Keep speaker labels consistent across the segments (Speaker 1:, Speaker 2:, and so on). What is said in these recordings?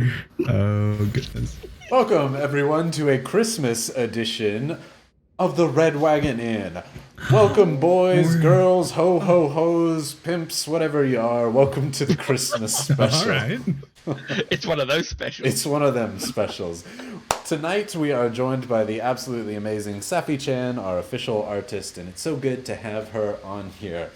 Speaker 1: Oh, goodness.
Speaker 2: Welcome, everyone, to a Christmas edition of the Red Wagon Inn. Welcome, boys, girls, ho-ho-hos, pimps, whatever you are. Welcome to the Christmas special.
Speaker 1: All right.
Speaker 3: It's one of those specials.
Speaker 2: It's one of them specials. Tonight, we are joined by the absolutely amazing Safi-chan, our official artist, and it's so good to have her on here.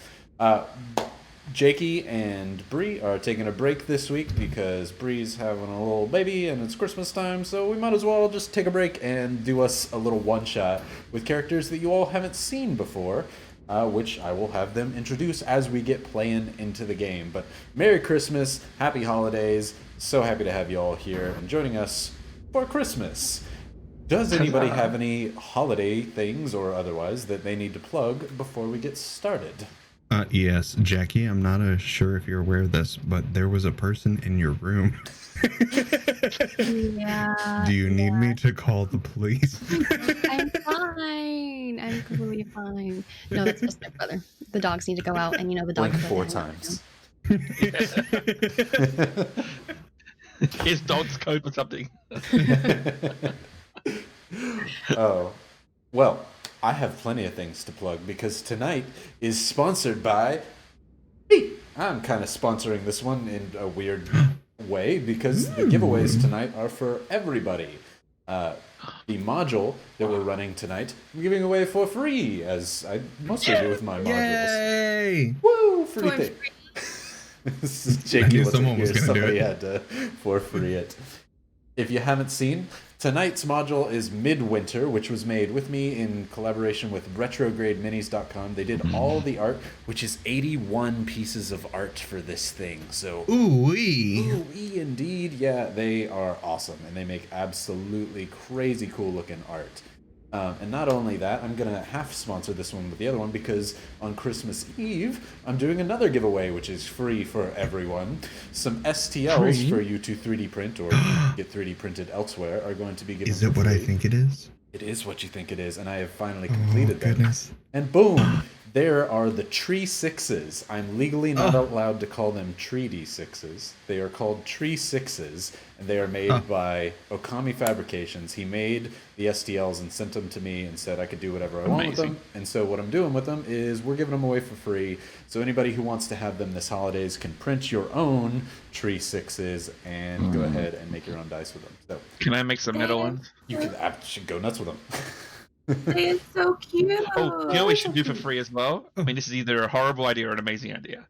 Speaker 2: Jakey and Brie are taking a break this week because Brie's having a little baby and it's Christmas time, so we might as well just take a break and do us a little one-shot with characters that you all haven't seen before, which I will have them introduce as we get playing into the game. But Merry Christmas, Happy Holidays, so happy to have you all here and joining us for Christmas. Does anybody have any holiday things or otherwise that they need to plug before we get started?
Speaker 1: Yes, Jackie, I'm not sure if you're aware of this, but there was a person in your room.
Speaker 4: Yeah.
Speaker 1: Do you need me to call the police?
Speaker 4: I'm fine. I'm completely fine. No, that's just my brother. The dogs need to go out, and the dogs.
Speaker 2: Blink 4 times.
Speaker 3: His dog's code for something.
Speaker 2: Oh, well, I have plenty of things to plug because tonight is sponsored by me. I'm kind of sponsoring this one in a weird way because the giveaways tonight are for everybody. The module that we're running tonight, I'm giving away for free, as I mostly do with my modules.
Speaker 1: Yay!
Speaker 2: Woo! Free thing. This is Jakey.
Speaker 1: Someone was going to do
Speaker 2: Somebody
Speaker 1: it.
Speaker 2: had to for free it. If you haven't seen, tonight's module is Midwinter, which was made with me in collaboration with retrogrademinis.com. They did all the art, which is 81 pieces of art for this thing. So,
Speaker 1: Ooh-wee.
Speaker 2: ooh-wee indeed. Yeah, they are awesome, and they make absolutely crazy cool looking art. And not only that, I'm going to half sponsor this one with the other one because on Christmas Eve, I'm doing another giveaway, which is free for everyone. Some STLs
Speaker 1: Free?
Speaker 2: for you to 3D print or get 3D printed elsewhere are going to be given
Speaker 1: Is it
Speaker 2: for
Speaker 1: what I
Speaker 2: free.
Speaker 1: think it is?
Speaker 2: It is what you think it is, and I have finally completed them.
Speaker 1: Goodness.
Speaker 2: And boom, there are the Tree Sixes. I'm legally not allowed to call them Tree D6s. They are called Tree Sixes, and they are made by Okami Fabrications. He made the STLs and sent them to me and said I could do whatever I want with them. And so what I'm doing with them is we're giving them away for free. So anybody who wants to have them this holidays can print your own Tree Sixes and go ahead and make your own dice with them. So
Speaker 3: Can I make some metal ones?
Speaker 2: you can should go nuts with them.
Speaker 4: They are so cute.
Speaker 3: Oh, you know what we should do for free as well? I mean, this is either a horrible idea or an amazing idea.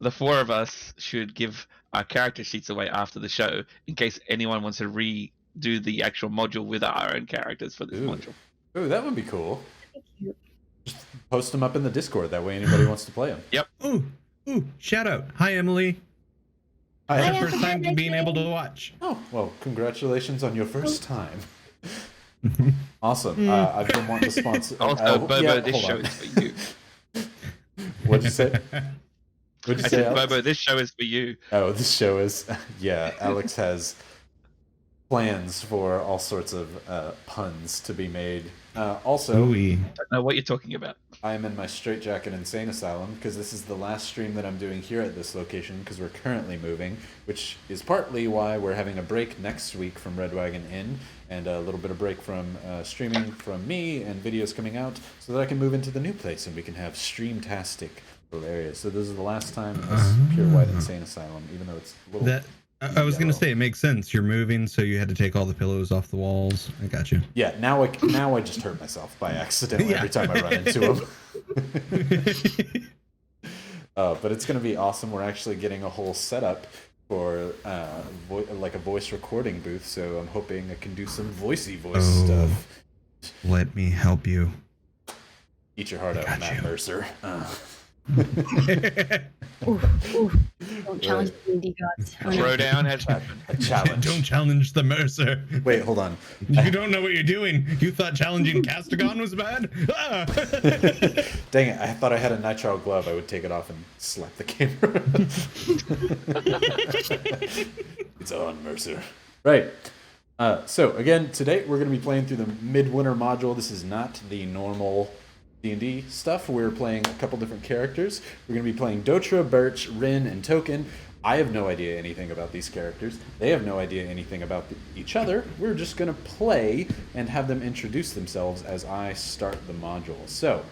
Speaker 3: The 4 of us should give our character sheets away after the show in case anyone wants to redo the actual module with our own characters for this module.
Speaker 2: Ooh, that would be cool.
Speaker 4: Cute.
Speaker 2: Post them up in the Discord. That way anybody wants to play them.
Speaker 3: Yep.
Speaker 1: Ooh, shout out. Hi, Emily.
Speaker 2: Hi.
Speaker 4: Hi.
Speaker 1: First time being able to watch.
Speaker 2: Oh, well, congratulations on your first time. Awesome. I've been wanting to sponsor.
Speaker 3: Also, Bobo, this
Speaker 2: hold
Speaker 3: show
Speaker 2: on.
Speaker 3: is for you.
Speaker 2: What'd you say? What'd you
Speaker 3: I
Speaker 2: say,
Speaker 3: said,
Speaker 2: Alex?
Speaker 3: Bobo, this show is for you.
Speaker 2: Oh, this show is... Yeah, Alex has plans for all sorts of puns to be made. Also,
Speaker 1: Ooh-wee.
Speaker 3: I don't know what you're talking about.
Speaker 2: I am in my straitjacket insane asylum because this is the last stream that I'm doing here at this location because we're currently moving, which is partly why we're having a break next week from Red Wagon Inn and a little bit of break from streaming from me and videos coming out so that I can move into the new place and we can have stream-tastic little areas. So this is the last time in this pure white insane asylum, even though it's a little...
Speaker 1: I was gonna say it makes sense. You're moving, so you had to take all the pillows off the walls. I got you.
Speaker 2: Yeah, now I just hurt myself by accident every time I run into him. But it's gonna be awesome. We're actually getting a whole setup for like a voice recording booth, so I'm hoping I can do some voicey voice stuff.
Speaker 1: Let me help you.
Speaker 2: Eat your heart out,
Speaker 1: Got
Speaker 2: Matt
Speaker 1: you.
Speaker 2: Mercer.
Speaker 4: Don't challenge the D gods. Oh, no.
Speaker 3: Throwdown has happened.
Speaker 2: A challenge.
Speaker 1: Don't challenge the Mercer.
Speaker 2: Wait, hold on.
Speaker 1: You don't know what you're doing. You thought challenging Castigon was bad? Ah!
Speaker 2: Dang it, I thought I had a nitrile glove. I would take it off and slap the camera. It's on, Mercer. Right. So, again, today we're going to be playing through the Midwinter module. This is not the normal D&D stuff. We're playing a couple different characters. We're going to be playing Dotra, Birch, Rin, and Token. I have no idea anything about these characters. They have no idea anything about each other. We're just going to play and have them introduce themselves as I start the module. So,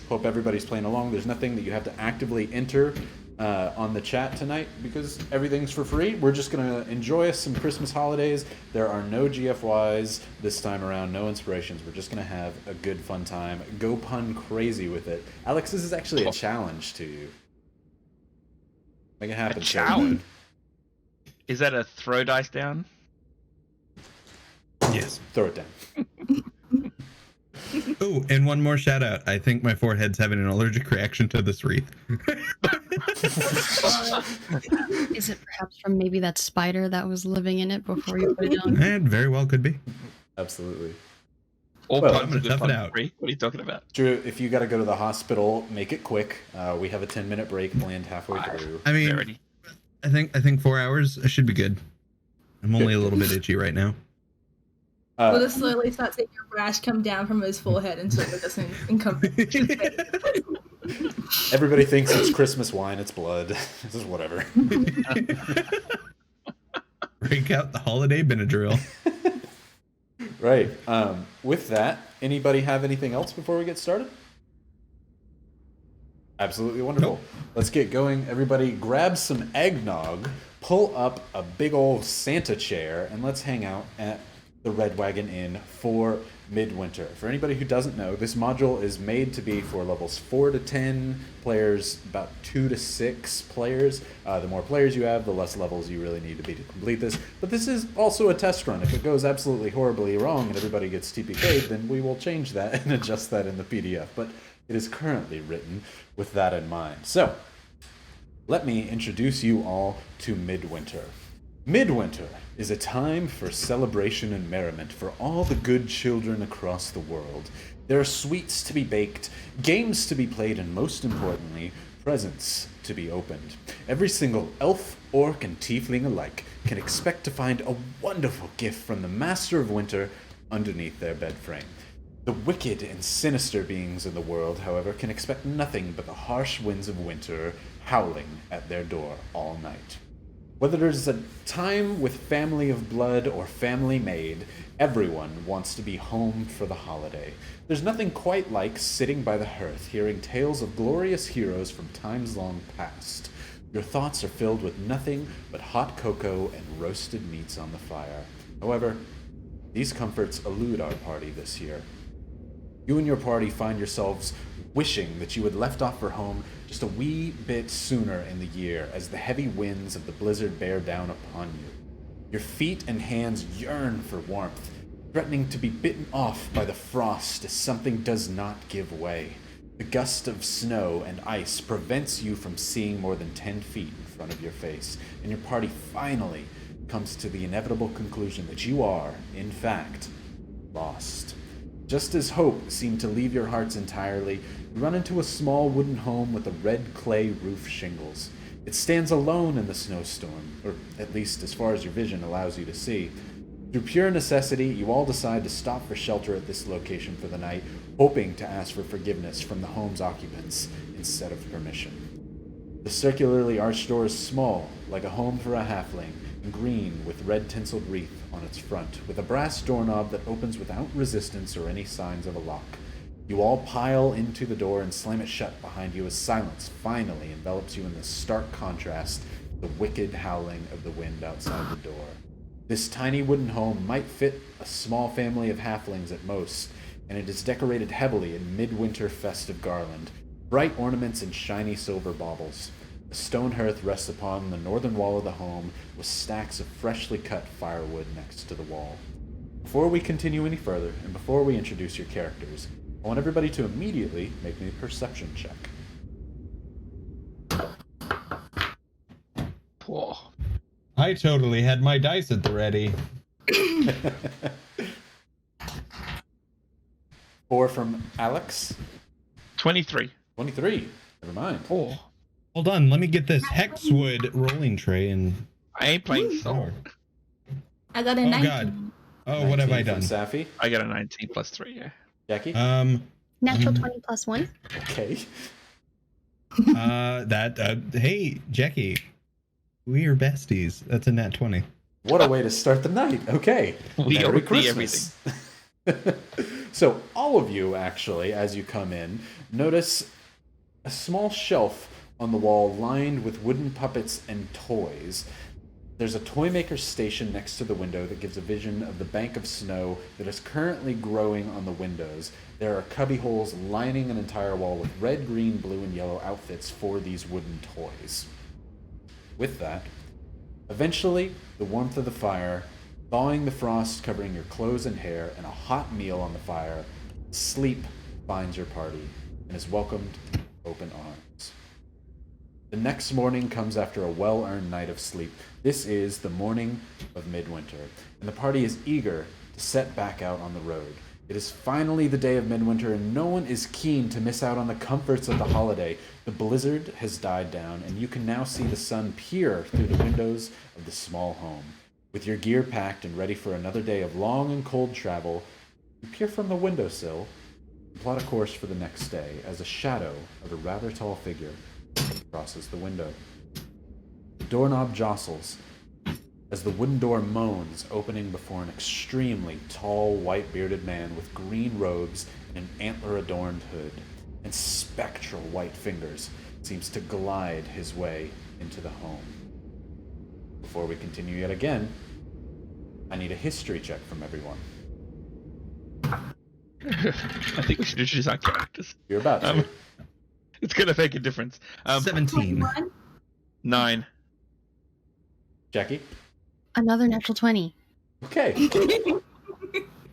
Speaker 2: hope everybody's playing along. There's nothing that you have to actively enter on the chat tonight because everything's for free. We're just going to enjoy us some Christmas holidays. There are no GFYs this time around, no inspirations. We're just going to have a good, fun time. Go pun crazy with it. Alex, this is actually a challenge to you. Make it happen.
Speaker 3: A challenge? Is that a throw dice down?
Speaker 1: Yes.
Speaker 2: Throw it down.
Speaker 1: Oh, and one more shout out. I think my forehead's having an allergic reaction to this wreath.
Speaker 4: Is it perhaps from maybe that spider that was living in it before you put it on?
Speaker 1: It very well could be.
Speaker 2: Absolutely.
Speaker 3: All
Speaker 2: Well,
Speaker 3: puns
Speaker 1: I'm
Speaker 3: are
Speaker 1: gonna
Speaker 3: good
Speaker 1: tough it
Speaker 3: fun.
Speaker 1: out.
Speaker 3: Brie. What are you talking about?
Speaker 2: Drew, if you got to go to the hospital, make it quick. We have a 10-minute break planned halfway through.
Speaker 1: I mean,
Speaker 3: Already.
Speaker 1: I think 4 hours should be good. I'm only a little bit itchy right now.
Speaker 5: We'll just slowly start seeing a rash come down from his forehead until it doesn't encompass his face.
Speaker 2: Everybody thinks it's Christmas wine. It's blood. This is whatever.
Speaker 1: Break out the holiday Benadryl.
Speaker 2: Right. With that, anybody have anything else before we get started? Absolutely wonderful.
Speaker 1: Nope.
Speaker 2: Let's get going. Everybody grab some eggnog, pull up a big old Santa chair, and let's hang out at the Red Wagon Inn for Midwinter. For anybody who doesn't know, this module is made to be for levels 4 to 10 players, about 2 to 6 players. The more players you have, the less levels you really need to be to complete this. But this is also a test run. If it goes absolutely horribly wrong and everybody gets TPK'd, then we will change that and adjust that in the PDF. But it is currently written with that in mind. So, let me introduce you all to Midwinter. Midwinter is a time for celebration and merriment for all the good children across the world. There are sweets to be baked, games to be played, and most importantly, presents to be opened. Every single elf, orc, and tiefling alike can expect to find a wonderful gift from the Master of Winter underneath their bed frame. The wicked and sinister beings in the world, however, can expect nothing but the harsh winds of winter howling at their door all night. Whether there's a time with family of blood or family made, everyone wants to be home for the holiday. There's nothing quite like sitting by the hearth, hearing tales of glorious heroes from times long past. Your thoughts are filled with nothing but hot cocoa and roasted meats on the fire. However, these comforts elude our party this year. You and your party find yourselves wishing that you had left off for home just a wee bit sooner in the year as the heavy winds of the blizzard bear down upon you. Your feet and hands yearn for warmth, threatening to be bitten off by the frost as something does not give way. The gust of snow and ice prevents you from seeing more than 10 feet in front of your face, and your party finally comes to the inevitable conclusion that you are, in fact, lost. Just as hope seemed to leave your hearts entirely, you run into a small wooden home with a red clay roof shingles. It stands alone in the snowstorm, or at least as far as your vision allows you to see. Through pure necessity, you all decide to stop for shelter at this location for the night, hoping to ask for forgiveness from the home's occupants instead of permission. The circularly arched door is small, like a home for a halfling, and green with red tinseled wreath on its front, with a brass doorknob that opens without resistance or any signs of a lock. You all pile into the door and slam it shut behind you as silence finally envelops you in the stark contrast to the wicked howling of the wind outside the door. This tiny wooden home might fit a small family of halflings at most, and it is decorated heavily in midwinter festive garland, bright ornaments and shiny silver baubles. A stone hearth rests upon the northern wall of the home with stacks of freshly cut firewood next to the wall. Before we continue any further, and before we introduce your characters, I want everybody to immediately make me a perception check.
Speaker 3: Whoa.
Speaker 1: I totally had my dice at the ready.
Speaker 2: 4 from Alex.
Speaker 3: 23.
Speaker 2: 23. Never mind.
Speaker 3: Oh.
Speaker 1: Hold on, let me get this hexwood rolling tray and...
Speaker 3: I ain't playing Soul.
Speaker 5: I got a
Speaker 1: Oh
Speaker 5: 19.
Speaker 1: god. Oh, what have I
Speaker 2: 19
Speaker 1: done?
Speaker 2: from Safi.
Speaker 3: I got a 19 plus 3, yeah.
Speaker 2: Jackie.
Speaker 4: Natural 20 plus 1.
Speaker 2: Okay.
Speaker 1: Hey, Jakey. We are besties. That's a nat 20.
Speaker 2: What a way to start the night. Okay.
Speaker 3: We
Speaker 2: Merry
Speaker 3: oversee
Speaker 2: Christmas. So all of you, actually, as you come in, notice a small shelf on the wall lined with wooden puppets and toys. There's a toy maker station next to the window that gives a vision of the bank of snow that is currently growing on the windows. There are cubby holes lining an entire wall with red, green, blue, and yellow outfits for these wooden toys. With that, eventually, the warmth of the fire, thawing the frost covering your clothes and hair, and a hot meal on the fire, sleep finds your party and is welcomed with open arms. The next morning comes after a well-earned night of sleep. This is the morning of Midwinter, and the party is eager to set back out on the road. It is finally the day of Midwinter, and no one is keen to miss out on the comforts of the holiday. The blizzard has died down, and you can now see the sun peer through the windows of the small home. With your gear packed and ready for another day of long and cold travel, you peer from the windowsill and plot a course for the next day as a shadow of a rather tall figure crosses the window. The doorknob jostles as the wooden door moans, opening before an extremely tall, white-bearded man with green robes and an antler-adorned hood, and spectral white fingers seems to glide his way into the home. Before we continue yet again, I need a history check from everyone.
Speaker 3: I think we should introduce our characters.
Speaker 2: You're about to.
Speaker 3: It's gonna make a difference.
Speaker 1: 17.
Speaker 3: 9.
Speaker 2: Jackie?
Speaker 4: Another natural 20.
Speaker 2: Okay.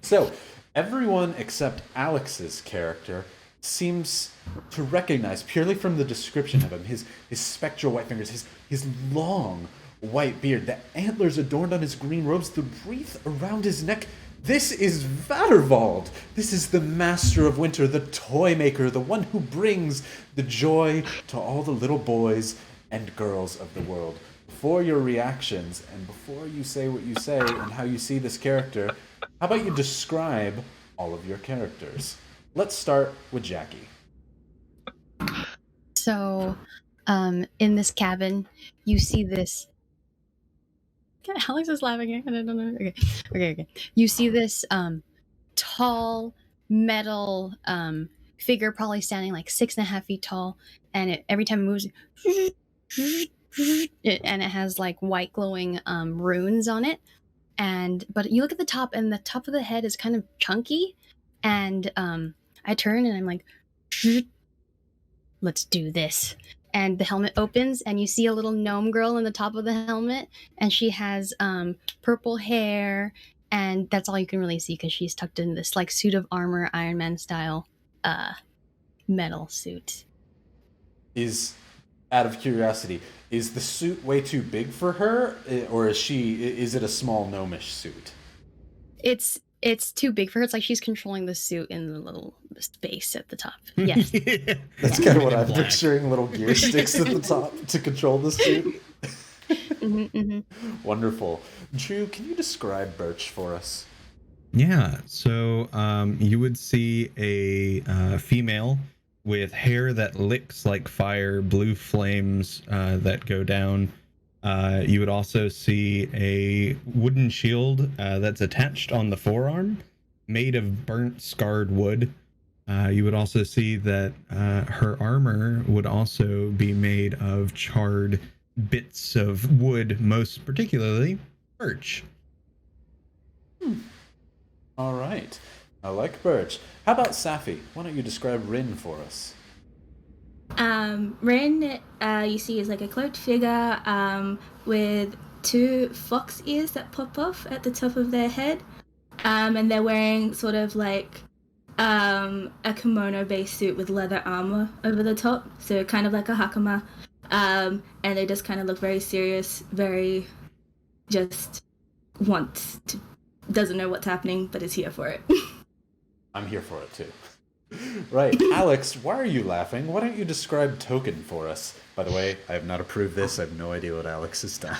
Speaker 2: So, everyone except Alex's character seems to recognize, purely from the description of him, his spectral white fingers, his long white beard, the antlers adorned on his green robes, the wreath around his neck. This is Vadervald. This is the master of winter, the toy maker, the one who brings the joy to all the little boys and girls of the world. Before your reactions and before you say what you say and how you see this character, how about you describe all of your characters? Let's start with Jackie.
Speaker 4: So, in this cabin, you see this. Okay, Alex is laughing. I don't know. Okay. You see this tall metal figure, probably standing like 6.5 feet tall, and every time it moves, and it has like white glowing runes on it. But you look at the top, and the top of the head is kind of chunky, and I turn and I'm like, let's do this. And the helmet opens, and you see a little gnome girl in the top of the helmet, and she has purple hair, and that's all you can really see because she's tucked in this like suit of armor, Iron Man style metal suit.
Speaker 2: Out of curiosity, is the suit way too big for her, or is it a small gnomish suit?
Speaker 4: It's too big for her. It's like she's controlling the suit in the little space at the top. Yes.
Speaker 2: That's kind of what I'm picturing, little gear sticks at the top to control the suit. Wonderful. Drew, can you describe Birch for us?
Speaker 1: Yeah, so you would see a female with hair that licks like fire, blue flames that go down. You would also see a wooden shield that's attached on the forearm, made of burnt, scarred wood. You would also see that her armor would also be made of charred bits of wood, most particularly birch.
Speaker 2: All right. I like Birch. How about Safi? Why don't you describe Rin for us?
Speaker 5: Rin, you see, is like a cloaked figure with 2 fox ears that pop off at the top of their head. And they're wearing sort of like a kimono-based suit with leather armor over the top. So kind of like a hakama. And they just kind of look very serious, very just doesn't know what's happening, but is here for it.
Speaker 2: I'm here for it too. Right. Alex, why are you laughing? Why don't you describe Token for us? By the way, I have not approved this. I have no idea what Alex has done.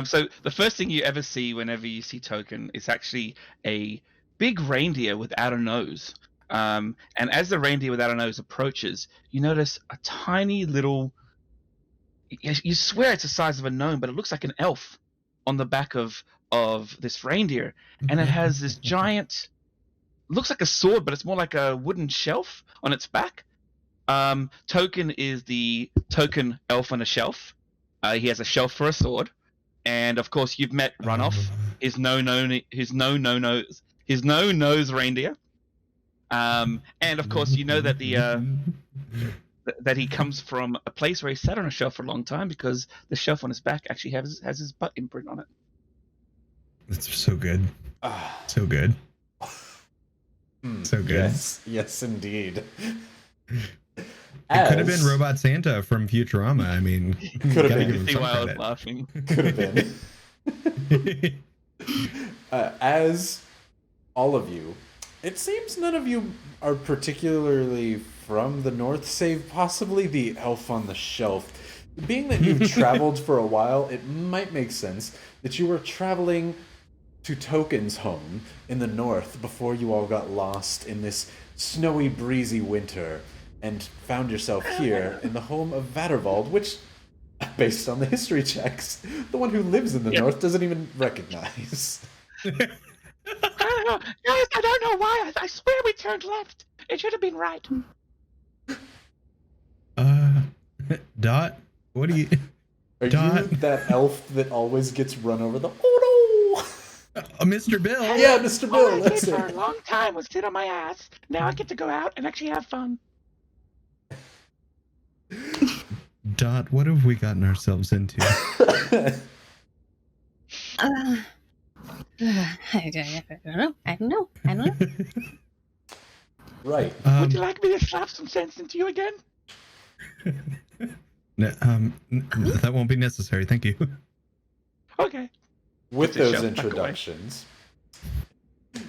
Speaker 3: So the first thing you ever see whenever you see Token is actually a big reindeer without a nose. And as the reindeer without a nose approaches, you notice a tiny little you swear it's the size of a gnome, but it looks like an elf on the back of this reindeer, and it has this giant, looks like a sword, but it's more like a wooden shelf on its back. Token is the token elf on a shelf. He has a shelf for a sword, and of course you've met Runoff, his no nose reindeer. And of course you know that that he comes from a place where he sat on a shelf for a long time, because the shelf on his back actually has his butt imprint on it.
Speaker 1: That's so good. So good. So good.
Speaker 2: Yes, indeed.
Speaker 1: It could have been Robot Santa from Futurama. I mean,
Speaker 2: could have
Speaker 3: been. See why I was laughing.
Speaker 2: Could have been. As all of you, it seems none of you are particularly from the north, save possibly the elf on the shelf. Being that you've traveled for a while, it might make sense that you were traveling to Token's home in the north before you all got lost in this snowy, breezy winter, and found yourself here in the home of Vaderwald, which, based on the history checks, the one who lives in the north doesn't even recognize.
Speaker 3: I don't know. Guys, I don't know why. I swear we turned left. It should have been right.
Speaker 1: Dot, what do you...
Speaker 2: Are
Speaker 1: Dot?
Speaker 2: you that elf that always gets run over the... Oh, no!
Speaker 1: Mr. Bill.
Speaker 2: Yeah, Mr. Bill,
Speaker 3: All I
Speaker 2: that's
Speaker 3: did
Speaker 2: it.
Speaker 3: for a long time was sit on my ass. Now I get to go out and actually have fun.
Speaker 1: Dot, what have we gotten ourselves into?
Speaker 4: I don't know.
Speaker 2: Right.
Speaker 3: Would you like me to slap some sense into you again?
Speaker 1: No, that won't be necessary. Thank you.
Speaker 3: Okay.
Speaker 2: With
Speaker 3: Put the
Speaker 2: those
Speaker 3: shelf back away.
Speaker 2: introductions,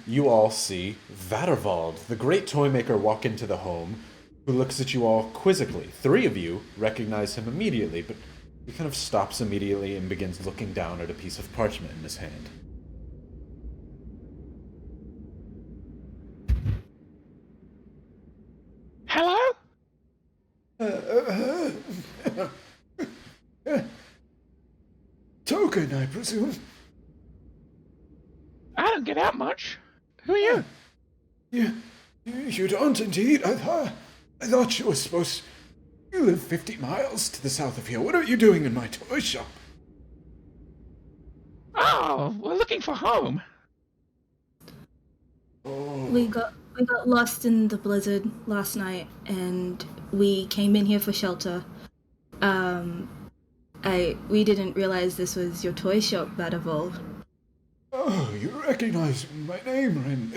Speaker 2: you all see Vaderwald, the great toy maker, walk into the home, who looks at you all quizzically. 3 of you recognize him immediately, but he kind of stops immediately and begins looking down at a piece of parchment in his hand.
Speaker 3: Hello?
Speaker 2: Token, I presume.
Speaker 3: I don't get out much. Who are you?
Speaker 2: You don't indeed. I thought you were supposed... You live 50 miles to the south of here. What are you doing in my toy shop?
Speaker 3: Oh, we're looking for home.
Speaker 2: Oh.
Speaker 5: We got lost in the blizzard last night, and we came in here for shelter. We didn't realize this was your toy shop, Vaderwald.
Speaker 2: Oh, you recognize my name, Ren.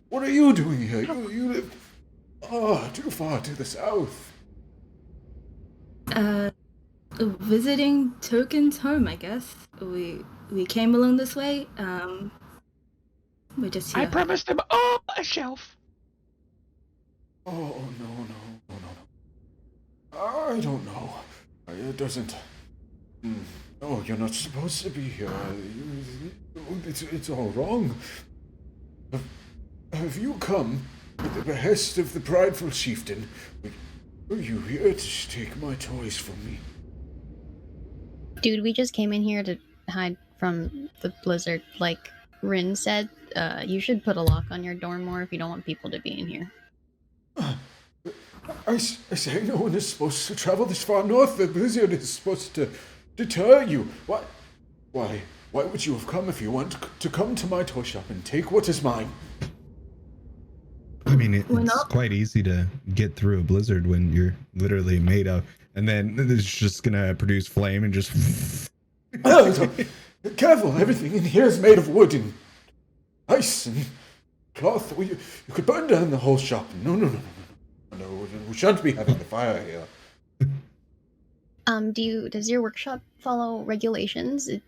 Speaker 2: What are you doing here? You live too far to the south.
Speaker 5: Visiting Token's home, I guess. We came along this way. We're just here.
Speaker 3: I promised him all a shelf.
Speaker 2: Oh, no. I don't know. It doesn't... Oh, you're not supposed to be here. It's all wrong. Have you come at the behest of the prideful chieftain? Are you here to take my toys from me?
Speaker 4: Dude, we just came in here to hide from the blizzard. Like Rin said, you should put a lock on your door more if you don't want people to be in here.
Speaker 2: I say no one is supposed to travel this far north. The blizzard is supposed to deter you. Why would you have come if you want to come to my toy shop and take what is mine?
Speaker 1: I mean, it's quite easy to get through a blizzard when you're literally made of, and then it's just gonna produce flame and just...
Speaker 2: Careful, everything in here is made of wood and ice and cloth. You could burn down the whole shop. No, we shan't be having the fire here.
Speaker 4: Does your workshop follow regulations? It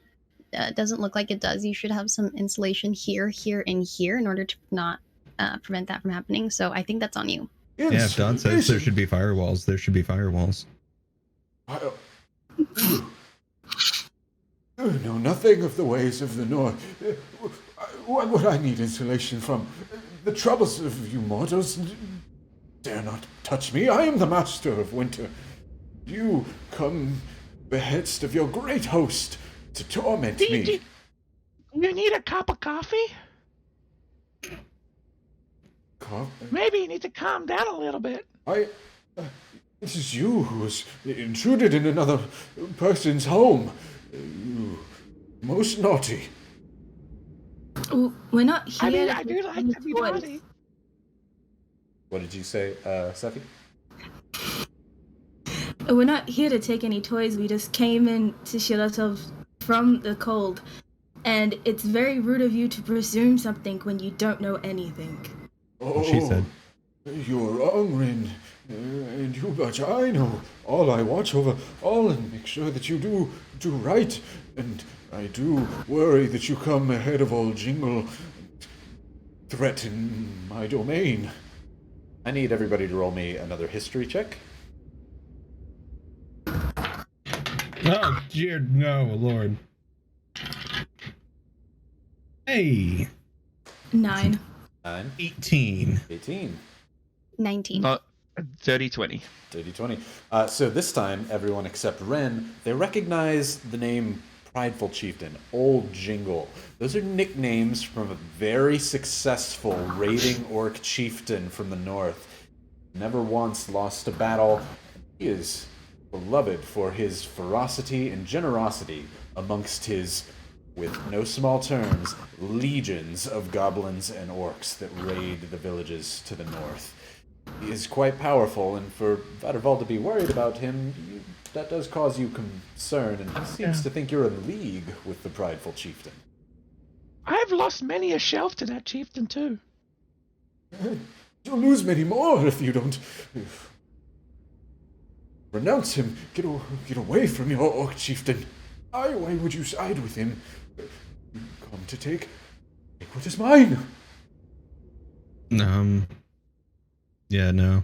Speaker 4: doesn't look like it does. You should have some insulation here, and here in order to not prevent that from happening. So I think that's on you.
Speaker 1: Yeah, if Don says there should be firewalls, there should be firewalls.
Speaker 2: I know nothing of the ways of the north. Why would I need insulation from? The troubles of you mortals dare not touch me. I am the master of winter. You come behest of your great host to torment me.
Speaker 3: You need a cup of coffee? Maybe you need to calm down a little bit.
Speaker 2: This is you who has intruded in another person's home. You most naughty.
Speaker 5: We're not here.
Speaker 3: I do like to be naughty.
Speaker 2: What did you say, Seffi?
Speaker 5: We're not here to take any toys. We just came in to shield ourselves from the cold. And it's very rude of you to presume something when you don't know anything.
Speaker 2: Oh,
Speaker 1: She said.
Speaker 2: You're wrong, Rin. And you, but I know. All I watch over all and make sure that you do right. And I do worry that you come ahead of old Jingle and threaten my domain. I need everybody to roll me another history check.
Speaker 1: Oh, dear, no, Lord. Hey.
Speaker 5: 9.
Speaker 2: 9.
Speaker 1: 18.
Speaker 2: 18.
Speaker 4: 19.
Speaker 3: Not 30-20.
Speaker 2: 30-20. So this time, everyone except Ren, they recognize the name Prideful Chieftain, Old Jingle. Those are nicknames from a very successful raiding orc chieftain from the north. Never once lost a battle. He is beloved for his ferocity and generosity amongst his, with no small terms, legions of goblins and orcs that raid the villages to the north. He is quite powerful, and for Vatterval to be worried about him, that does cause you concern, and he seems to think you're in league with the Prideful Chieftain.
Speaker 3: I've lost many a shelf to that chieftain, too.
Speaker 2: You'll lose many more if you don't renounce him. Get away from your orc chieftain. Why would you side with him? You come to take what is mine.
Speaker 1: Yeah, no.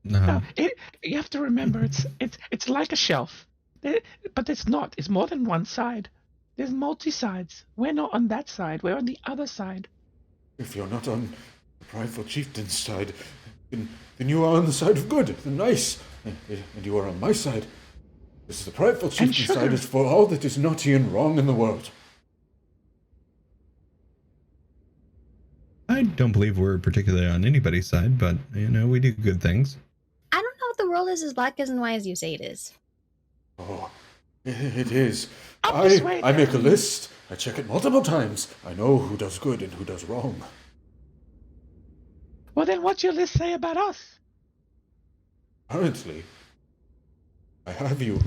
Speaker 3: No, you have to remember, it's like a shelf, but it's not. It's more than one side. There's multi-sides. We're not on that side. We're on the other side.
Speaker 2: If you're not on the Prideful Chieftain's side, then you are on the side of good, the nice, and you are on my side. This is the Prideful Chieftain's side is for all that is naughty and wrong in the world.
Speaker 1: I don't believe we're particularly on anybody's side, but, we do good things.
Speaker 4: I don't know if the world is as black and white as you say it is.
Speaker 2: Oh, it is. I make a list. I check it multiple times. I know who does good and who does wrong.
Speaker 3: Well, then what's your list say about us?
Speaker 2: Currently, I have you.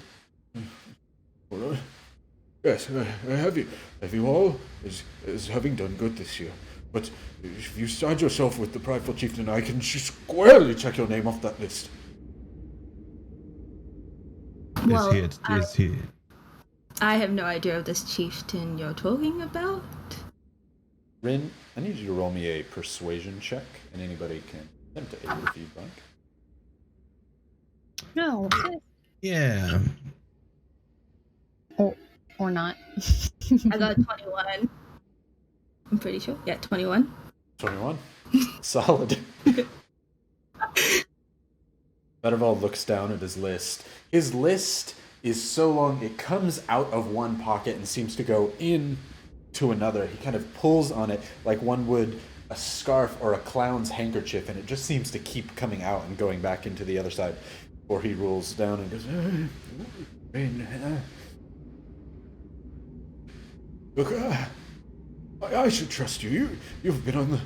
Speaker 2: Yes, I have you. Have you all as having done good this year. But if you side yourself with the Prideful Chieftain, I can squarely check your name off that list.
Speaker 5: Well,
Speaker 1: Is he?
Speaker 5: I have no idea of this chieftain you're talking about.
Speaker 2: Rin, I need you to roll me a persuasion check, and anybody can attempt to aid if you'd like.
Speaker 4: No.
Speaker 1: Yeah.
Speaker 4: Or not.
Speaker 5: I got 21. I'm pretty sure. Yeah, 21.
Speaker 2: 21? Solid. Vatterval looks down at his list. His list is so long, it comes out of one pocket and seems to go in to another. He kind of pulls on it like one would a scarf or a clown's handkerchief, and it just seems to keep coming out and going back into the other side before he rolls down and goes, Look, I should trust you. You've been on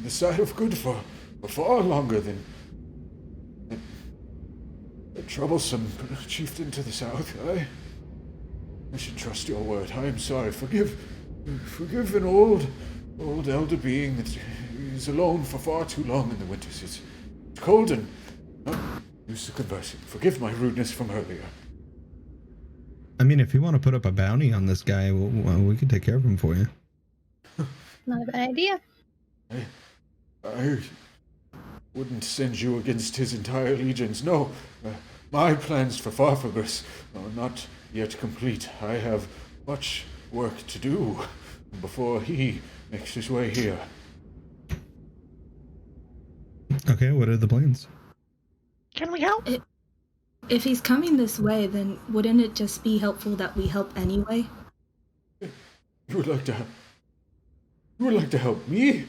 Speaker 2: the side of good for far longer than the troublesome chieftain to the south. I should trust your word. I am sorry. Forgive an old elder being that is alone for far too long in the winters. It's cold and not used to conversing. Forgive my rudeness from earlier.
Speaker 1: I mean, if you want to put up a bounty on this guy, we can take care of him for you.
Speaker 4: Not a bad idea.
Speaker 2: I wouldn't send you against his entire legions. No, my plans for Farfagris are not yet complete. I have much work to do before he makes his way here.
Speaker 1: Okay, what are the plans?
Speaker 3: Can we help?
Speaker 5: If he's coming this way, then wouldn't it just be helpful that we help anyway?
Speaker 2: You would like to help me?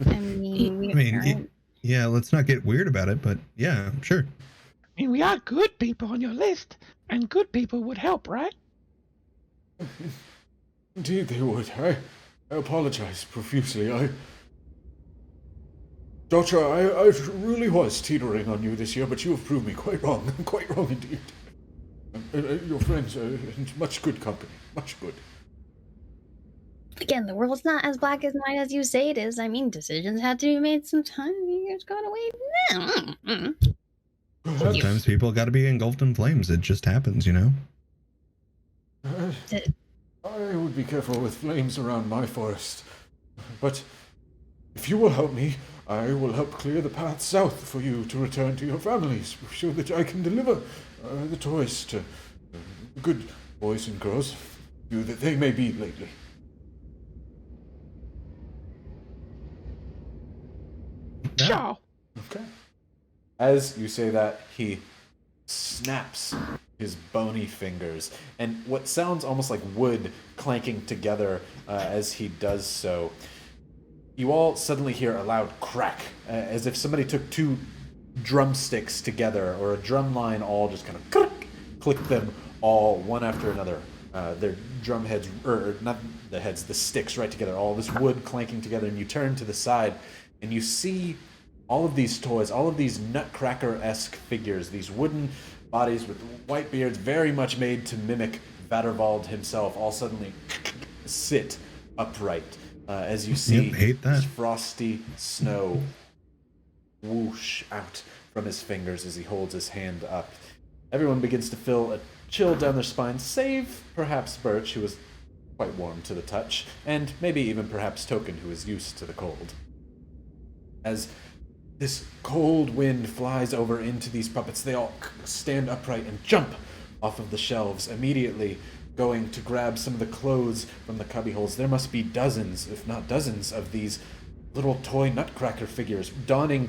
Speaker 4: I mean,
Speaker 1: I mean, yeah, let's not get weird about it, but yeah, sure.
Speaker 3: I mean, we are good people on your list, and good people would help, right?
Speaker 2: Indeed they would. I apologize profusely. Doctor, I really was teetering on you this year, but you have proved me quite wrong. Quite wrong indeed. Your friends are in much good company. Much good.
Speaker 4: Again, the world's not as black as night as you say it is. I mean, decisions had to be made sometime. You just gotta wait.
Speaker 1: Sometimes people gotta be engulfed in flames. It just happens, you know?
Speaker 2: I would be careful with flames around my forest. But if you will help me, I will help clear the path south for you to return to your families, so that I can deliver the toys to good boys and girls, you that they may be lately.
Speaker 3: Sure.
Speaker 2: Okay. As you say that, he snaps his bony fingers, and what sounds almost like wood clanking together as he does so. You all suddenly hear a loud crack, as if somebody took two drumsticks together, or a drum line all just kind of clicked them all one after another. Their drum heads, or not the heads, the sticks right together, all this wood clanking together, and you turn to the side, and you see all of these toys, all of these Nutcracker-esque figures, these wooden bodies with white beards, very much made to mimic Vadervald himself, all suddenly sit upright as you see this frosty snow whoosh out from his fingers as he holds his hand up. Everyone begins to feel a chill down their spine, save perhaps Birch, who was quite warm to the touch, and maybe even perhaps Token, who is used to the cold. As this cold wind flies over into these puppets, they all stand upright and jump off of the shelves, immediately going to grab some of the clothes from the cubbyholes. There must be dozens, if not dozens, of these little toy Nutcracker figures, donning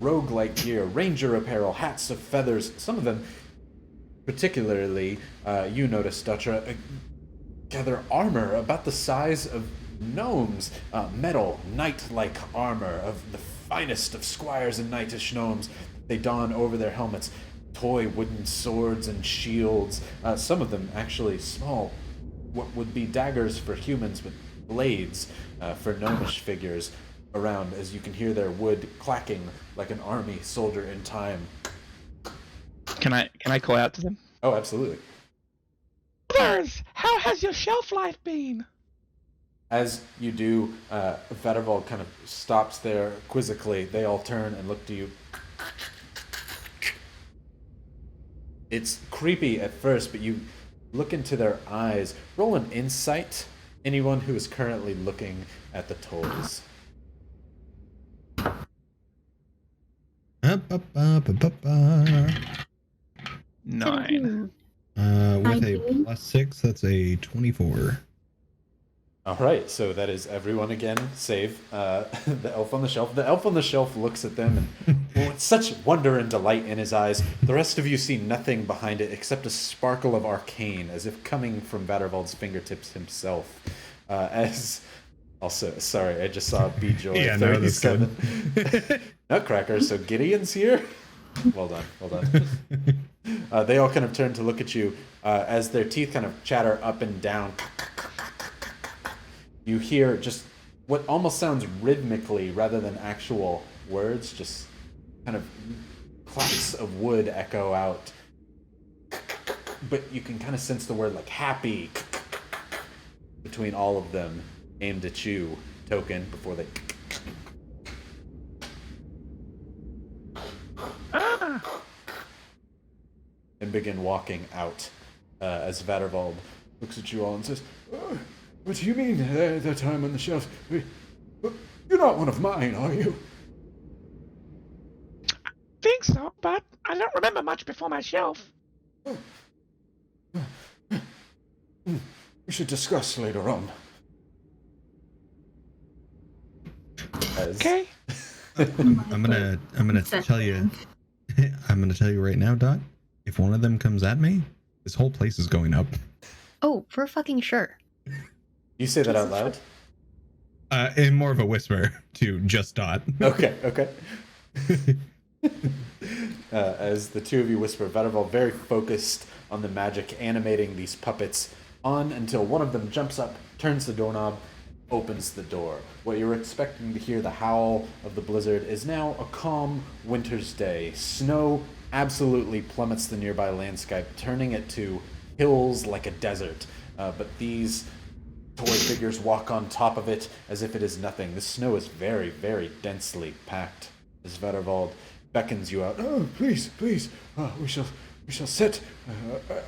Speaker 2: roguelike gear, ranger apparel, hats of feathers. Some of them, particularly, you notice, Dutra, gather armor about the size of gnomes, metal, knight-like armor of the finest of squires and knightish gnomes. They don over their helmets toy wooden swords and shields, some of them actually small, what would be daggers for humans, but blades for gnomish figures around, as you can hear their wood clacking like an army soldier in time.
Speaker 3: Can I call out to them?
Speaker 2: Oh, absolutely.
Speaker 3: Brothers, how has your shelf life been?
Speaker 2: As you do, Vadervald kind of stops there quizzically. They all turn and look to you. It's creepy at first, but you look into their eyes. Roll an insight, anyone who is currently looking at the toys.
Speaker 3: 9.
Speaker 1: With a +6, that's a 24.
Speaker 2: All right, so that is everyone again, save the elf on the shelf. The elf on the shelf looks at them, and with such wonder and delight in his eyes, the rest of you see nothing behind it except a sparkle of arcane, as if coming from Vadervald's fingertips himself. As also, sorry, I just saw B-Joy 37. Nutcracker, so Gideon's here? Well done. They all kind of turn to look at you as their teeth kind of chatter up and down. You hear just what almost sounds rhythmically rather than actual words, just kind of claps of wood echo out. But you can kind of sense the word like happy between all of them, aimed at you, Token, before they... and begin walking out as Vadervald looks at you all and says, what do you mean that time on the shelf? You're not one of mine, are you?
Speaker 3: I think so, but I don't remember much before my shelf.
Speaker 2: We should discuss later on.
Speaker 3: Okay.
Speaker 1: I'm gonna tell you. I'm gonna tell you right now, Dot. If one of them comes at me, this whole place is going up.
Speaker 4: Oh, for fucking sure.
Speaker 2: You say that out loud?
Speaker 1: In more of a whisper to just Dot.
Speaker 2: Okay. As the two of you whisper, Vanderval very focused on the magic animating these puppets on until one of them jumps up, turns the doorknob, opens the door. What you're expecting to hear, the howl of the blizzard, is now a calm winter's day. Snow absolutely plummets the nearby landscape, turning it to hills like a desert. But these toy figures walk on top of it as if it is nothing. The snow is very, very densely packed. As Vanderwald beckons you out, "Oh, please, we shall set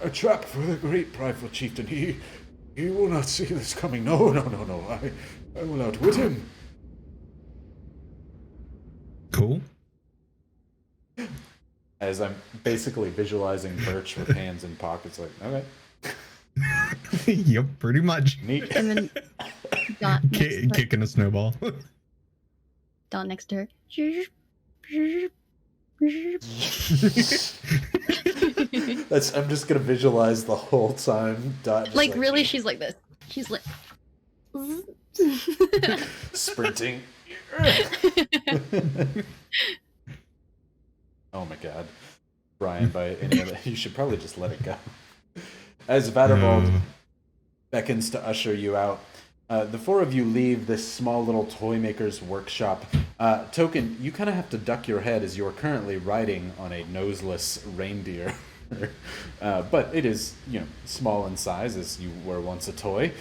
Speaker 2: a trap for the great prideful chieftain. He will not see this coming. No. I will outwit him."
Speaker 1: Cool.
Speaker 2: As I'm basically visualizing Birch with hands in pockets, like, okay.
Speaker 1: Yep, pretty much.
Speaker 2: Neat.
Speaker 4: And then Dot next to her.
Speaker 1: Kicking a snowball.
Speaker 4: Dot next to her.
Speaker 2: I'm just gonna visualize the whole time. Dot just
Speaker 4: Like really, she's like this. She's like
Speaker 2: sprinting. Oh my god. Brian, by any other, you should probably just let it go. As Vanderwald beckons to usher you out, the four of you leave this small little toy maker's workshop. Token, you kind of have to duck your head as you're currently riding on a noseless reindeer. But it is, small in size as you were once a toy.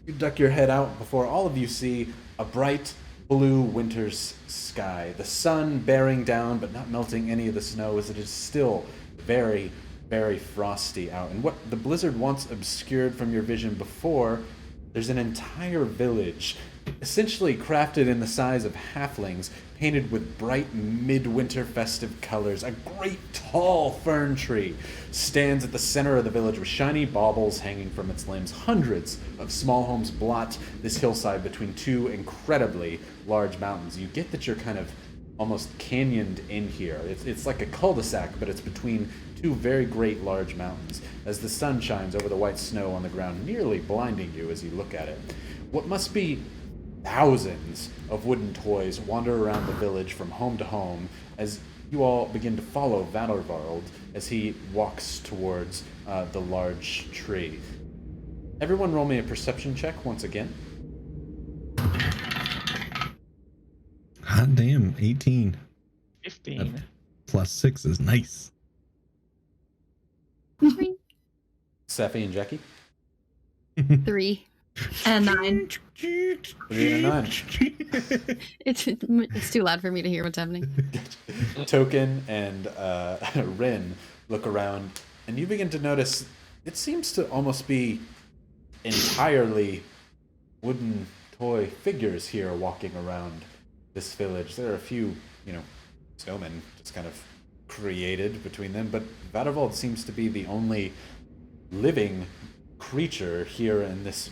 Speaker 2: You duck your head out before all of you see a bright blue winter's sky. The sun bearing down but not melting any of the snow as it is still very, very frosty out. And what the blizzard once obscured from your vision before, there's an entire village, essentially crafted in the size of halflings, painted with bright midwinter festive colors. A great tall fern tree stands at the center of the village with shiny baubles hanging from its limbs. Hundreds of small homes blot this hillside between two incredibly large mountains. You get that you're kind of almost canyoned in here. It's like a cul-de-sac, but it's between two very great large mountains, as the sun shines over the white snow on the ground, nearly blinding you as you look at it. What must be thousands of wooden toys wander around the village from home to home as you all begin to follow Vanderwald as he walks towards the large tree. Everyone roll me a perception check once again.
Speaker 1: Hot damn, 18.
Speaker 3: 15.
Speaker 1: Plus 6 is nice.
Speaker 2: Sephi and Jackie?
Speaker 4: 3.
Speaker 5: And 9.
Speaker 2: 3 and a 9.
Speaker 4: It's too loud for me to hear what's happening.
Speaker 2: Token and Rin look around, and you begin to notice it seems to almost be entirely wooden toy figures here walking around this village. There are a few, snowmen just kind of created between them, but Vanderwald seems to be the only living creature here in this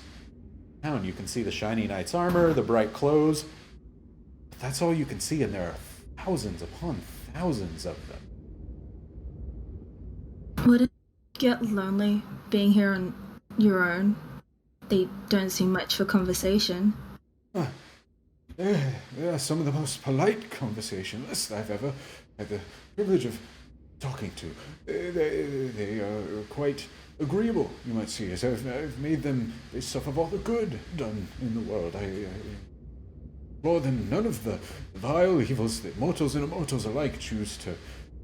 Speaker 2: town. You can see the shiny knight's armor, the bright clothes, but that's all you can see, and there are thousands upon thousands of them.
Speaker 5: Would it get lonely being here on your own? They don't seem much for conversation.
Speaker 6: They are some of the most polite conversationalists I've ever had the privilege of talking to. They are quite agreeable, you might see, as I've made them based off of all the good done in the world. I more than none of the vile evils that mortals and immortals alike choose to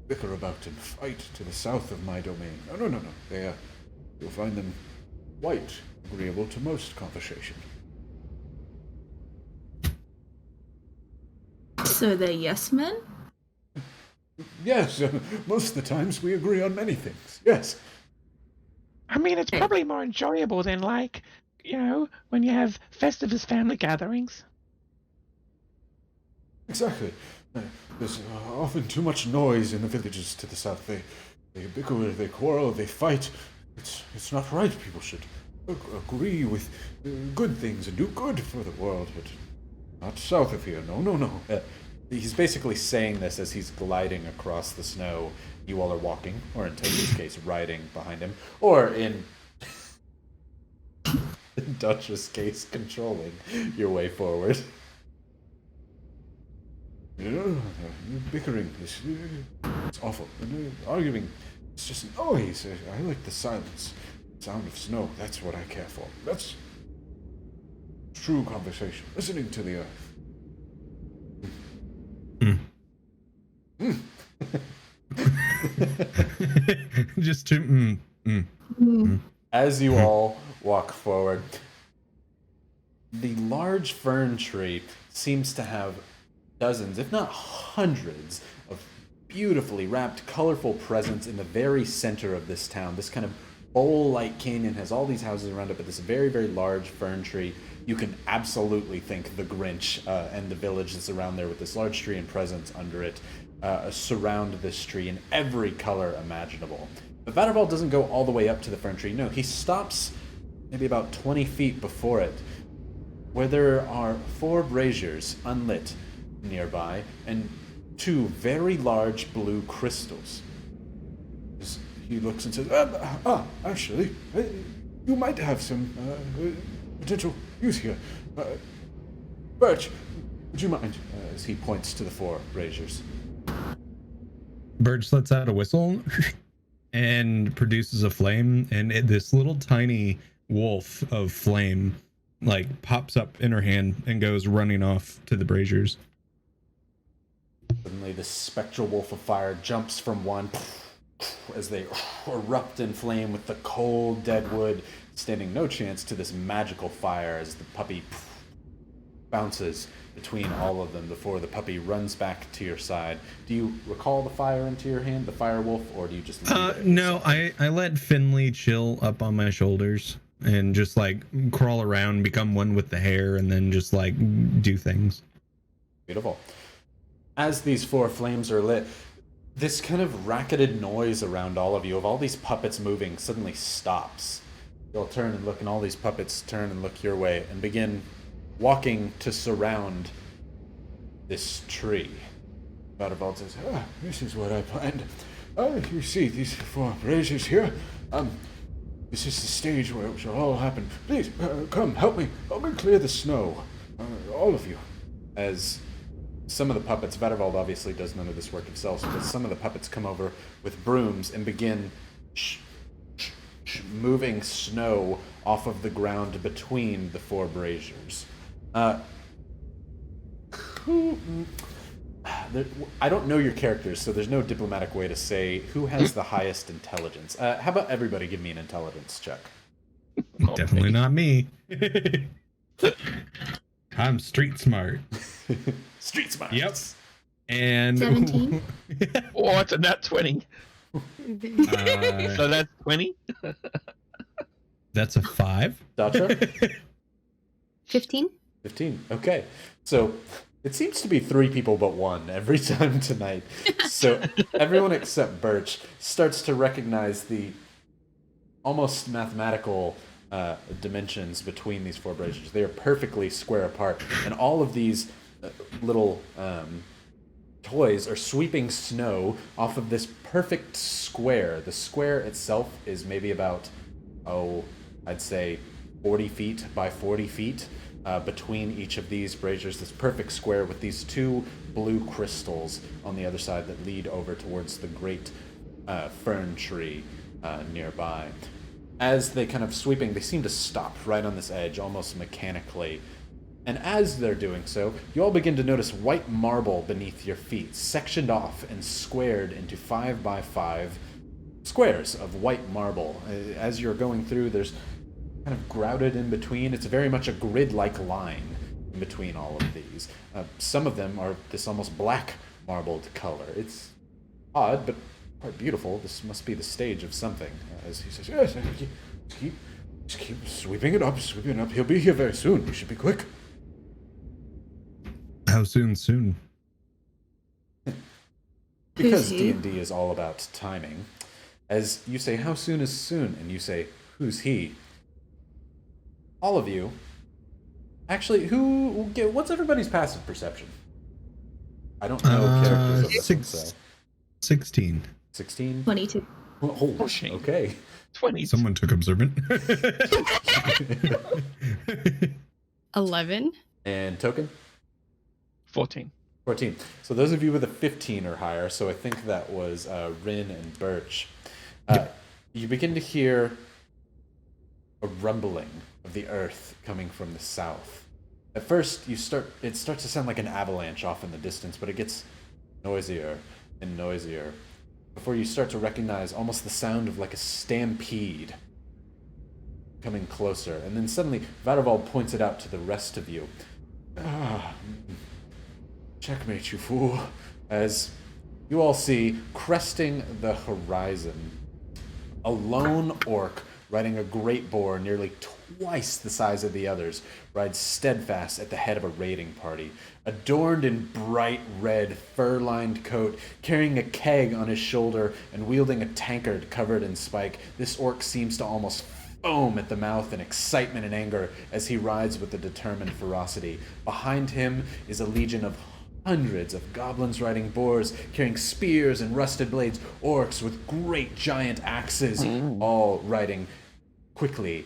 Speaker 6: bicker about and fight to the south of my domain. No. You'll find them quite agreeable to most conversation.
Speaker 5: So they're yes men?
Speaker 6: Yes, most of the times we agree on many things, yes.
Speaker 3: I mean, it's probably more enjoyable than, when you have Festivus family gatherings.
Speaker 6: Exactly. There's often too much noise in the villages to the south. They bicker, they quarrel, they fight. It's not right. People should agree with good things and do good for the world, but not south of here. No.
Speaker 2: He's basically saying this as he's gliding across the snow. You all are walking, or in Toby's case, riding behind him, or in Dutch's case, controlling your way forward.
Speaker 6: You're bickering. It's awful. Arguing. It's just noise. I like the silence. Sound of snow. That's what I care for. That's true conversation. Listening to the earth.
Speaker 1: Just to
Speaker 2: As you all walk forward, the large fern tree seems to have dozens, if not hundreds, of beautifully wrapped, colorful presents in the very center of this town. This kind of bowl-like canyon has all these houses around it, but this very, very large fern tree. You can absolutely think the Grinch and the village that's around there with this large tree and presents under it surround this tree in every color imaginable. But Vattervald doesn't go all the way up to the fern tree. No, he stops maybe about 20 feet before it, where there are 4 braziers unlit nearby and 2 very large blue crystals.
Speaker 6: He looks and says, actually, you might have some potential use here. Birch, would you mind?
Speaker 2: As he points to the 4 braziers.
Speaker 1: Birch lets out a whistle and produces a flame, and this little tiny wolf of flame like pops up in her hand and goes running off to the braziers.
Speaker 2: Suddenly, this spectral wolf of fire jumps from one as they erupt in flame with the cold dead wood standing no chance to this magical fire as the puppy bounces between all of them before the puppy runs back to your side. Do you recall the fire into your hand, the fire wolf, or do you just leave it?
Speaker 1: No, I let Finley chill up on my shoulders and just like crawl around, become one with the hair, and then just like do things.
Speaker 2: Beautiful. As these 4 flames are lit, this kind of racketed noise around all of you, of all these puppets moving, suddenly stops. You'll turn and look, and all these puppets turn and look your way and begin walking to surround this tree.
Speaker 6: Vattervald says, this is what I planned. You see these 4 braziers here? This is the stage where it shall all happen. Please, come, help me clear the snow. All of you.
Speaker 2: As some of the puppets, Vattervald obviously does none of this work himself, but some of the puppets come over with brooms and begin moving snow off of the ground between the 4 braziers. I don't know your characters, so there's no diplomatic way to say who has the highest intelligence. How about everybody give me an intelligence check?
Speaker 1: Definitely not me. I'm street smart.
Speaker 2: Street smart.
Speaker 1: Yep. And
Speaker 5: 17.
Speaker 3: Oh, it's a nat 20. So that's 20?
Speaker 1: That's a 5.
Speaker 2: Dodger?
Speaker 4: 15?
Speaker 2: 15. Okay. So it seems to be 3 people but 1 every time tonight. So everyone except Birch starts to recognize the almost mathematical dimensions between these 4 braziers. They are perfectly square apart, and all of these little toys are sweeping snow off of this perfect square. The square itself is maybe about, I'd say 40 feet by 40 feet between each of these braziers. This perfect square with these 2 blue crystals on the other side that lead over towards the great fern tree nearby. As they kind of sweeping, they seem to stop right on this edge, almost mechanically. And as they're doing so, you all begin to notice white marble beneath your feet, sectioned off and squared into 5 by 5 squares of white marble. As you're going through, there's kind of grouted in between. It's very much a grid-like line in between all of these. Some of them are this almost black marbled color. It's odd, but quite beautiful. This must be the stage of something. As he says,
Speaker 6: Yes, just keep sweeping it up. He'll be here very soon. You should be quick.
Speaker 1: How soon?
Speaker 2: Because
Speaker 5: Who's he?
Speaker 2: D&D is all about timing. As you say, how soon is soon? And you say, who's he? All of you. Actually, what's everybody's passive perception? I don't know characters of this one, so
Speaker 1: 16.
Speaker 2: 16.
Speaker 5: 22.
Speaker 2: Oh,
Speaker 3: Pushing.
Speaker 2: okay.
Speaker 3: 20.
Speaker 1: Someone took observant.
Speaker 4: 11.
Speaker 2: And token?
Speaker 3: 14.
Speaker 2: 14. So those of you with a 15 or higher, so I think that was Rin and Birch, you begin to hear a rumbling of the earth coming from the south. At first, it starts to sound like an avalanche off in the distance, but it gets noisier and noisier before you start to recognize almost the sound of like a stampede coming closer. And then suddenly, Vadervald points it out to the rest of you. Checkmate, you fool. As you all see, cresting the horizon, a lone orc riding a great boar nearly twice the size of the others rides steadfast at the head of a raiding party. Adorned in bright red fur-lined coat, carrying a keg on his shoulder and wielding a tankard covered in spike, this orc seems to almost foam at the mouth in excitement and anger as he rides with a determined ferocity. Behind him is a legion of hundreds of goblins riding boars, carrying spears and rusted blades, orcs with great giant axes, all riding quickly,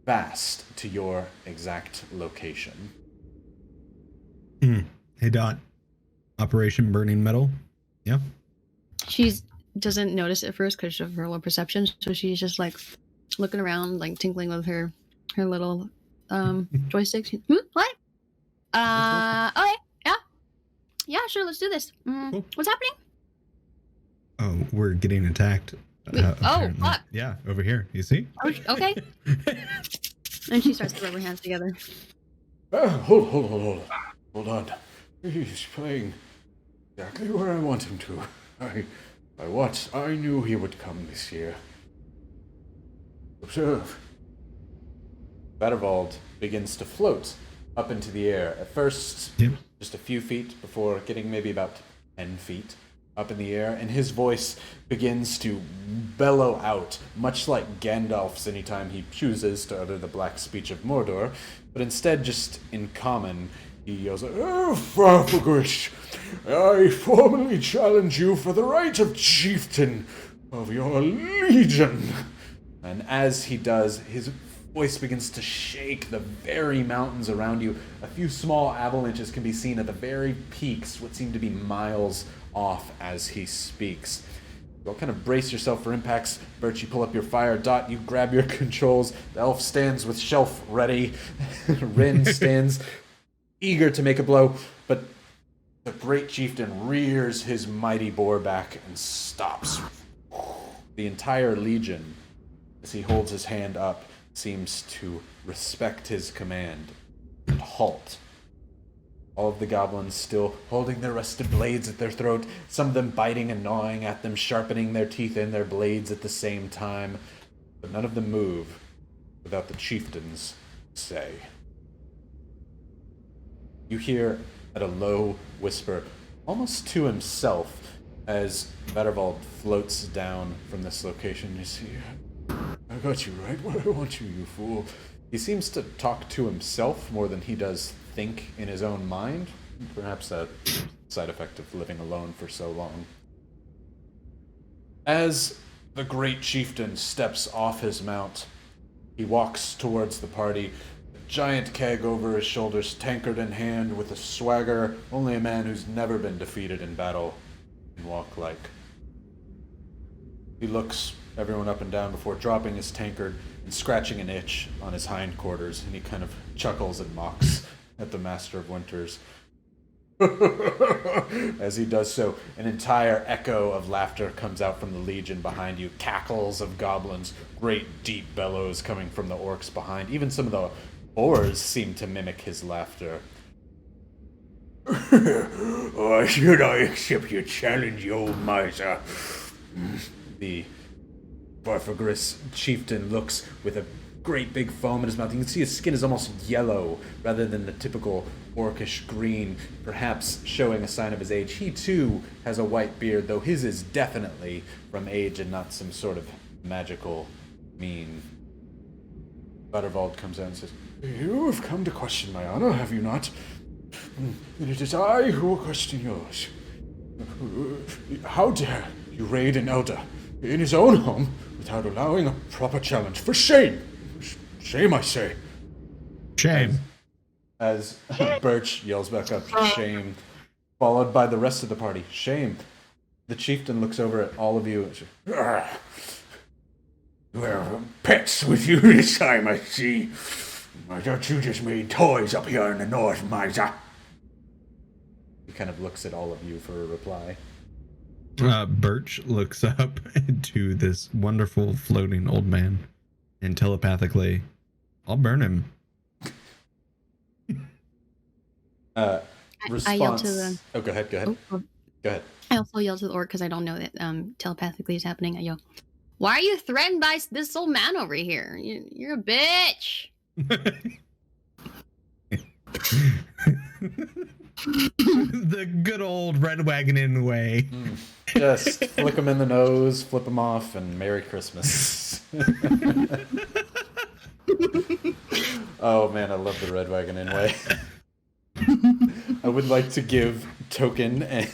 Speaker 2: fast to your exact location.
Speaker 1: Hey, Dot. Operation Burning Metal. Yeah.
Speaker 4: She doesn't notice it first because of her low perception, so she's just like looking around, like tinkling with her little joysticks. What? Okay. Yeah, sure, let's do this.
Speaker 1: Cool.
Speaker 4: What's happening?
Speaker 1: Oh, we're getting attacked. Apparently.
Speaker 4: Fuck.
Speaker 1: Yeah, over here. You see?
Speaker 4: Oh, okay. And she starts to rub her hands together.
Speaker 6: Hold on. He's playing exactly where I want him to. I knew he would come this year. Observe.
Speaker 2: Vadervald begins to float up into the air. At first, just a few feet before getting maybe about 10 feet up in the air, and his voice begins to bellow out, much like Gandalf's anytime he chooses to utter the black speech of Mordor, but instead just in common, he yells, Farfagrish, I formally challenge you for the right of chieftain of your legion. And as he does, his voice begins to shake the very mountains around you. A few small avalanches can be seen at the very peaks, what seem to be miles off as he speaks. You'll kind of brace yourself for impacts. Birch, you pull up your fire. Dot, you grab your controls. The elf stands with shelf ready. Rin stands eager to make a blow, but the great chieftain rears his mighty boar back and stops. The entire legion, as he holds his hand up, seems to respect his command and halt. All of the goblins still holding their rusted blades at their throat, some of them biting and gnawing at them, sharpening their teeth in their blades at the same time, but none of them move without the chieftain's say. You hear at a low whisper, almost to himself, as Vadervald floats down from this location. You see,
Speaker 6: I got you right where I want you, you fool.
Speaker 2: he seems to talk to himself more than he does think in his own mind. Perhaps a side effect of living alone for so long. As the great chieftain steps off his mount, he walks towards the party, a giant keg over his shoulders, tankard in hand, with a swagger only a man who's never been defeated in battle can walk like. He looks everyone up and down before dropping his tankard and scratching an itch on his hindquarters, and he kind of chuckles and mocks at the Master of Winters. As he does so, an entire echo of laughter comes out from the legion behind you. Cackles of goblins, great deep bellows coming from the orcs behind. Even some of the boars seem to mimic his laughter.
Speaker 6: Should I accept your challenge, you old miser?
Speaker 2: The Barfagris chieftain looks with a great big foam in his mouth. You can see his skin is almost yellow rather than the typical orcish green, perhaps showing a sign of his age. He too has a white beard, though his is definitely from age and not some sort of magical mean. Buttervald comes out and says,
Speaker 6: You have come to question my honor, have you not? Then it is I who will question yours. How dare you raid an elder in his own home without allowing a proper challenge? For shame! Shame, I say.
Speaker 1: Shame.
Speaker 2: As Birch yells back up, shame, followed by the rest of the party, shame. The chieftain looks over at all of you and says,
Speaker 6: Well, pets with you this time, I see. I thought you just made toys up here in the north, miser.
Speaker 2: he kind of looks at all of you for a reply.
Speaker 1: Birch looks up to this wonderful floating old man and telepathically, I'll burn him.
Speaker 2: Response.
Speaker 4: I yell to the.
Speaker 2: Oh, go ahead.
Speaker 4: Oh,
Speaker 2: Go ahead.
Speaker 4: I also yell to the orc because I don't know that telepathically is happening. I yell, "Why are you threatened by this old man over here? You're a bitch."
Speaker 1: The good old Red Wagon Inn way.
Speaker 2: Just flick him in the nose, flip him off, and Merry Christmas. Oh man, I love the Red Wagon Inn way. I would like to give Token and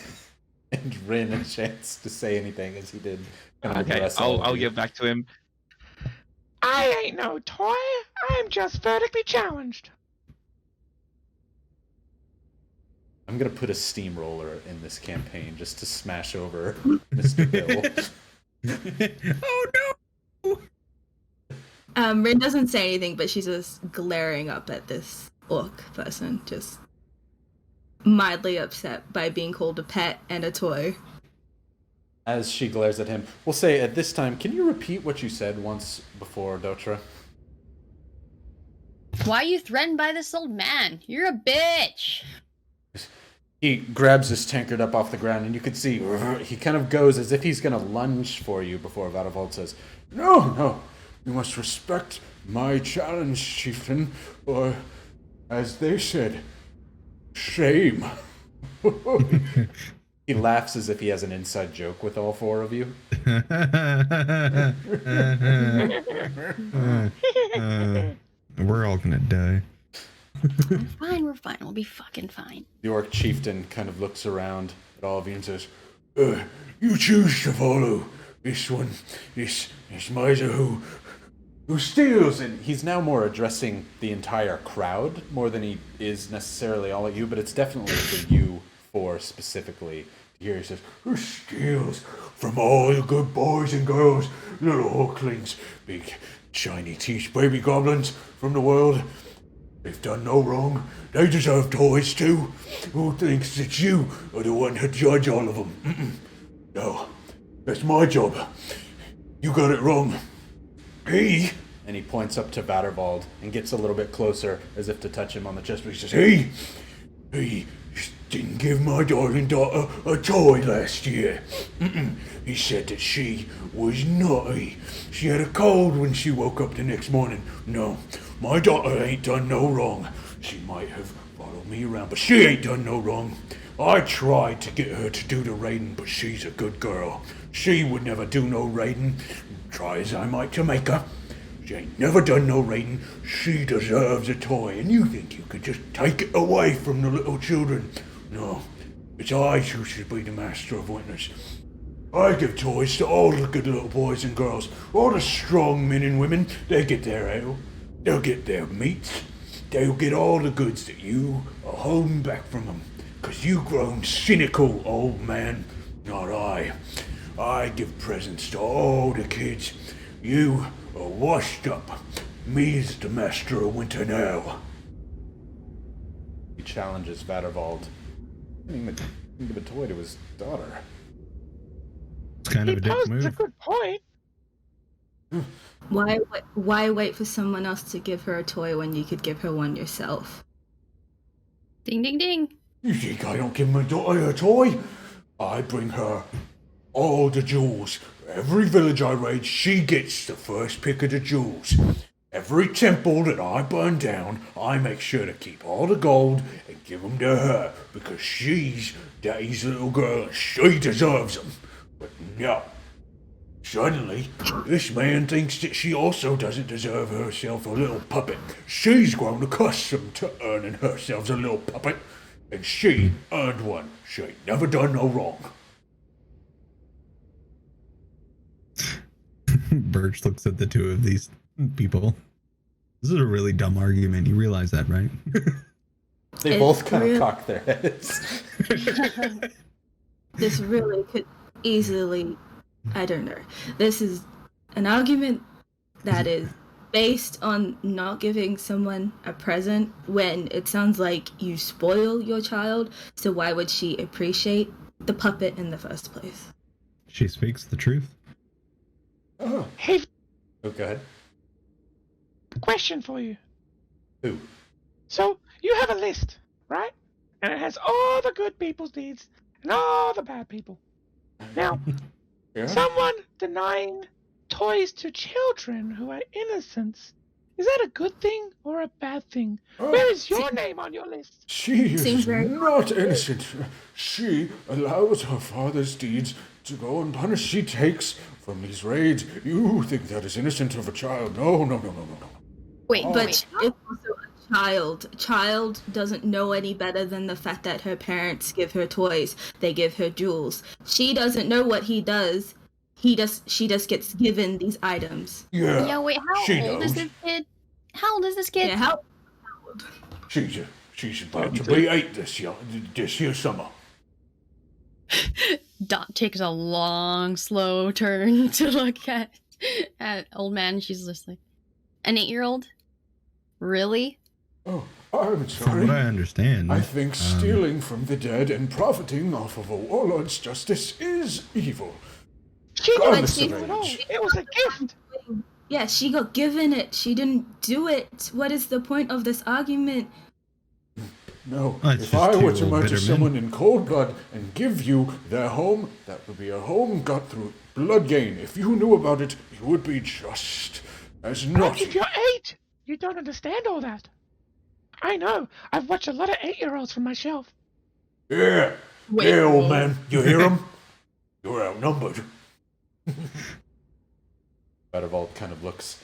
Speaker 2: Rin a chance to say anything as he did.
Speaker 3: Okay, I'll give back to him. I ain't no toy. I'm just vertically challenged.
Speaker 2: I'm gonna put a steamroller in this campaign just to smash over Mr. Bill.
Speaker 1: Oh no!
Speaker 5: Rin doesn't say anything, but she's just glaring up at this orc person, just mildly upset by being called a pet and a toy.
Speaker 2: As she glares at him, we'll say at this time, can you repeat what you said once before, Dotra?
Speaker 4: Why are you threatened by this old man? You're a bitch.
Speaker 2: He grabs his tankard up off the ground, and you can see he kind of goes as if he's going to lunge for you before Vadavold says,
Speaker 6: No, you must respect my challenge, chieftain, or, as they said, shame.
Speaker 2: He laughs as if he has an inside joke with all four of you.
Speaker 1: We're all gonna die.
Speaker 4: We're fine. We'll be fucking fine.
Speaker 2: The orc chieftain kind of looks around at all of you and says,
Speaker 6: You choose to follow this one, this miser who steals.
Speaker 2: and he's now more addressing the entire crowd more than he is necessarily all at you, but it's definitely for you four specifically. Here he says,
Speaker 6: Who steals from all the good boys and girls, little orclings, big shiny teeth baby goblins from the world. They've done no wrong. They deserve toys too. Who thinks that you are the one to judge all of them? No, that's my job. You got it wrong.
Speaker 2: and he points up to Vadervald and gets a little bit closer as if to touch him on the chest, but he says,
Speaker 6: He didn't give my darling daughter a toy last year. He said that she was naughty. She had a cold when she woke up the next morning. No, my daughter ain't done no wrong. She might have followed me around, but she ain't done no wrong. I tried to get her to do the raiding, but she's a good girl. She would never do no raiding, try as I might to make her. She ain't never done no raiding. She deserves a toy, and you think you could just take it away from the little children. No, it's I who should be the master of witness. I give toys to all the good little boys and girls, all the strong men and women. They get their ale, they'll get their meats, they'll get all the goods that you are holding back from them. 'Cause you grown cynical, old man. Not I. I give presents to all the kids. You are washed up. Me's the master of winter now.
Speaker 2: He challenges Vadervald. He didn't even give a toy to his daughter.
Speaker 1: It's kind of a dick
Speaker 3: That's a
Speaker 1: move.
Speaker 3: good point.
Speaker 5: Why wait for someone else to give her a toy when you could give her one yourself?
Speaker 4: Ding, ding, ding.
Speaker 6: You think I don't give my daughter a toy? I bring her all the jewels. Every village I raid, she gets the first pick of the jewels. Every temple that I burn down, I make sure to keep all the gold and give them to her, because she's Daddy's little girl and she deserves them. But no. Suddenly, this man thinks that she also doesn't deserve herself a little puppet. She's grown accustomed to earning herself a little puppet. And she earned one. She ain't never done no wrong.
Speaker 1: Birch looks at the two of these people. This is a really dumb argument. You realize that, right?
Speaker 2: They
Speaker 5: It's
Speaker 2: both kind of
Speaker 5: real-
Speaker 2: cock their heads.
Speaker 5: This really could easily, I don't know. This is an argument that is based on not giving someone a present when it sounds like you spoil your child, so why would she appreciate the puppet in the first place?
Speaker 1: She speaks the truth.
Speaker 6: Oh,
Speaker 3: Hey,
Speaker 2: Oh, go ahead.
Speaker 3: question for you.
Speaker 2: Who?
Speaker 3: So, you have a list, right? And it has all the good people's deeds and all the bad people. Now,
Speaker 6: yeah?
Speaker 3: someone denying toys to children who are innocents, is that a good thing or a bad thing?
Speaker 6: Oh,
Speaker 3: Where is your name on your list?
Speaker 6: She
Speaker 5: Seems
Speaker 6: is
Speaker 5: very-
Speaker 6: not innocent. She allows her father's deeds to go unpunished. She takes from these raids. You think that is innocent of a child? No.
Speaker 4: Wait,
Speaker 5: But
Speaker 4: wait.
Speaker 5: it's also a child. A child doesn't know any better than the fact that her parents give her toys. They give her jewels. She doesn't know what he does. She just gets given these items.
Speaker 6: Yeah.
Speaker 4: Yeah, wait, how
Speaker 6: she
Speaker 4: old is
Speaker 6: knows.
Speaker 4: this kid? How old is this kid?
Speaker 5: Yeah, how?
Speaker 6: She's about to be 8 this year summer.
Speaker 4: Dot takes a long, slow turn to look at old man. She's just like, an 8-year-old? Really?
Speaker 6: Oh, I'm
Speaker 1: From
Speaker 6: sorry.
Speaker 1: what I understand,
Speaker 6: I think stealing from the dead and profiting off of a warlord's justice is evil.
Speaker 3: She
Speaker 6: Regardless
Speaker 3: didn't
Speaker 6: of
Speaker 3: do it all.
Speaker 6: age.
Speaker 3: It was a gift.
Speaker 5: Yeah, she got given it. She didn't do it. What is the point of this argument?
Speaker 6: No,
Speaker 1: Oh, it's
Speaker 6: if
Speaker 1: just
Speaker 6: I
Speaker 1: two
Speaker 6: were to
Speaker 1: old
Speaker 6: murder
Speaker 1: bitter men.
Speaker 6: someone in cold blood and give you their home, that would be a home got through blood gain. If you knew about it, you would be just as
Speaker 3: But if
Speaker 6: naughty.
Speaker 3: you're 8, you don't understand all that. I know. I've watched a lot of 8-year-olds from my shelf.
Speaker 6: Yeah,
Speaker 4: Wait,
Speaker 6: yeah, old
Speaker 4: whoa.
Speaker 6: man, you hear him? You're outnumbered.
Speaker 2: Buttervault kind of looks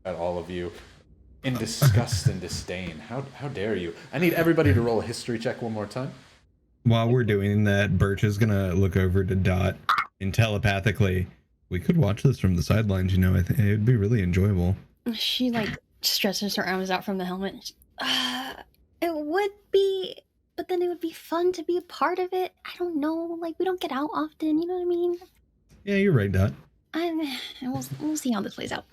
Speaker 2: at all of you in disgust and disdain. How dare you? I need everybody to roll a history check one more time.
Speaker 1: while we're doing that, Birch is gonna look over to Dot and telepathically, we could watch this from the sidelines. You know, I think it'd be really enjoyable.
Speaker 4: She like stretches her arms out from the helmet. It would be, but then it would be fun to be a part of it. I don't know, like we don't get out often. You know what I mean?
Speaker 1: Yeah, you're right, Dot.
Speaker 4: We'll see how this plays out.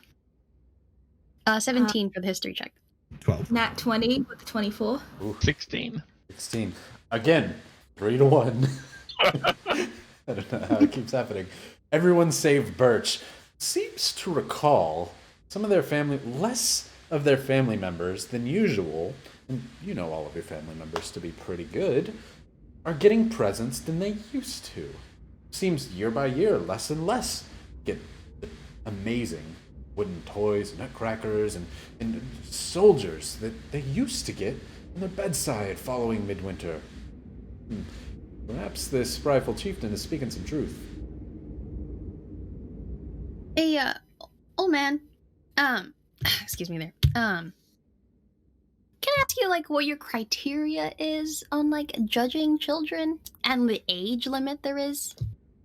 Speaker 4: 17 for the history check.
Speaker 1: 12.
Speaker 5: Nat 20 with 24.
Speaker 3: 16.
Speaker 2: 16. Again, 3-1. I don't know how it keeps happening. Everyone save Birch seems to recall some of their family, less of their family members than usual, and you know all of your family members to be pretty good, are getting presents than they used to. Seems year by year, less and less get amazing wooden toys, nutcrackers, and soldiers that they used to get on their bedside following Midwinter. Perhaps this prideful chieftain is speaking some truth.
Speaker 4: Hey, old man. Excuse me there. Can I ask you, like, what your criteria is on, like, judging children and the age limit there is?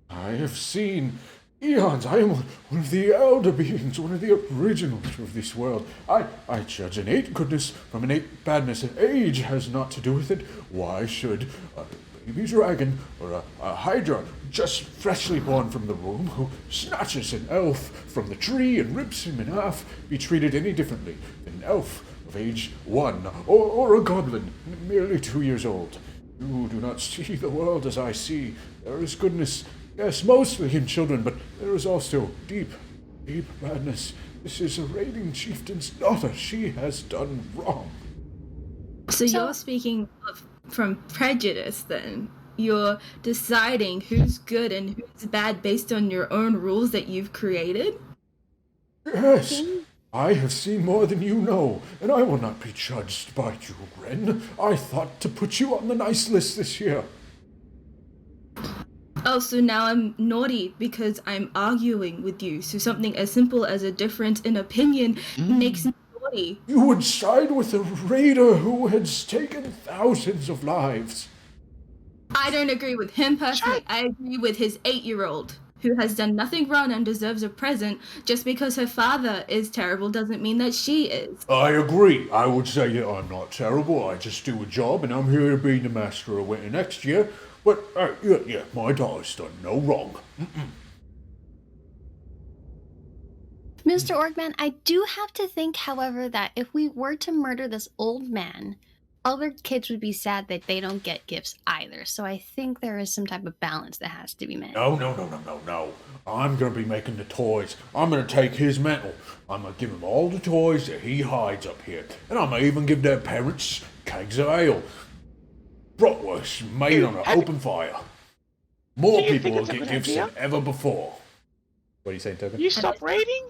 Speaker 6: I have seen eons. I am one of the elder beings, one of the originals of this world. I judge innate goodness from innate badness. Age has not to do with it. Why should a baby dragon or a hydra just freshly born from the womb who snatches an elf from the tree and rips him in half be treated any differently than an elf of age 1 or a goblin merely 2 years old? You do not see the world as I see. There is goodness, yes, mostly in children, but there is also deep, deep badness. This is a raiding chieftain's daughter. She has done wrong.
Speaker 5: So
Speaker 4: So-
Speaker 5: you're speaking from prejudice then? You're deciding who's good and who's bad based on your own rules that you've created?
Speaker 6: Yes, I have seen more than you know, and I will not be judged by you, Ren. I thought to put you on the nice list this year.
Speaker 5: Oh, so now I'm naughty because I'm arguing with you. So something as simple as a difference in opinion makes me body.
Speaker 6: You would side with a raider who has taken thousands of lives.
Speaker 5: I don't agree with him personally. I agree with his 8-year-old who has done nothing wrong and deserves a present. Just because her father is terrible doesn't mean that she is.
Speaker 6: I agree. I would say that I'm not terrible. I just do a job, and I'm here to be the master of winter next year. But, yeah, my daughter's done no wrong.
Speaker 4: Mr. Orgman, I do have to think, however, that if we were to murder this old man, other kids would be sad that they don't get gifts either. So I think there is some type of balance that has to be met.
Speaker 6: No. I'm going to be making the toys. I'm going to take his mantle. I'm going to give him all the toys that he hides up here. And I'm going to even give their parents kegs of ale. Bratwurst made on an open fire. More people will get gifts than ever before.
Speaker 2: What are you saying, Token?
Speaker 3: You stop raiding?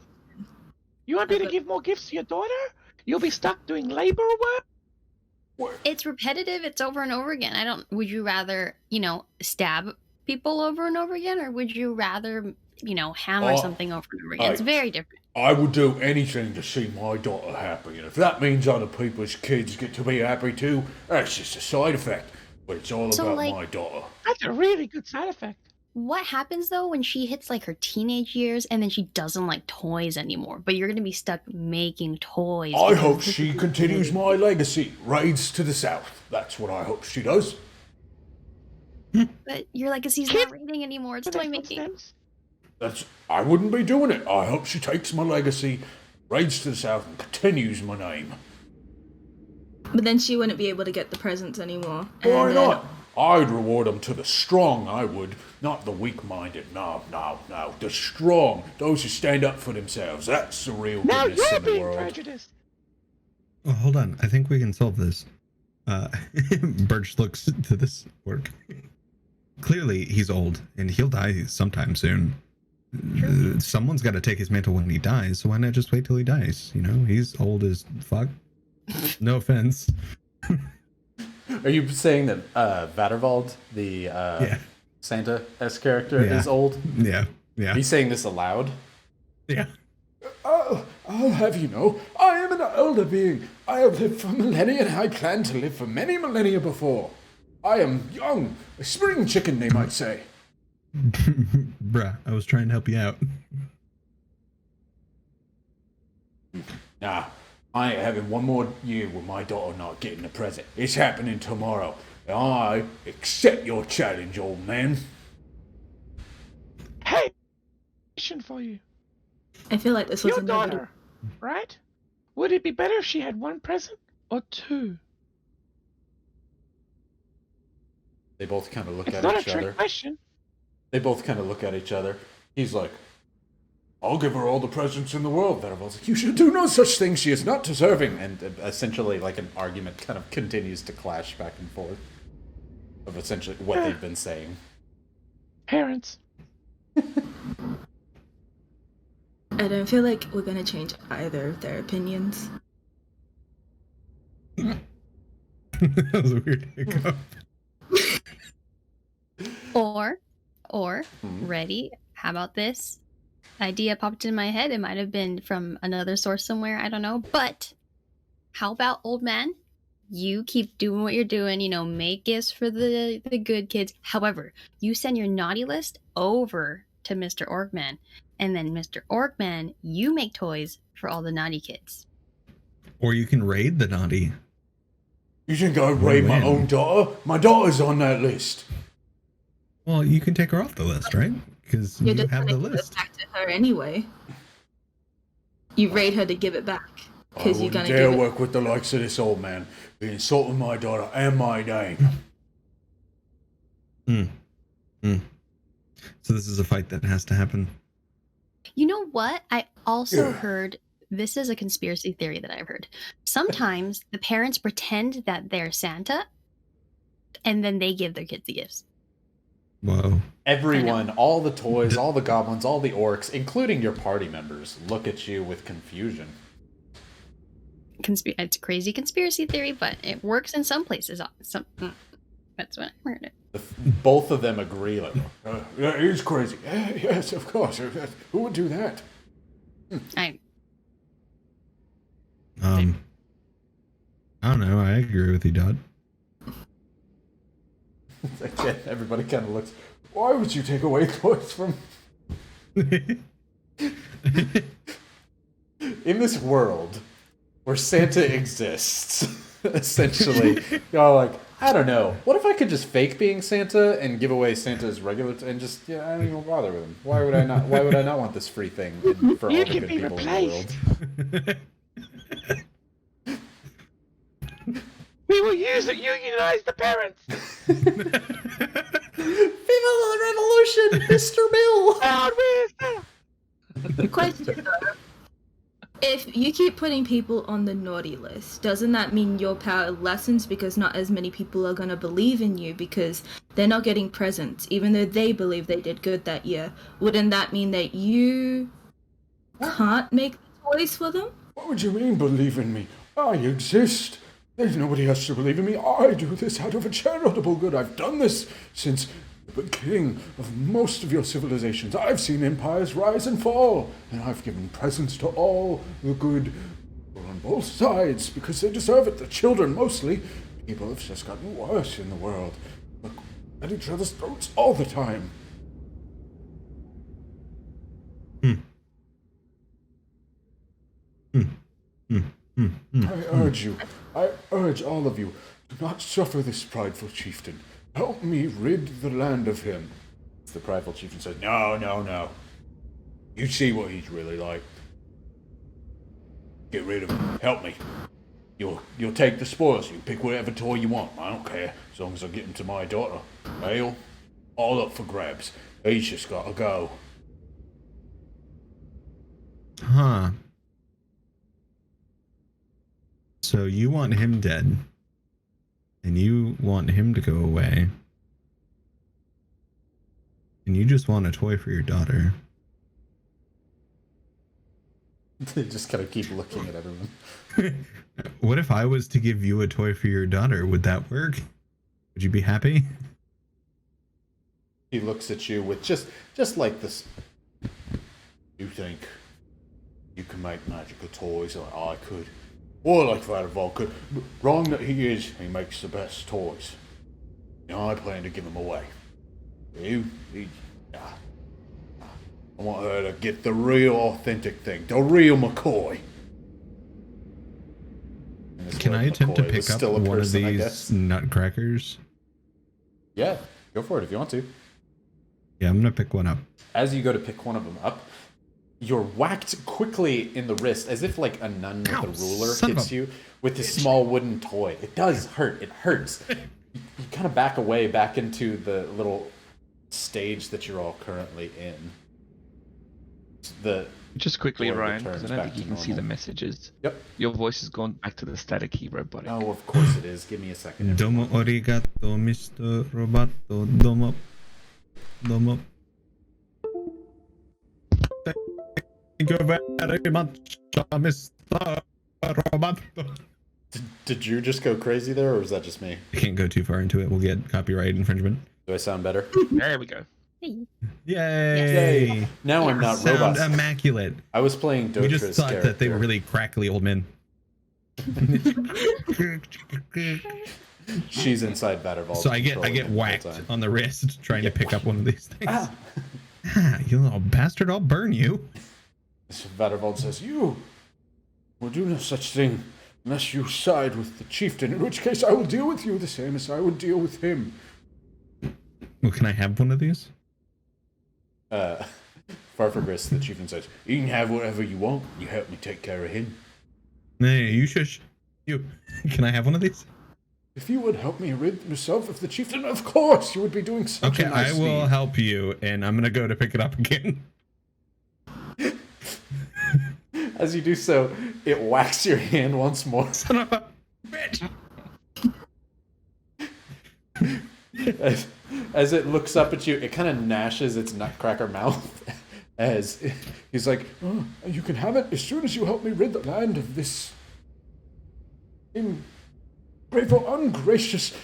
Speaker 3: You want me to give more gifts to your daughter? You'll be stuck doing labor work?
Speaker 4: It's repetitive. It's over and over again. Would you rather, stab people over and over again? Or would you rather, hammer something over and over again? It's very different.
Speaker 6: I would do anything to see my daughter happy. And if that means other people's kids get to be happy too, that's just a side effect. But it's all about my daughter.
Speaker 3: That's a really good side effect.
Speaker 4: What happens though when she hits like her teenage years and then she doesn't like toys anymore, but you're going to be stuck making toys?
Speaker 6: I hope she continues my legacy, raids to the south. That's what I hope she does.
Speaker 4: But your legacy's not raiding anymore, it's toy making.
Speaker 6: I wouldn't be doing it. I hope she takes my legacy, raids to the south, and continues my name.
Speaker 5: But then she wouldn't be able to get the presents anymore.
Speaker 6: Why not? I'd reward them to the strong, I would. Not the weak-minded. No. The strong. Those who stand up for themselves. That's the real goodness in the world.
Speaker 3: Prejudiced.
Speaker 1: Oh, hold on. I think we can solve this. Birch looks to this work. Clearly, he's old, and he'll die sometime soon. Someone's got to take his mantle when he dies, so why not just wait till he dies? He's old as fuck. No offense.
Speaker 2: Are you saying that Vadervald, the Santa-esque character, is old?
Speaker 1: Yeah.
Speaker 2: He's saying this aloud?
Speaker 1: Yeah.
Speaker 6: I'll have you know, I am an elder being. I have lived for millennia, and I plan to live for many millennia before. I am young, a spring chicken, they might say.
Speaker 1: Bruh, I was trying to help you out.
Speaker 6: Nah, I ain't having one more year with my daughter not getting a present. It's happening tomorrow. I accept your challenge, old man.
Speaker 3: Hey, question for you.
Speaker 5: I feel like this was
Speaker 3: Your
Speaker 5: a
Speaker 3: daughter, right? Would it be better if she had one present or two?
Speaker 2: They both kind of look
Speaker 3: It's
Speaker 2: at
Speaker 3: not
Speaker 2: each
Speaker 3: a trick
Speaker 2: other.
Speaker 3: question.
Speaker 2: They both kind of look at each other. He's like,
Speaker 6: I'll give her all the presents in the world. Vadervald's like, you should do no such thing. She is not deserving.
Speaker 2: and essentially, like, an argument kind of continues to clash back and forth of essentially what they've been saying.
Speaker 3: Parents.
Speaker 5: I don't feel like we're going to change either of their opinions.
Speaker 1: That was a weird hiccup.
Speaker 4: Or ready? How about this? Idea popped in my head. It might have been from another source somewhere. I don't know. But how about old man? You keep doing what you're doing. Make gifts for the good kids. However, you send your naughty list over to Mr. Orgman, and then Mr. Orgman, you make toys for all the naughty kids.
Speaker 1: Or you can raid the naughty.
Speaker 6: You think I'd raid my own daughter? My daughter's on that list.
Speaker 1: Well, you can take her off the list, right? Because you
Speaker 5: You're just
Speaker 1: have
Speaker 5: going
Speaker 1: the
Speaker 5: to give
Speaker 1: list.
Speaker 5: it back to her anyway. You raid her to give it back.
Speaker 6: I
Speaker 5: Because you're
Speaker 6: wouldn't
Speaker 5: going to
Speaker 6: dare
Speaker 5: give it.
Speaker 6: work with the likes of this old man. Be insulting my daughter and my name.
Speaker 1: So this is a fight that has to happen.
Speaker 4: You know what? I also heard, this is a conspiracy theory that I've heard. Sometimes the parents pretend that they're Santa, and then they give their kids the gifts.
Speaker 1: Whoa.
Speaker 2: Everyone, all the toys, all the goblins, all the orcs, including your party members, look at you with confusion.
Speaker 4: It's a crazy conspiracy theory, but it works in some places. That's what I heard.
Speaker 2: Both of them agree. Like,
Speaker 6: Yeah, it is crazy. Yes, of course. Who would do that?
Speaker 1: Oh I don't know. I agree with you, Dot.
Speaker 2: Again, everybody kind of looks. Why would you take away toys from? In this world where Santa exists, essentially, y'all like, I don't know. What if I could just fake being Santa and give away Santa's regular and just I don't even bother with him. Why would I not? Why would I not want this free thing for all the good people in the world?
Speaker 3: We will use it. Unionize the parents.
Speaker 2: Female Revolution, Mr. Bill.
Speaker 5: Question though. If you keep putting people on the naughty list, doesn't that mean your power lessens because not as many people are going to believe in you because they're not getting presents, even though they believe they did good that year? Wouldn't that mean that you can't make toys for them?
Speaker 6: What would you mean, believe in me? I exist. There's nobody else to believe in me. I do this out of a charitable good. I've done this since the beginning of most of your civilizations. I've seen empires rise and fall, and I've given presents to all the good on both sides because they deserve it. The children mostly. People have just gotten worse in the world. Look at each other's throats all the time. I urge all of you, do not suffer this prideful chieftain. Help me rid the land of him.
Speaker 2: The prideful chieftain says, No.
Speaker 6: You see what he's really like. Get rid of him. Help me. You'll take the spoils. You pick whatever toy you want. I don't care, as long as I get him to my daughter. Hale, all up for grabs. He's just gotta go.
Speaker 1: Huh. So you want him dead, and you want him to go away, and you just want a toy for your daughter.
Speaker 2: They just kind of keep looking at everyone.
Speaker 1: What if I was to give you a toy for your daughter? Would that work? Would you be happy?
Speaker 2: He looks at you with just like this.
Speaker 6: You think you can make magical toys like I could? Or like Rybonator could. Wrong that he is, he makes the best toys. I plan to give them away. I want her to get the real authentic thing, the real McCoy.
Speaker 1: Can I attempt to pick up one of these nutcrackers?
Speaker 2: Yeah, go for it if you want to.
Speaker 1: Yeah, I'm gonna pick one up.
Speaker 2: As you go to pick one of them up, you're whacked quickly in the wrist as if like a nun with a ruler hits you with this small wooden toy. It does hurt. It hurts. You kind of back away back into the little stage that you're all currently in.
Speaker 3: Just quickly, Ryan, because I don't
Speaker 2: back
Speaker 3: think you
Speaker 2: to
Speaker 3: can see
Speaker 2: normal.
Speaker 3: the messages.
Speaker 2: Yep.
Speaker 3: Your voice has gone back to the staticky robotic.
Speaker 2: Oh, of course it is. Give me a second.
Speaker 1: Domo arigato, Mr. Roboto. Domo. Thank you very much, Mr. Roboto.
Speaker 2: Did you just go crazy there, or was that just me?
Speaker 1: I can't go too far into it. We'll get copyright infringement.
Speaker 2: Do I sound better?
Speaker 3: There we go.
Speaker 1: Yay!
Speaker 2: Yay! Now I'm not
Speaker 1: Sound
Speaker 2: robots.
Speaker 1: immaculate.
Speaker 2: I was playing Dotra's
Speaker 1: We just thought that they were really crackly old men.
Speaker 2: She's inside Vattervald.
Speaker 1: So I get whacked on the wrist trying to pick up one of these things. You little bastard! I'll burn you.
Speaker 6: Vattervald says, you will do no such thing unless you side with the chieftain, in which case I will deal with you the same as I would deal with him.
Speaker 1: Well, can I have one of these?
Speaker 2: Farfagris, the chieftain says,
Speaker 6: You can have whatever you want. You help me take care of him.
Speaker 1: Hey, you shush. You. Can I have one of these?
Speaker 6: If you would help me rid yourself of the chieftain, of course you would be doing such
Speaker 1: Okay,
Speaker 6: a nice
Speaker 1: I will
Speaker 6: deed.
Speaker 1: help you, and I'm gonna go to pick it up again.
Speaker 2: as you do so, it whacks your hand once more.
Speaker 1: Son of a bitch!
Speaker 2: As it looks up at you, it kind of gnashes its nutcracker mouth as
Speaker 6: He's like, oh, you can have it as soon as you help me rid the land of this ungrateful, ungracious,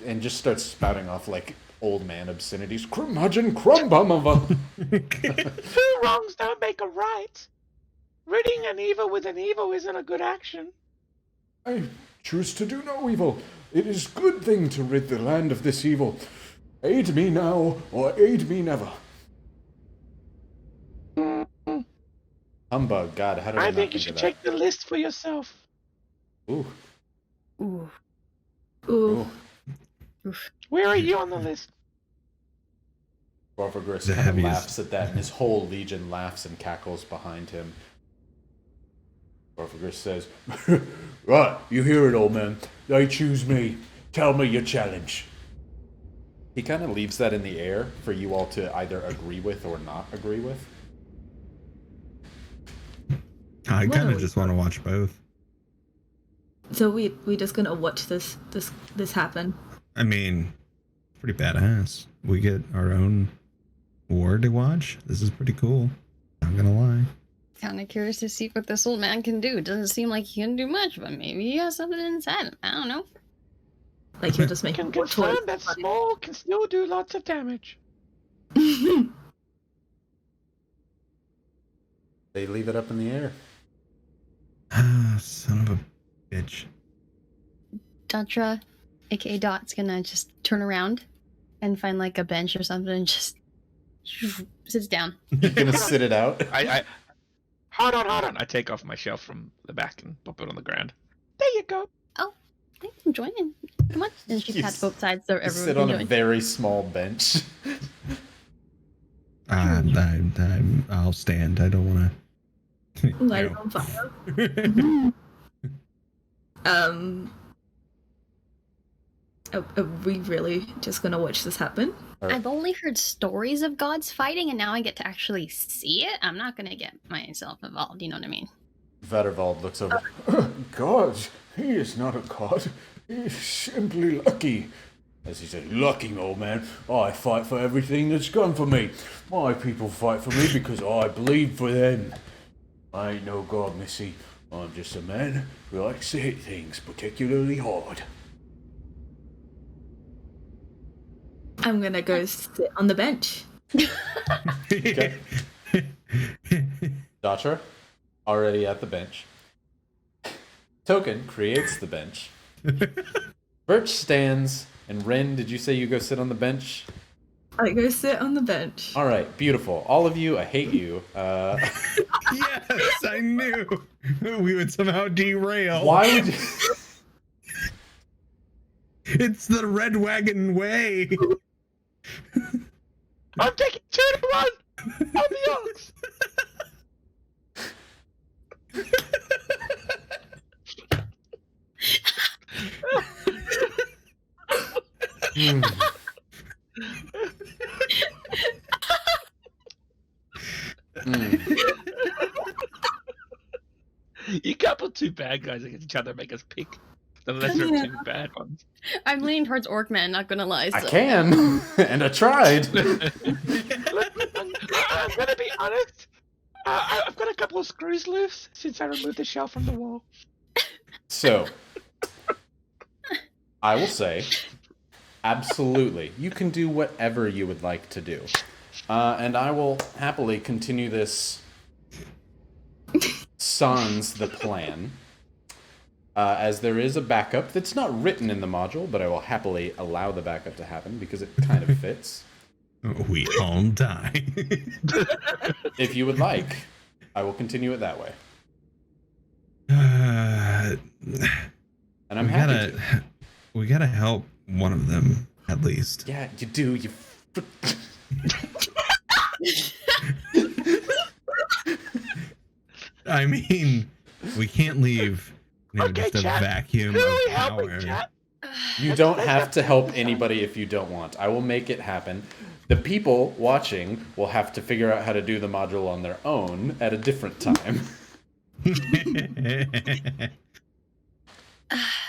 Speaker 2: and just starts spouting off like old man obscenities. Curmudgeon, crumbum.
Speaker 3: Two wrongs don't make a right. Ridding an evil with an evil isn't a good action.
Speaker 6: I choose to do no evil. It is good thing to rid the land of this evil. Aid me now, or aid me never.
Speaker 2: Humbug, God, how did I
Speaker 3: I
Speaker 2: not
Speaker 3: think you
Speaker 2: think
Speaker 3: should
Speaker 2: of that?
Speaker 3: check the list for yourself.
Speaker 2: Ooh.
Speaker 4: Ooh.
Speaker 5: Ooh.
Speaker 2: Ooh.
Speaker 3: Where are you on the list?
Speaker 2: Gorfagris
Speaker 1: The
Speaker 2: kind of
Speaker 1: heaviest.
Speaker 2: laughs at that, and his whole legion laughs and cackles behind him. Gorfagris says, Right, you hear it, old man. They choose me. Tell me your challenge. He kind of leaves that in the air for you all to either agree with or not agree with.
Speaker 1: I
Speaker 5: What
Speaker 1: kind
Speaker 5: are
Speaker 1: of
Speaker 5: we
Speaker 1: just want to watch both.
Speaker 5: So we just gonna watch this happen.
Speaker 1: I mean, pretty badass. We get our own war to watch. This is pretty cool. Not gonna lie.
Speaker 4: Kind of curious to see what this old man can do. Doesn't seem like he can do much, but maybe he has something inside him. I don't know.
Speaker 5: Like he'll just
Speaker 3: I
Speaker 5: make
Speaker 3: can
Speaker 5: more
Speaker 3: confirm
Speaker 5: toys.
Speaker 3: that small can still do lots of damage.
Speaker 2: They leave it up in the air.
Speaker 1: Ah, son of a bitch.
Speaker 4: Datra, aka Dot's gonna just turn around and find like a bench or something and just sits down.
Speaker 2: You're gonna sit it out?
Speaker 3: I hold on. I take off my shelf from the back and pop it on the ground. There you go.
Speaker 4: Thanks for joining. Come on. And she
Speaker 2: You
Speaker 4: pats both sides so
Speaker 2: You
Speaker 4: everyone
Speaker 2: sit
Speaker 4: can
Speaker 2: on a
Speaker 4: join.
Speaker 2: very small bench.
Speaker 1: I'll stand. I don't want to.
Speaker 5: Light it on fire. Are we really just gonna watch this happen?
Speaker 4: I've only heard stories of gods fighting, and now I get to actually see it. I'm not gonna get myself involved. You know what I mean?
Speaker 2: Vadervald looks over.
Speaker 6: God, he is not a god. He is simply lucky.
Speaker 2: As he said, lucky, old man. I fight for everything that's gone for me. My people fight for me because I bleed for them. I ain't no god, missy. I'm just a man who likes to hit things particularly hard.
Speaker 5: I'm gonna go sit on the bench.
Speaker 2: Okay. Datra, already at the bench. Token creates the bench. Birch stands, and Ren, did you say you go sit on the bench?
Speaker 5: I go sit on the bench.
Speaker 2: All right, beautiful. All of you, I hate you.
Speaker 1: Yes, I knew we would somehow derail.
Speaker 2: Why would you...
Speaker 1: It's the Red Wagon way.
Speaker 3: I'm taking 2 to 1 on the ox. You can't put 2 bad guys against each other and make us pick the lesser of 2 bad ones.
Speaker 4: I'm leaning towards Orcman, not gonna lie.
Speaker 2: I
Speaker 4: So.
Speaker 2: can, and I tried.
Speaker 3: Look, I'm gonna be honest. I've got a couple of screws loose since I removed the shelf from the wall.
Speaker 2: So, I will say, absolutely, you can do whatever you would like to do. And I will happily continue this sans the plan. As there is a backup that's not written in the module, but I will happily allow the backup to happen because it kind of fits.
Speaker 1: We all die.
Speaker 2: If you would like, I will continue it that way.
Speaker 1: And
Speaker 2: And I'm happy to.
Speaker 1: we gotta help one of them at least.
Speaker 2: Yeah, you do. You.
Speaker 1: I mean, we can't leave
Speaker 3: Okay,
Speaker 1: just a
Speaker 3: chat.
Speaker 1: vacuum
Speaker 3: Who are
Speaker 1: of
Speaker 3: we helping,
Speaker 1: power.
Speaker 3: chat?
Speaker 2: You don't have to help anybody if you don't want. I will make it happen. The people watching will have to figure out how to do the module on their own at a different time.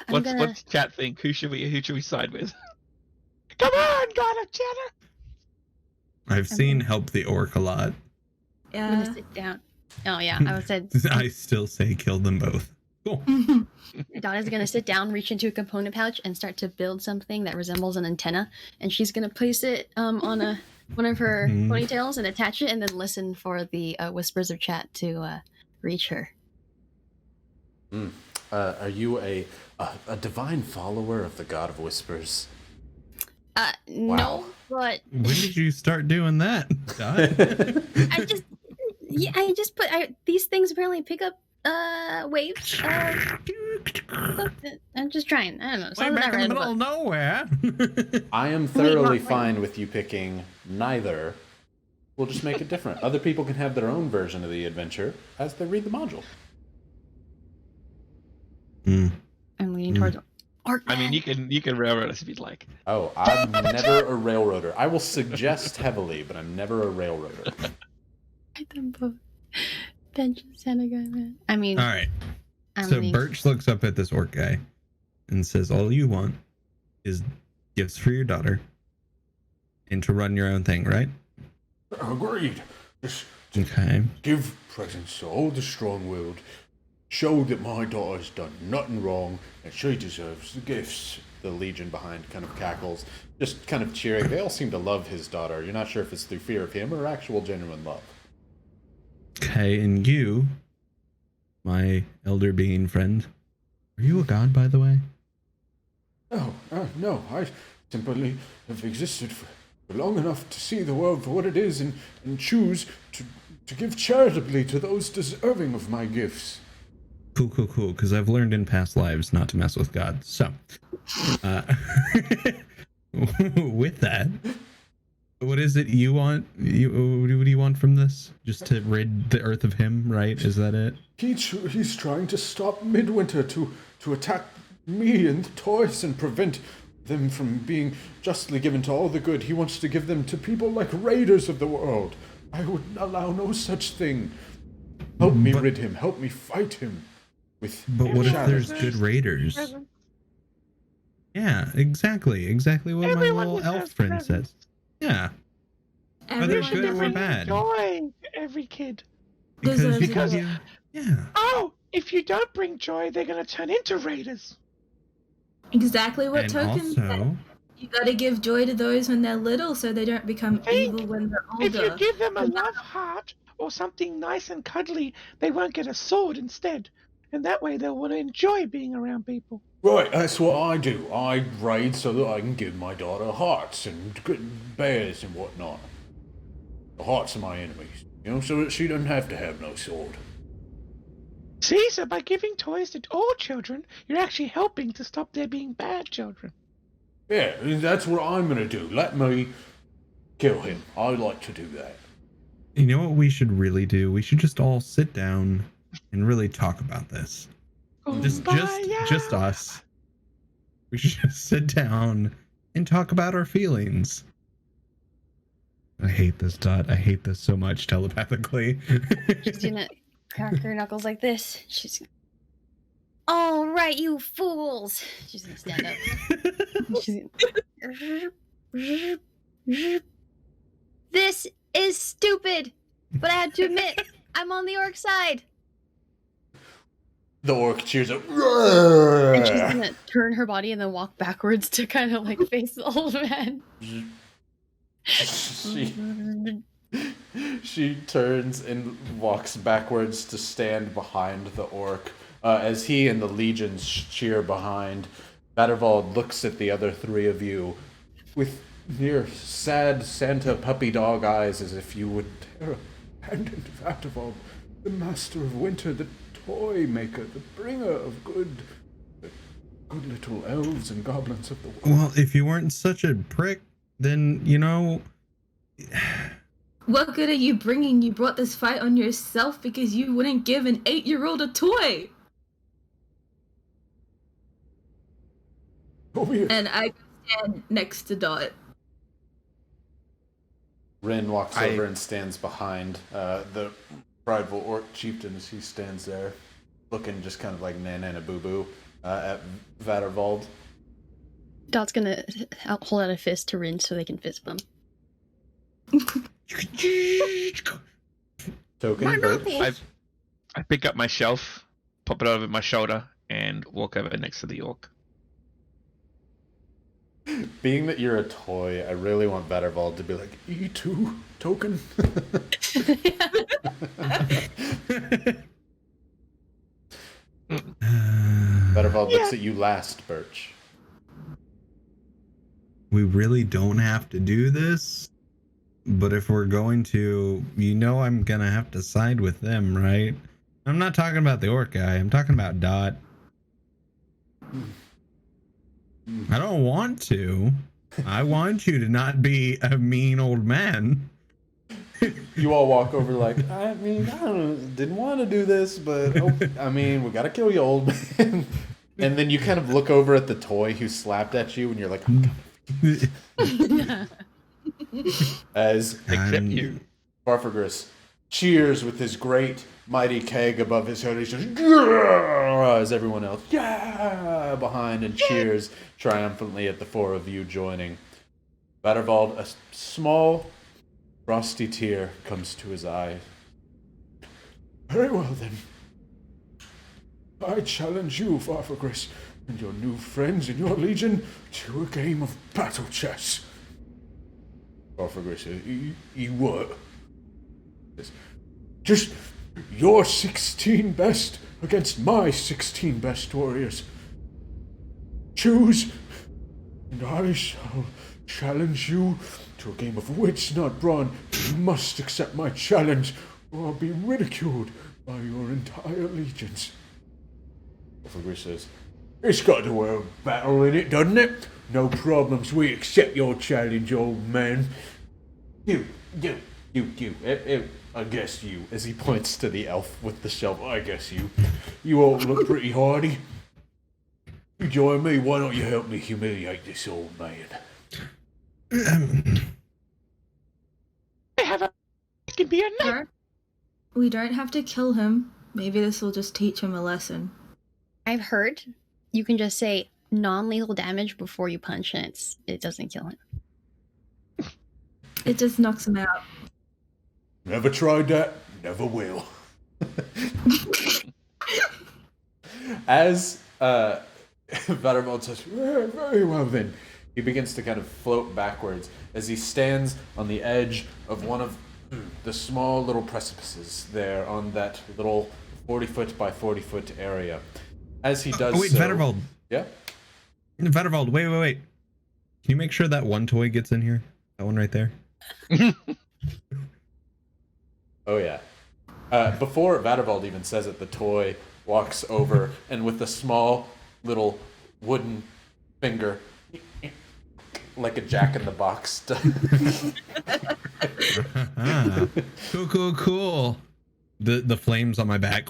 Speaker 3: What's chat think? Who should we side with? Come on, God of Chatter!
Speaker 1: I've seen help the orc a lot.
Speaker 4: I'm
Speaker 5: Yeah.
Speaker 4: gonna sit down. Oh yeah, I said
Speaker 1: I still say kill them both. Cool.
Speaker 4: Dot is gonna sit down, reach into a component pouch, and start to build something that resembles an antenna. And she's gonna place it on one of her ponytails and attach it, and then listen for the whispers of chat to reach her.
Speaker 2: Are you a divine follower of the God of Whispers?
Speaker 4: No, but
Speaker 1: When did you start doing that, Dot?
Speaker 4: I just put these things apparently pick up waves. I'm just trying. I don't know.
Speaker 1: Way
Speaker 4: Something
Speaker 1: back
Speaker 4: I
Speaker 1: in the
Speaker 4: read
Speaker 1: middle of nowhere.
Speaker 2: I am thoroughly
Speaker 4: not
Speaker 2: fine with you picking neither. We'll just make it different. Other people can have their own version of the adventure as they read the module.
Speaker 4: I'm leaning towards.
Speaker 3: I mean, you can railroad us if you'd like.
Speaker 2: Oh, I'm never a railroader. I will suggest heavily, but I'm never a railroader.
Speaker 4: Write them both. Benjamin Santa guy, man. I mean,
Speaker 1: All right.
Speaker 4: I'm
Speaker 1: So
Speaker 4: leaning-
Speaker 1: Birch looks up at this orc guy and says, all you want is gifts for your daughter and to run your own thing, right?
Speaker 6: Agreed. Just
Speaker 1: Okay.
Speaker 6: give presents to all the strong-willed. Show that my daughter's done nothing wrong and she deserves the gifts.
Speaker 2: The Legion behind kind of cackles, just kind of cheering. They all seem to love his daughter. You're not sure if it's through fear of him or actual genuine love.
Speaker 1: Okay, and you, my elder being friend, are you a god, by the way?
Speaker 6: Oh, no, I simply have existed for long enough to see the world for what it is and choose to give charitably to those deserving of my gifts.
Speaker 1: Cool, because I've learned in past lives not to mess with God. So, with that, what is it you want? What do you want from this? Just to rid the earth of him, right? Is that it?
Speaker 6: He's trying to stop Midwinter to attack me and the toys and prevent them from being justly given to all the good. He wants to give them to people like raiders of the world. I would allow no such thing. Help me rid him. Help me fight him.
Speaker 1: But what if
Speaker 6: shadows.
Speaker 1: there's good raiders? Yeah, exactly what my little elf friend says. Yeah, whether
Speaker 5: Everyone
Speaker 1: good or
Speaker 5: deserves-
Speaker 1: bad.
Speaker 3: Joy to every kid.
Speaker 1: Because
Speaker 5: Deserves
Speaker 1: you,
Speaker 5: it.
Speaker 1: yeah.
Speaker 3: Oh, if you don't bring joy, they're going to turn into raiders.
Speaker 5: Exactly what
Speaker 1: And
Speaker 5: tokens said.
Speaker 1: also,
Speaker 5: You gotta give joy to those when they're little so they don't become
Speaker 3: Think.
Speaker 5: evil when they're
Speaker 3: If
Speaker 5: older.
Speaker 3: you give them a love heart or something nice and cuddly, they won't get a sword instead. And that way they'll want to enjoy being around people.
Speaker 6: Right, that's what I do. I raid so that I can give my daughter hearts and good bears and whatnot. The hearts are my enemies, so that she doesn't have to have no sword.
Speaker 3: See, so by giving toys to all children, you're actually helping to stop there being bad children.
Speaker 6: Yeah, that's what I'm gonna do. Let me kill him. I like to do that.
Speaker 1: you know what we should really do? We should just all sit down and really talk about this. Just us. We should just sit down and talk about our feelings. I hate this, Dot. I hate this so much telepathically.
Speaker 4: She's gonna crack her knuckles like this. She's gonna, all right, you fools. She's gonna stand up. She's gonna... This is stupid, but I had to admit, I'm on the orc side.
Speaker 2: The orc cheers up.
Speaker 4: And she's gonna turn her body and then walk backwards to kind of like face the old man.
Speaker 2: She turns and walks backwards to stand behind the orc. As he and the legions cheer behind, Battervald looks at the other three of you with near sad Santa puppy dog eyes, as if you would
Speaker 6: tear a hand into Battervald, the master of winter, the toy maker, the bringer of good little elves and goblins of the world.
Speaker 1: Well, if you weren't such a prick, then,
Speaker 5: What good are you bringing? You brought this fight on yourself because you wouldn't give an 8-year-old a toy. And I stand next to Dot.
Speaker 2: Rin walks over and stands behind the prideful orc chieftain as he stands there, looking just kind of like Nana Boo Boo at Vattervald.
Speaker 4: Dot's gonna hold out a fist to Rin so they can fist bump.
Speaker 2: Token Birch.
Speaker 3: I pick up my shelf, pop it over my shoulder, and walk over next to the orc.
Speaker 2: Being that you're a toy, I really want Vattervald to be like,
Speaker 6: E2 token.
Speaker 2: Vettervald looks at you last, Birch.
Speaker 1: We really don't have to do this, but if we're going to, I'm gonna have to side with them, right? I'm not talking about the orc guy. I'm talking about Dot. I don't want to. I want you to not be a mean old man.
Speaker 2: You all walk over like, I didn't want to do this, but we gotta kill you, old man. And then you kind of look over at the toy who slapped at you, and you're like, as
Speaker 3: Except you.
Speaker 2: Farfagris cheers with his great mighty keg above his head. He's just, yeah! As everyone else, yeah, behind and cheers triumphantly at the four of you joining. Vettervald, a small frosty tear comes to his eye.
Speaker 6: Very well then. I challenge you, Farfagris, and your new friends in your legion to a game of battle chess.
Speaker 2: Farfagris, you what?
Speaker 6: Just your 16 best against my 16 best warriors. Choose, and I shall challenge you to a game of wits, not brawn. You must accept my challenge, or I'll be ridiculed by your entire legions.
Speaker 2: Farfagris says,
Speaker 6: It's got the word battle in it, doesn't it? No problems, we accept your challenge, old man.
Speaker 2: You, I guess you, as he points to the elf with the shovel. I guess you.
Speaker 6: You all look pretty hardy. You join me, why don't you help me humiliate this old man?
Speaker 3: I have a... It can be a knight.
Speaker 5: We don't have to kill him. Maybe this will just teach him a lesson.
Speaker 4: I've heard you can just say non-lethal damage before you punch, and it doesn't kill him.
Speaker 5: It just knocks him out.
Speaker 6: Never tried that, never will.
Speaker 2: As Vettervald says, very well then, he begins to kind of float backwards as he stands on the edge of one of the small little precipices there on that little 40-foot by 40-foot area. As he does
Speaker 1: wait,
Speaker 2: so...
Speaker 1: Vettervald.
Speaker 2: Yeah?
Speaker 1: Vettervald, wait. Can you make sure that one toy gets in here? That one right there?
Speaker 2: Oh, yeah. Before Vettervald even says it, the toy walks over and with a small little wooden finger, like a jack-in-the-box.
Speaker 1: Cool. The flames on my back.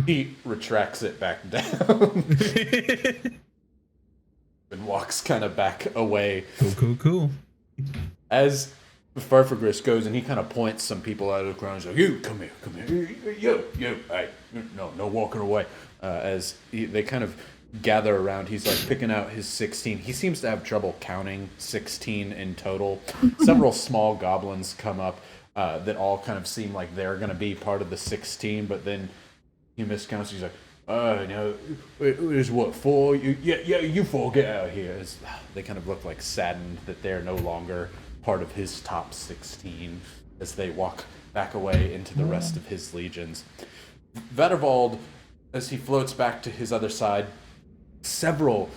Speaker 2: He retracts it back down. And walks kind of back away.
Speaker 1: Cool.
Speaker 2: As Farfagris goes and he kind of points some people out of the crowd. He's like, you, come here. You, hey, no walking away. As they kind of gather around, he's like picking out his 16. He seems to have trouble counting 16 in total. Several small goblins come up that all kind of seem like they're going to be part of the 16, but then he miscounts. He's like, no, there's what, 4? You 4, get out of here. They kind of look like saddened that they're no longer part of his top 16 as they walk back away into the rest of his legions. Vettervald, as he floats back to his other side, several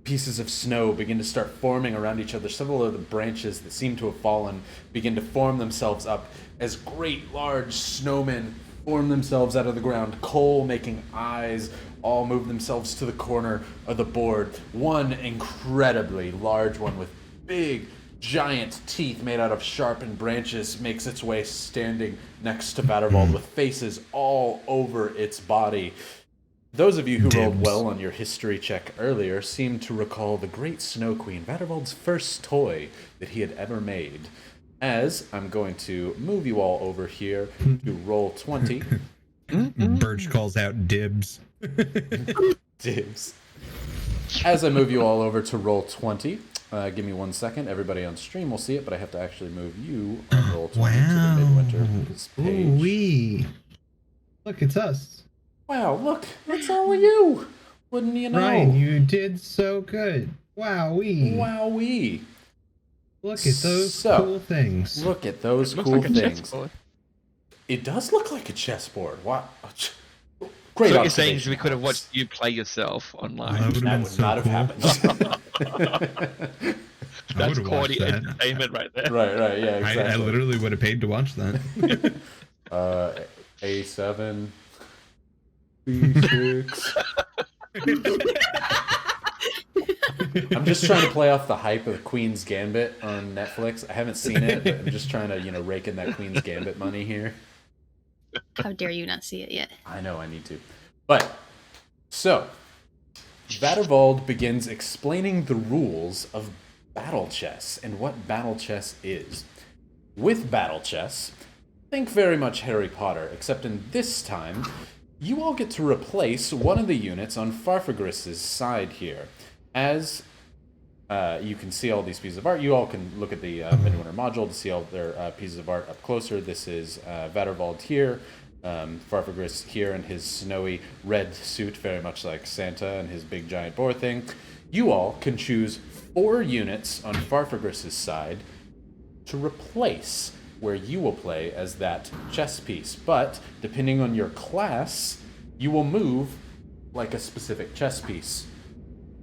Speaker 2: pieces of snow begin to start forming around each other. Several of the branches that seem to have fallen begin to form themselves up as great large snowmen form themselves out of the ground. Coal making eyes all move themselves to the corner of the board. One incredibly large one with big giant teeth made out of sharpened branches makes its way standing next to Vettervald with faces all over its body. Those of you who rolled well on your history check earlier seem to recall the Great Snow Queen, Vettervald's first toy that he had ever made. As I'm going to move you all over here to roll 20.
Speaker 1: Birch calls out dibs.
Speaker 2: Dibs. As I move you all over to roll 20, give me 1 second. Everybody on stream will see it, but I have to actually move you on roll 20 to the Midwinter page.
Speaker 1: Ooh-wee. Look, it's us.
Speaker 2: Wow, look, it's all of you. Wouldn't you know?
Speaker 1: Ryan, you did so good. Wowee.
Speaker 2: Wowee.
Speaker 1: Look at those cool things.
Speaker 2: Look at those
Speaker 3: Looks
Speaker 2: cool
Speaker 3: like a
Speaker 2: things.
Speaker 3: chessboard.
Speaker 2: It does look like a chessboard. Wow. Great.
Speaker 3: So what you're saying is we
Speaker 2: observation,
Speaker 3: could have
Speaker 2: Alex.
Speaker 3: watched you play yourself
Speaker 1: That
Speaker 3: online.
Speaker 1: would have
Speaker 2: That
Speaker 1: been
Speaker 2: would
Speaker 1: so
Speaker 2: not
Speaker 1: cool.
Speaker 2: have happened.
Speaker 1: I
Speaker 3: That's
Speaker 1: would have watched
Speaker 3: quality
Speaker 1: that.
Speaker 3: entertainment right there.
Speaker 2: right. Yeah. Exactly.
Speaker 1: I literally would have paid to watch that.
Speaker 2: A7, B6. I'm just trying to play off the hype of Queen's Gambit on Netflix. I haven't seen it, but I'm just trying to, rake in that Queen's Gambit money here.
Speaker 4: How dare you not see it yet?
Speaker 2: I know I need to. But, so, Vattervald begins explaining the rules of battle chess and what battle chess is. With battle chess, think very much Harry Potter, except in this time, you all get to replace one of the units on Farfagris's side here. As you can see all these pieces of art, you all can look at the Midwinter module to see all their pieces of art up closer. This is Vattervald here, Farfagris here in his snowy red suit, very much like Santa and his big giant boar thing. You all can choose 4 units on Farfagris's side to replace where you will play as that chess piece. But depending on your class, you will move like a specific chess piece.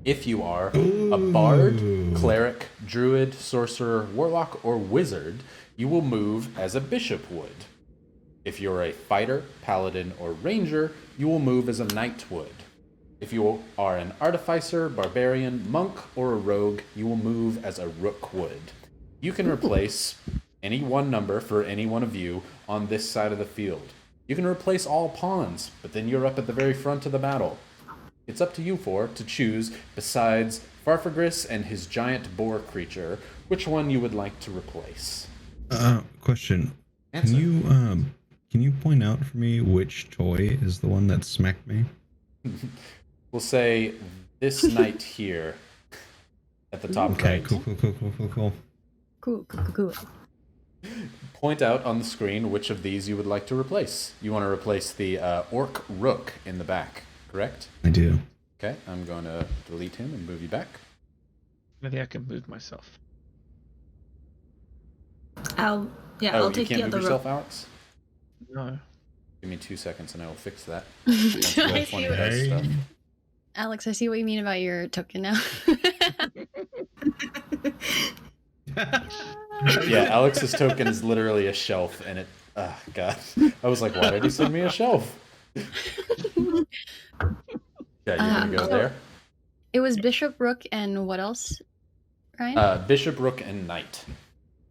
Speaker 2: If you are a bard, cleric, druid, sorcerer, warlock, or wizard, you will move as a bishop would. If you're a fighter, paladin, or ranger, you will move as a knight would. If you are an artificer, barbarian, monk, or a rogue, you will move as a rook would. You can replace any one number for any one of you on this side of the field. You can replace all pawns, but then you're up at the very front of the battle. It's up to you four to choose, besides Farfagris and his giant boar creature, which one you would like to replace.
Speaker 1: Question.
Speaker 2: Answer.
Speaker 1: Can you point out for me which toy is the one that smacked me?
Speaker 2: We'll say this knight here at the top
Speaker 1: Okay,
Speaker 2: right.
Speaker 4: Cool.
Speaker 2: Point out on the screen which of these you would like to replace. You want to replace the orc rook in the back, correct?
Speaker 1: I do.
Speaker 2: Okay, I'm going to delete him and move you back.
Speaker 3: Maybe I can move myself.
Speaker 5: I'll
Speaker 2: You
Speaker 5: take
Speaker 2: can't
Speaker 5: the
Speaker 2: move
Speaker 5: other
Speaker 2: yourself,
Speaker 5: rope.
Speaker 2: Alex?
Speaker 3: No.
Speaker 2: Give me 2 seconds and I will fix that.
Speaker 4: I
Speaker 2: Once you have
Speaker 4: see
Speaker 2: one
Speaker 4: what-
Speaker 2: of those stuff.
Speaker 4: Alex, I see what you mean about your token now.
Speaker 2: Yeah, Alex's token is literally a shelf, and it. Oh, God. I was like, why did he send me a shelf? Yeah, you want to go
Speaker 5: so-
Speaker 2: there?
Speaker 4: It was Bishop, Rook, and what else, Ryan?
Speaker 2: Bishop, rook, and knight.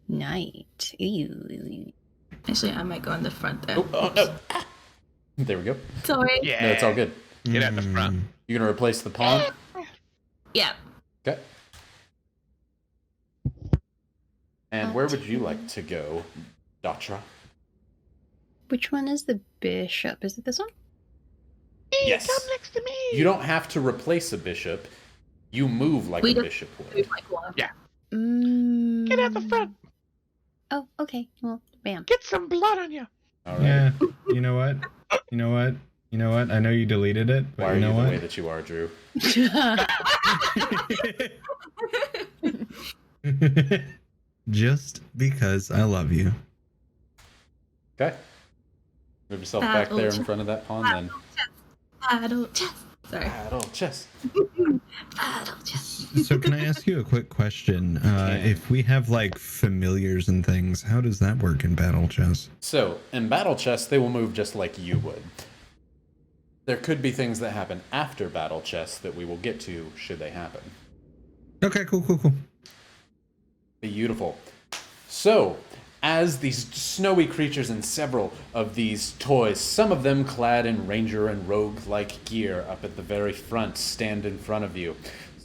Speaker 4: Knight. Ew.
Speaker 5: Actually, I might go in the front there.
Speaker 2: Oh, no. Ah. There we go.
Speaker 5: Sorry.
Speaker 3: Yeah.
Speaker 2: No, it's all good.
Speaker 3: Get out the front.
Speaker 2: You're going to replace the pawn?
Speaker 5: Yeah.
Speaker 2: Okay. And where would you like to go, Datra?
Speaker 4: Which one is the bishop? Is it this one?
Speaker 2: Yes.
Speaker 3: Come next to me.
Speaker 2: You don't have to replace a bishop. You move like
Speaker 5: We
Speaker 2: a
Speaker 5: don't-
Speaker 2: bishop would.
Speaker 5: Move like one.
Speaker 3: Yeah.
Speaker 4: Get
Speaker 3: Get out the front.
Speaker 4: Oh, okay. Well, bam.
Speaker 3: Get some blood on you.
Speaker 2: All right.
Speaker 1: Yeah. You know what? I know you deleted it, but
Speaker 2: Why are
Speaker 1: you
Speaker 2: you
Speaker 1: know
Speaker 2: the
Speaker 1: what?
Speaker 2: way that you are, Drew?
Speaker 1: Just because I love you.
Speaker 2: Okay. Move yourself back there in front of that pawn then.
Speaker 5: Battle chess. Sorry.
Speaker 2: Battle chess.
Speaker 5: Battle chess.
Speaker 1: So can I ask you a quick question? If we have like familiars and things, how does that work in battle chess?
Speaker 2: So, in battle chess, they will move just like you would. There could be things that happen after battle chess that we will get to should they happen.
Speaker 1: Okay, cool.
Speaker 2: Beautiful. So, as these snowy creatures and several of these toys, some of them clad in ranger and rogue-like gear up at the very front, stand in front of you.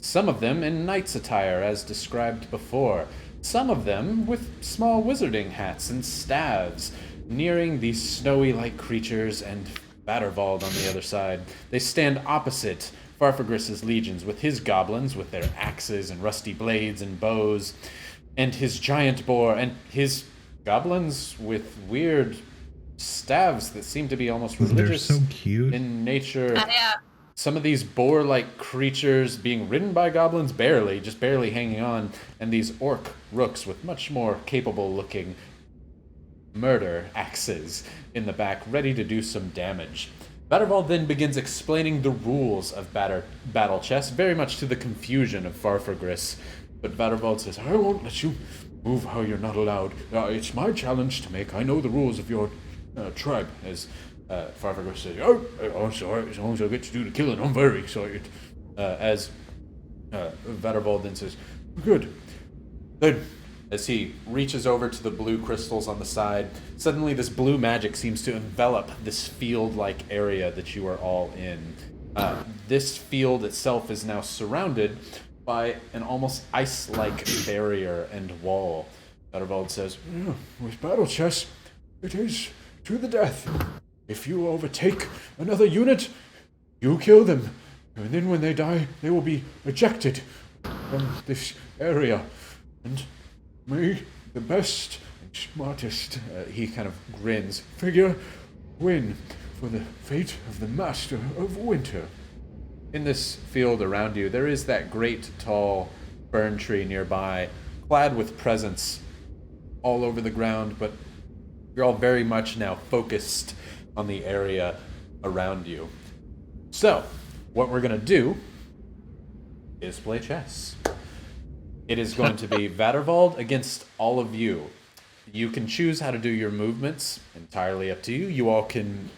Speaker 2: Some of them in knight's attire, as described before. Some of them with small wizarding hats and staves, nearing these snowy-like creatures and Vattervald on the other side. They stand opposite Farfagris's legions with his goblins with their axes and rusty blades and bows, and his giant boar, and his goblins with weird staves that seem to be almost religious
Speaker 1: They're so cute.
Speaker 2: in nature.
Speaker 5: Yeah.
Speaker 2: Some of these boar-like creatures being ridden by goblins just barely hanging on, and these orc rooks with much more capable-looking murder axes in the back, ready to do some damage. Vattervald then begins explaining the rules of battle chess, very much to the confusion of Farfagris. But Vattervald says, I won't let you move how you're not allowed. It's my challenge to make. I know the rules of your tribe. As Farfagris says, I'm sorry, as long as I get to do the killing, I'm very excited. As Vattervald then says, good. Then, as he reaches over to the blue crystals on the side, suddenly this blue magic seems to envelop this field-like area that you are all in. This field itself is now surrounded by an almost ice-like barrier and wall. Vattervald says, with battle chess, it is to the death. If you overtake another unit, you kill them. And then when they die, they will be ejected from this area. And may the best and smartest, he kind of grins, figure win for the fate of the Master of Winter. In this field around you, there is that great tall fern tree nearby, clad with presents all over the ground, but you're all very much now focused on the area around you. So, what we're going to do is play chess. It is going to be Vattervald against all of you. You can choose how to do your movements, entirely up to you. You all can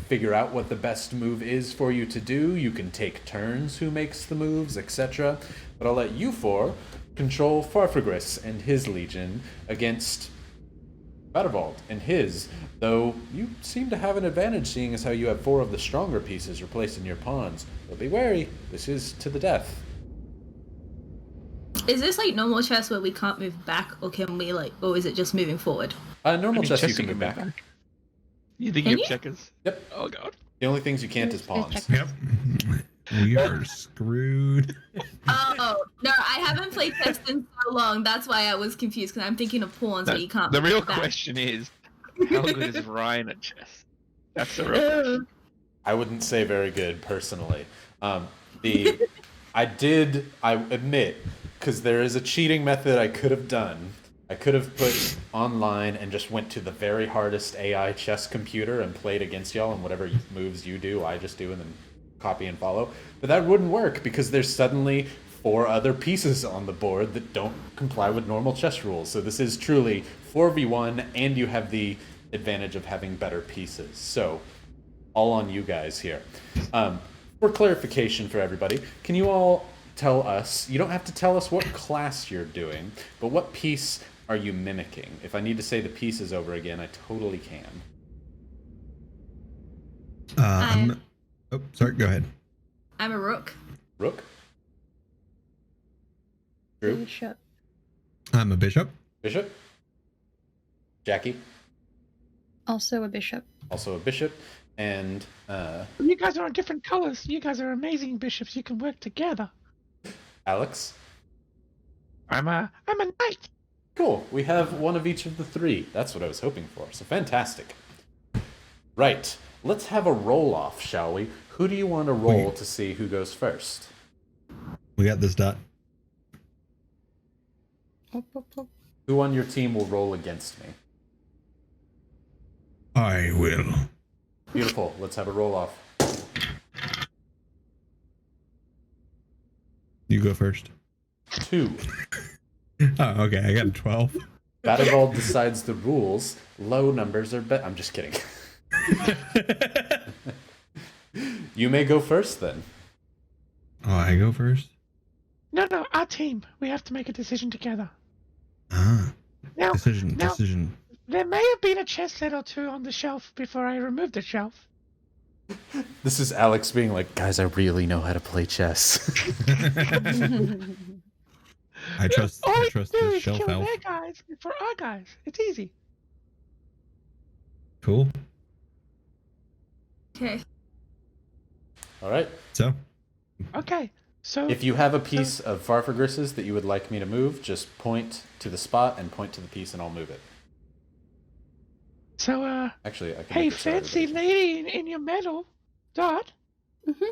Speaker 2: figure out what the best move is for you to do. You can take turns who makes the moves, etc. But I'll let you four control Farfagris and his legion against Vattervald and his, though you seem to have an advantage seeing as how you have 4 of the stronger pieces replaced in your pawns. But be wary, this is to the death.
Speaker 5: Is this like normal chess where we can't move back, or can we or is it just moving forward?
Speaker 2: Normal chess you
Speaker 3: chess
Speaker 2: can move back.
Speaker 3: You think
Speaker 5: Can
Speaker 3: you
Speaker 5: you?
Speaker 3: have checkers?
Speaker 2: Yep.
Speaker 3: Oh god.
Speaker 2: The only things you can't is pawns.
Speaker 1: Yep. We are screwed.
Speaker 5: Oh, no, I haven't played chess in so long. That's why I was confused, because I'm thinking of pawns where you can't
Speaker 3: The
Speaker 5: move
Speaker 3: real
Speaker 5: back.
Speaker 3: question is, how good is Ryan at chess? That's the real question.
Speaker 2: I wouldn't say very good, personally. I admit, because there is a cheating method I could have done. I could have put online and just went to the very hardest AI chess computer and played against y'all, and whatever moves you do, I just do, and then copy and follow. But that wouldn't work, because there's suddenly 4 other pieces on the board that don't comply with normal chess rules. So this is truly 4v1, and you have the advantage of having better pieces. So, all on you guys here. For clarification for everybody, can you all tell us, you don't have to tell us what class you're doing, but what piece are you mimicking? If I need to say the pieces over again, I totally can.
Speaker 1: Oh, sorry, go ahead.
Speaker 5: I'm a rook.
Speaker 2: Rook? Drew?
Speaker 4: Bishop.
Speaker 1: I'm a bishop.
Speaker 2: Bishop? Jackie?
Speaker 4: Also a bishop.
Speaker 2: Also a bishop. And,
Speaker 7: You guys are on different colors. You guys are amazing bishops. You can work together.
Speaker 2: Alex?
Speaker 3: I'm a
Speaker 7: knight.
Speaker 2: Cool. We have one of each of the 3. That's what I was hoping for. So fantastic. Right. Let's have a roll-off, shall we? Who do you want to roll to see who goes first?
Speaker 1: We got this, Dot.
Speaker 2: Who on your team will roll against me?
Speaker 1: I will.
Speaker 2: Beautiful. Let's have a roll-off.
Speaker 1: You go first.
Speaker 2: 2.
Speaker 1: Oh, okay. I got a 12.
Speaker 2: Vattervald decides the rules. Low numbers are better. I'm just kidding. You may go first, then.
Speaker 1: Oh, I go first?
Speaker 7: No, our team. We have to make a decision together.
Speaker 1: Ah.
Speaker 7: Now,
Speaker 1: Decision.
Speaker 7: there may have been a chess set or 2 on the shelf before I removed the shelf.
Speaker 2: This is Alex being like, guys, I really know how to play chess.
Speaker 1: I trust
Speaker 7: All we do
Speaker 1: this
Speaker 7: is
Speaker 1: shelf
Speaker 7: kill
Speaker 1: elf.
Speaker 7: their guys for our guys. It's easy.
Speaker 1: Cool.
Speaker 5: Okay.
Speaker 2: All right.
Speaker 1: So,
Speaker 7: Okay, so
Speaker 2: If you have a piece of Farfagris's that you would like me to move, just point to the spot and point to the piece and I'll move it. Actually, I can
Speaker 7: hey,
Speaker 2: make it so
Speaker 7: fancy
Speaker 2: everybody-
Speaker 7: lady in your medal, Dot.
Speaker 4: Mhm.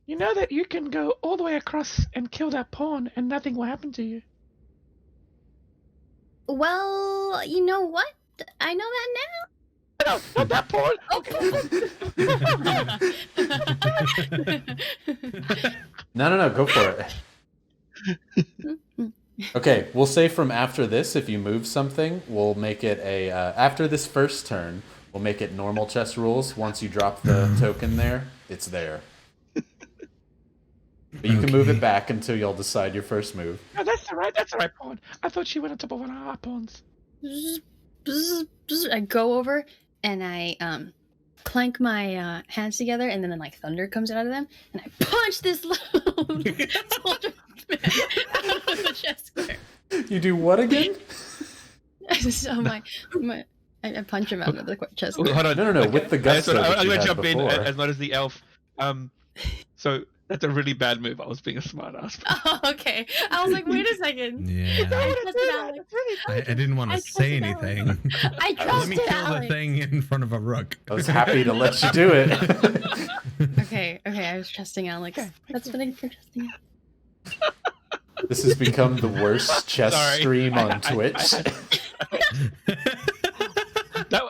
Speaker 7: You know that you can go all the way across and kill that pawn and nothing will happen to you.
Speaker 4: Well, you know what? I know that now.
Speaker 7: No, not that pawn.
Speaker 2: No, go for it. Okay, we'll say from after this, if you move something, we'll make it a after this first turn, we'll make it normal chess rules. Once you drop the token there, it's there. But you can move it back until y'all decide your first move.
Speaker 7: No, that's the right pawn. I thought she went on top of one of our pawns.
Speaker 4: I go over and I clank my hands together, and then like thunder comes out of them, and I punch this little soldier man out of the chest square.
Speaker 2: You do what again?
Speaker 4: So I punch him out of the chest square.
Speaker 3: Hold on.
Speaker 2: No. With the gusto that
Speaker 3: I'm
Speaker 2: you
Speaker 3: going to
Speaker 2: had
Speaker 3: jump in
Speaker 2: before.
Speaker 3: as not as the elf. So that's a really bad move. I was being a smart ass.
Speaker 4: Oh, okay. I was like, wait a second.
Speaker 1: Yeah. I didn't want to say
Speaker 4: trusted
Speaker 1: anything.
Speaker 4: I
Speaker 1: Let me
Speaker 4: trusted
Speaker 1: kill the
Speaker 4: Alex.
Speaker 1: thing in front of a rook.
Speaker 2: I was happy to let you do it.
Speaker 4: Okay, I was trusting Alex. That's what I'm trusting Alex.
Speaker 2: This has become the worst chess
Speaker 3: Sorry.
Speaker 2: stream on Twitch.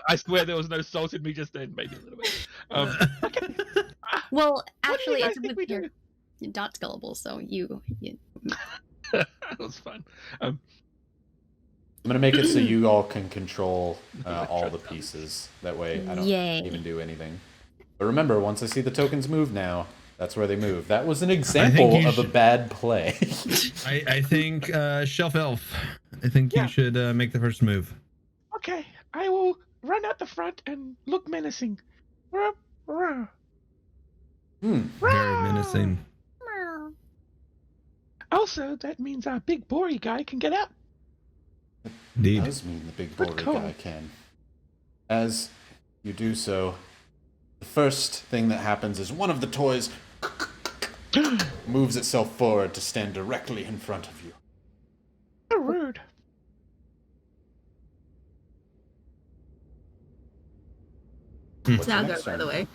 Speaker 3: I swear there was no salt in me just then. Maybe a little bit.
Speaker 4: Well,
Speaker 7: What do you
Speaker 4: actually,
Speaker 7: guys
Speaker 4: it's
Speaker 7: think we
Speaker 4: with
Speaker 7: do?
Speaker 4: your dot's gullible, so you
Speaker 3: That was fun.
Speaker 2: I'm gonna make it so you all can control all the pieces. That way, I don't
Speaker 4: Yay.
Speaker 2: even do anything. But remember, once I see the tokens move now, that's where they move. That was an example
Speaker 1: you
Speaker 2: of a bad play.
Speaker 1: I think Shelf Elf. I think you should make the first move.
Speaker 7: Okay, I will run out the front and look menacing.
Speaker 1: Very menacing.
Speaker 7: Also, that means our big Brie guy can get out.
Speaker 1: Indeed.
Speaker 2: Does mean the big
Speaker 7: Good
Speaker 2: boy
Speaker 7: call.
Speaker 2: guy can. As you do so, the first thing that happens is one of the toys moves itself forward to stand directly in front of you.
Speaker 7: How rude.
Speaker 2: What's
Speaker 5: Now
Speaker 2: the
Speaker 5: go,
Speaker 2: next
Speaker 5: by
Speaker 2: turn?
Speaker 5: the way.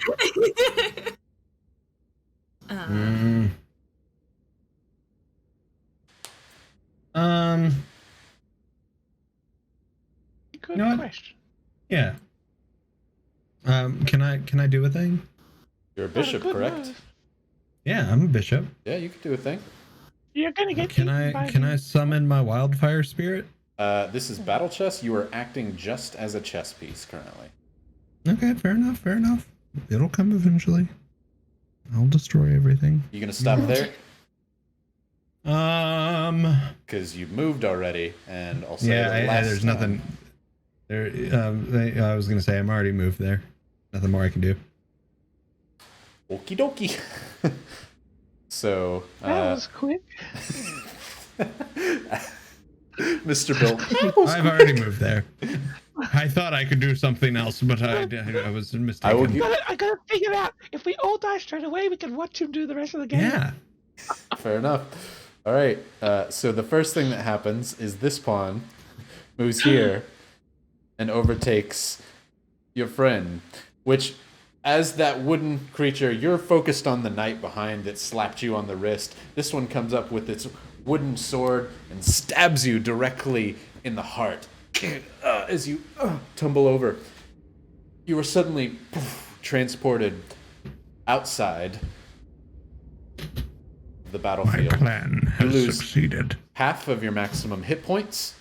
Speaker 7: Good
Speaker 1: You know what?
Speaker 7: question.
Speaker 1: Yeah. Can I do a thing?
Speaker 2: You're a bishop,
Speaker 7: Good
Speaker 2: correct?
Speaker 7: move.
Speaker 1: Yeah, I'm a bishop.
Speaker 2: Yeah, you can do a thing.
Speaker 7: You're gonna get
Speaker 1: Can
Speaker 7: eaten by
Speaker 1: I
Speaker 7: me.
Speaker 1: summon my wildfire spirit?
Speaker 2: This is battle chess. You are acting just as a chess piece currently.
Speaker 1: Okay, fair enough. It'll come eventually. I'll destroy everything.
Speaker 2: You gonna stop there?
Speaker 1: Um.
Speaker 2: Because you moved already, and I'll say
Speaker 1: Yeah,
Speaker 2: the last
Speaker 1: there's
Speaker 2: time-
Speaker 1: nothing. There. I was gonna say I'm already moved there. Nothing more I can do.
Speaker 2: Okie dokie. So,
Speaker 7: That was quick.
Speaker 2: Mr. Bill.
Speaker 1: I've already moved there. I thought I could do something else, but I was mistaken.
Speaker 2: I will give-
Speaker 7: I gotta figure out if we all die straight away, we can watch him do the rest of the game.
Speaker 1: Yeah.
Speaker 2: Fair enough. All right. So the first thing that happens is this pawn moves here and overtakes your friend, which, as that wooden creature, you're focused on the knight behind that slapped you on the wrist. This one comes up with its wooden sword and stabs you directly in the heart. As you tumble over, you are suddenly transported outside the
Speaker 1: My
Speaker 2: battlefield.
Speaker 1: plan
Speaker 2: You
Speaker 1: has
Speaker 2: lose
Speaker 1: succeeded.
Speaker 2: half of your maximum hit points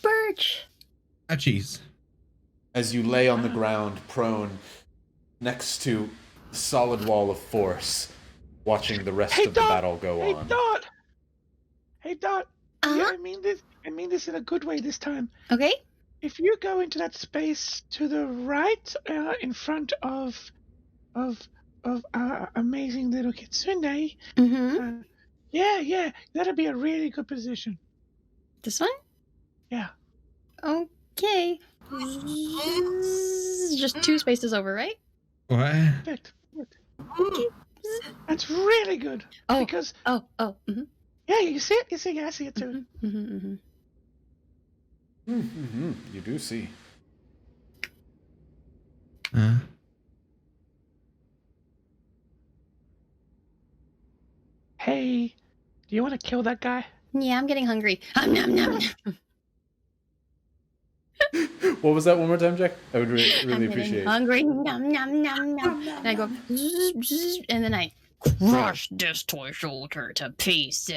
Speaker 4: Birch.
Speaker 1: Jeez.
Speaker 2: as you lay on the ground prone next to the solid wall of force, watching the rest of the battle go
Speaker 7: Hey,
Speaker 2: on.
Speaker 7: Dot. Hey, Dot. Yeah,
Speaker 4: Uh-huh.
Speaker 7: I mean this in a good way this time.
Speaker 4: Okay.
Speaker 7: If you go into that space to the right, in front of our amazing little kitsune,
Speaker 4: Mm-hmm.
Speaker 7: yeah, that'll be a really good position.
Speaker 4: This one?
Speaker 7: Yeah.
Speaker 4: Okay. Just two spaces over, right?
Speaker 1: What?
Speaker 7: Perfect. That's really good.
Speaker 4: Oh.
Speaker 7: Because
Speaker 4: Oh. Mm-hmm.
Speaker 7: yeah, you see it. Yeah, I see it too.
Speaker 4: Mm-hmm.
Speaker 2: Mm-hmm. You do see.
Speaker 7: Hey, do you want to kill that guy?
Speaker 4: Yeah, I'm getting hungry. Nom, nom, nom.
Speaker 2: What was that one more time, Jack? I would really
Speaker 4: I'm getting
Speaker 2: appreciate it.
Speaker 4: hungry. Nom, nom, nom, nom. And I go, bzz, bzz, and then I crush this toy soldier to pieces.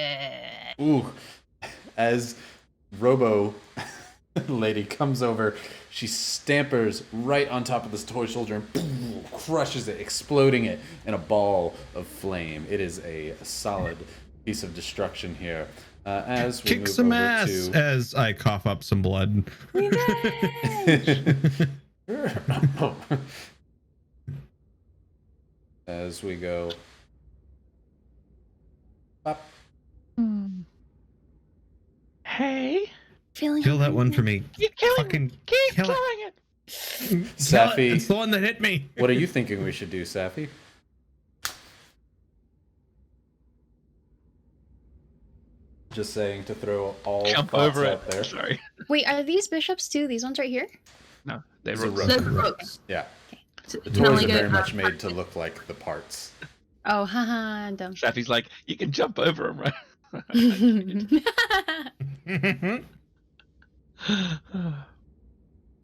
Speaker 2: Ooh, as Robo lady comes over, she stampers right on top of this toy soldier and boom, crushes it, exploding it in a ball of flame. It is a solid piece of destruction here. As we
Speaker 1: Kick
Speaker 2: move
Speaker 1: some
Speaker 2: over
Speaker 1: ass
Speaker 2: to
Speaker 1: as I cough up some blood.
Speaker 2: as we go up.
Speaker 7: Hey,
Speaker 4: Feeling
Speaker 1: Kill that
Speaker 4: hungry.
Speaker 1: one for me.
Speaker 7: keep killing
Speaker 1: Fucking
Speaker 7: it. Keep
Speaker 1: kill it.
Speaker 7: killing it.
Speaker 1: Kill it.
Speaker 2: Safi.
Speaker 1: It's the one that hit me.
Speaker 2: What are you thinking we should do, Safi? Just saying to throw all
Speaker 3: Jump
Speaker 2: thoughts
Speaker 3: over
Speaker 2: out
Speaker 3: it.
Speaker 2: there.
Speaker 3: Sorry.
Speaker 4: Wait, are these bishops too? These ones right here?
Speaker 3: No, they
Speaker 2: It's
Speaker 3: were
Speaker 2: a rook.
Speaker 5: They're rooks.
Speaker 2: Yeah,
Speaker 5: So
Speaker 2: the
Speaker 5: you can only
Speaker 2: toys are
Speaker 5: go
Speaker 2: very much
Speaker 5: up.
Speaker 2: made to look like the parts.
Speaker 4: Oh, haha, dumb.
Speaker 3: Safi's like, you can jump over him, right?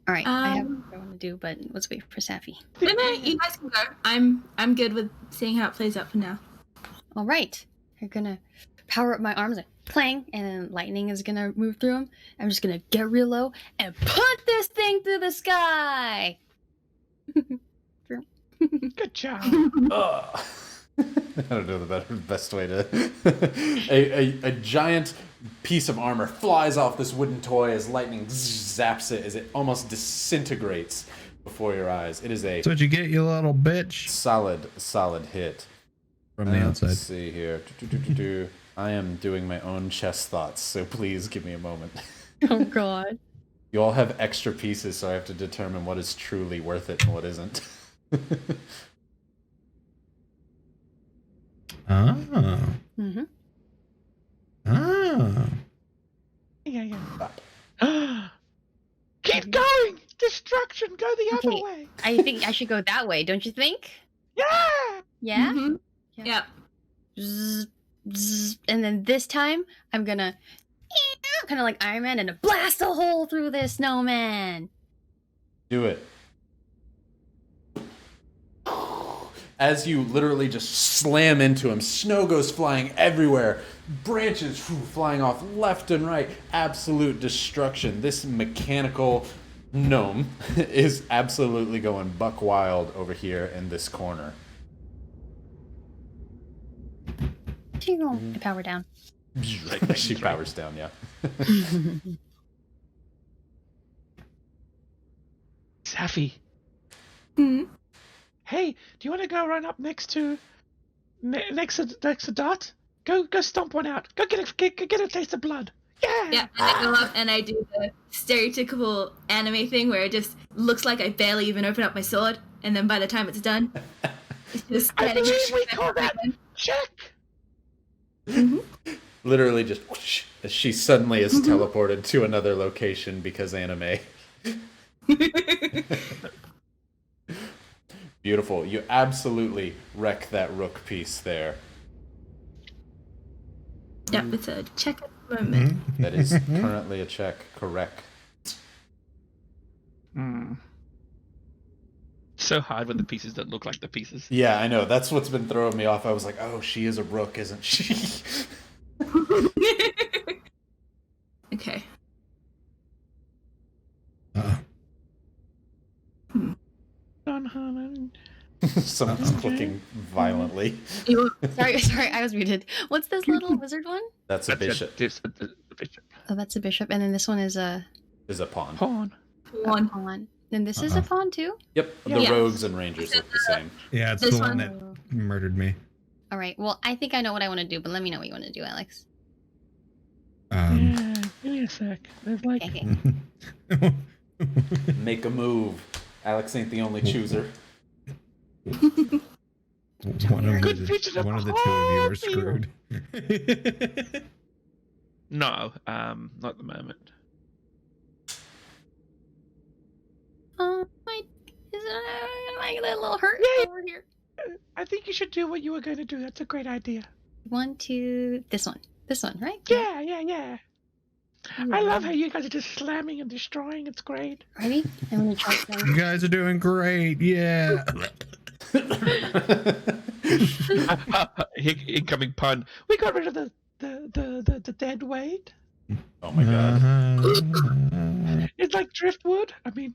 Speaker 4: All right, I have
Speaker 5: Um,
Speaker 4: what I want to do, but let's wait for Safi.
Speaker 5: No, you guys can go. I'm good with seeing how it plays out for now.
Speaker 4: All right, I'm gonna power up my arms and clang, and then lightning is gonna move through them. I'm just gonna get real low and put this thing through the sky.
Speaker 7: Good job.
Speaker 2: Ugh. I don't know the best way to. a giant piece of armor flies off this wooden toy as lightning zaps it as it almost disintegrates before your eyes. It is a
Speaker 1: That's what you get, you little bitch.
Speaker 2: solid hit.
Speaker 1: From the outside.
Speaker 2: Let's see here. I am doing my own chess thoughts, so please give me a moment.
Speaker 4: Oh God.
Speaker 2: You all have extra pieces, so I have to determine what is truly worth it and what isn't.
Speaker 1: Oh.
Speaker 4: Mm-hmm.
Speaker 1: Oh.
Speaker 7: Yeah. Keep going. Destruction. Go the other
Speaker 4: Okay.
Speaker 7: way.
Speaker 4: I think I should go that way. Don't you think?
Speaker 7: Yeah.
Speaker 4: Yeah.
Speaker 5: Mhm.
Speaker 4: Yeah.
Speaker 5: Yep.
Speaker 4: Zzz, zzz, and then this time I'm gonna kind of like Iron Man and blast a hole through this snowman.
Speaker 2: Do it. As you literally just slam into him, snow goes flying everywhere, branches flying off left and right, absolute destruction. This mechanical gnome is absolutely going buck wild over here in this corner.
Speaker 4: She go power down.
Speaker 2: She powers down, yeah.
Speaker 3: Safi.
Speaker 5: Mhm.
Speaker 7: Hey, do you want to go run up next to Dot? Go stomp one out. Go get a taste of blood. Yeah.
Speaker 5: Yeah, and I go up and I do the stereotypical anime thing where it just looks like I barely even open up my sword, and then by the time it's done, it's just
Speaker 7: I
Speaker 5: getting
Speaker 7: believe we call that check.
Speaker 2: Literally just whoosh, as she suddenly is teleported to another location because anime. Beautiful. You absolutely wreck that rook piece there.
Speaker 5: Yep, it's a check at the moment.
Speaker 2: That is currently a check, correct.
Speaker 3: So hard with the pieces that look like the pieces.
Speaker 2: Yeah, I know. That's what's been throwing me off. I was like, oh, she is a rook, isn't she?
Speaker 5: Okay.
Speaker 2: Someone's clicking violently.
Speaker 4: sorry, I was muted. What's this little wizard one?
Speaker 2: That's a bishop.
Speaker 3: The bishop.
Speaker 4: Oh, that's a bishop, and then this one is a
Speaker 2: Is a pawn.
Speaker 7: Pawn.
Speaker 5: One.
Speaker 4: pawn. And this is a pawn too.
Speaker 2: Yep, the
Speaker 5: Yeah.
Speaker 2: rogues and rangers look the same.
Speaker 1: Yeah, it's
Speaker 5: This
Speaker 1: the one
Speaker 5: one-
Speaker 1: that murdered me.
Speaker 4: All right. Well, I think I know what I want to do, but let me know what you want to do, Alex.
Speaker 7: Yeah, give me a sec. There's like
Speaker 4: Okay.
Speaker 2: Make a move. Alex ain't the only chooser.
Speaker 1: one of
Speaker 7: Good
Speaker 1: the
Speaker 7: vision of
Speaker 1: one of the
Speaker 7: the
Speaker 1: two of you
Speaker 7: whole
Speaker 1: are screwed.
Speaker 3: No, not at the moment.
Speaker 4: Am I a little hurt
Speaker 7: Yeah.
Speaker 4: over here?
Speaker 7: I think you should do what you were going to do. That's a great idea.
Speaker 4: 1, 2, this one, right?
Speaker 7: Yeah. I love how you guys are just slamming and destroying. It's great.
Speaker 4: Ready? I'm gonna try
Speaker 1: You
Speaker 4: some.
Speaker 1: guys are doing great. Yeah.
Speaker 3: Incoming pun.
Speaker 7: We got rid of the dead weight.
Speaker 2: Oh my god.
Speaker 7: It's like driftwood. I mean,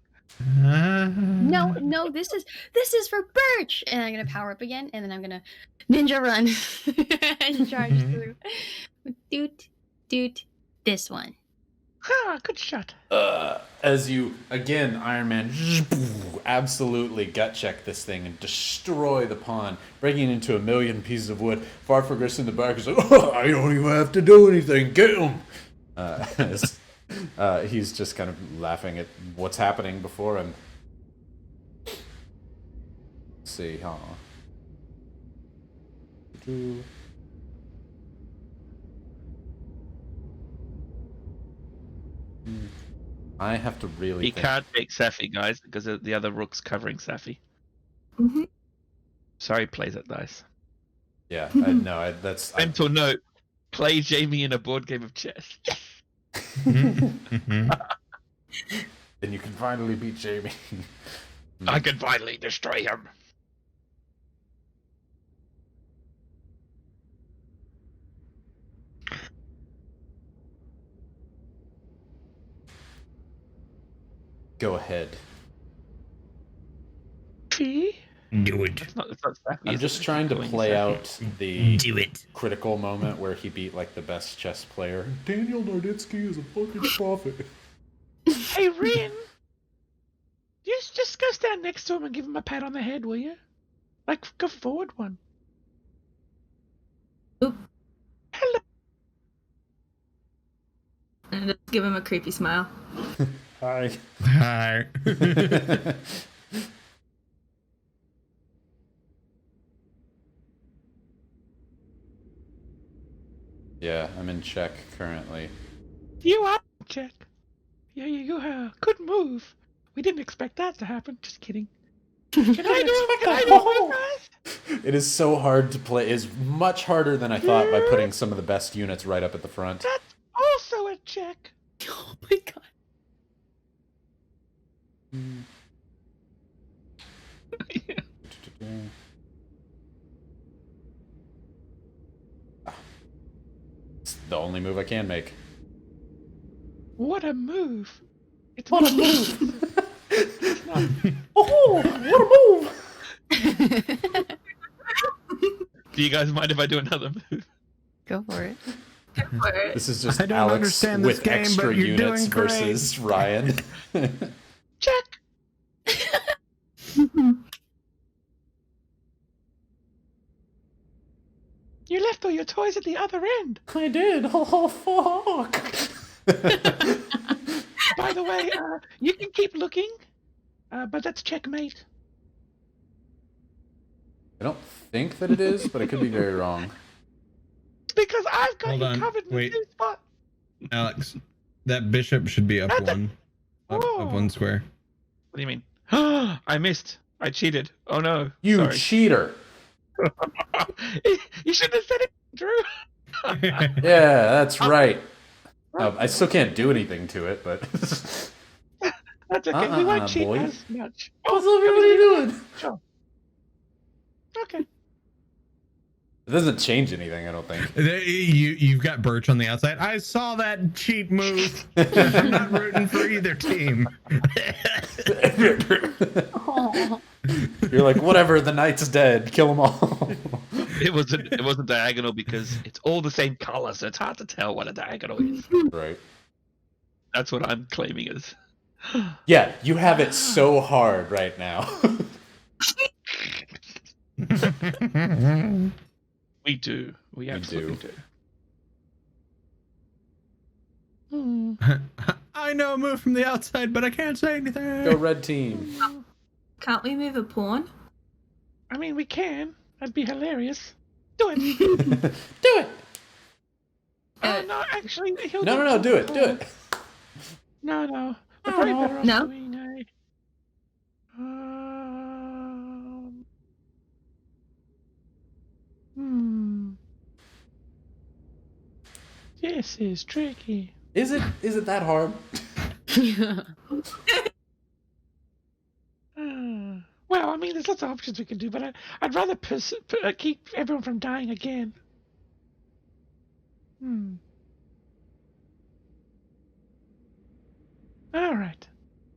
Speaker 4: No, this is for Birch, and I'm gonna power up again, and then I'm gonna ninja run and charge through. Doot, this one.
Speaker 7: good shot.
Speaker 2: As you, again, Iron Man, absolutely gut check this thing and destroy the pawn, breaking it into a million pieces of wood. Farfagris in the back is like, oh, I don't even have to do anything, get him! He's just kind of laughing at what's happening before him. Let's see, huh? I have to really
Speaker 3: He
Speaker 2: think.
Speaker 3: can't take Safi, guys, because the other rook's covering Safi.
Speaker 5: Mhm.
Speaker 3: Sorry, plays it nice.
Speaker 2: Yeah, I know. That's.
Speaker 3: Mental note: play Jamie in a board game of chess.
Speaker 2: Then you can finally beat Jamie.
Speaker 3: I can finally destroy him.
Speaker 2: Go ahead.
Speaker 7: P.
Speaker 1: Do it.
Speaker 3: It's not Safi.
Speaker 2: I'm
Speaker 3: is
Speaker 2: just
Speaker 3: it?
Speaker 2: trying to
Speaker 3: Going
Speaker 2: play
Speaker 3: Safi.
Speaker 2: out the
Speaker 1: Do it.
Speaker 2: critical moment where he beat like the best chess player. Daniel Narditsky is a fucking prophet.
Speaker 7: Hey, Rin. Just go stand next to him and give him a pat on the head, will you? Like, go forward one.
Speaker 5: Oop.
Speaker 7: Hello.
Speaker 5: And just give him a creepy smile.
Speaker 2: Hi.
Speaker 1: Hi.
Speaker 2: Yeah, I'm in check currently.
Speaker 7: You are check. Yeah, you good move. We didn't expect that to happen. Just kidding. Can I do it, guys?
Speaker 2: It is so hard to play. It's much harder than I thought by putting some of the best units right up at the front.
Speaker 7: That's also a check.
Speaker 4: Oh my god.
Speaker 2: It's the only move I can make.
Speaker 7: What a move. It's
Speaker 2: What a move! Oh, what a move!
Speaker 3: Do you guys mind if I do another move?
Speaker 4: Go for it.
Speaker 2: This is just
Speaker 1: I don't
Speaker 2: Alex
Speaker 1: understand this
Speaker 2: with
Speaker 1: game,
Speaker 2: extra
Speaker 1: but you're
Speaker 2: units
Speaker 1: doing great.
Speaker 2: versus Ryan.
Speaker 7: check. You left all your toys at the other end.
Speaker 2: I did. Oh, fuck.
Speaker 7: By the way, you can keep looking, but that's checkmate.
Speaker 2: I don't think that it is, but I could be very wrong.
Speaker 7: Because I've got
Speaker 1: Hold
Speaker 7: you
Speaker 1: on,
Speaker 7: covered in
Speaker 1: wait.
Speaker 7: the same spot.
Speaker 1: Alex, that bishop should be up one. Up one square.
Speaker 3: What do you mean? I missed. I cheated. Oh no.
Speaker 2: You
Speaker 3: Sorry.
Speaker 2: cheater.
Speaker 7: You shouldn't have said it, Drew.
Speaker 2: Yeah, that's right. I still can't do anything to it, but...
Speaker 7: That's okay. We won't cheat
Speaker 2: boy.
Speaker 7: as much.
Speaker 2: What's up, what are you doing?
Speaker 7: Sure. Okay.
Speaker 2: It doesn't change anything, I don't think.
Speaker 1: You've got Birch on the outside. I saw that cheat move. I'm not rooting for either team.
Speaker 2: You're like, whatever, the knight's dead. Kill them all.
Speaker 3: It wasn't diagonal because it's all the same color, so it's hard to tell what a diagonal is.
Speaker 2: Right.
Speaker 3: That's what I'm claiming is.
Speaker 2: Yeah, you have it so hard right now.
Speaker 3: We do. We absolutely do.
Speaker 1: I know a move from the outside, but I can't say anything.
Speaker 2: Go red team.
Speaker 5: Can't we move a pawn?
Speaker 7: I mean, we can. That'd be hilarious. Do it.
Speaker 2: Do it.
Speaker 7: No, actually, he'll
Speaker 2: No, do it. Do it.
Speaker 7: No. We're probably better off
Speaker 5: No.
Speaker 7: doing a... This is tricky.
Speaker 2: Is it that hard?
Speaker 7: Well, I mean, there's lots of options we can do, but I'd rather keep everyone from dying again. All right.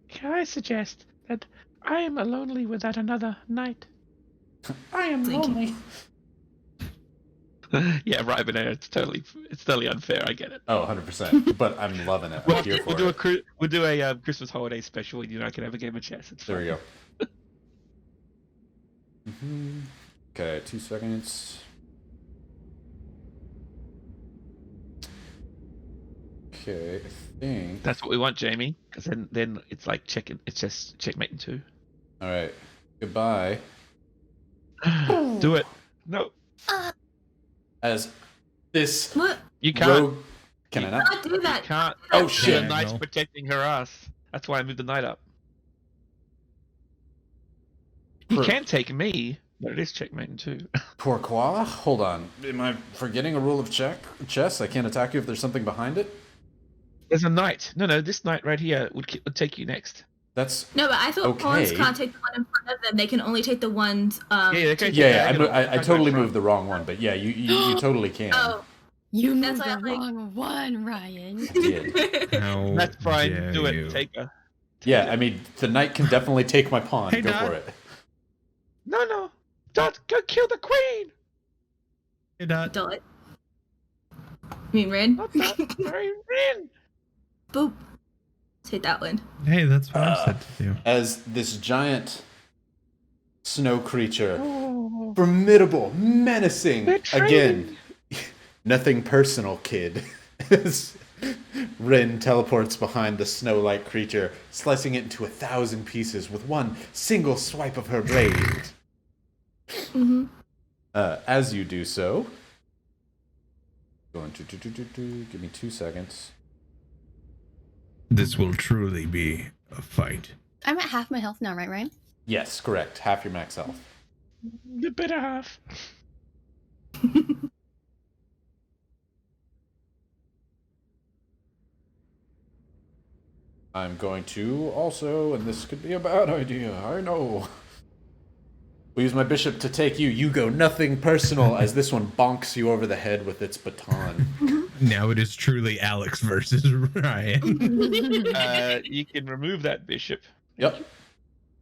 Speaker 7: Can I suggest that I am lonely without another night?
Speaker 2: I am lonely.
Speaker 3: Yeah, Rybonator, it's totally unfair. I get it.
Speaker 2: Oh, 100%. But I'm loving it. I'm here for it.
Speaker 3: We'll do a Christmas holiday special, and you and I can have a game of chess. It's
Speaker 2: There we
Speaker 3: fun.
Speaker 2: go. Okay, 2 seconds. Okay, I think.
Speaker 3: That's what we want, Jamie. Because then it's like checking. It's just checkmating 2.
Speaker 2: All right. Goodbye.
Speaker 3: Do it. No,
Speaker 2: As this
Speaker 5: What?
Speaker 3: you can't.
Speaker 2: rogue. Can I not?
Speaker 5: Not do that.
Speaker 3: Can't.
Speaker 2: Oh,
Speaker 3: The
Speaker 2: shit.
Speaker 3: knight's
Speaker 1: No.
Speaker 3: protecting her ass. That's why I moved the knight up. He
Speaker 2: Per-
Speaker 3: can take me, but it is checkmating 2.
Speaker 2: Pourquoi? Hold on. Am I forgetting a rule of chess? I can't attack you if there's something behind it?
Speaker 3: There's a knight. No, this knight right here would take you next.
Speaker 2: That's.
Speaker 5: No, but I thought pawns
Speaker 2: Okay.
Speaker 5: can't take the one in front of them. They can only take the ones.
Speaker 3: Yeah, they can take
Speaker 2: Yeah,
Speaker 3: diagonal.
Speaker 2: I totally moved the wrong one, but yeah, you totally can.
Speaker 5: Oh.
Speaker 4: You
Speaker 5: That's
Speaker 4: moved
Speaker 5: why
Speaker 4: the
Speaker 5: I'm like-
Speaker 4: wrong one, Ryan.
Speaker 2: Yeah.
Speaker 1: How
Speaker 3: That's fine.
Speaker 1: dare
Speaker 3: Do it.
Speaker 1: you.
Speaker 3: Take her.
Speaker 2: Yeah, I mean, the knight can definitely take my pawn.
Speaker 1: Hey,
Speaker 2: Go
Speaker 1: Dad.
Speaker 2: for it.
Speaker 7: No. Don't go kill the queen.
Speaker 1: Hey, Dot.
Speaker 5: Dot. You mean Rin?
Speaker 7: Not that. Very Rin.
Speaker 5: Boop. Take that one.
Speaker 1: Hey, that's what I said to do.
Speaker 2: As this giant snow creature,
Speaker 7: Oh.
Speaker 2: formidable, menacing,
Speaker 7: Betrayed.
Speaker 2: again, nothing personal, kid. As Rin teleports behind the snow-like creature, slicing it into 1,000 pieces with one single swipe of her blade.
Speaker 5: Mm-hmm.
Speaker 2: As you do so, going to give me 2 seconds.
Speaker 1: This will truly be a fight.
Speaker 4: I'm at half my health now, right, Ryan?
Speaker 2: Yes, correct. Half your max health.
Speaker 7: The better half.
Speaker 2: I'm going to also, and this could be a bad idea, I know. We'll use my bishop to take you. You go nothing personal as this one bonks you over the head with its baton.
Speaker 1: Now it is truly Alex versus Ryan.
Speaker 3: You can remove that bishop.
Speaker 2: Yep.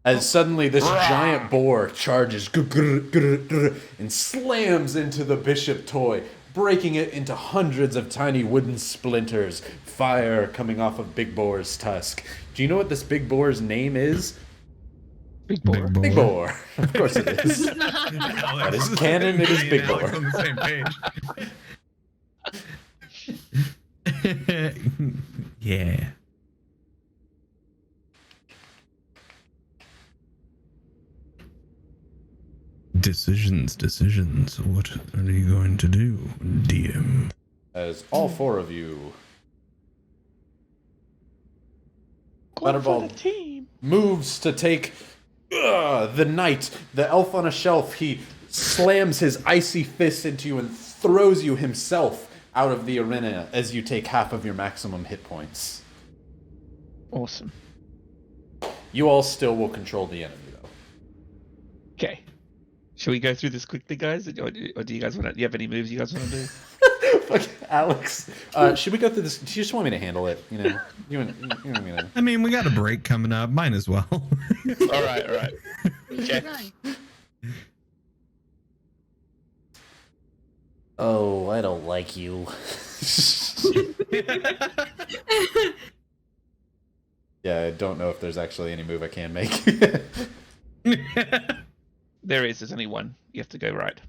Speaker 2: As suddenly this giant boar charges and slams into the bishop toy, breaking it into hundreds of tiny wooden splinters, fire coming off of Big Boar's tusk. Do you know what this Big Boar's name is?
Speaker 3: Big boar.
Speaker 2: Big Boar. Of course it is. That is canon, it is Big
Speaker 1: Alex
Speaker 2: Boar.
Speaker 1: on the same page. Yeah. Decisions. What are you going to do, DM?
Speaker 2: As all 4 of you
Speaker 7: Go for
Speaker 2: Butterball.
Speaker 7: the team.
Speaker 2: moves to take the knight, the elf on a shelf. He slams his icy fist into you and throws you himself out of the arena as you take half of your maximum hit points.
Speaker 3: Awesome.
Speaker 2: You all still will control the enemy, though.
Speaker 3: Okay. Should we go through this quickly, guys, or do you guys want to? Do you have any moves you guys want to do?
Speaker 2: Fuck, Alex. Should we go through this? Do you just want me to handle it? You know, you want me to.
Speaker 1: I mean, we got a break coming up. Might as well.
Speaker 3: All right. Okay.
Speaker 2: Oh, I don't like you. Yeah, I don't know if there's actually any move I can make.
Speaker 3: There is. There's only one. You have to go right.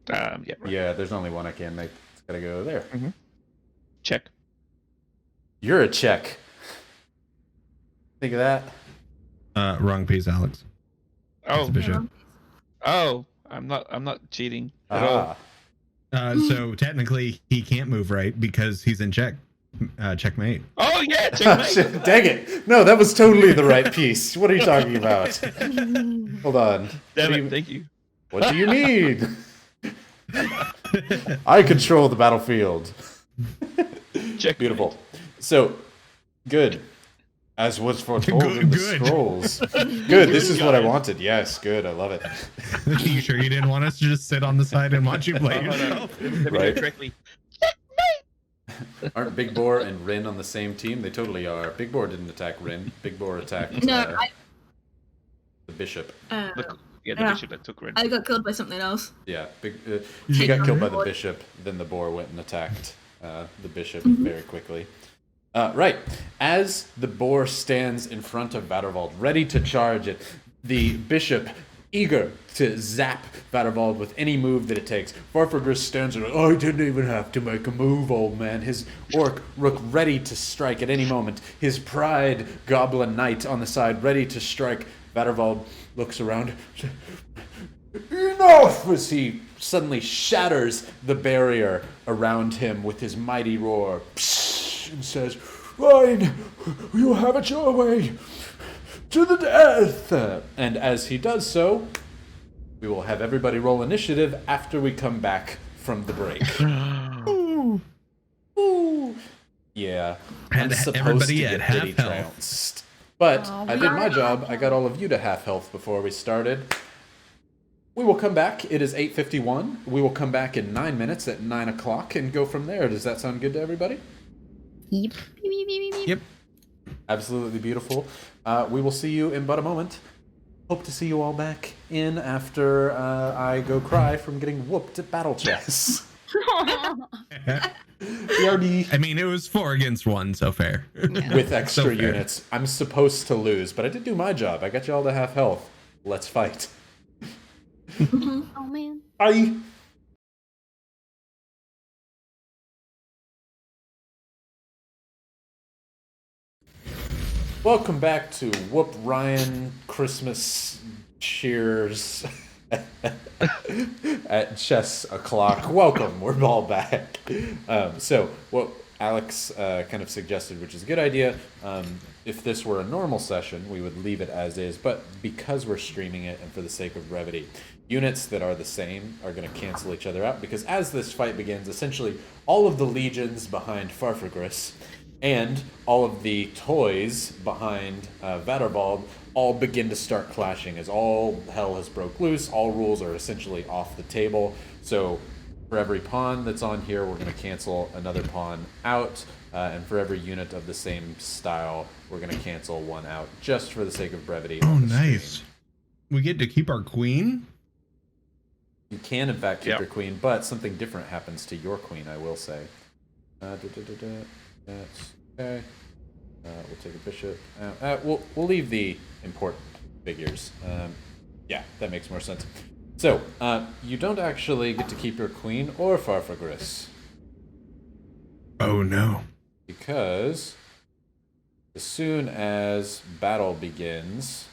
Speaker 3: Yeah. Right.
Speaker 2: Yeah, there's only one I can make. It's gotta go there.
Speaker 3: Check.
Speaker 2: You're a check. Think of that.
Speaker 1: Wrong piece, Alex.
Speaker 3: Oh.
Speaker 1: It's a bishop.
Speaker 3: Oh. I'm not cheating at all.
Speaker 1: So technically, he can't move right because he's in check. Checkmate.
Speaker 3: Oh yeah.
Speaker 2: Oh,
Speaker 3: Checkmate.
Speaker 2: shit, dang it. No, that was totally the right piece. What are you talking about? Hold on.
Speaker 3: Damn
Speaker 2: What do
Speaker 3: it.
Speaker 2: you-
Speaker 3: Thank you.
Speaker 2: What do you mean? I control the battlefield.
Speaker 3: Check.
Speaker 2: Beautiful. So, good. As was foretold in the scrolls. Good. This is what I wanted. Yes, good. I love it.
Speaker 1: Are you sure you didn't want us to just sit on the side and watch you play yourself?
Speaker 2: Right.
Speaker 3: Correctly.
Speaker 2: Aren't Big Boar and Rin on the same team? They totally are. Big Boar didn't attack Rin. Big Boar attacked
Speaker 5: No,
Speaker 2: the bishop.
Speaker 3: The
Speaker 5: Yeah.
Speaker 3: bishop that took red.
Speaker 5: I got killed by something else.
Speaker 2: Yeah, she got killed by the bishop. Then the boar went and attacked the bishop very quickly. Right. As the boar stands in front of Vadervald, ready to charge it, the bishop, eager to zap Vadervald with any move that it takes. Farfagris stands there, I didn't even have to make a move, old man. His orc rook ready to strike at any moment. His pride goblin knight on the side, ready to strike. Vadervald looks around. Enough! As he suddenly shatters the barrier around him with his mighty roar. And says, fine, you have it your way, to the death. And as he does so, we will have everybody roll initiative after we come back from the break. Ooh. Ooh. Yeah, I'm
Speaker 1: And
Speaker 2: supposed
Speaker 1: everybody
Speaker 2: to
Speaker 1: at
Speaker 2: get
Speaker 1: half
Speaker 2: pity
Speaker 1: health.
Speaker 2: trounced. But I did my job. I got all of you to half health before we started. We will come back. It is 8:51. We will come back in 9 minutes at 9 o'clock and go from there. Does that sound good to everybody?
Speaker 4: Yep.
Speaker 1: Yep.
Speaker 2: Absolutely beautiful. We will see you in but a moment. Hope to see you all back in after I go cry from getting whooped at battle chess. BRB.
Speaker 1: I mean, it was 4 against 1, so fair.
Speaker 2: With extra
Speaker 1: So fair.
Speaker 2: units. I'm supposed to lose, but I did do my job. I got you all to half health. Let's fight.
Speaker 4: Oh man.
Speaker 2: Bye. Welcome back to Whoop Ryan Christmas Cheers at chess o'clock. Welcome, we're all back. So what Alex kind of suggested, which is a good idea, if this were a normal session, we would leave it as is, but because we're streaming it and for the sake of brevity, units that are the same are going to cancel each other out, because as this fight begins, essentially all of the legions behind Farfagris and all of the toys behind Vadervald all begin to start clashing as all hell has broke loose. All rules are essentially off the table. So for every pawn that's on here, we're going to cancel another pawn out. And for every unit of the same style, we're going to cancel one out just for the sake of brevity.
Speaker 1: Oh,
Speaker 2: on the
Speaker 1: nice.
Speaker 2: stream.
Speaker 1: We get to keep our queen?
Speaker 2: You can, in fact, keep
Speaker 3: Yep.
Speaker 2: your queen, but something different happens to your queen, I will say. That's okay. We'll take a bishop. We'll leave the important figures. Yeah, that makes more sense. So, you don't actually get to keep your queen or Farfagris,
Speaker 1: Oh, no.
Speaker 2: because as soon as battle begins,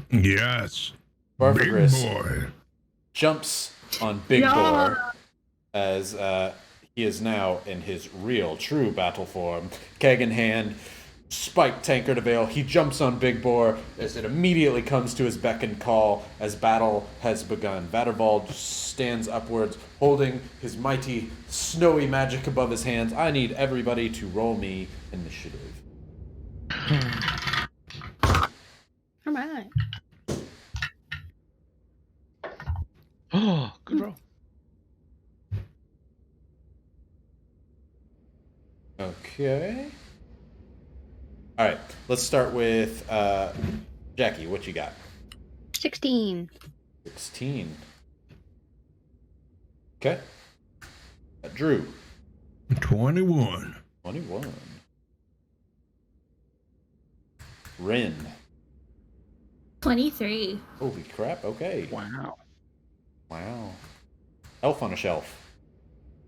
Speaker 1: Yes.
Speaker 2: Farfagris
Speaker 1: Big boy.
Speaker 2: jumps on Big
Speaker 5: Yeah.
Speaker 2: Boar as he is now in his real, true battle form. Keg in hand, spike tankard avail. He jumps on Big Boar as it immediately comes to his beck and call as battle has begun. Vadervald stands upwards, holding his mighty, snowy magic above his hands. I need everybody to roll me initiative.
Speaker 4: All right.
Speaker 3: Oh, good roll.
Speaker 2: Okay. All right, let's start with Jackie. What you got?
Speaker 4: 16.
Speaker 2: 16. Okay. Drew.
Speaker 1: 21.
Speaker 2: 21. Rin.
Speaker 5: 23.
Speaker 2: Holy crap, okay.
Speaker 3: Wow.
Speaker 2: Wow. Elf on a shelf.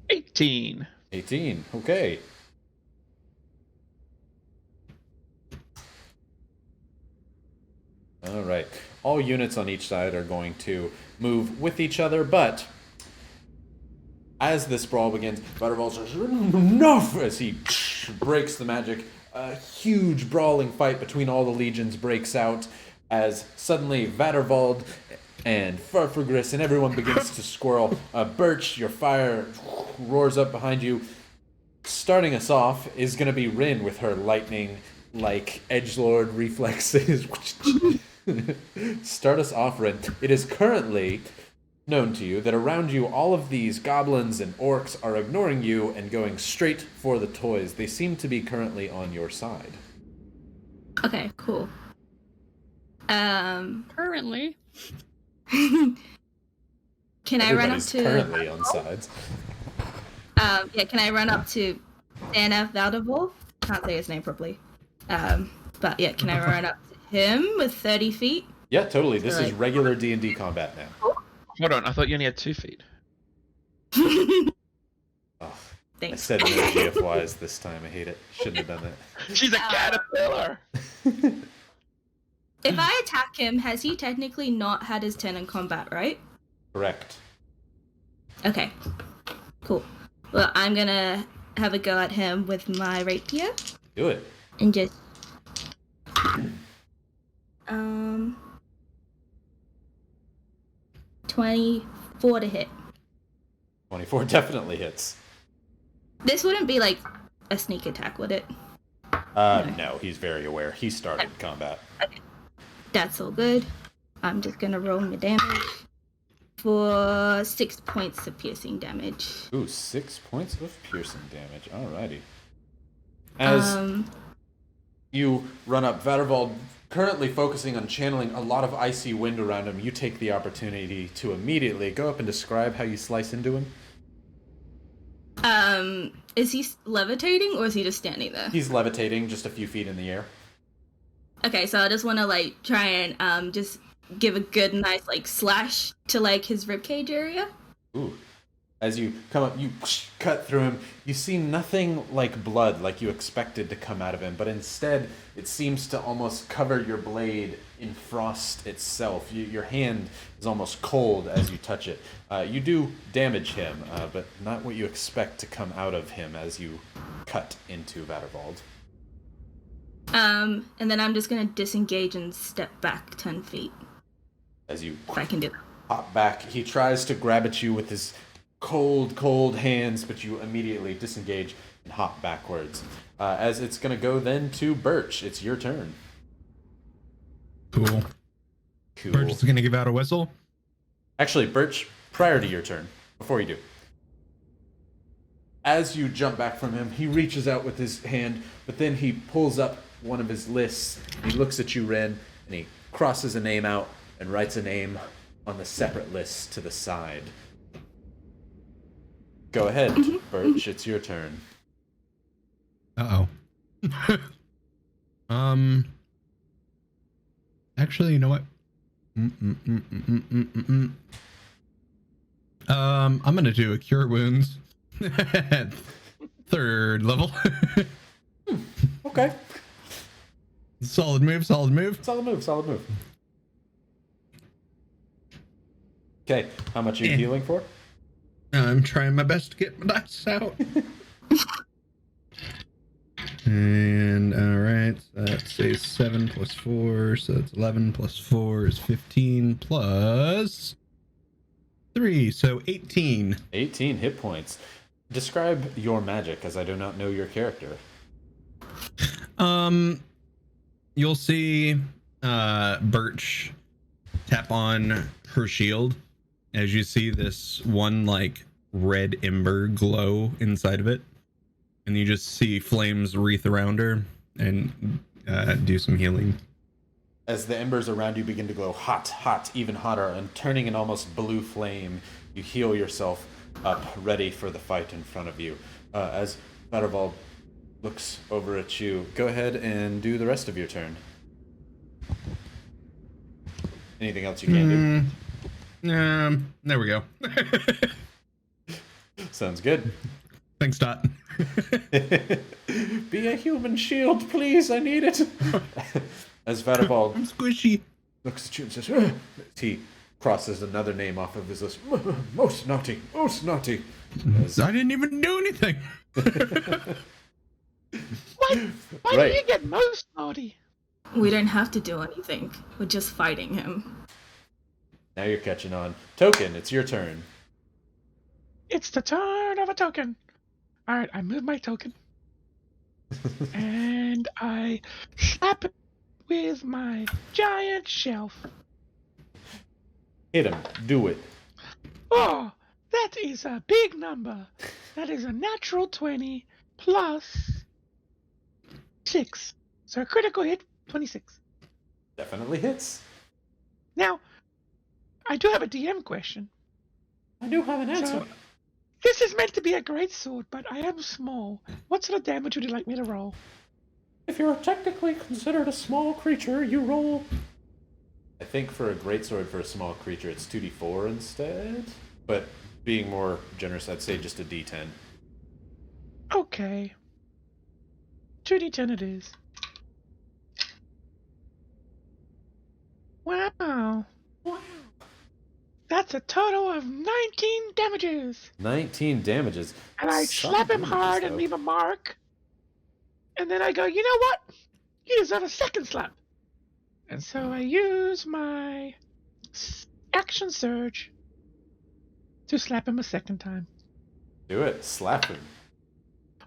Speaker 3: 18.
Speaker 2: 18. Okay. All right. All units on each side are going to move with each other, but as this brawl begins, Vadervald says, enough! As he breaks the magic. A huge brawling fight between all the legions breaks out as suddenly Vadervald and Farfagris, and everyone begins to swirl. Birch, your fire roars up behind you. Starting us off is going to be Rin with her lightning-like edgelord reflexes. Start us off, Rin. It is currently known to you that around you, all of these goblins and orcs are ignoring you and going straight for the toys. They seem to be currently on your side.
Speaker 5: Okay, cool.
Speaker 4: Currently.
Speaker 5: Can I run up to?
Speaker 2: Currently on sides.
Speaker 5: Yeah, can I run up to Anna Valdevol? Can't say his name properly. But yeah, can I run up to him with 30 feet?
Speaker 2: Yeah, totally. This is regular D&D combat now.
Speaker 3: Hold on, I thought you only had 2 feet.
Speaker 2: Oh, I
Speaker 5: Thanks.
Speaker 2: said no GFYs this time. I hate it. Shouldn't have done that.
Speaker 3: She's a caterpillar!
Speaker 5: If I attack him, has he technically not had his turn in combat, right?
Speaker 2: Correct.
Speaker 5: Okay. Cool. Well, I'm gonna have a go at him with my rapier.
Speaker 2: Do it.
Speaker 5: And just 24 to hit.
Speaker 2: 24 definitely hits.
Speaker 5: This wouldn't be like a sneak attack, would it?
Speaker 2: No, he's very aware. He started combat.
Speaker 5: Okay. That's all good. I'm just gonna roll my damage for 6 points of piercing damage.
Speaker 2: Ooh, 6 points of piercing damage. Alrighty. As you run up, Vadervald, currently focusing on channeling a lot of icy wind around him, you take the opportunity to immediately go up and describe how you slice into him.
Speaker 5: Is he levitating or is he just standing there?
Speaker 2: He's levitating just a few feet in the air.
Speaker 5: Okay, so I just want to like try and just give a good nice like slash to like his ribcage area.
Speaker 2: Ooh. As you come up, you cut through him. You see nothing like blood like you expected to come out of him, but instead it seems to almost cover your blade in frost itself. Your hand is almost cold as you touch it. You do damage him, but not what you expect to come out of him as you cut into Vadervald.
Speaker 5: And then I'm just gonna disengage and step back 10 feet.
Speaker 2: As you
Speaker 5: If I can do that.
Speaker 2: hop back, he tries to grab at you with his cold hands, but you immediately disengage and hop backwards. As it's going to go then to Birch. It's your turn.
Speaker 1: Cool. Birch is gonna give out a whistle.
Speaker 2: Actually, Birch, prior to your turn, before you do, as you jump back from him, he reaches out with his hand, but then he pulls up one of his lists. He looks at you, Ren, and he crosses a name out and writes a name on the separate list to the side. Go ahead, Birch. It's your turn.
Speaker 1: Uh-oh. Actually, you know what? I'm gonna do a cure wounds at 3rd level.
Speaker 2: Okay.
Speaker 1: Solid move.
Speaker 2: Solid move. Okay, how much are you healing for?
Speaker 1: I'm trying my best to get my dice out. And alright, so that's a 7 plus 4, so that's 11 plus 4 is 15 plus 3, so 18.
Speaker 2: 18 hit points. Describe your magic, as I do not know your character.
Speaker 1: You'll see Birch tap on her shield as you see this one like red ember glow inside of it, and you just see flames wreath around her and do some healing.
Speaker 2: As the embers around you begin to glow hot, even hotter, and turning an almost blue flame, you heal yourself up, ready for the fight in front of you. As Vadervald looks over at you, go ahead and do the rest of your turn. Anything else you can do?
Speaker 1: There we go.
Speaker 2: Sounds good.
Speaker 1: Thanks, Dot.
Speaker 2: Be a human shield, please. I need it. As Vadervald
Speaker 1: I'm squishy.
Speaker 6: Looks at you and says,
Speaker 2: he crosses another name off of his list.
Speaker 6: most naughty.
Speaker 1: I didn't even do anything.
Speaker 7: Why do you get most naughty?
Speaker 5: We don't have to do anything. We're just fighting him.
Speaker 2: Now you're catching on. Token, it's your turn.
Speaker 7: It's the turn of a token. All right, I move my token. And I slap it with my giant shelf.
Speaker 2: Hit him. Do it.
Speaker 7: Oh, that is a big number. That is a natural 20 plus 6. So a critical hit, 26.
Speaker 2: Definitely hits.
Speaker 7: Now, I do have a DM question.
Speaker 2: I do have an answer.
Speaker 7: So, this is meant to be a great sword, but I am small. What sort of damage would you like me to roll?
Speaker 2: If you're technically considered a small creature, you roll... I think for a greatsword for a small creature, it's 2d4 instead. But being more generous, I'd say just a d10.
Speaker 7: Okay. 2d10 it is. Wow. That's a total of 19 damages.
Speaker 2: 19 damages.
Speaker 7: And I
Speaker 2: Some
Speaker 7: slap him
Speaker 2: damages,
Speaker 7: hard and
Speaker 2: though.
Speaker 7: leave a mark. And then I go, you know what? You deserve a second slap. And so I use my action surge to slap him a second time.
Speaker 2: Do it. Slap him.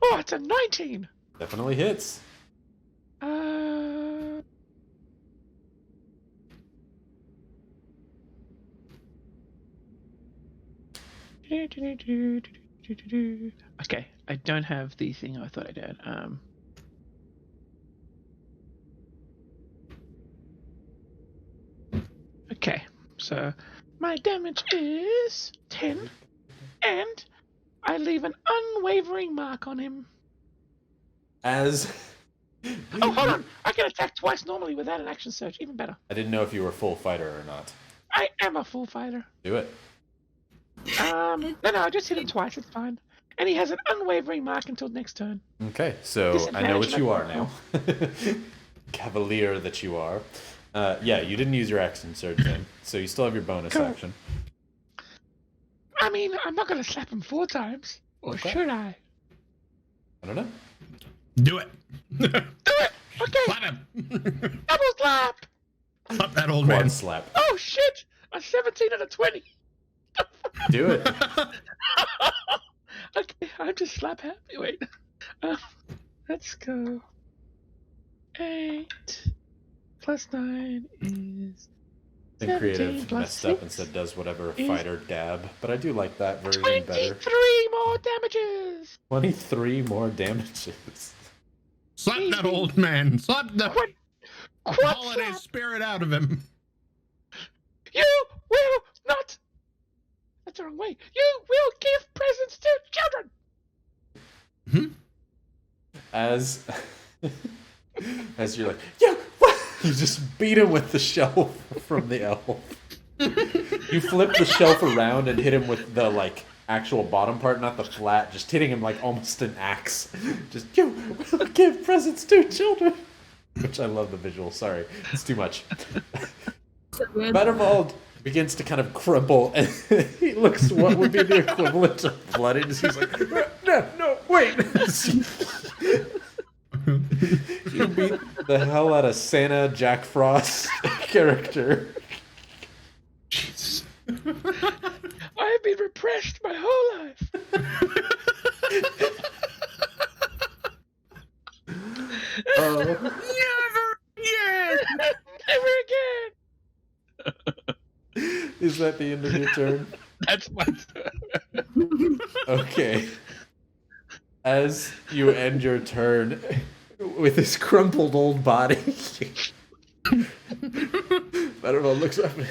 Speaker 7: Oh, it's a 19.
Speaker 2: Definitely hits.
Speaker 7: Okay, I don't have the thing I thought I did. Okay, so my damage is 10, and I leave an unwavering mark on him.
Speaker 2: As...
Speaker 7: Oh, hold on! I can attack twice normally without an action surge, even better.
Speaker 2: I didn't know if you were full fighter or not.
Speaker 7: I am a full fighter.
Speaker 2: Do it.
Speaker 7: No, I just hit him twice, it's fine. And he has an unwavering mark until next turn.
Speaker 2: Okay, so I know what you are now. Cavalier that you are. Yeah, you didn't use your action surge then, so you still have your bonus
Speaker 7: Cool.
Speaker 2: action.
Speaker 7: I mean, I'm not going to slap him 4 times. Or
Speaker 2: Okay.
Speaker 7: should I?
Speaker 2: I don't know.
Speaker 1: Do it.
Speaker 7: Do it! Okay,
Speaker 1: Slap him.
Speaker 7: double slap!
Speaker 1: Slap that old
Speaker 2: Quad
Speaker 1: man.
Speaker 2: slap.
Speaker 7: Oh shit! A 17 and a 20.
Speaker 2: Do it.
Speaker 7: Okay, I'm just slap happy. Wait. Let's go. 8 plus 9 is
Speaker 2: I think
Speaker 7: 17
Speaker 2: creative
Speaker 7: plus
Speaker 2: messed up
Speaker 7: 6
Speaker 2: and said does whatever
Speaker 7: is
Speaker 2: fighter dab, but I do like that version
Speaker 7: 23
Speaker 2: better.
Speaker 7: more damages.
Speaker 2: 23 more damages.
Speaker 1: Slap that old man. Slap the
Speaker 7: Quad
Speaker 1: holiday
Speaker 7: slap.
Speaker 1: spirit out of him.
Speaker 7: You will not. That's the wrong way. You will give presents to children.
Speaker 2: As you're like, yeah, what? You just beat him with the shelf from the elf. You flip the shelf around and hit him with the like actual bottom part, not the flat, just hitting him like almost an axe. Just, you will give presents to children. Which I love the visual, sorry. It's too much.
Speaker 5: So weird.
Speaker 2: Mattervold begins to kind of crumple, and he looks what would be the equivalent of bloody. He's like, no, wait. You beat the hell out of Santa Jack Frost character.
Speaker 1: Jesus.
Speaker 7: I have been repressed my whole life.
Speaker 2: Oh,
Speaker 7: Never again.
Speaker 2: is that the end of your turn?
Speaker 3: That's my turn.
Speaker 2: Okay. As you end your turn with this crumpled old body, Mattervold looks up and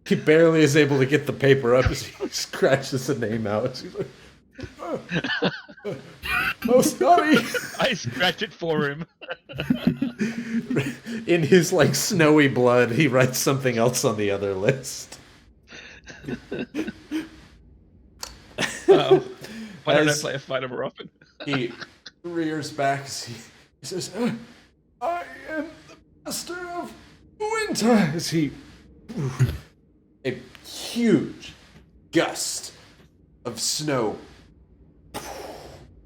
Speaker 2: he barely is able to get the paper up as he scratches the name out. He's like, oh, sorry.
Speaker 3: I scratch it for him.
Speaker 2: In his like snowy blood, he writes something else on the other list.
Speaker 3: Uh-oh. Why don't I
Speaker 2: As-
Speaker 3: play a fighter more often?
Speaker 2: He rears back as he says, I am the master of winter. As he, a huge gust of snow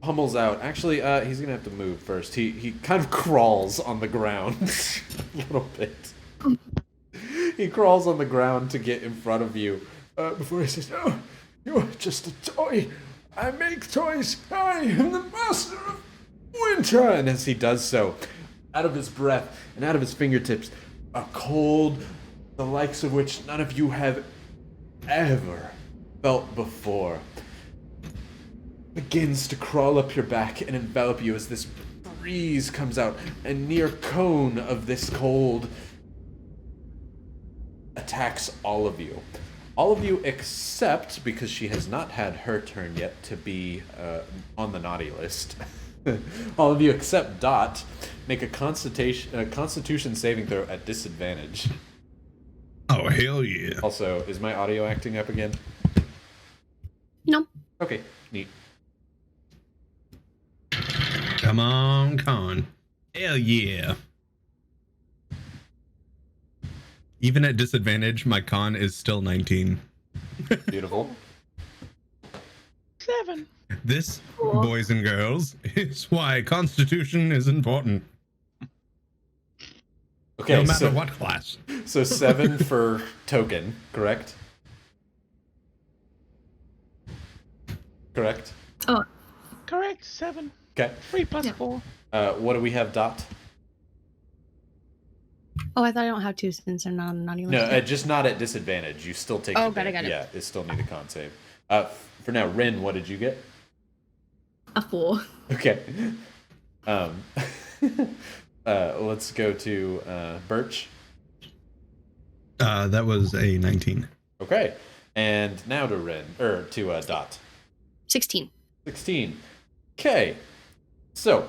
Speaker 2: pummels out. Actually, he's gonna have to move first. He kind of crawls on the ground a little bit. He crawls on the ground to get in front of you.
Speaker 6: Before he says, "Oh, you're just a toy. I make toys. I am the master of winter."
Speaker 2: And as he does so, out of his breath and out of his fingertips, a cold, the likes of which none of you have ever felt before, begins to crawl up your back and envelop you as this breeze comes out. A near cone of this cold attacks all of you. All of you except, because she has not had her turn yet to be on the naughty list, all of you except Dot make a Constitution saving throw at disadvantage.
Speaker 1: Oh, hell yeah.
Speaker 2: Also, is my audio acting up again?
Speaker 4: No.
Speaker 2: Okay, neat.
Speaker 1: Come on, con. Hell yeah. Even at disadvantage, my con is still 19.
Speaker 2: Beautiful.
Speaker 7: 7.
Speaker 1: This, boys and girls, is why Constitution is important.
Speaker 2: Okay,
Speaker 1: No matter
Speaker 2: so,
Speaker 1: what class.
Speaker 2: so 7 for token, correct? Correct?
Speaker 5: Oh,
Speaker 7: Correct. 7.
Speaker 2: Okay.
Speaker 7: 3 plus
Speaker 5: Yeah.
Speaker 7: 4.
Speaker 2: What do we have, Dot?
Speaker 4: Oh, I thought I don't have to since I'm not on the naughty list.
Speaker 2: No, just not at disadvantage. You still take.
Speaker 4: Oh,
Speaker 2: the
Speaker 4: got it.
Speaker 2: Yeah, it still need a con save. For now, Rin, what did you get?
Speaker 5: a 4.
Speaker 2: Okay. Let's go to Birch.
Speaker 1: That was a 19.
Speaker 2: Okay, and now to Rin to Dot.
Speaker 4: 16.
Speaker 2: 16. Okay, so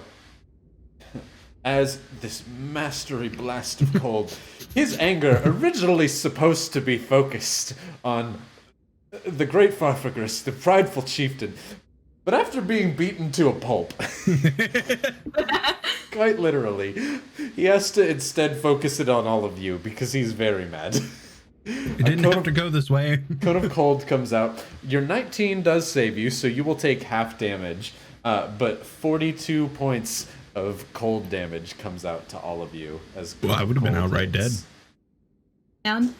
Speaker 2: as this mastery blast of cold, his anger originally supposed to be focused on the great Farfagris, the prideful chieftain, but after being beaten to a pulp, quite literally, he has to instead focus it on all of you because he's very mad.
Speaker 1: It didn't have to go this way.
Speaker 2: Cone of Cold comes out. Your 19 does save you, so you will take half damage, but 42 points of cold damage comes out to all of you. As
Speaker 1: Well, I would have been
Speaker 2: cold
Speaker 1: outright dead.
Speaker 2: hits.
Speaker 5: Down.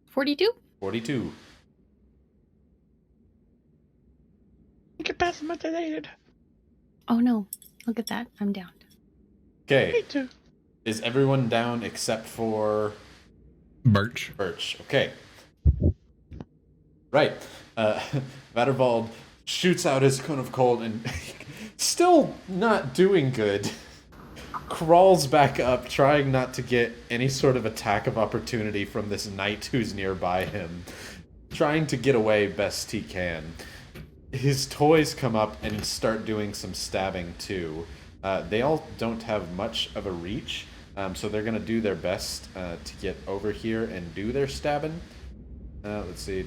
Speaker 4: 42?
Speaker 2: 42.
Speaker 7: Incapacitated.
Speaker 4: Oh no. Look at that. I'm down.
Speaker 2: Okay,
Speaker 7: Me too.
Speaker 2: is everyone down except for
Speaker 1: Birch.
Speaker 2: Birch? Okay. Right. Vattervald shoots out his Cone of Cold and still not doing good. Crawls back up, trying not to get any sort of attack of opportunity from this knight who's nearby him. Trying to get away best he can. His toys come up and start doing some stabbing too. They all don't have much of a reach, so they're going to do their best to get over here and do their stabbing. Let's see.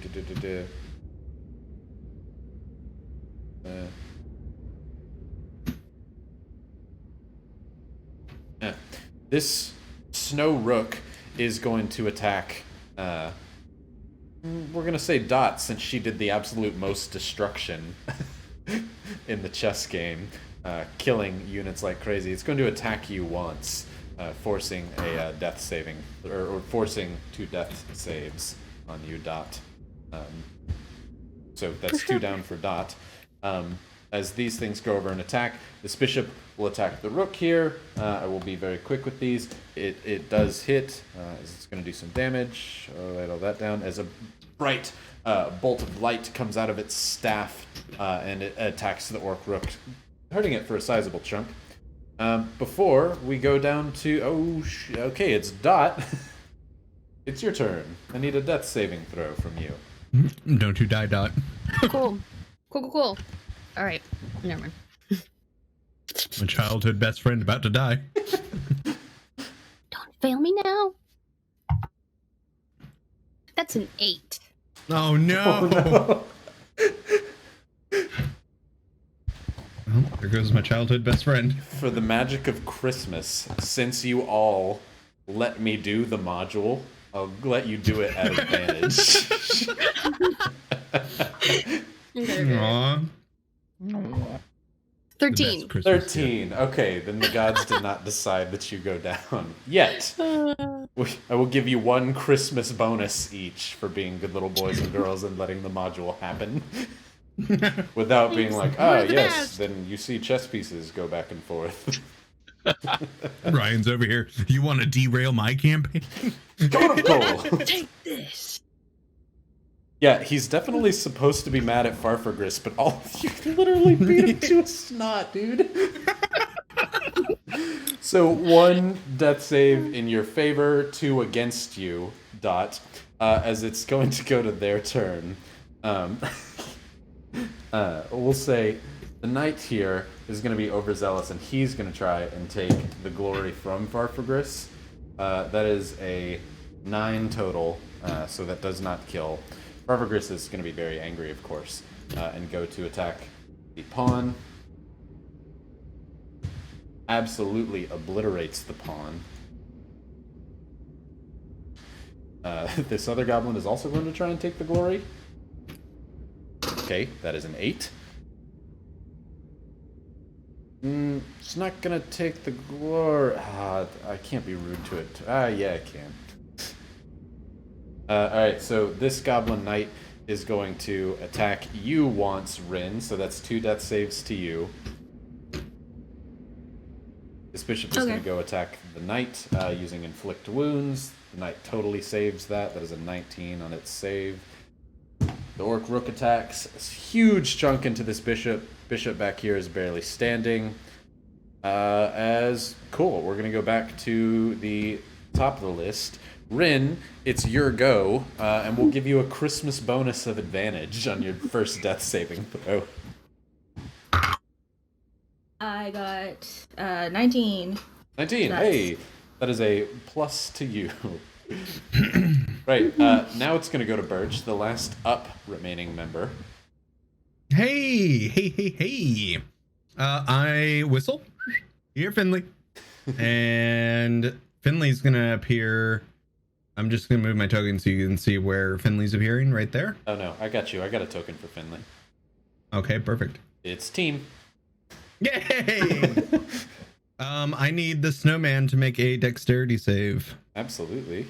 Speaker 2: This snow rook is going to attack. We're going to say Dot, since she did the absolute most destruction in the chess game, killing units like crazy. It's going to attack you once, forcing a death saving, or forcing 2 death saves on you, Dot. So that's 2 down for Dot. As these things go over and attack, this bishop will attack the rook here. I will be very quick with these. It does hit. It's going to do some damage. I'll write all that down. As a bright bolt of light comes out of its staff, and it attacks the orc rook, hurting it for a sizable chunk. Before we go down to... okay, it's Dot. It's your turn. I need a death saving throw from you.
Speaker 1: Don't you die, Dot.
Speaker 4: Cool. Cool. All right. Never mind.
Speaker 1: My childhood best friend about to die.
Speaker 4: Don't fail me now. That's an 8.
Speaker 1: Oh no! Well, there goes my childhood best friend.
Speaker 2: For the magic of Christmas, since you all let me do the module, I'll let you do it at advantage.
Speaker 1: Aww.
Speaker 4: 13.
Speaker 1: The best Christmas
Speaker 2: 13. Okay, then the gods did not decide that you go down. Yet. I will give you 1 Christmas bonus each for being good little boys and girls and letting the module happen. Without being like,
Speaker 7: We're the
Speaker 2: yes,
Speaker 7: best.
Speaker 2: then you see chess pieces go back and forth.
Speaker 1: Ryan's over here. You want to derail my campaign?
Speaker 2: Conical!
Speaker 4: Take this.
Speaker 2: Yeah, he's definitely supposed to be mad at Farfagris, but all of you literally beat him to a snot, dude. So 1 death save in your favor, 2 against you, Dot, as it's going to go to their turn. We'll say the knight here is going to be overzealous, and he's going to try and take the glory from Farfagris. That is a 9 total, so that does not kill. Farfagris is going to be very angry, of course, and go to attack the pawn. Absolutely obliterates the pawn. This other goblin is also going to try and take the glory. Okay, that is an 8. It's not gonna take the glory. I can't be rude to it. Yeah, I can. Alright, so this goblin knight is going to attack you once, Rin, so that's 2 death saves to you. This bishop is going to go attack the knight using inflict wounds. The knight totally saves that. That is a 19 on its save. The orc rook attacks a huge chunk into this bishop. Bishop back here is barely standing. Cool, we're going to go back to the top of the list. Rin, it's your go, and we'll give you a Christmas bonus of advantage on your first death saving throw.
Speaker 5: I got 19.
Speaker 2: 19,
Speaker 5: Nice.
Speaker 2: hey! That is a plus to you. Right, now it's going to go to Birch, the last up remaining member.
Speaker 1: Hey. I whistle. Here, Finley. And Finley's going to appear. I'm just going to move my token so you can see where Finley's appearing right there.
Speaker 2: Oh no, I got you. I got a token for Finley.
Speaker 1: Okay, perfect.
Speaker 2: It's team.
Speaker 1: Yay! I need the snowman to make a dexterity save.
Speaker 2: Absolutely.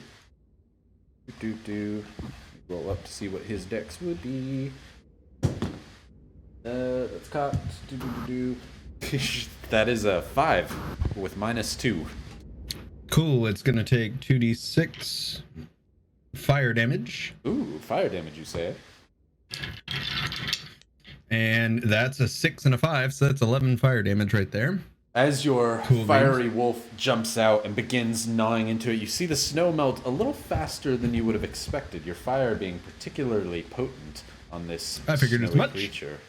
Speaker 2: Roll up to see what his dex would be. That's cocked. That is a 5 with -2.
Speaker 1: Cool, it's going to take 2d6 fire damage.
Speaker 2: Ooh, fire damage, you say?
Speaker 1: And that's a 6 and a 5, so that's 11 fire damage right there.
Speaker 2: As your
Speaker 1: Cool
Speaker 2: fiery wolf jumps out and begins gnawing into it, you see the snow melt a little faster than you would have expected, your fire being particularly potent on this
Speaker 1: I figured as
Speaker 2: snowy
Speaker 1: much.
Speaker 2: creature.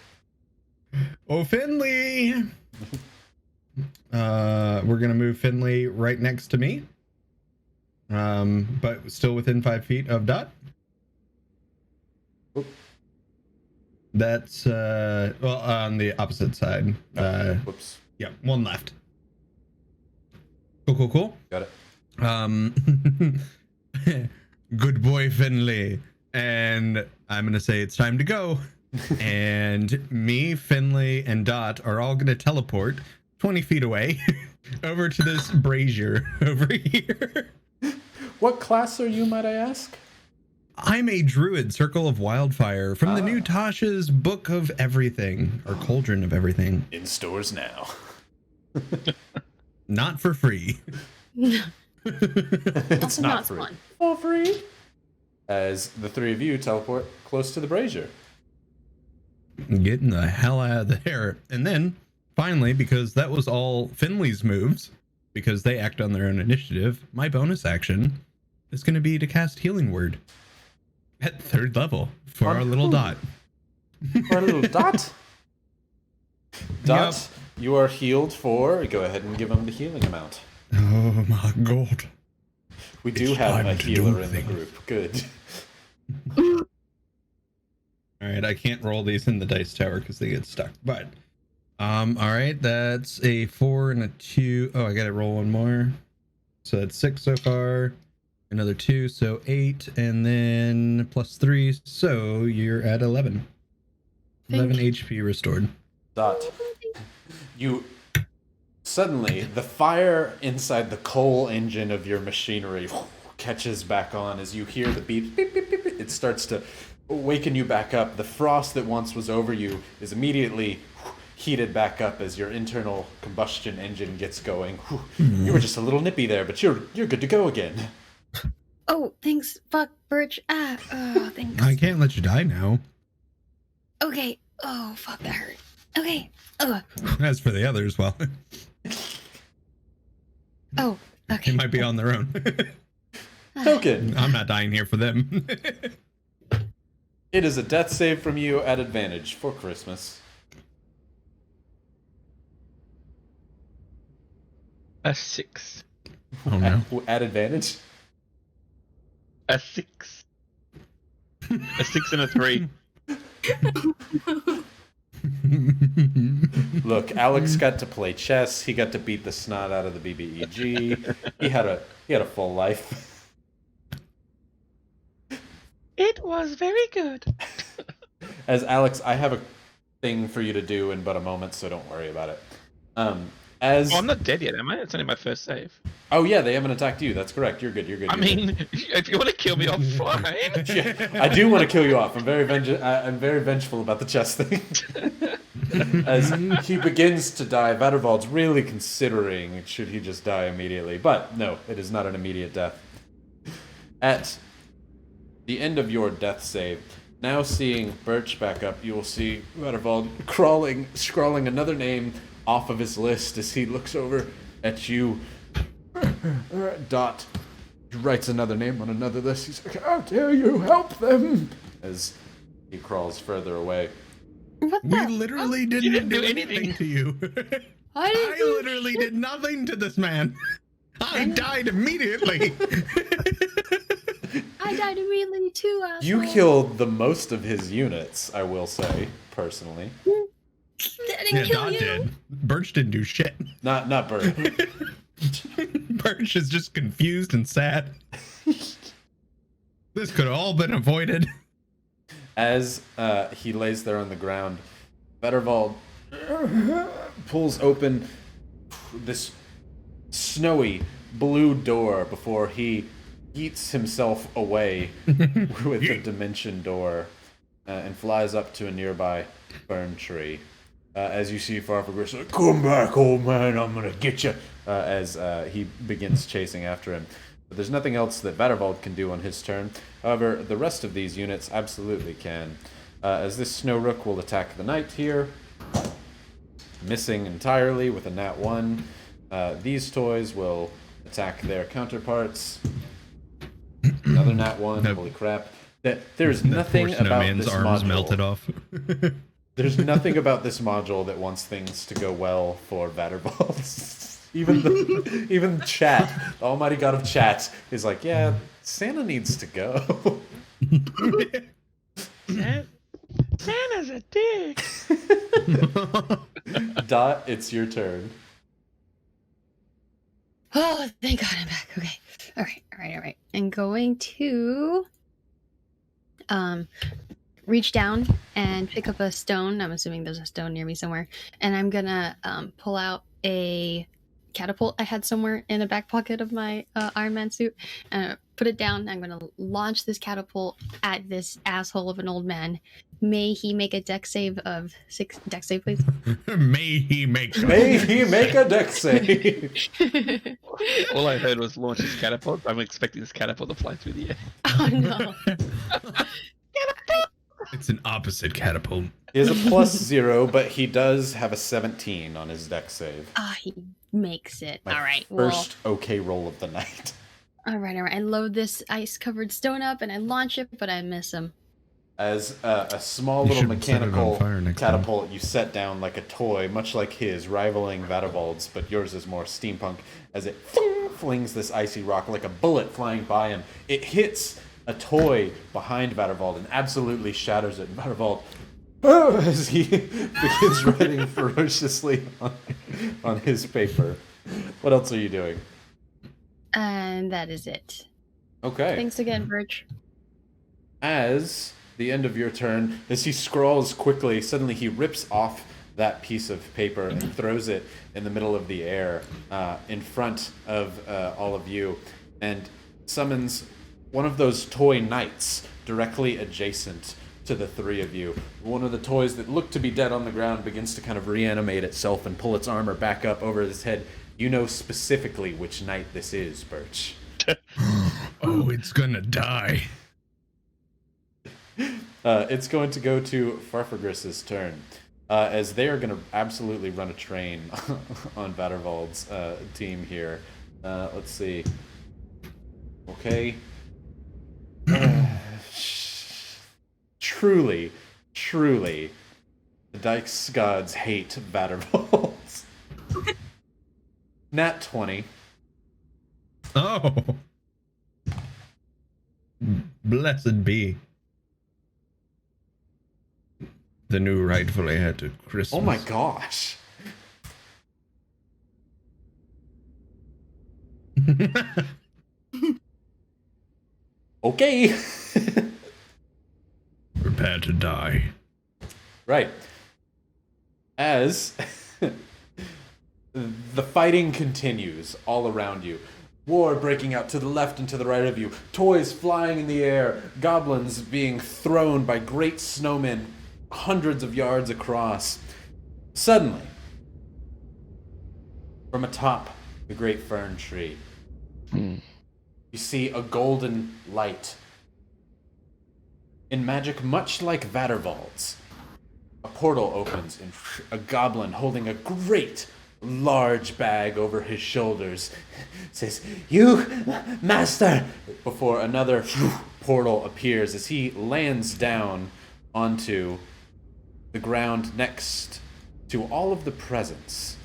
Speaker 1: Oh, Finley! We're going to move Finley right next to me. But still within 5 feet of Dot.
Speaker 2: Oop.
Speaker 1: That's, on the opposite side.
Speaker 2: Whoops.
Speaker 1: Yeah, one left. Cool.
Speaker 2: Got it.
Speaker 1: Good boy, Finley. And I'm going to say it's time to go. And me, Finley, and Dot are all going to teleport 20 feet away over to this brazier over here.
Speaker 2: What class are you, might I ask?
Speaker 1: I'm a druid, Circle of Wildfire, from the new Tasha's Book of Everything, or Cauldron of Everything.
Speaker 2: In stores now.
Speaker 1: Not for free.
Speaker 2: It's not free.
Speaker 4: fun.
Speaker 2: For free. As the 3 of you teleport close to the brazier.
Speaker 1: Getting the hell out of there. And then, finally, because that was all Finley's moves, because they act on their own initiative, my bonus action is going to be to cast Healing Word at 3rd level for our little Dot.
Speaker 2: For our little Dot? Dot, you are healed for... Go ahead and give him the healing amount.
Speaker 1: Oh my god.
Speaker 2: We do
Speaker 1: It's
Speaker 2: have a
Speaker 1: time to
Speaker 2: healer
Speaker 1: do
Speaker 2: in the
Speaker 1: things.
Speaker 2: group. Good.
Speaker 1: Alright, I can't roll these in the dice tower because they get stuck. But, alright, that's a 4 and a 2. Oh, I gotta roll one more. So that's 6 so far. Another 2, so 8. And then plus 3, so you're at 11. 11 HP restored.
Speaker 2: Dot, you... Suddenly, the fire inside the coal engine of your machinery catches back on as you hear the beep, beep, beep, beep, beep. It starts to waken you back up. The frost that once was over you is immediately heated back up as your internal combustion engine gets going. You were just a little nippy there, but you're good to go again.
Speaker 4: Oh, thanks. Fuck, Birch. Oh, thanks.
Speaker 1: I can't let you die now.
Speaker 4: Okay. Oh, fuck, that hurt. Okay. Oh.
Speaker 1: As for the others, well,
Speaker 4: Oh, okay.
Speaker 1: they might be on their own.
Speaker 2: Token.
Speaker 1: I'm not dying here for them.
Speaker 2: It is a death save from you at advantage for Christmas.
Speaker 3: A 6.
Speaker 1: Oh no.
Speaker 2: At advantage?
Speaker 3: A 6. A 6 and a 3.
Speaker 2: Look, Alex got to play chess. He got to beat the snot out of the BBEG. He had a full life.
Speaker 7: It was very good.
Speaker 2: As Alex, I have a thing for you to do in but a moment, so don't worry about it. As
Speaker 3: Oh, I'm not dead yet, am I? It's only my first save.
Speaker 2: oh yeah, they haven't attacked you. That's correct. You're good.
Speaker 3: I mean, if you want to kill me, I'm fine.
Speaker 2: Yeah, I do want to kill you off. I'm very vengeful about the chess thing. As he begins to die, Vattervald's really considering should he just die immediately. But no, it is not an immediate death. At the end of your death save, now seeing Birch back up, you will see Vattervald scrawling another name off of his list as he looks over at you. Dot. He writes another name on another list. He's like, "How dare you help them?" As he crawls further away.
Speaker 4: What
Speaker 1: We
Speaker 4: the?
Speaker 1: literally
Speaker 3: You
Speaker 1: didn't
Speaker 3: didn't
Speaker 1: do
Speaker 3: do
Speaker 1: anything
Speaker 3: anything.
Speaker 1: to you.
Speaker 4: I didn't
Speaker 1: I
Speaker 4: do
Speaker 1: literally
Speaker 4: shit.
Speaker 1: did nothing to this man. I died immediately.
Speaker 4: I died immediately too, asshole.
Speaker 2: You killed the most of his units, I will say, personally.
Speaker 4: I didn't
Speaker 1: Yeah,
Speaker 4: kill
Speaker 1: Dot
Speaker 4: you.
Speaker 1: did. Birch didn't do shit.
Speaker 2: Not Bert.
Speaker 1: Birch is just confused and sad. This could have all been avoided.
Speaker 2: As he lays there on the ground, Vattervald pulls open this snowy blue door before he yeets himself away with the dimension door and flies up to a nearby fern tree. As you see Farfagris, like, "Come back, old man, I'm gonna get you," as he begins chasing after him. But there's nothing else that Vattervald can do on his turn. However, the rest of these units absolutely can. As this Snow Rook will attack the knight here, missing entirely with a nat 1. These toys will attack their counterparts. Another nat 1.
Speaker 1: Nope.
Speaker 2: Holy crap. There's nothing
Speaker 1: Poor
Speaker 2: about
Speaker 1: snowman's
Speaker 2: this
Speaker 1: arms
Speaker 2: module.
Speaker 1: melted off.
Speaker 2: There's nothing about this module that wants things to go well for Vattervald. Even chat, the almighty god of chat, is like, yeah, Santa needs to go.
Speaker 7: Santa's a dick.
Speaker 2: Dot, it's your turn.
Speaker 4: Oh, thank God I'm back. Okay. All right. I'm going to reach down and pick up a stone. I'm assuming there's a stone near me somewhere. And I'm gonna pull out a catapult I had somewhere in the back pocket of my Iron Man suit. Put it down. I'm gonna launch this catapult at this asshole of an old man. May he make a dex save of 6. Dex save, please.
Speaker 1: May he make
Speaker 2: a dex save.
Speaker 3: All I heard was launch his catapult. I'm expecting this catapult to fly through the air.
Speaker 4: Oh no.
Speaker 1: It's an opposite catapult.
Speaker 2: He has a +0, but he does have a 17 on his dex save.
Speaker 4: He makes it.
Speaker 2: My
Speaker 4: All right.
Speaker 2: First okay roll of the night.
Speaker 4: All right. I load this ice-covered stone up and I launch it, but I miss him.
Speaker 2: As a small
Speaker 1: You
Speaker 2: little
Speaker 1: should set it on
Speaker 2: mechanical
Speaker 1: fire next time.
Speaker 2: catapult you set down like a toy, much like his, rivaling Vattervald's, but yours is more steampunk, as it flings this icy rock like a bullet flying by him. It hits a toy behind Vattervald and absolutely shatters it. And Vattervald, as he begins writing ferociously on his paper. What else are you doing?
Speaker 4: And that is it.
Speaker 2: Okay.
Speaker 4: Thanks again, Birch.
Speaker 2: As the end of your turn, as he scrawls quickly, suddenly he rips off that piece of paper and throws it in the middle of the air in front of all of you. And summons one of those toy knights directly adjacent to the three of you. One of the toys that looked to be dead on the ground begins to kind of reanimate itself and pull its armor back up over its head. You know specifically which knight this is, Birch.
Speaker 1: Oh, it's gonna die.
Speaker 2: It's going to go to Farfagris's turn, as they are going to absolutely run a train on Vadervald's team here. Let's see. Okay. Truly, the Dice gods hate Vadervald. Nat 20.
Speaker 1: Oh. Blessed be the new rightful heir to Christmas.
Speaker 2: Oh my gosh. Okay.
Speaker 1: Prepare to die.
Speaker 2: Right. As the fighting continues all around you. War breaking out to the left and to the right of you. Toys flying in the air. Goblins being thrown by great snowmen hundreds of yards across. Suddenly, from atop the great fern tree, you see a golden light. In magic much like Vadervald's, a portal opens and a goblin holding a great large bag over his shoulders says, "You, master!" before another portal appears as he lands down onto the ground next to all of the presents.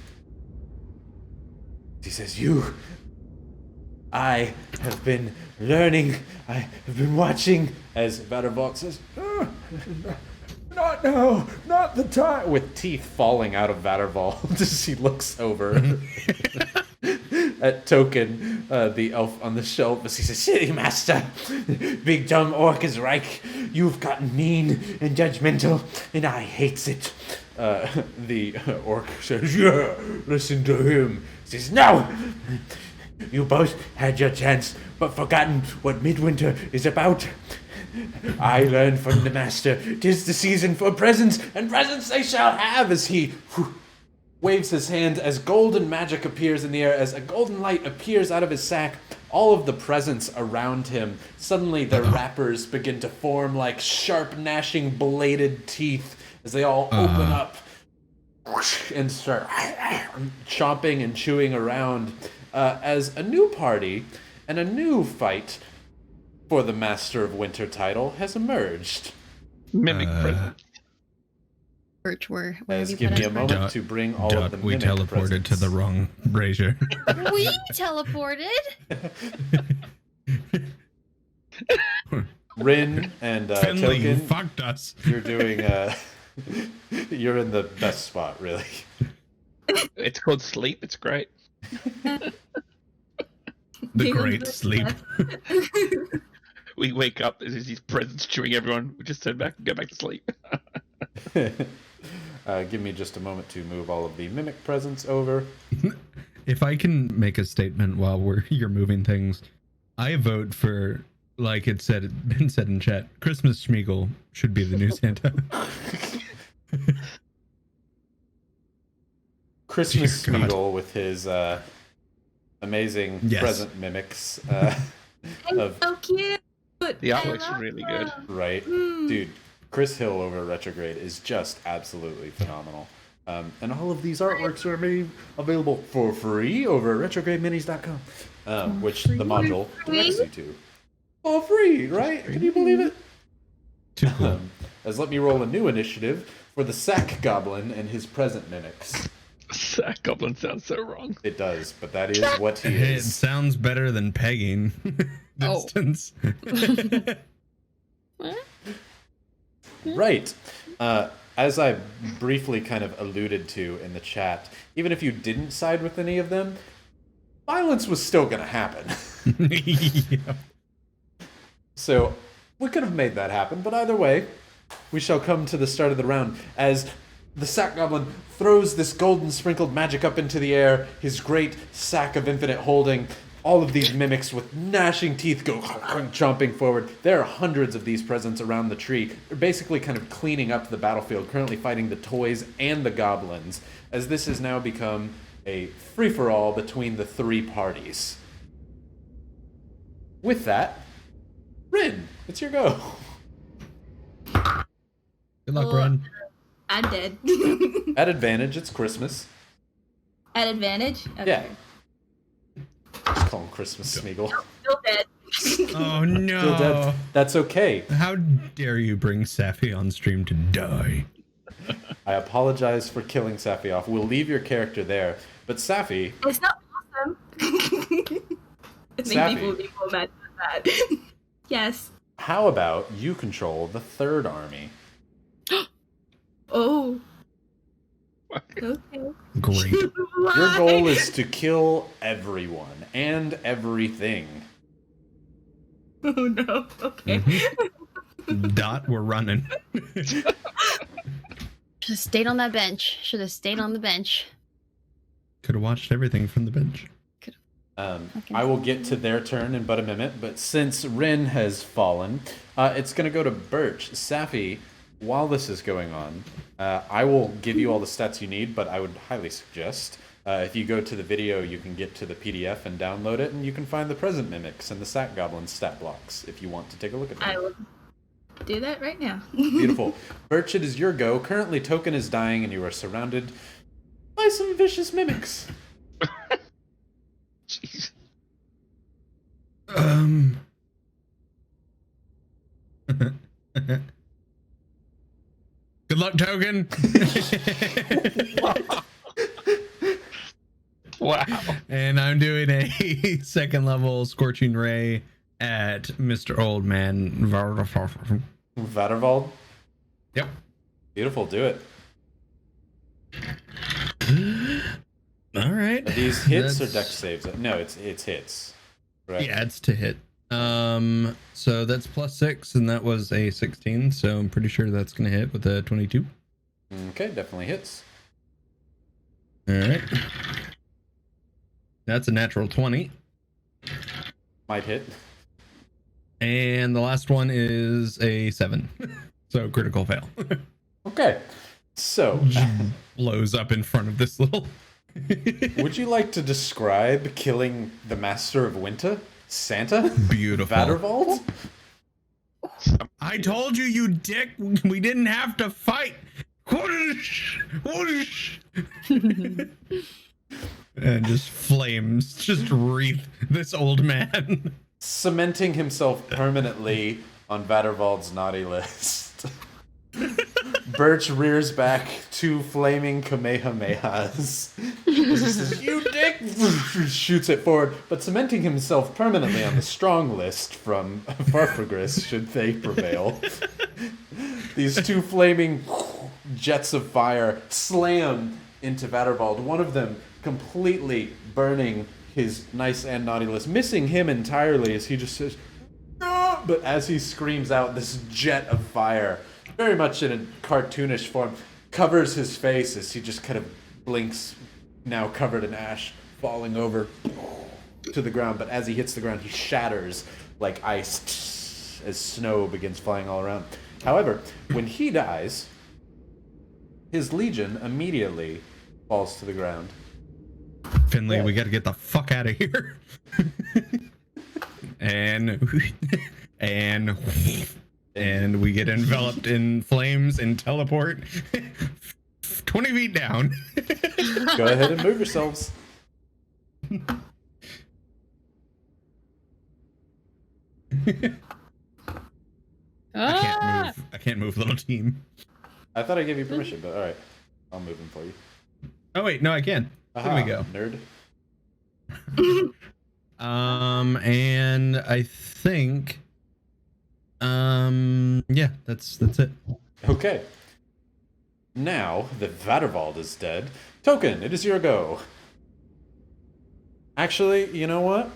Speaker 2: He says, I have been learning, I have been watching," as Vadervald says, "Not now, not the time," with teeth falling out of Vadervald as he looks over at Token, the elf on the shelf, as he says, "Silly master, big dumb orc is right. You've gotten mean and judgmental, and I hates it." The orc says, "Yeah, listen to him." He says, "No! You both had your chance, but forgotten what Midwinter is about. I learned from the master, 'tis the season for presents, and presents they shall have," as he waves his hand as golden magic appears in the air, as a golden light appears out of his sack. All of the presents around him, suddenly their wrappers begin to form like sharp, gnashing, bladed teeth as they all open up and start chomping and chewing around, as a new party and a new fight for the Master of Winter title has emerged.
Speaker 3: Mimic present.
Speaker 4: Birch, where
Speaker 2: As
Speaker 4: have you
Speaker 2: give
Speaker 4: put
Speaker 2: me a
Speaker 4: us?
Speaker 2: moment to bring all of the
Speaker 1: We
Speaker 2: mimic
Speaker 1: teleported
Speaker 2: presents.
Speaker 1: to the wrong brazier.
Speaker 4: We teleported.
Speaker 2: Rin and
Speaker 1: Finley, you
Speaker 2: Token,
Speaker 1: fucked us.
Speaker 2: you're doing you're in the best spot, really.
Speaker 3: It's called sleep. It's great.
Speaker 1: The
Speaker 5: You're
Speaker 1: great
Speaker 5: the
Speaker 1: sleep.
Speaker 3: We wake up, there's these presents chewing everyone. We just turn back and go back to sleep.
Speaker 2: Give me just a moment to move all of the mimic presents over.
Speaker 1: If I can make a statement while you're moving things, I vote for, like been said in chat, Christmas Schmeagle should be the new Santa.
Speaker 2: Christmas
Speaker 1: Dear God.
Speaker 2: Smeagol with his amazing
Speaker 1: Yes.
Speaker 2: present mimics of
Speaker 5: So cute.
Speaker 3: The
Speaker 5: I
Speaker 3: artwork's
Speaker 5: love
Speaker 3: really good.
Speaker 5: them.
Speaker 2: right, dude. Chris Hill over at Retrograde is just absolutely phenomenal. And all of these artworks are made available for free over at retrogrademinis.com, which the module directs you to. For free, right? Can you believe it?
Speaker 1: Too cool.
Speaker 2: As let me roll a new initiative for the Sack Goblin and his present mimics.
Speaker 3: That goblin sounds so wrong.
Speaker 2: It does, but that is what he
Speaker 1: It
Speaker 2: is.
Speaker 1: sounds better than pegging.
Speaker 4: Oh.
Speaker 1: Distance.
Speaker 2: Right. As I briefly kind of alluded to in the chat, even if you didn't side with any of them, violence was still going to happen.
Speaker 1: Yeah.
Speaker 2: So we could have made that happen, but either way, we shall come to the start of the round as the Sack Goblin throws this golden sprinkled magic up into the air, his great sack of infinite holding, all of these mimics with gnashing teeth go chomping forward. There are hundreds of these presents around the tree. They're basically kind of cleaning up the battlefield, currently fighting the toys and the goblins, as this has now become a free-for-all between the three parties. With that, Rin, it's your go.
Speaker 1: Good luck,
Speaker 5: Well,
Speaker 1: Ren.
Speaker 5: I'm dead.
Speaker 2: At advantage, it's Christmas.
Speaker 5: At advantage? Okay.
Speaker 2: Yeah. Just call him Christmas, Smeagol.
Speaker 5: Still dead.
Speaker 1: Oh no!
Speaker 2: Still dead. That's okay.
Speaker 1: How dare you bring Safi on stream to die?
Speaker 2: I apologize for killing Safi off. We'll leave your character there. But Safi,
Speaker 5: It's not awesome. I think
Speaker 2: Sappy.
Speaker 5: people will be more mad at that. Yes.
Speaker 2: how about you control the third army?
Speaker 5: Oh. Okay.
Speaker 1: Great.
Speaker 2: Your goal is to kill everyone and everything.
Speaker 5: Oh no. Okay.
Speaker 1: Dot, we're running.
Speaker 4: Should have stayed on that bench. Should have stayed on the bench.
Speaker 1: Could have watched everything from the bench.
Speaker 4: Okay.
Speaker 2: I will get to their turn in but a minute, but since Rin has fallen, it's going to go to Birch. Safi, while this is going on, I will give you all the stats you need, but I would highly suggest if you go to the video, you can get to the PDF and download it, and you can find the present mimics and the sack goblin stat blocks if you want to take a look at them.
Speaker 5: I will do that right now.
Speaker 2: Beautiful. Birch, it is your go. Currently, Token is dying, and you are surrounded by some vicious mimics.
Speaker 3: Jeez.
Speaker 1: Good luck, Token.
Speaker 3: Wow.
Speaker 1: And I'm doing a second level Scorching Ray at Mr. Old Man.
Speaker 2: Vadervald?
Speaker 1: Yep.
Speaker 2: Beautiful, do it.
Speaker 1: All right.
Speaker 2: Are these hits or
Speaker 1: That's-
Speaker 2: dex saves? No, it's hits. Right?
Speaker 1: Yeah, it's to hit. So that's +6, and that was a 16. So I'm pretty sure that's gonna hit with a 22.
Speaker 2: Okay, definitely hits.
Speaker 1: All right. That's a natural 20,
Speaker 2: Might hit.
Speaker 1: and the last one is a 7. So critical fail.
Speaker 2: Okay. So,
Speaker 1: Blows up in front of this little.
Speaker 2: would you like to describe killing the Master of Winter? Santa?
Speaker 1: Beautiful.
Speaker 2: Vadervald?
Speaker 1: I told you, you dick. We didn't have to fight. And just flames just wreath this old man.
Speaker 2: Cementing himself permanently on Vadervald's naughty list. Birch rears back 2 flaming Kamehamehas. He says, "You dick!" Shoots it forward, but cementing himself permanently on the strong list from Farfagris should they prevail. These 2 flaming jets of fire slam into Vadervald, one of them completely burning his nice and naughty list, missing him entirely as he just says, "No!" But as he screams out, this jet of fire, very much in a cartoonish form, covers his face as he just kind of blinks, now covered in ash, falling over to the ground. But as he hits the ground, he shatters like ice as snow begins flying all around. However, when he dies, his legion immediately falls to the ground.
Speaker 1: Finley,
Speaker 2: Yeah.
Speaker 1: we got to get the fuck out of here. and we get enveloped in flames and teleport 20 feet down.
Speaker 2: Go ahead and move yourselves.
Speaker 4: Ah!
Speaker 1: I can't move, little team.
Speaker 2: I thought I gave you permission, but alright. I'll move him for you.
Speaker 1: Oh wait, no, I can. There we go.
Speaker 2: Nerd.
Speaker 1: And I think yeah, that's it.
Speaker 2: Okay. Now that Vadervald is dead, Token, it is your go. Actually, you know what?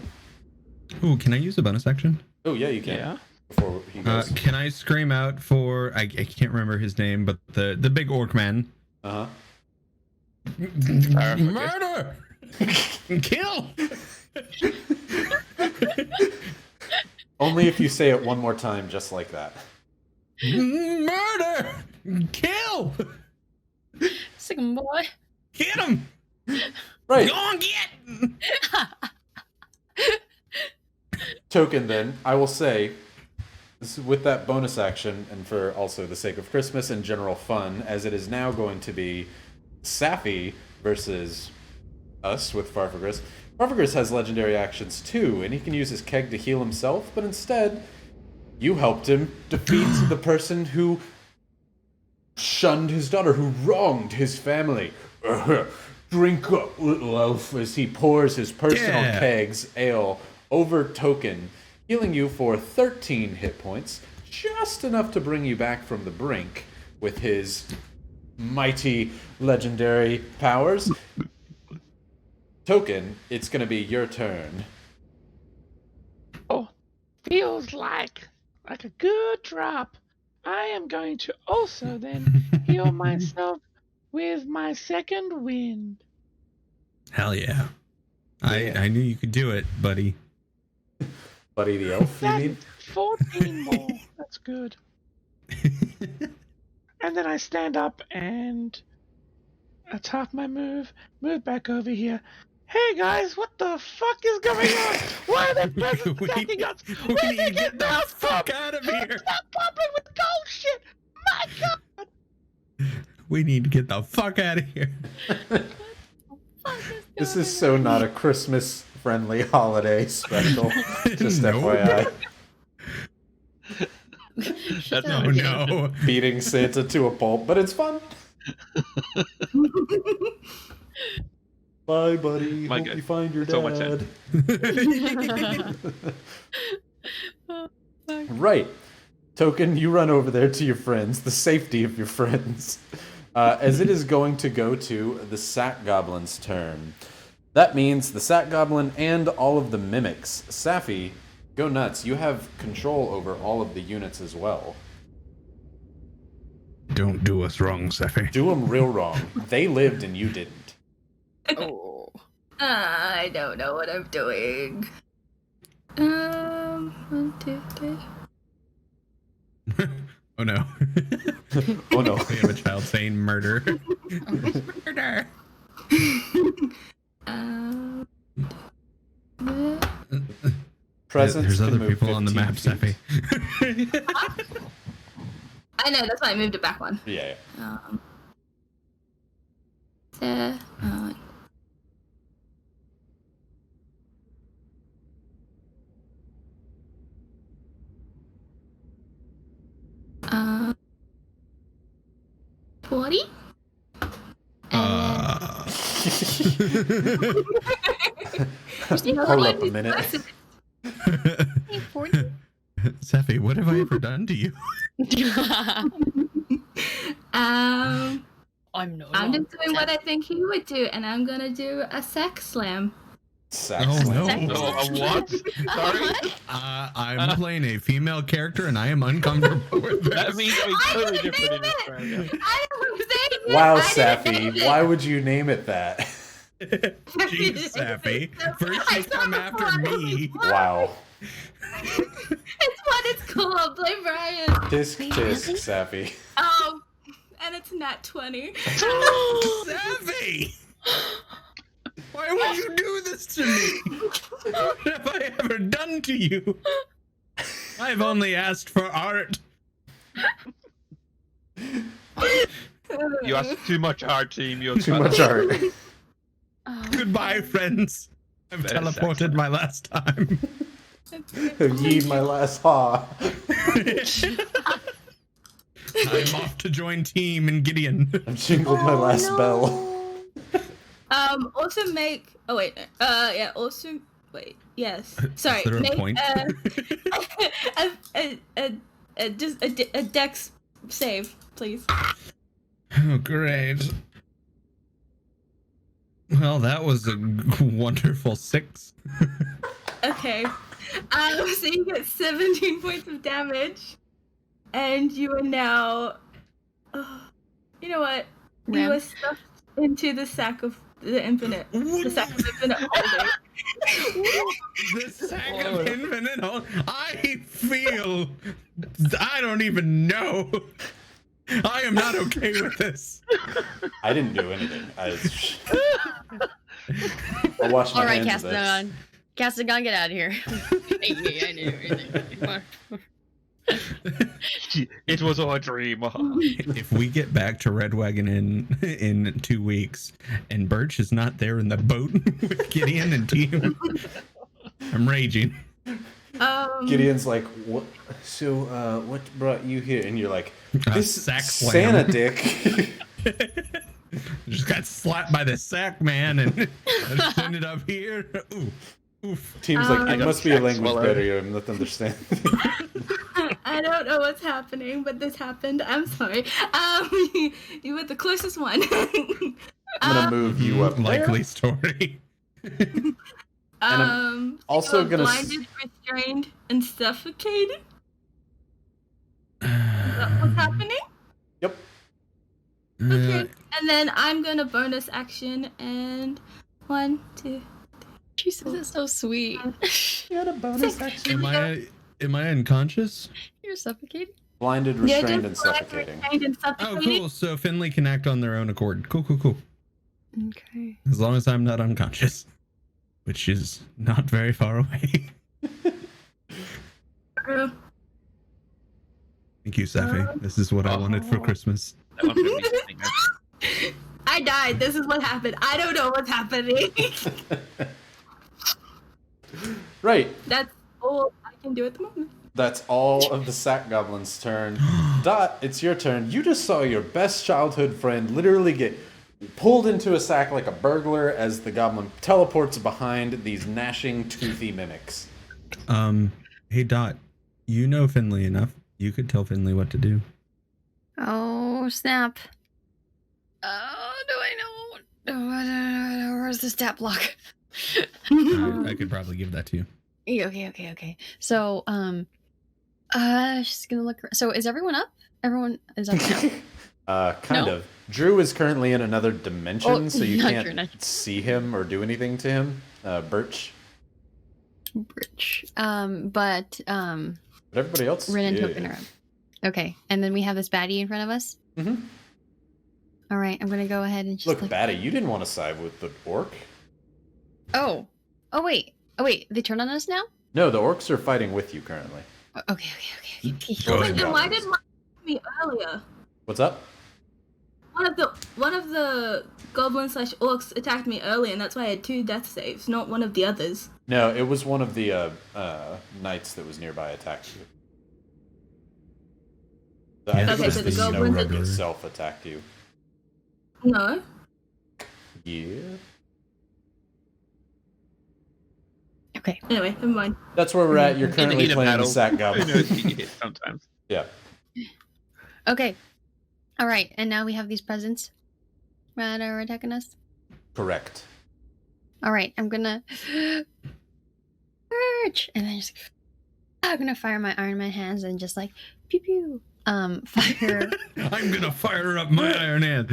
Speaker 1: Ooh, can I use a bonus action?
Speaker 2: Oh yeah, you can.
Speaker 3: Yeah.
Speaker 2: Before he goes.
Speaker 1: Can I scream out for I can't remember his name, but the big orc man.
Speaker 2: Uh-huh.
Speaker 1: Murder! Kill!
Speaker 2: Only if you say it one more time, just like that.
Speaker 1: Murder! Kill!
Speaker 4: Sick 'em, boy.
Speaker 1: Get him!
Speaker 2: Right.
Speaker 1: Go on, get!
Speaker 2: Token, then, I will say, with that bonus action, and for also the sake of Christmas and general fun, as it is now going to be Safi versus us with Farfagris. Farfagris has legendary actions too, and he can use his keg to heal himself, but instead, you helped him defeat the person who shunned his daughter, who wronged his family. Drink up, little elf, as he pours his personal keg's ale over Token, healing you for 13 hit points, just enough to bring you back from the brink with his mighty legendary powers. Token, it's going to be your turn.
Speaker 7: Oh, feels like a good drop. I am going to also then heal myself with my second wind.
Speaker 1: Hell yeah. I knew you could do it, buddy.
Speaker 2: Buddy the elf, you mean?
Speaker 7: 14 more. That's good. And then I stand up and attack my move back over here. Hey guys, what the fuck is going on? Why are they presents attacking us?
Speaker 1: We
Speaker 7: Where
Speaker 1: need
Speaker 7: they
Speaker 1: to get the
Speaker 7: that
Speaker 1: fuck
Speaker 7: from?
Speaker 1: out of here.
Speaker 7: Stop popping with gold shit! My god!
Speaker 1: We need to get the fuck out of here.
Speaker 2: This is so not a Christmas-friendly holiday special. Just
Speaker 1: Nope.
Speaker 2: FYI.
Speaker 3: That's
Speaker 1: Oh no.
Speaker 2: Beating Santa to a pulp, but it's fun. Bye, buddy.
Speaker 3: My
Speaker 2: Hope
Speaker 3: God.
Speaker 2: you find your
Speaker 3: So much
Speaker 2: dad. Right. Token, you run over there to your friends, the safety of your friends, as it is going to go to the Sack Goblin's turn. That means the Sack Goblin and all of the mimics. Safi, go nuts. You have control over all of the units as well.
Speaker 1: Don't do us wrong, Safi.
Speaker 2: Do them real wrong. They lived and you didn't.
Speaker 4: Oh.
Speaker 5: I don't know what I'm doing. 1, 2, 3.
Speaker 1: Oh no.
Speaker 2: Oh no.
Speaker 1: We have a child saying murder. Murder.
Speaker 2: Presents
Speaker 1: There's
Speaker 2: can
Speaker 1: other
Speaker 2: move
Speaker 1: people on the
Speaker 2: 15
Speaker 1: map,
Speaker 2: feet.
Speaker 1: Safi.
Speaker 5: I know, that's why I moved it back one.
Speaker 2: Yeah.
Speaker 5: There. Uh, 40?
Speaker 2: Hold up a minute.
Speaker 1: Safi, what have I ever done to you?
Speaker 4: I'm no.
Speaker 5: I'm just doing what I think he would do, and I'm gonna do a sex slam.
Speaker 2: Sack
Speaker 1: Oh,
Speaker 2: slam.
Speaker 1: no.
Speaker 3: Oh, what? Sorry?
Speaker 1: I'm playing a female character and I am uncomfortable with this.
Speaker 3: That means something totally different in Australia.
Speaker 5: I didn't say it.
Speaker 2: Wow,
Speaker 5: I didn't name
Speaker 2: Safi,
Speaker 5: it.
Speaker 2: why would you name it that?
Speaker 1: Jeez, Safi. First you come after me.
Speaker 2: Wow.
Speaker 5: It's what it's called. Blame Brian.
Speaker 2: Tisk tisk, Safi.
Speaker 5: And it's nat 20.
Speaker 1: Safi! Why would you do this to me? What have I ever done to you? I've only asked for art.
Speaker 3: You asked too much art, team. You're
Speaker 2: Too much art.
Speaker 1: Goodbye, friends. I've
Speaker 3: That is
Speaker 1: teleported my last time.
Speaker 2: Yeed my last haw.
Speaker 1: I'm off to join team in Gideon.
Speaker 2: I've jingled my last bell.
Speaker 5: Also make. Oh wait. Yeah. Also. Wait. Yes. Sorry.
Speaker 1: Is there a
Speaker 5: make
Speaker 1: point?
Speaker 5: just a dex save, please.
Speaker 1: Oh, great. Well, that was a wonderful 6.
Speaker 5: Okay. So you get 17 points of damage, and you are now. You know what? You
Speaker 4: Ram.
Speaker 5: are stuffed into the the infinite, the sack of infinite holding.
Speaker 1: The sack of infinite I don't even know. I am not okay with this.
Speaker 2: I didn't do anything. I'll wash my
Speaker 4: All right,
Speaker 2: hands of this.
Speaker 4: Castagon. Castagon, get out of here. Hey, I knew everything.
Speaker 3: It was all a dream.
Speaker 1: If we get back to Red Wagon Inn in 2 weeks and Birch is not there in the boat with Gideon and team, I'm raging.
Speaker 2: Gideon's like, what? So, what brought you here? And you're like, this
Speaker 1: sack
Speaker 2: Santa
Speaker 1: slam.
Speaker 2: dick.
Speaker 1: Just got slapped by the sack man and I just ended up here. Ooh, oof.
Speaker 2: Team's like, it
Speaker 3: got
Speaker 2: must be a
Speaker 3: sack
Speaker 2: language
Speaker 3: swallowed.
Speaker 2: barrier. I'm not understand.
Speaker 5: I don't know what's happening, but this happened. I'm sorry. You were the closest one.
Speaker 2: I'm gonna move you up there.
Speaker 1: Likely story.
Speaker 2: I'm also
Speaker 5: you're
Speaker 2: gonna
Speaker 5: blinded, restrained, and suffocated. Is that what's happening?
Speaker 2: Yep.
Speaker 5: Okay. And then I'm gonna bonus action and 1, 2.
Speaker 4: She says it's so sweet.
Speaker 2: You had a bonus action.
Speaker 1: Am I unconscious?
Speaker 4: You're suffocating.
Speaker 2: Blinded,
Speaker 5: Yeah,
Speaker 2: restrained, and
Speaker 5: just blind,
Speaker 2: suffocating.
Speaker 5: restrained, and
Speaker 1: Oh,
Speaker 5: suffocating.
Speaker 1: cool. So Finley can act on their own accord. Cool.
Speaker 4: Okay.
Speaker 1: As long as I'm not unconscious, which is not very far away.
Speaker 5: Uh,
Speaker 1: Thank you, Safi. This is what I wanted for Christmas.
Speaker 3: That one made me think.
Speaker 5: I died. This is what happened. I don't know what's happening.
Speaker 2: Right.
Speaker 5: That's all I can do at the moment.
Speaker 2: That's all of the sack goblin's turn. Dot, it's your turn. You just saw your best childhood friend literally get pulled into a sack like a burglar as the goblin teleports behind these gnashing, toothy mimics.
Speaker 1: Hey Dot, you know Finley enough. You could tell Finley what to do.
Speaker 4: Oh, snap. Oh, do I know? Oh, where's the stat block?
Speaker 1: I could probably give that to you.
Speaker 4: Okay. So, she's gonna look. So, is everyone up? Everyone is up now.
Speaker 2: Kind
Speaker 4: No?
Speaker 2: of. Drew is currently in another dimension,
Speaker 4: Oh,
Speaker 2: so you
Speaker 4: not
Speaker 2: can't
Speaker 4: Drew, not Drew.
Speaker 2: see him or do anything to him. Birch.
Speaker 4: Rich. But
Speaker 2: But everybody else.
Speaker 4: Rin and
Speaker 2: yeah.
Speaker 4: Token are up. Okay, and then we have this baddie in front of us.
Speaker 2: Mhm.
Speaker 4: All right, I'm gonna go ahead and just
Speaker 2: Look,
Speaker 4: like.
Speaker 2: Batty, you didn't want to side with the orc.
Speaker 4: Oh wait. They turn on us now.
Speaker 2: No, the orcs are fighting with you currently.
Speaker 4: Okay.
Speaker 1: Go
Speaker 5: Wait,
Speaker 1: ahead.
Speaker 5: then why did mine attack me earlier?
Speaker 2: What's up?
Speaker 5: One of the goblins / orcs attacked me early, and that's why I had 2 death saves, not one of the others.
Speaker 2: No, it was one of the knights that was nearby attacked you. I think
Speaker 1: Okay,
Speaker 2: it was
Speaker 5: so
Speaker 2: the
Speaker 5: the
Speaker 2: snow
Speaker 5: goblins
Speaker 2: rubber
Speaker 1: are-
Speaker 2: itself attacked you.
Speaker 5: No.
Speaker 2: Yeah.
Speaker 4: Okay.
Speaker 5: Anyway, never mind.
Speaker 2: That's where we're at. You're
Speaker 3: In the
Speaker 2: currently
Speaker 3: heat of
Speaker 2: playing
Speaker 3: battle,
Speaker 2: Sack
Speaker 3: who
Speaker 2: Goblin.
Speaker 3: knows who you hit sometimes.
Speaker 2: Yeah.
Speaker 4: Okay. All right, and now we have these presents that are attacking us.
Speaker 2: Correct.
Speaker 4: All right, I'm gonna search, and then just I'm gonna fire my Iron Man hands and just like pew pew. Fire.
Speaker 1: I'm gonna fire up my iron hand.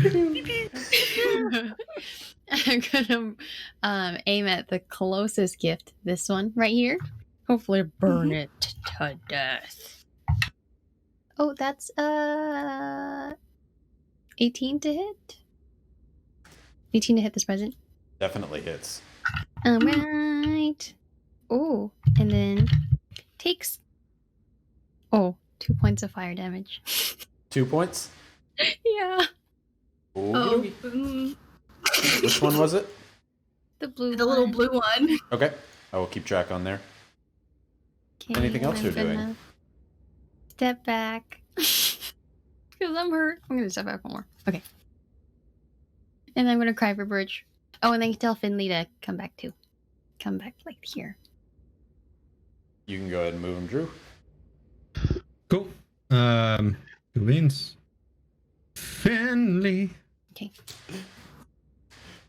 Speaker 4: I'm gonna aim at the closest gift. This one right here. Hopefully, burn it to death. Oh, that's 18 to hit. 18 to hit this present.
Speaker 2: Definitely hits.
Speaker 4: All right. Oh, and then takes 2 points of fire damage.
Speaker 2: 2 points.
Speaker 4: Yeah.
Speaker 5: Oh,
Speaker 2: Okey-dokey. Which one was it?
Speaker 4: The blue.
Speaker 5: the little
Speaker 4: one.
Speaker 5: blue one.
Speaker 2: Okay. I will keep track on there.
Speaker 4: Okay,
Speaker 2: Anything else
Speaker 4: I'm
Speaker 2: you're doing?
Speaker 4: gonna Step back. Because I'm hurt. I'm gonna step back one more. Okay. And I'm gonna cry for Birch. Oh, and then tell Finley to come back too. Come back like here.
Speaker 2: You can go ahead and move him, Drew.
Speaker 1: Cool. Who wins? Finley.
Speaker 4: Okay.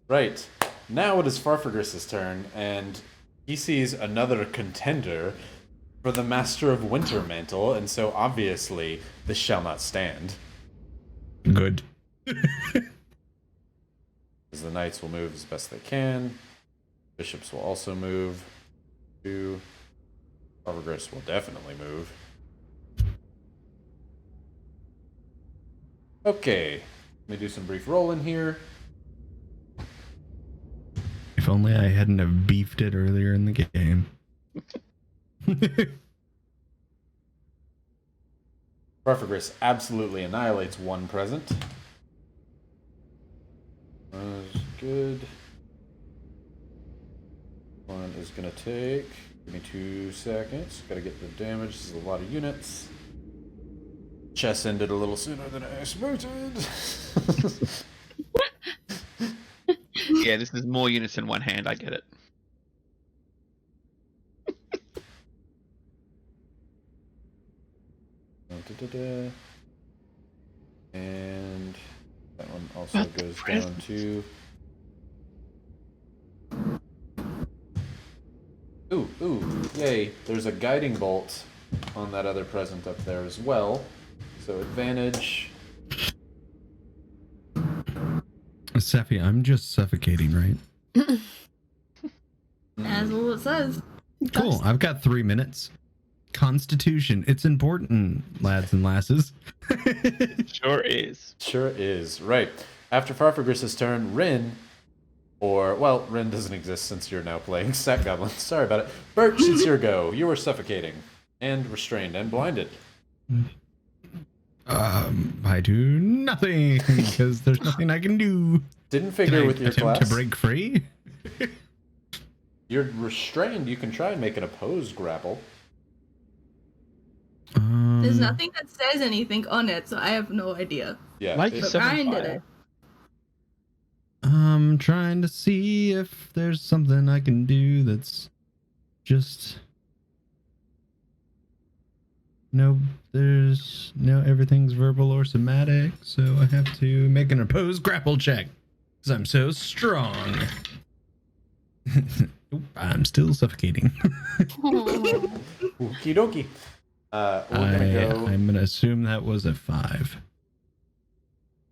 Speaker 2: Right. Now it is Farfagris's turn, and he sees another contender for the Master of Winter Mantle, and so obviously this shall not stand.
Speaker 1: Good.
Speaker 2: Because the knights will move as best they can. Bishops will also move. 2. Farfagris will definitely move. Okay, let me do some brief rolling here.
Speaker 1: If only I hadn't have beefed it earlier in the game.
Speaker 2: Farfagris absolutely annihilates one present. That's good. One is gonna take. Give me 2 seconds. Gotta get the damage. This is a lot of units. Chess ended a little sooner than I expected.
Speaker 3: Yeah, this is more units in one hand. I get it.
Speaker 2: And that one also goes down to. Ooh, yay. There's a guiding bolt on that other present up there as well. So advantage.
Speaker 1: Sephi, I'm just suffocating, right?
Speaker 5: That's all it says.
Speaker 1: Cool. I've got 3 minutes. Constitution. It's important, lads and lasses.
Speaker 3: Sure is.
Speaker 2: Sure is. Right. After Farfagris's turn, Rin, Rin doesn't exist since you're now playing Sack Goblin. Sorry about it. Birch, it's your go. You were suffocating and restrained and blinded.
Speaker 1: I do nothing because there's nothing I can do.
Speaker 2: Didn't figure with your
Speaker 1: attempt
Speaker 2: class.
Speaker 1: to break free?
Speaker 2: You're restrained. You can try and make an opposed grapple.
Speaker 5: There's nothing that says anything on it, so I have no idea.
Speaker 2: Yeah.
Speaker 3: Like
Speaker 5: But Ryan did it.
Speaker 1: I'm trying to see if there's something I can do that's just... No, everything's verbal or somatic, so I have to make an opposed grapple check because I'm so strong. Nope, I'm still suffocating.
Speaker 2: Okie dokie.
Speaker 1: I'm gonna assume that was a 5.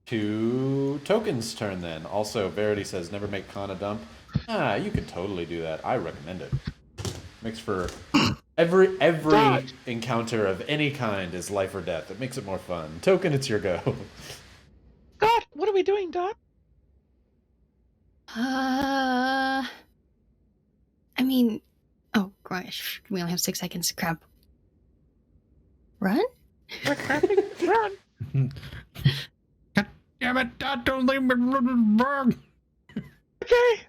Speaker 2: To Token's turn then. Also, Verity says never make Kana dump. You could totally do that. I recommend it. Makes for every encounter of any kind is life or death. It makes it more fun. Token, it's your go.
Speaker 7: Dot, what are we doing, Dot?
Speaker 4: I mean, oh gosh, we only have 6 seconds to crap. Run?
Speaker 7: We're crapping. Run.
Speaker 1: God damn it, Dad, don't leave me wrong.
Speaker 7: Okay.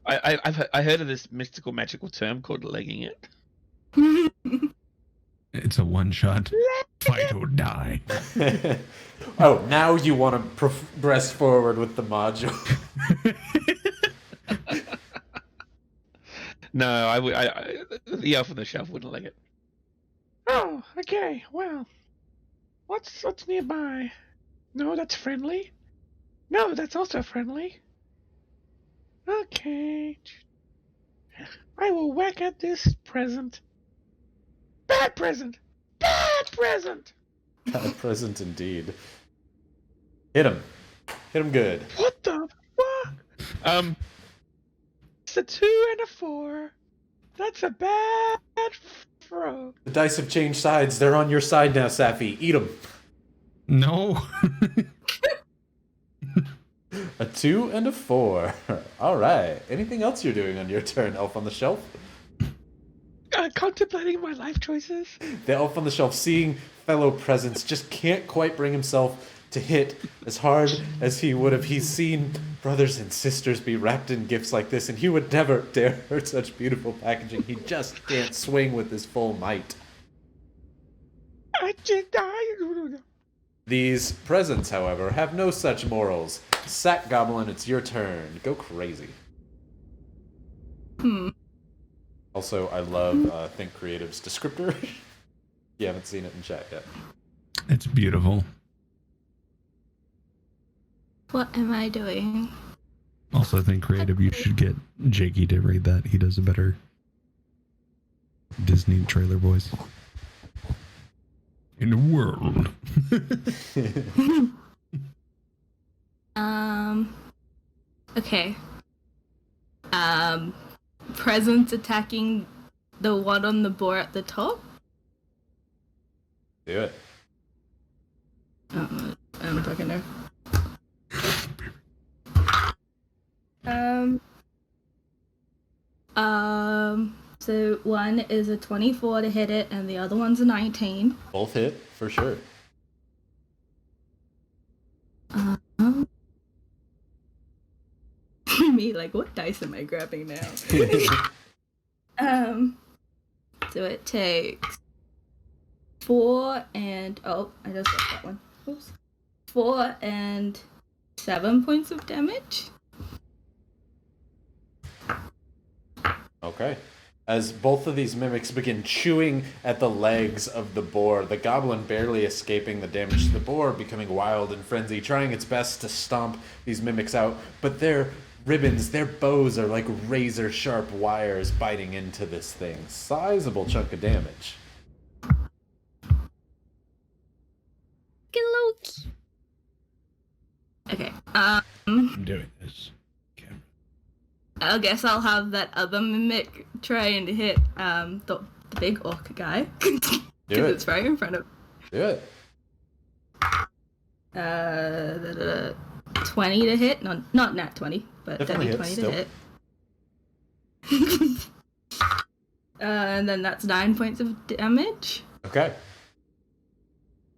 Speaker 3: I heard of this mystical magical term called legging it.
Speaker 1: It's a one-shot. Fight or die.
Speaker 2: Oh, now you want to progress forward with the module.
Speaker 3: No, the elf on the shelf wouldn't leg it.
Speaker 7: Oh, okay. Well, what's nearby? No, that's friendly. No, that's also friendly. Okay. I will whack at this present. Bad present! Bad present!
Speaker 2: Bad present indeed. Hit him. Hit him good.
Speaker 7: What the fuck? It's a 2 and a 4. That's a bad throw.
Speaker 2: The dice have changed sides. They're on your side now, Safi. Eat them.
Speaker 1: No.
Speaker 2: A 2 and a 4. All right. Anything else you're doing on your turn, Elf on the Shelf?
Speaker 7: Contemplating my life choices.
Speaker 2: The Elf on the Shelf, seeing fellow presents, just can't quite bring himself to hit as hard as he would have. He's seen brothers and sisters be wrapped in gifts like this, and he would never dare hurt such beautiful packaging. He just can't swing with his full might.
Speaker 7: I did die.
Speaker 2: These presents, however, have no such morals. Sack Goblin, it's your turn. Go crazy. Also, I love Think Creative's descriptor. You haven't seen it in chat yet.
Speaker 1: It's beautiful.
Speaker 5: What am I doing?
Speaker 1: Also, I think creative, you should get Jakey to read that. He does a better Disney trailer voice. in the world.
Speaker 5: Okay. Presence attacking the one on the board at the top.
Speaker 2: Do it.
Speaker 5: I don't fucking know. So one is a 24 to hit it, and the other one's a 19.
Speaker 2: Both hit for sure.
Speaker 5: Me, like, what dice am I grabbing now? So it takes 4 and I just got that one. Oops. 4 and 7 points of damage.
Speaker 2: Okay. As both of these mimics begin chewing at the legs of the boar, the goblin barely escaping the damage to the boar, becoming wild and frenzied, trying its best to stomp these mimics out, but their ribbons, their bows are like razor sharp wires biting into this thing. Sizable chunk of damage.
Speaker 5: Okay.
Speaker 1: I'm doing this.
Speaker 5: I guess I'll have that other mimic try and hit the big orc guy. Because it's right in front of.
Speaker 2: Do it.
Speaker 5: 20 to hit. No, not nat 20, but
Speaker 2: Definitely
Speaker 5: 20
Speaker 2: still.
Speaker 5: to hit. And then that's 9 points of damage.
Speaker 2: Okay.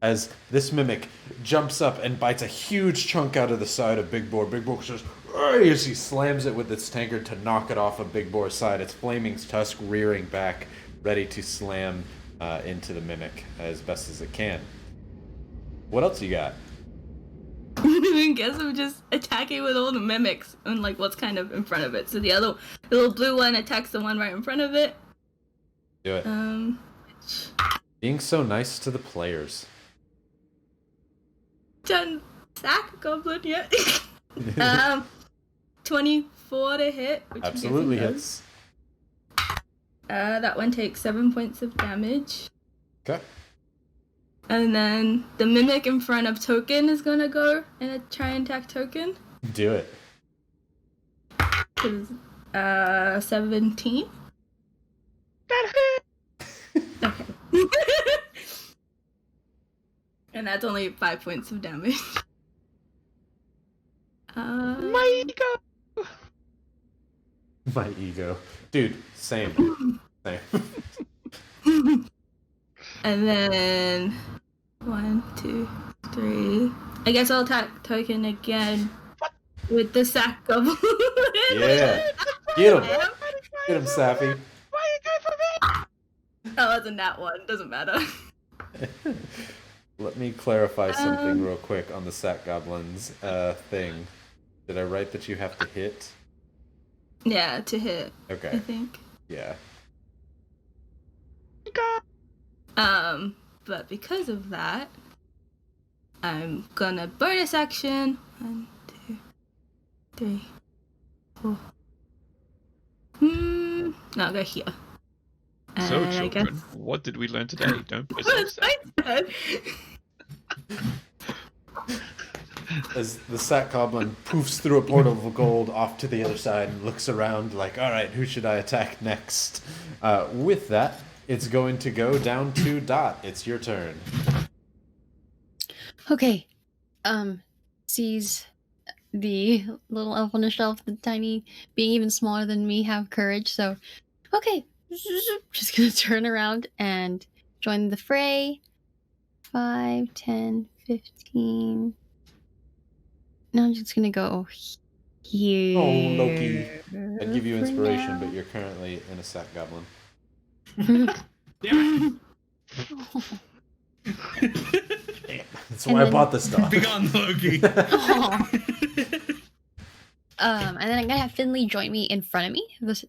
Speaker 2: As this mimic jumps up and bites a huge chunk out of the side of Big Boar. Big Boar just, as he slams it with its tankard to knock it off of Big Boar's side, its flaming tusk rearing back, ready to slam into the mimic as best as it can. What else you got?
Speaker 5: I guess I'm just attacking with all the mimics and like what's kind of in front of it. So the little blue one attacks the one right in front of it.
Speaker 2: Do it. Being so nice to the players.
Speaker 5: Done sack goblin yet? 24 to hit. Which
Speaker 2: Absolutely hits.
Speaker 5: That one takes 7 points of damage.
Speaker 2: Okay.
Speaker 5: And then the mimic in front of Token is gonna go and try and attack Token.
Speaker 2: Do it.
Speaker 5: 17. Okay. And that's only 5 points of damage.
Speaker 7: My ego.
Speaker 2: My ego. Dude, same. Same.
Speaker 5: And then 1, 2, 3. I guess I'll attack Token again with the sack goblin.
Speaker 2: Yeah. Get him. Get him, Sappy.
Speaker 7: Why are you going for me?
Speaker 5: Oh, it wasn't that one. Doesn't matter.
Speaker 2: Let me clarify something real quick on the Sack Goblins thing. Did I write that you have to hit?
Speaker 5: Yeah, to hit.
Speaker 2: Okay.
Speaker 5: I think.
Speaker 2: Yeah.
Speaker 5: But because of that, I'm gonna bonus action. 1, 2, 3, 4. No, I'll go here.
Speaker 3: So,
Speaker 5: And I
Speaker 3: children,
Speaker 5: guess-
Speaker 3: what did we learn today? Don't piss
Speaker 5: What
Speaker 3: off
Speaker 5: is my turn?
Speaker 2: As the Sack Goblin poofs through a portal of gold off to the other side and looks around like, alright, who should I attack next? With that, it's going to go down to Dot. It's your turn.
Speaker 4: Okay. Sees the little elf on the shelf, the tiny, being even smaller than me, have courage. So, okay. Just gonna turn around and join the fray. 5, 10, 15. No, I'm just gonna go here.
Speaker 2: Oh, Loki. I'd give you inspiration, but you're currently in a Sack Goblin.
Speaker 1: Damn
Speaker 2: That's why I bought this stuff.
Speaker 1: Be gone, Loki.
Speaker 4: Aw. And then I'm gonna have Finley join me in front of me,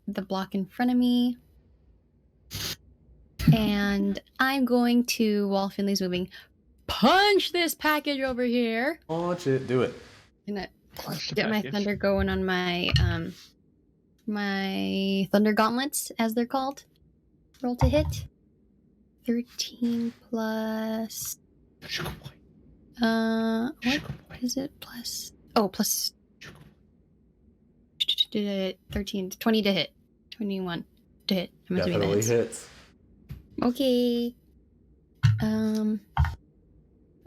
Speaker 4: the block in front of me. And I'm going to, while Finley's moving, punch this package over here.
Speaker 2: Watch it. Do it.
Speaker 4: Gonna
Speaker 3: Punch the
Speaker 4: get my
Speaker 3: package.
Speaker 4: thunder going on my my thunder gauntlets, as they're called. Roll to hit. 13 plus. What is it? Plus. Oh, plus. 13, 20 to hit. 21 to hit. I'm assuming
Speaker 2: Definitely
Speaker 4: that
Speaker 2: hits.
Speaker 4: Okay.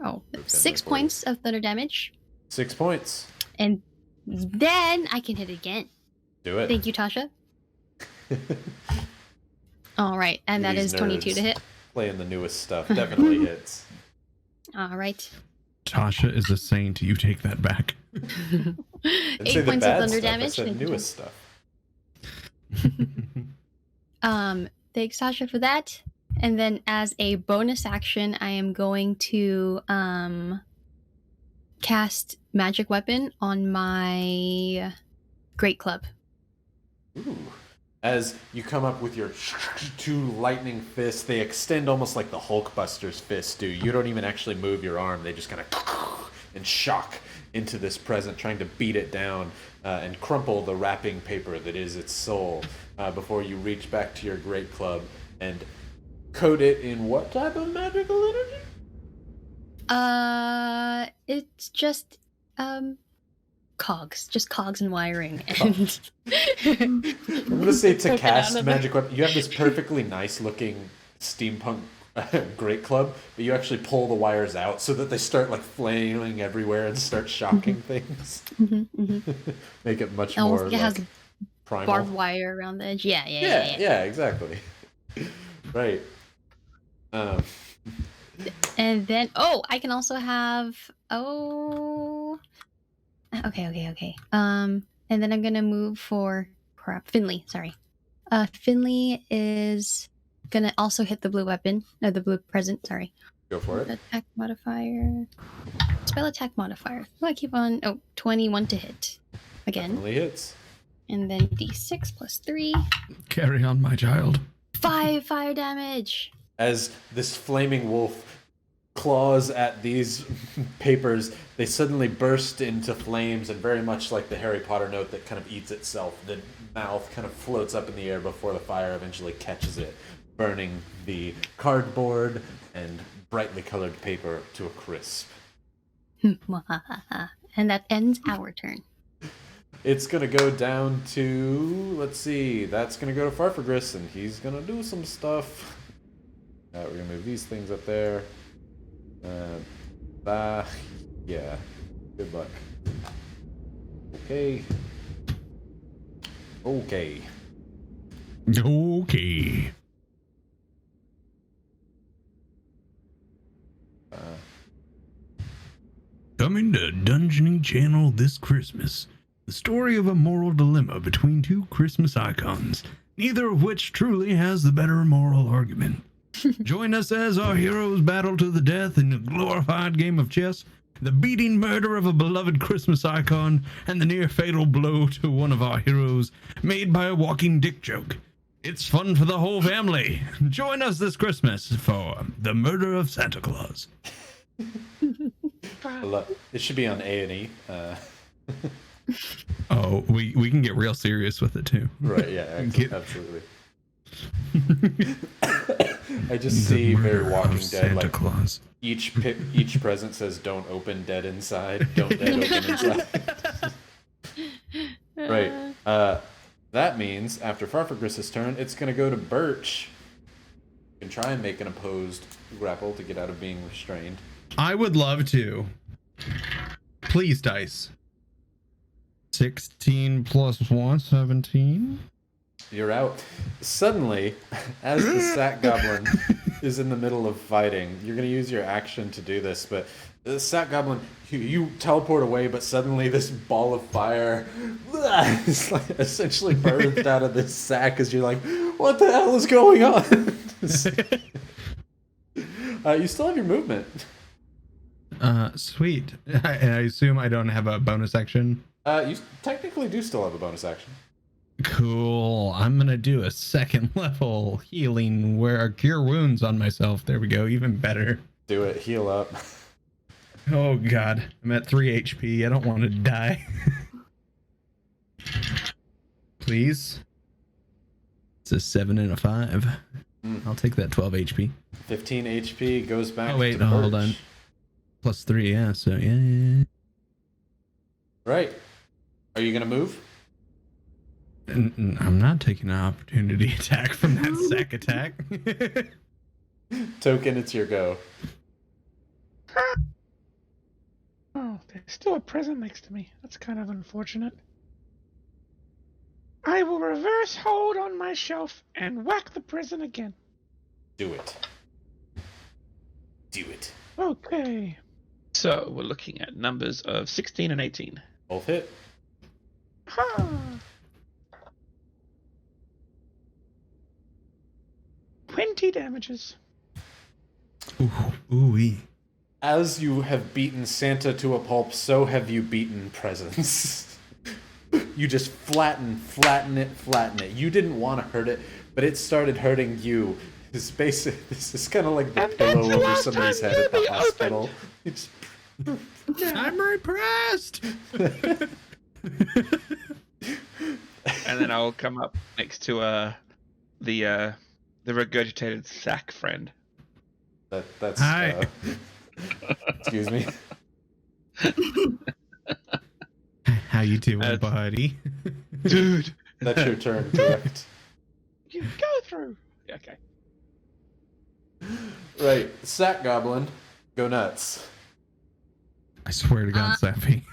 Speaker 4: Oh,
Speaker 2: Okay,
Speaker 4: 6
Speaker 2: for you.
Speaker 4: points of thunder damage.
Speaker 2: 6 points.
Speaker 4: And then I can hit again.
Speaker 2: Do it.
Speaker 4: Thank you, Tasha. All right, and that
Speaker 2: These
Speaker 4: is 22 to
Speaker 2: nerds
Speaker 4: hit.
Speaker 2: Playing the newest stuff definitely hits.
Speaker 4: All right.
Speaker 1: Tasha is a saint. You take that back.
Speaker 2: Didn't
Speaker 4: 8
Speaker 2: say the
Speaker 4: points of
Speaker 2: bad
Speaker 4: thunder
Speaker 2: stuff. I
Speaker 4: damage.
Speaker 2: said
Speaker 4: Thank you,
Speaker 2: newest stuff.
Speaker 4: Thanks, Tasha, for that. And then as a bonus action, I am going to cast Magic Weapon on my Great Club.
Speaker 2: Ooh. As you come up with your 2 lightning fists, they extend almost like the Hulkbuster's fists do. You don't even actually move your arm. They just kind of and shock into this present, trying to beat it down and crumple the wrapping paper that is its soul before you reach back to your great club and coat it in what type of magical energy?
Speaker 4: It's just cogs, and wiring. And
Speaker 2: I'm gonna say to
Speaker 4: Poke it out
Speaker 2: cast
Speaker 4: of
Speaker 2: magic weapon. You have this perfectly nice looking steampunk great club, but you actually pull the wires out so that they start like flailing everywhere and start shocking things. Make it much more
Speaker 4: it has
Speaker 2: like primal.
Speaker 4: barbed wire around the edge. Yeah,
Speaker 2: Exactly. Right.
Speaker 4: And then I can also have okay. And then I'm gonna move for Finley. Sorry, Finley is gonna also hit the blue weapon. No, the blue present. Sorry.
Speaker 2: Go for it.
Speaker 4: Attack modifier. Spell attack modifier. Oh, I keep on. 21 to hit. Again.
Speaker 2: Definitely hits.
Speaker 4: And then d6 plus 3.
Speaker 1: Carry on, my child.
Speaker 4: 5 fire damage.
Speaker 2: As this flaming wolf claws at these papers, they suddenly burst into flames, and very much like the Harry Potter note that kind of eats itself, the mouth kind of floats up in the air before the fire eventually catches it, burning the cardboard and brightly colored paper to a crisp.
Speaker 4: And that ends our turn.
Speaker 2: It's going to go down to, let's see, that's going to go to Farfagris, and he's going to do some stuff. We're going to move these things up there. Yeah. Good luck. Okay.
Speaker 1: Okay. Coming to Dungeoning Channel this Christmas. The story of a moral dilemma between 2 Christmas icons, neither of which truly has the better moral argument. Join us as our heroes battle to the death in a glorified game of chess, the beating murder of a beloved Christmas icon, and the near fatal blow to one of our heroes made by a walking dick joke. It's fun for the whole family. Join us this Christmas for the murder of Santa Claus.
Speaker 2: It should be on A&E.
Speaker 1: Oh, we can get real serious with it too.
Speaker 2: Right, yeah, absolutely. I just see very Walking Dead, like
Speaker 1: Claus.
Speaker 2: each present says "Don't open, dead inside." Don't dead open inside. Right. That means after Farfagris' turn, it's gonna go to Birch. You can try and make an opposed grapple to get out of being restrained.
Speaker 1: I would love to. Please, dice. 16 plus 1, 17.
Speaker 2: You're out. Suddenly, as the Sack Goblin is in the middle of fighting, you're going to use your action to do this, but the Sack Goblin, you teleport away, but suddenly this ball of fire is like essentially birthed out of this sack as you're like, what the hell is going on? You still have your movement.
Speaker 1: Sweet. I assume I don't have a bonus action.
Speaker 2: You technically do still have a bonus action.
Speaker 1: Cool. I'm gonna do a 2nd level healing where I cure wounds on myself. There we go. Even better.
Speaker 2: Do it. Heal up.
Speaker 1: Oh god. I'm at 3 HP. I don't want to die. Please. It's a 7 and a 5. I'll take that 12 HP.
Speaker 2: 15 HP goes back.
Speaker 1: Oh, wait,
Speaker 2: to
Speaker 1: no, hold
Speaker 2: Birch.
Speaker 1: on. Plus 3, yeah, so yeah.
Speaker 2: Right. Are you gonna move?
Speaker 1: I'm not taking an opportunity attack from that sack attack.
Speaker 2: Token, it's your go.
Speaker 7: Oh, there's still a present next to me. That's kind of unfortunate. I will reverse hold on my shelf and whack the present again.
Speaker 2: Do it. Do it.
Speaker 7: Okay.
Speaker 3: So we're looking at numbers of 16 and 18.
Speaker 2: Both hit.
Speaker 7: Ha! $20 damages.
Speaker 1: Ooh-wee.
Speaker 2: As you have beaten Santa to a pulp, so have you beaten presents. You just flatten it. You didn't want to hurt it, but it started hurting you. This is kind of like the
Speaker 7: And
Speaker 2: pillow
Speaker 7: that's the
Speaker 2: over
Speaker 7: last
Speaker 2: somebody's
Speaker 7: time
Speaker 2: head at the
Speaker 7: you'll be
Speaker 2: hospital. It's-
Speaker 1: I'm repressed!
Speaker 3: And then I'll come up next to the regurgitated sack friend.
Speaker 2: that's
Speaker 1: Hi.
Speaker 2: excuse me.
Speaker 1: How you doing,
Speaker 3: That's-
Speaker 1: buddy?
Speaker 3: Dude!
Speaker 2: That's your turn, correct?
Speaker 7: You go through.
Speaker 3: Okay.
Speaker 2: Right, Sack Goblin, go nuts.
Speaker 1: I swear to God, Sappy.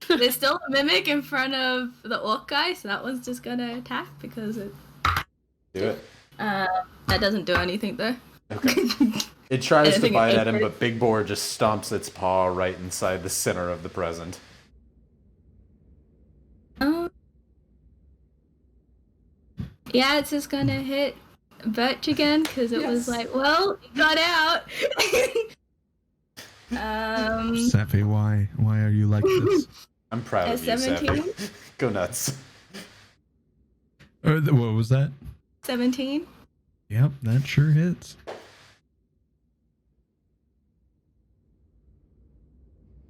Speaker 5: There's still a mimic in front of the orc guy, so that one's just gonna attack because it.
Speaker 2: Do it.
Speaker 5: That doesn't do anything though.
Speaker 2: Okay. It tries to
Speaker 5: Anything
Speaker 2: bite at him,
Speaker 5: angry?
Speaker 2: but Big Boar just stomps its paw right inside the center of the present.
Speaker 5: Yeah, it's just gonna hit Birch again because it was
Speaker 2: Yes.
Speaker 5: like, well, it got out.
Speaker 1: Sappy, why? Why are you like this?
Speaker 2: I'm proud of you,
Speaker 5: 17?
Speaker 2: Sappy. Go nuts.
Speaker 1: What was that?
Speaker 5: 17.
Speaker 1: Yep, that sure hits.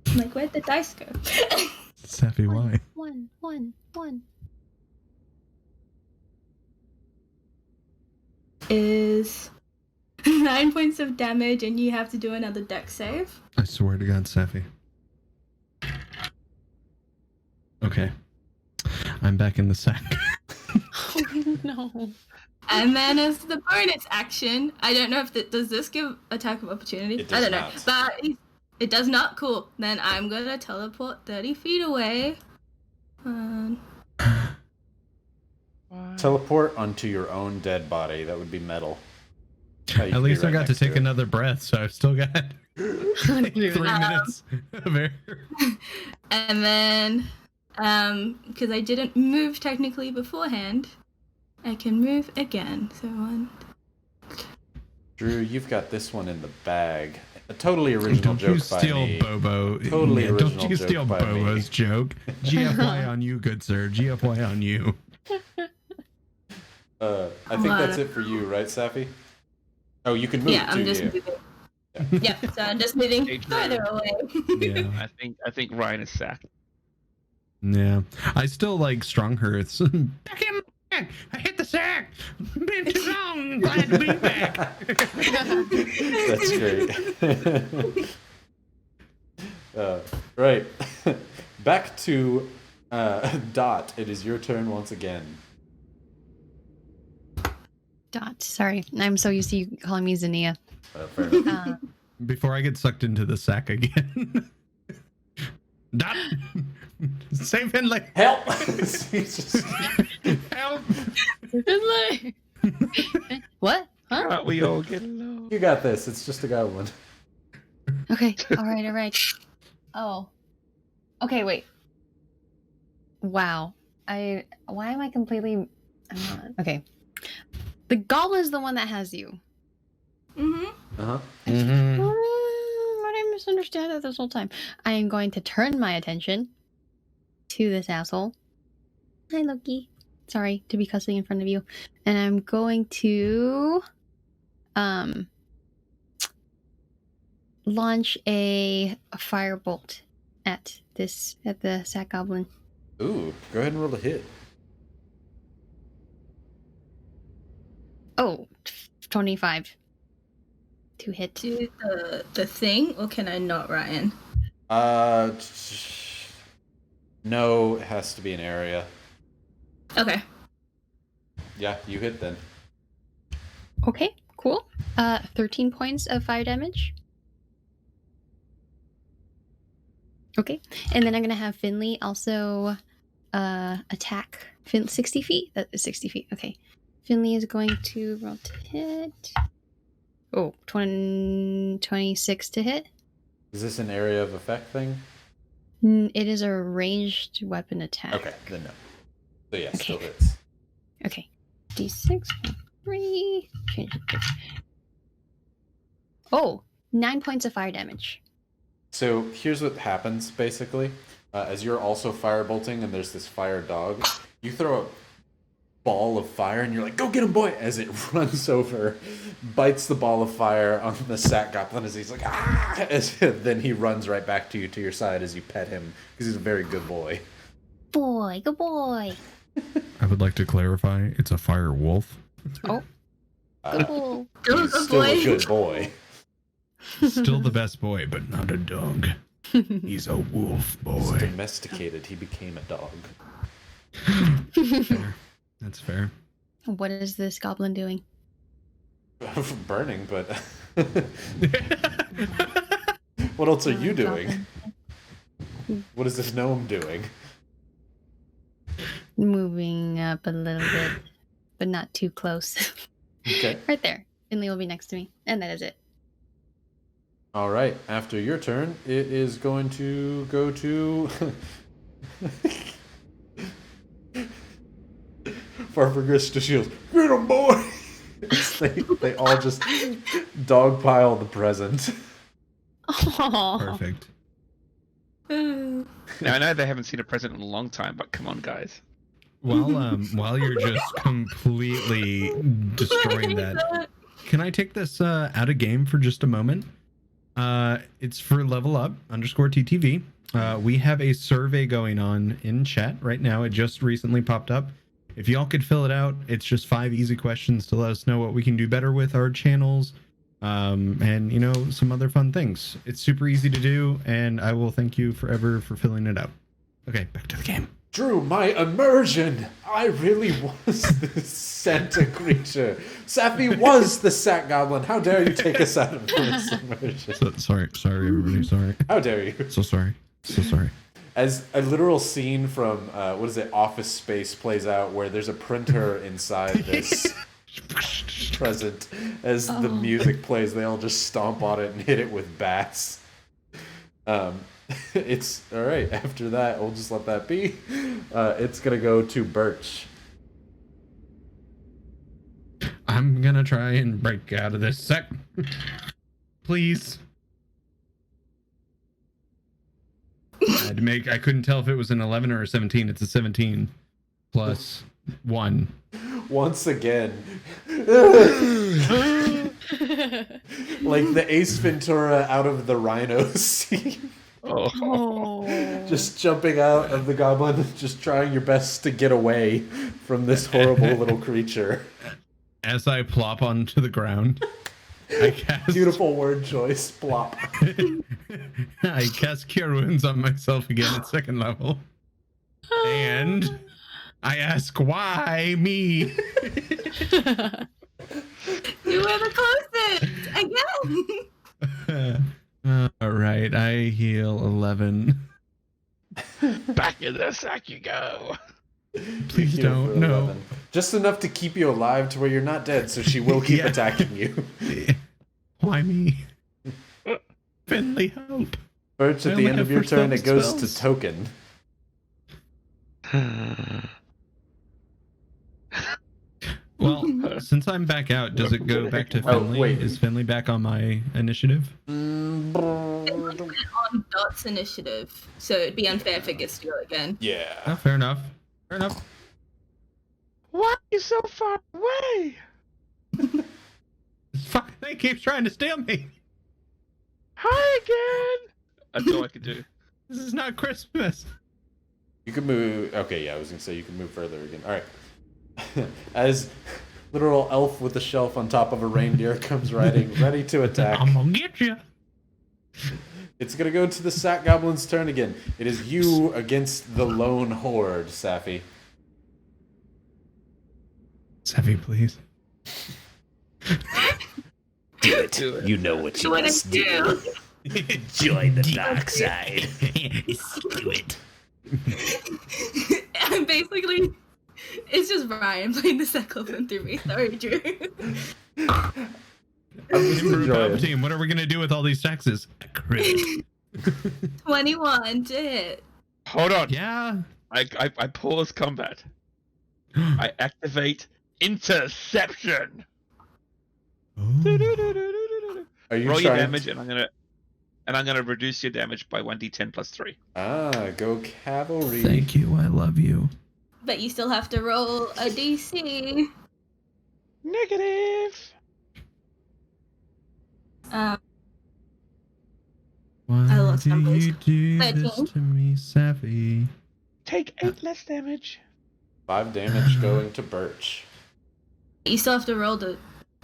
Speaker 5: I'm like, where'd the dice go?
Speaker 1: Sappy, why?
Speaker 4: One.
Speaker 5: Is 9 points of damage, and you have to do another dex save.
Speaker 1: I swear to God, Sappy. Okay. I'm back in the sack.
Speaker 4: Oh no.
Speaker 5: And then as the bonus action, I don't know if does this give attack of opportunity?
Speaker 2: It
Speaker 5: I
Speaker 2: does
Speaker 5: don't know,
Speaker 2: not.
Speaker 5: but it does not. Cool. Then I'm gonna teleport 30 feet away.
Speaker 2: Teleport onto your own dead body. That would be metal. How you
Speaker 1: At
Speaker 2: can
Speaker 1: least
Speaker 2: be
Speaker 1: I
Speaker 2: right
Speaker 1: got to
Speaker 2: next
Speaker 1: take
Speaker 2: it.
Speaker 1: another breath, so I've still got 3 minutes of air.
Speaker 5: And then, because I didn't move technically beforehand, I can move again. So one.
Speaker 2: Drew, you've got this one in the bag. A totally original
Speaker 1: Don't you
Speaker 2: joke by
Speaker 1: steal
Speaker 2: me.
Speaker 1: Bobo.
Speaker 2: Totally
Speaker 1: Don't
Speaker 2: original
Speaker 1: you
Speaker 2: joke
Speaker 1: steal
Speaker 2: by me.
Speaker 1: Bobo's joke. GFY on you, good sir. GFY on you.
Speaker 2: I think that's it for you, right, Sappy? Oh, you can move
Speaker 5: Yeah,
Speaker 2: too.
Speaker 5: I'm just
Speaker 2: yeah.
Speaker 5: moving. Yeah, so I'm just moving
Speaker 3: Okay,
Speaker 5: further away.
Speaker 1: Yeah.
Speaker 3: I think Ryan is sacked.
Speaker 1: Yeah. I still like strong hurts. Back in back. I hit the sack. Been too long. Glad to be back.
Speaker 2: That's great. Right. Back to Dot. It is your turn once again.
Speaker 4: Dot. Sorry, I'm so used to you calling me Zania.
Speaker 2: Fair enough.
Speaker 1: Before I get sucked into the sack again. Dot. Save Finley.
Speaker 2: Help! He's just-
Speaker 1: Help.
Speaker 4: What? Huh?
Speaker 3: Can't we all get along?
Speaker 2: You got this. It's just a goblin.
Speaker 4: Okay. All right. Oh. Okay. Wait. Wow. Why am I completely? Okay. The goblin is the one that has you.
Speaker 2: Uh-huh.
Speaker 4: Why did I misunderstand that this whole time? I am going to turn my attention to this asshole. Hi, Loki. Sorry to be cussing in front of you. And I'm going to launch a firebolt at the sack goblin.
Speaker 2: Ooh, go ahead and roll a hit.
Speaker 4: Oh, 25 to hit.
Speaker 5: Do the thing, or can I not, Ryan?
Speaker 2: No, it has to be an area.
Speaker 5: Okay.
Speaker 2: Yeah, you hit then.
Speaker 4: Okay, cool. 13 points of fire damage. Okay, and then I'm gonna have Finley also attack 60 feet. That is 60 feet. Okay, Finley is going to roll to hit. Oh, 26 to hit.
Speaker 2: Is this an area of effect thing?
Speaker 4: It is a ranged weapon attack.
Speaker 2: Okay, then no. So yeah,
Speaker 4: Okay.
Speaker 2: still hits.
Speaker 4: Okay. D6 3. Change it. Oh, 9 points of fire damage.
Speaker 2: So here's what happens, basically. As you're also firebolting and there's this fire dog, you throw a ball of fire and you're like, go get him, boy! As it runs over, bites the ball of fire on the sack goblin as he's like, ah! Then he runs right back to you, to your side as you pet him, because he's a very good boy.
Speaker 4: Boy, good boy.
Speaker 1: I would like to clarify, it's a fire wolf.
Speaker 4: Oh, good boy.
Speaker 5: Still a
Speaker 2: He's
Speaker 5: good
Speaker 2: still
Speaker 5: boy.
Speaker 2: a good boy.
Speaker 1: Still the best boy, but not a dog. He's a wolf
Speaker 2: He's
Speaker 1: boy.
Speaker 2: domesticated. He became a dog.
Speaker 1: Fair. That's fair.
Speaker 4: What is this goblin doing?
Speaker 2: Burning, but... What else are you doing? What is this gnome doing?
Speaker 4: Moving up a little bit, but not too close.
Speaker 2: Okay.
Speaker 4: Right there. Finley will be next to me. And that is it.
Speaker 2: All right. After your turn, it is going to go to... Farfragus to shield. Get him, boy! they all just dogpile the present.
Speaker 4: Oh,
Speaker 1: Perfect.
Speaker 3: Now I know they haven't seen a present in a long time, but come on, guys.
Speaker 1: While you're just completely destroying that, can I take this out of game for just a moment? It's for level up _TTV. We have a survey going on in chat right now. It just recently popped up. If y'all could fill it out, it's just 5 easy questions to let us know what we can do better with our channels, and you know, some other fun things. It's super easy to do, and I will thank you forever for filling it out. Okay, back to the game.
Speaker 2: Drew, my immersion! I really was this Santa creature. Sappy was the sack goblin. How dare you take us out of this immersion?
Speaker 1: Sorry, everybody. Sorry.
Speaker 2: How dare you?
Speaker 1: So sorry.
Speaker 2: As a literal scene from, Office Space plays out, where there's a printer inside this present. As the music plays, they all just stomp on it and hit it with bats. It's all right. After that, we'll just let that be. It's gonna go to Birch.
Speaker 1: I'm gonna try and break out of this sec. Please. I couldn't tell if it was an 11 or a 17. It's a 17 plus 1.
Speaker 2: Once again, like the Ace Ventura out of the Rhino scene.
Speaker 4: Oh.
Speaker 2: Just jumping out of the goblin, just trying your best to get away from this horrible little creature.
Speaker 1: As I plop onto the ground, I cast
Speaker 2: Beautiful word choice, plop.
Speaker 1: I cast Cure Wounds on myself again at 2nd level. And I ask, why me?
Speaker 5: You were the closest again.
Speaker 1: All right, I heal 11.
Speaker 3: Back in the sack you go.
Speaker 1: Please
Speaker 2: Heal for
Speaker 1: don't. No.
Speaker 2: 11. Just enough to keep you alive to where you're not dead, so she will keep
Speaker 1: Yeah.
Speaker 2: attacking you.
Speaker 1: Why me? Finley, help.
Speaker 2: Birch,
Speaker 1: I
Speaker 2: at
Speaker 1: only
Speaker 2: the end
Speaker 1: have
Speaker 2: of your
Speaker 1: first
Speaker 2: turn,
Speaker 1: level
Speaker 2: it goes
Speaker 1: spells.
Speaker 2: to Token.
Speaker 1: Well, since I'm back out, does it go back to
Speaker 2: Oh,
Speaker 1: Finley?
Speaker 2: wait.
Speaker 1: Is Finley back on my initiative?
Speaker 5: On Dot's initiative, so it'd be unfair for Gistiel again.
Speaker 2: Yeah.
Speaker 1: Oh, fair enough. Fair enough.
Speaker 7: Why are you so far away?
Speaker 1: This fucking thing keeps trying to steal me.
Speaker 7: Hi again.
Speaker 3: That's all I could do.
Speaker 1: This is not Christmas.
Speaker 2: You can move. Okay, yeah, I was gonna say you can move further again. All right. As literal elf with a shelf on top of a reindeer comes riding, ready to attack.
Speaker 1: I'm gonna get you.
Speaker 2: It's gonna go to the Sack Goblin's turn again. It is you against the lone horde, Safi.
Speaker 1: Safi, please.
Speaker 8: Do it. You know what you must do. Join the dark side. Do it.
Speaker 5: And basically, it's just Ryan playing the Sackleton through me. Sorry, Drew.
Speaker 1: Team, what are we gonna do with all these taxes? A crit.
Speaker 5: 21 to hit.
Speaker 3: Hold on.
Speaker 1: Yeah.
Speaker 3: I pause combat. I activate interception.
Speaker 2: Are you
Speaker 3: Roll your
Speaker 2: trying
Speaker 3: damage, and I'm gonna reduce your damage by 1d10 plus 3.
Speaker 2: Go cavalry.
Speaker 1: Thank you. I love you.
Speaker 5: But you still have to roll a DC.
Speaker 3: Negative.
Speaker 1: Why
Speaker 5: I lost
Speaker 1: do
Speaker 5: numbers.
Speaker 1: you do this
Speaker 5: 13.
Speaker 1: to me, Safi?
Speaker 3: Take 8 less damage.
Speaker 2: 5 damage going to Birch.
Speaker 5: You still have to roll to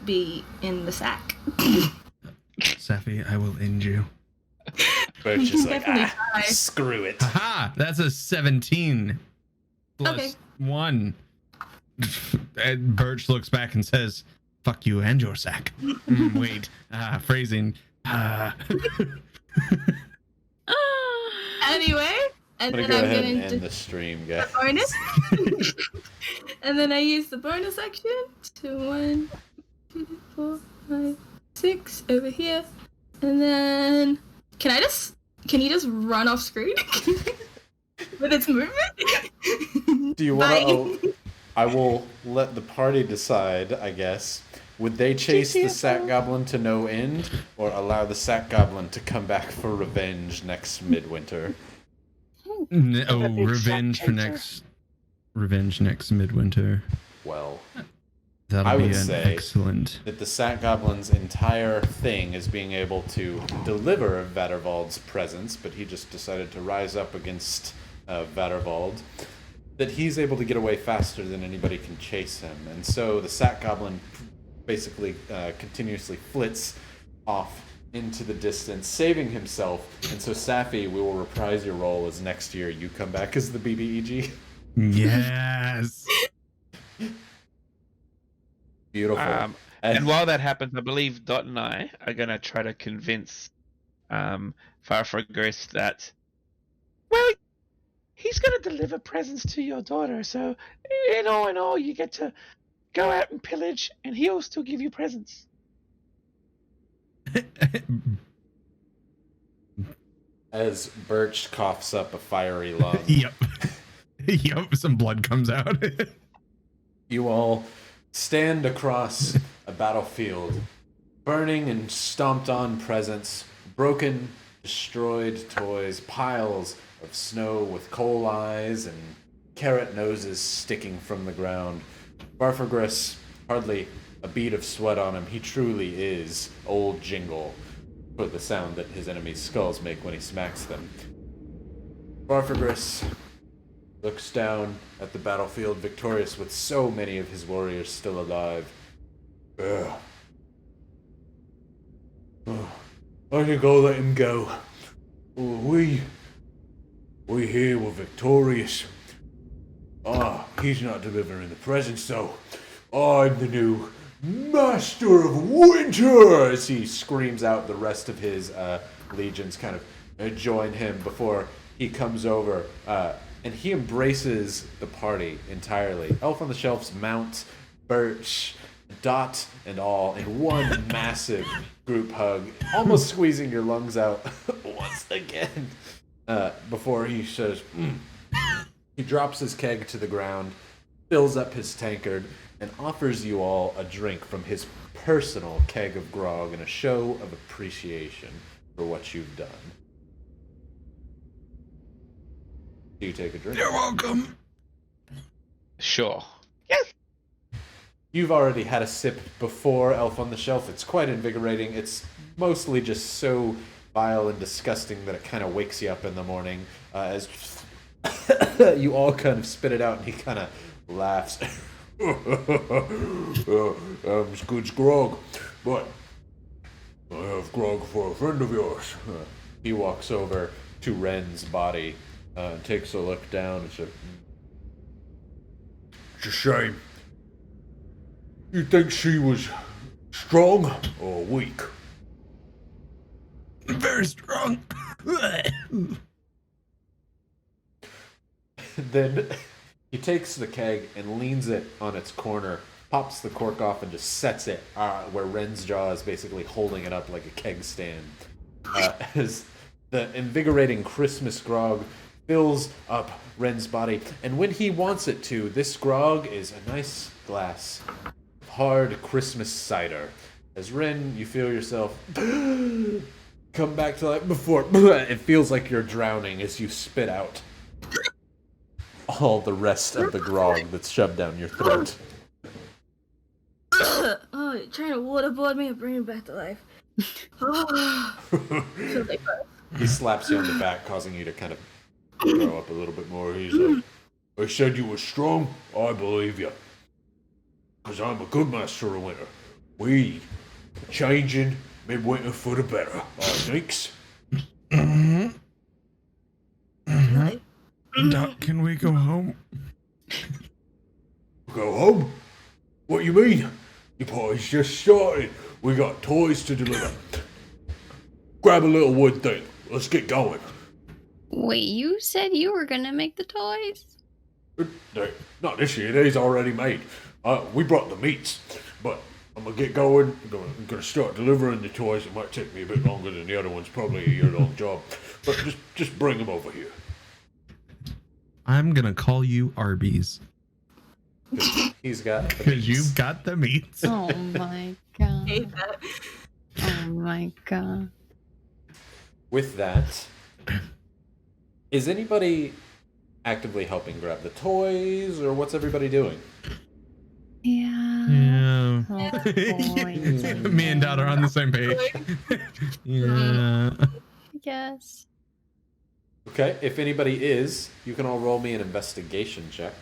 Speaker 5: be in the sack.
Speaker 1: Safi, I will end you.
Speaker 2: Birch is like,
Speaker 5: Definitely try.
Speaker 2: screw it.
Speaker 1: Haha! That's a 17 plus
Speaker 5: Okay.
Speaker 1: 1. And Birch looks back and says, "Fuck you and your sack." Wait. Phrasing.
Speaker 5: Anyway, and
Speaker 2: I'm gonna
Speaker 5: then
Speaker 2: go
Speaker 5: I'm
Speaker 2: ahead
Speaker 5: going
Speaker 2: and
Speaker 5: to
Speaker 2: end the stream, guys.
Speaker 5: bonus. And then I use the bonus action to 1, 2, 4, 5, 6 over here. And then can you just run off screen with its movement?
Speaker 2: Do you want
Speaker 5: Bye.
Speaker 2: to? I will let the party decide, I guess. Would they chase the Sack Goblin to no end, or allow the Sack Goblin to come back for revenge next Midwinter?
Speaker 1: Revenge next Midwinter.
Speaker 2: Well,
Speaker 1: That'll
Speaker 2: I
Speaker 1: be
Speaker 2: would
Speaker 1: an
Speaker 2: say
Speaker 1: excellent.
Speaker 2: that the Sack Goblin's entire thing is being able to deliver Vadervald's presence, but he just decided to rise up against Vadervald. That he's able to get away faster than anybody can chase him, and so the Sack Goblin basically continuously flits off into the distance, saving himself. And so, Safi, we will reprise your role as next year you come back as the BBEG.
Speaker 1: Yes.
Speaker 2: Beautiful.
Speaker 3: And while that happens, I believe Dot and I are going to try to convince Farfragress that,
Speaker 7: Well, he's going to deliver presents to your daughter, so in all, you get to go out and pillage, and he'll still give you presents.
Speaker 2: As Birch coughs up a fiery lung,
Speaker 1: Yep. Yep. Some blood comes out.
Speaker 2: you all stand across a battlefield, burning and stomped on presents, broken, destroyed toys, piles of snow with coal eyes and carrot noses sticking from the ground. Farfragress, hardly a bead of sweat on him. He truly is Old Jingle for the sound that his enemies' skulls make when he smacks them. Farfragress looks down at the battlefield, victorious with so many of his warriors still alive. Ugh. I can go let him go. We here were victorious. He's not delivering the presents though. I'm the new Master of Winter! As he screams out, the rest of his legions kind of join him before he comes over. And he embraces the party entirely. Elf on the Shelf's mount, Birch, Dot, and all in one massive group hug, almost squeezing your lungs out once again. Before he says, He drops his keg to the ground, fills up his tankard, and offers you all a drink from his personal keg of grog in a show of appreciation for what you've done. Do you take a drink?
Speaker 1: You're welcome.
Speaker 3: sure.
Speaker 7: Yes.
Speaker 2: You've already had a sip before, Elf on the Shelf. It's quite invigorating. It's mostly just so vile and disgusting that it kind of wakes you up in the morning. As you all kind of spit it out, and he kind of laughs.
Speaker 6: It's good grog, but I have grog for a friend of yours.
Speaker 2: He walks over to Ren's body and takes a look down and says,
Speaker 6: It's a shame. You think she was strong or weak?
Speaker 1: Very strong.
Speaker 2: Then he takes the keg and leans it on its corner, pops the cork off, and just sets it where Ren's jaw is basically holding it up like a keg stand. As the invigorating Christmas grog fills up Ren's body, and when he wants it to, this grog is a nice glass of hard Christmas cider. As Ren, you feel yourself come back to life before. It feels like you're drowning as you spit out all the rest of the grog that's shoved down your throat.
Speaker 5: Oh, you're trying to waterboard me and bring me back to life. Feels like fun.
Speaker 2: He slaps you on the back, causing you to kind of
Speaker 6: Grow up a little bit more. He's like, I said you were strong. I believe you. Because I'm a good master of winter. We are changing Midwinter for the better. Thanks.
Speaker 1: Doc, can we go home?
Speaker 6: Go home? What you mean? Your party's just started. We got toys to deliver. Grab a little wood thing. Let's get going.
Speaker 4: Wait, you said you were gonna make the toys?
Speaker 6: Not this year. They's already made. We brought the meats, but I'm gonna get going. I'm gonna start delivering the toys. It might take me a bit longer than the other ones. Probably a year-long job. But just bring them over here.
Speaker 1: I'm gonna call you Arby's.
Speaker 2: He's got the
Speaker 1: Because
Speaker 2: meats.
Speaker 1: you've got the meats.
Speaker 4: Oh my god.
Speaker 5: Hate that.
Speaker 4: Oh my god.
Speaker 2: With that, is anybody actively helping grab the toys, or what's everybody doing?
Speaker 4: Yeah.
Speaker 1: Yeah.
Speaker 4: Oh, boy.
Speaker 1: Me and Dad are on the same page. Yeah.
Speaker 4: Yes.
Speaker 2: Okay, if anybody is, you can all roll me an investigation check.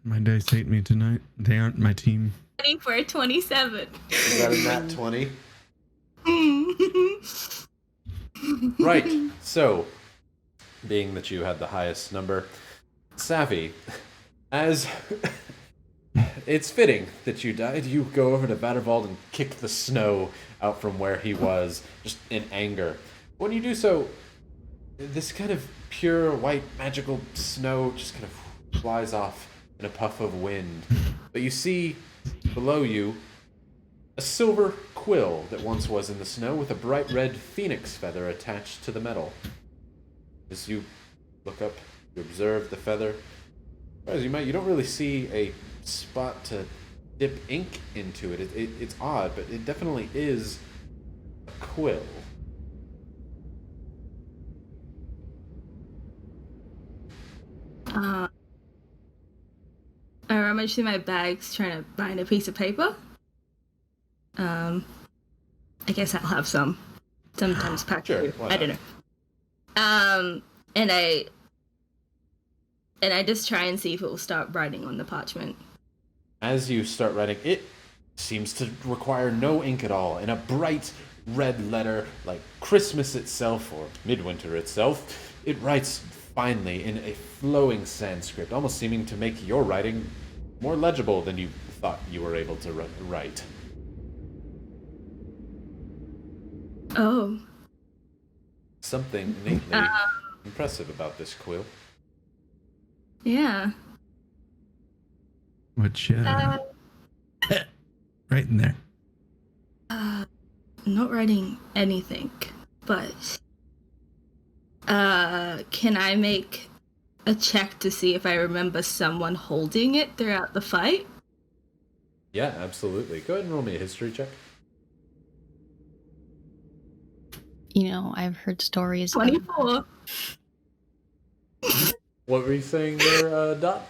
Speaker 1: My dice hate me tonight. They aren't my team.
Speaker 5: Ready for a 27.
Speaker 2: Is that a nat 20? Right, so, being that you had the highest number, Savvy, as it's fitting that you died, you go over to Vattervald and kick the snow out from where he was, just in anger. When you do so, this kind of pure white magical snow just kind of flies off in a puff of wind. But you see below you a silver quill that once was in the snow with a bright red phoenix feather attached to the metal. As you look up, you observe the feather. As you might, you don't really see a spot to dip ink into it. It's odd, but it definitely is a quill.
Speaker 5: I rummage through my bags trying to find a piece of paper. I guess I'll have some. Sometimes packed.
Speaker 2: Sure, why
Speaker 5: I don't know. And I just try and see if it will start writing on the parchment.
Speaker 2: As you start writing, it seems to require no ink at all. In a bright red letter, like Christmas itself or Midwinter itself, it writes finely in a flowing Sanskrit, almost seeming to make your writing more legible than you thought you were able to write.
Speaker 5: Oh.
Speaker 2: Something innately impressive about this quill.
Speaker 5: Yeah.
Speaker 1: What you right in there.
Speaker 5: I'm not writing anything, but can I make a check to see if I remember someone holding it throughout the fight?
Speaker 2: Yeah, absolutely. Go ahead and roll me a history check.
Speaker 4: You know, I've heard stories.
Speaker 5: 24.
Speaker 2: What were you saying there, Dot?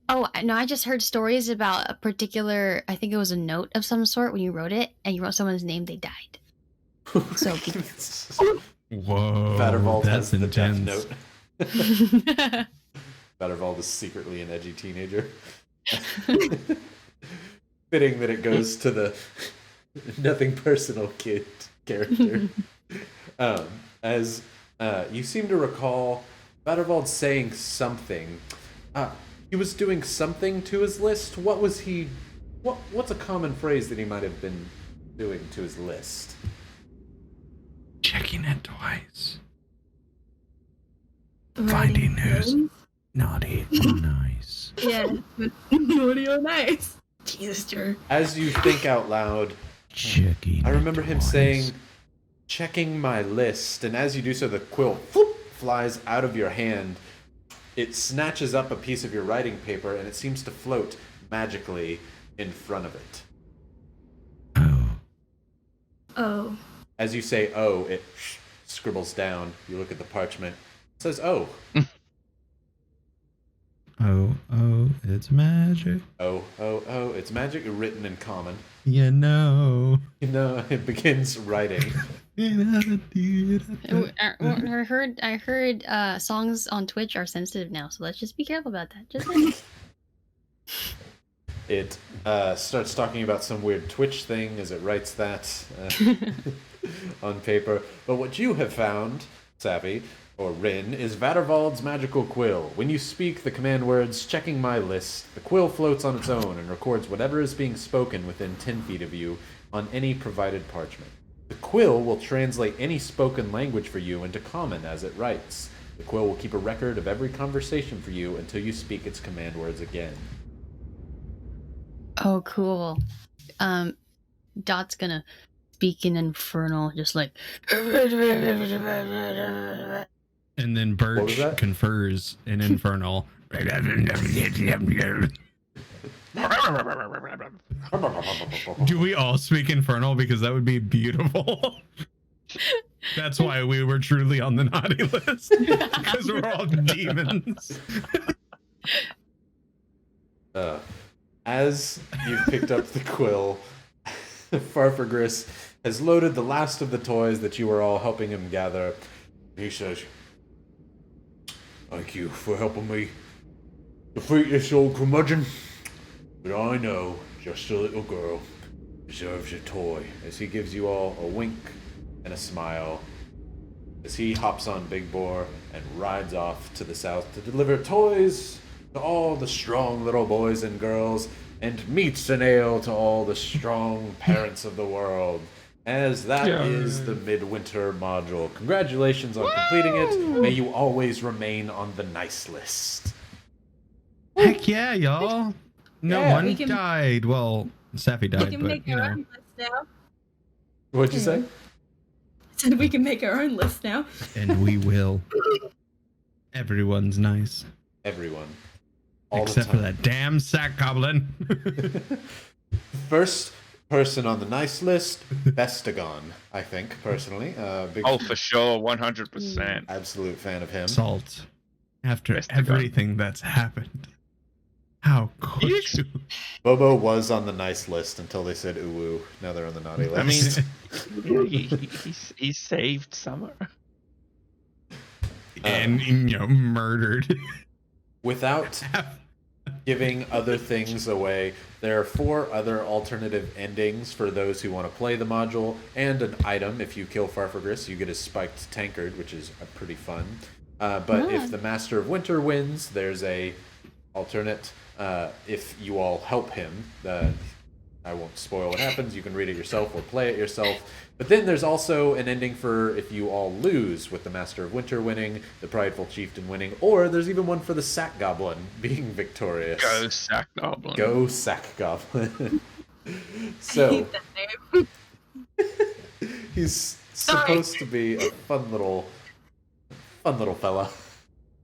Speaker 4: Oh, no, I just heard stories about a particular, I think it was a note of some sort when you wrote it, and you wrote someone's name, they died. So,
Speaker 1: Whoa,
Speaker 2: Vattervald
Speaker 1: that's
Speaker 2: has the death
Speaker 1: intense.
Speaker 2: note. Vattervald is secretly an edgy teenager. Fitting that it goes to the nothing personal kid character. As you seem to recall, Vattervald saying something. He was doing something to his list. What was he? What's a common phrase that he might have been doing to his list?
Speaker 1: Checking it twice.
Speaker 5: Writing
Speaker 1: Finding who's
Speaker 5: names?
Speaker 1: naughty and nice.
Speaker 5: Yeah. Naughty or nice. Jesus, Joe.
Speaker 2: As you think out loud,
Speaker 1: Checking
Speaker 2: I remember
Speaker 1: it
Speaker 2: him
Speaker 1: twice.
Speaker 2: saying, checking my list, and as you do so, the quill whoop, flies out of your hand. It snatches up a piece of your writing paper, and it seems to float magically in front of it.
Speaker 1: Oh.
Speaker 5: Oh.
Speaker 2: As you say, oh, it scribbles down. You look at the parchment. It says, oh.
Speaker 1: Oh, it's magic.
Speaker 2: Oh, it's magic written in common.
Speaker 1: You know.
Speaker 2: It begins writing.
Speaker 4: I heard songs on Twitch are sensitive now, so let's just be careful about that. Just saying.
Speaker 2: It starts talking about some weird Twitch thing as it writes that on paper. But what you have found, Savvy, or Rin, is Vattervald's magical quill. When you speak the command words, checking my list, the quill floats on its own and records whatever is being spoken within 10 feet of you on any provided parchment. The quill will translate any spoken language for you into common as it writes. The quill will keep a record of every conversation for you until you speak its command words again.
Speaker 4: Oh, cool. Dot's gonna speak in Infernal, just like.
Speaker 1: And then
Speaker 2: What was
Speaker 1: Birch
Speaker 2: that?
Speaker 1: confers in Infernal. Do we all speak Infernal? Because that would be beautiful. That's why we were truly on the naughty list. Because we're all demons.
Speaker 2: As you've picked up the quill, Farfagris has loaded the last of the toys that you were all helping him gather. He says, "Thank you for helping me defeat this old curmudgeon. But I know just a little girl deserves a toy." As he gives you all a wink and a smile, as he hops on Big Boar and rides off to the south to deliver toys to all the strong little boys and girls, and meats and ale to all the strong parents of the world. As that is the Midwinter module. Congratulations on completing it. May you always remain on the nice list.
Speaker 1: Heck yeah, y'all. No
Speaker 2: Yeah.
Speaker 1: one
Speaker 5: We can-
Speaker 1: died. Well, Safi
Speaker 5: We
Speaker 1: died,
Speaker 5: can
Speaker 1: but
Speaker 5: make
Speaker 1: you
Speaker 5: our
Speaker 1: know.
Speaker 5: own list now.
Speaker 2: What'd you say?
Speaker 5: Said we can make our own list now.
Speaker 1: And we will. Everyone's nice.
Speaker 2: Everyone. All
Speaker 1: Except
Speaker 2: the
Speaker 1: for
Speaker 2: time.
Speaker 1: that damn sack goblin.
Speaker 2: First person on the nice list, Bestagon, I think, personally. Big
Speaker 3: Oh, for sure, 100%.
Speaker 2: absolute fan of him.
Speaker 1: Salt. After
Speaker 3: Best of
Speaker 1: everything that's happened. How could
Speaker 3: You-
Speaker 1: you?
Speaker 2: Bobo was on the nice list until they said ooh. Now they're on the naughty list.
Speaker 3: I mean, he saved Summer.
Speaker 1: And, you know, murdered.
Speaker 2: without giving other things away, there are 4 other alternative endings for those who want to play the module, and an item. If you kill Farfagris, you get a spiked tankard, which is pretty fun. But if the Master of Winter wins, there's a alternate. If you all help him, I won't spoil what happens. You can read it yourself or play it yourself. But then there's also an ending for if you all lose, with the Master of Winter winning, the Prideful Chieftain winning, or there's even one for the Sack Goblin being victorious.
Speaker 3: Go Sack Goblin.
Speaker 2: Go Sack Goblin.
Speaker 5: I
Speaker 2: So
Speaker 5: hate that name.
Speaker 2: he's
Speaker 5: Sorry.
Speaker 2: supposed to be a fun little fella,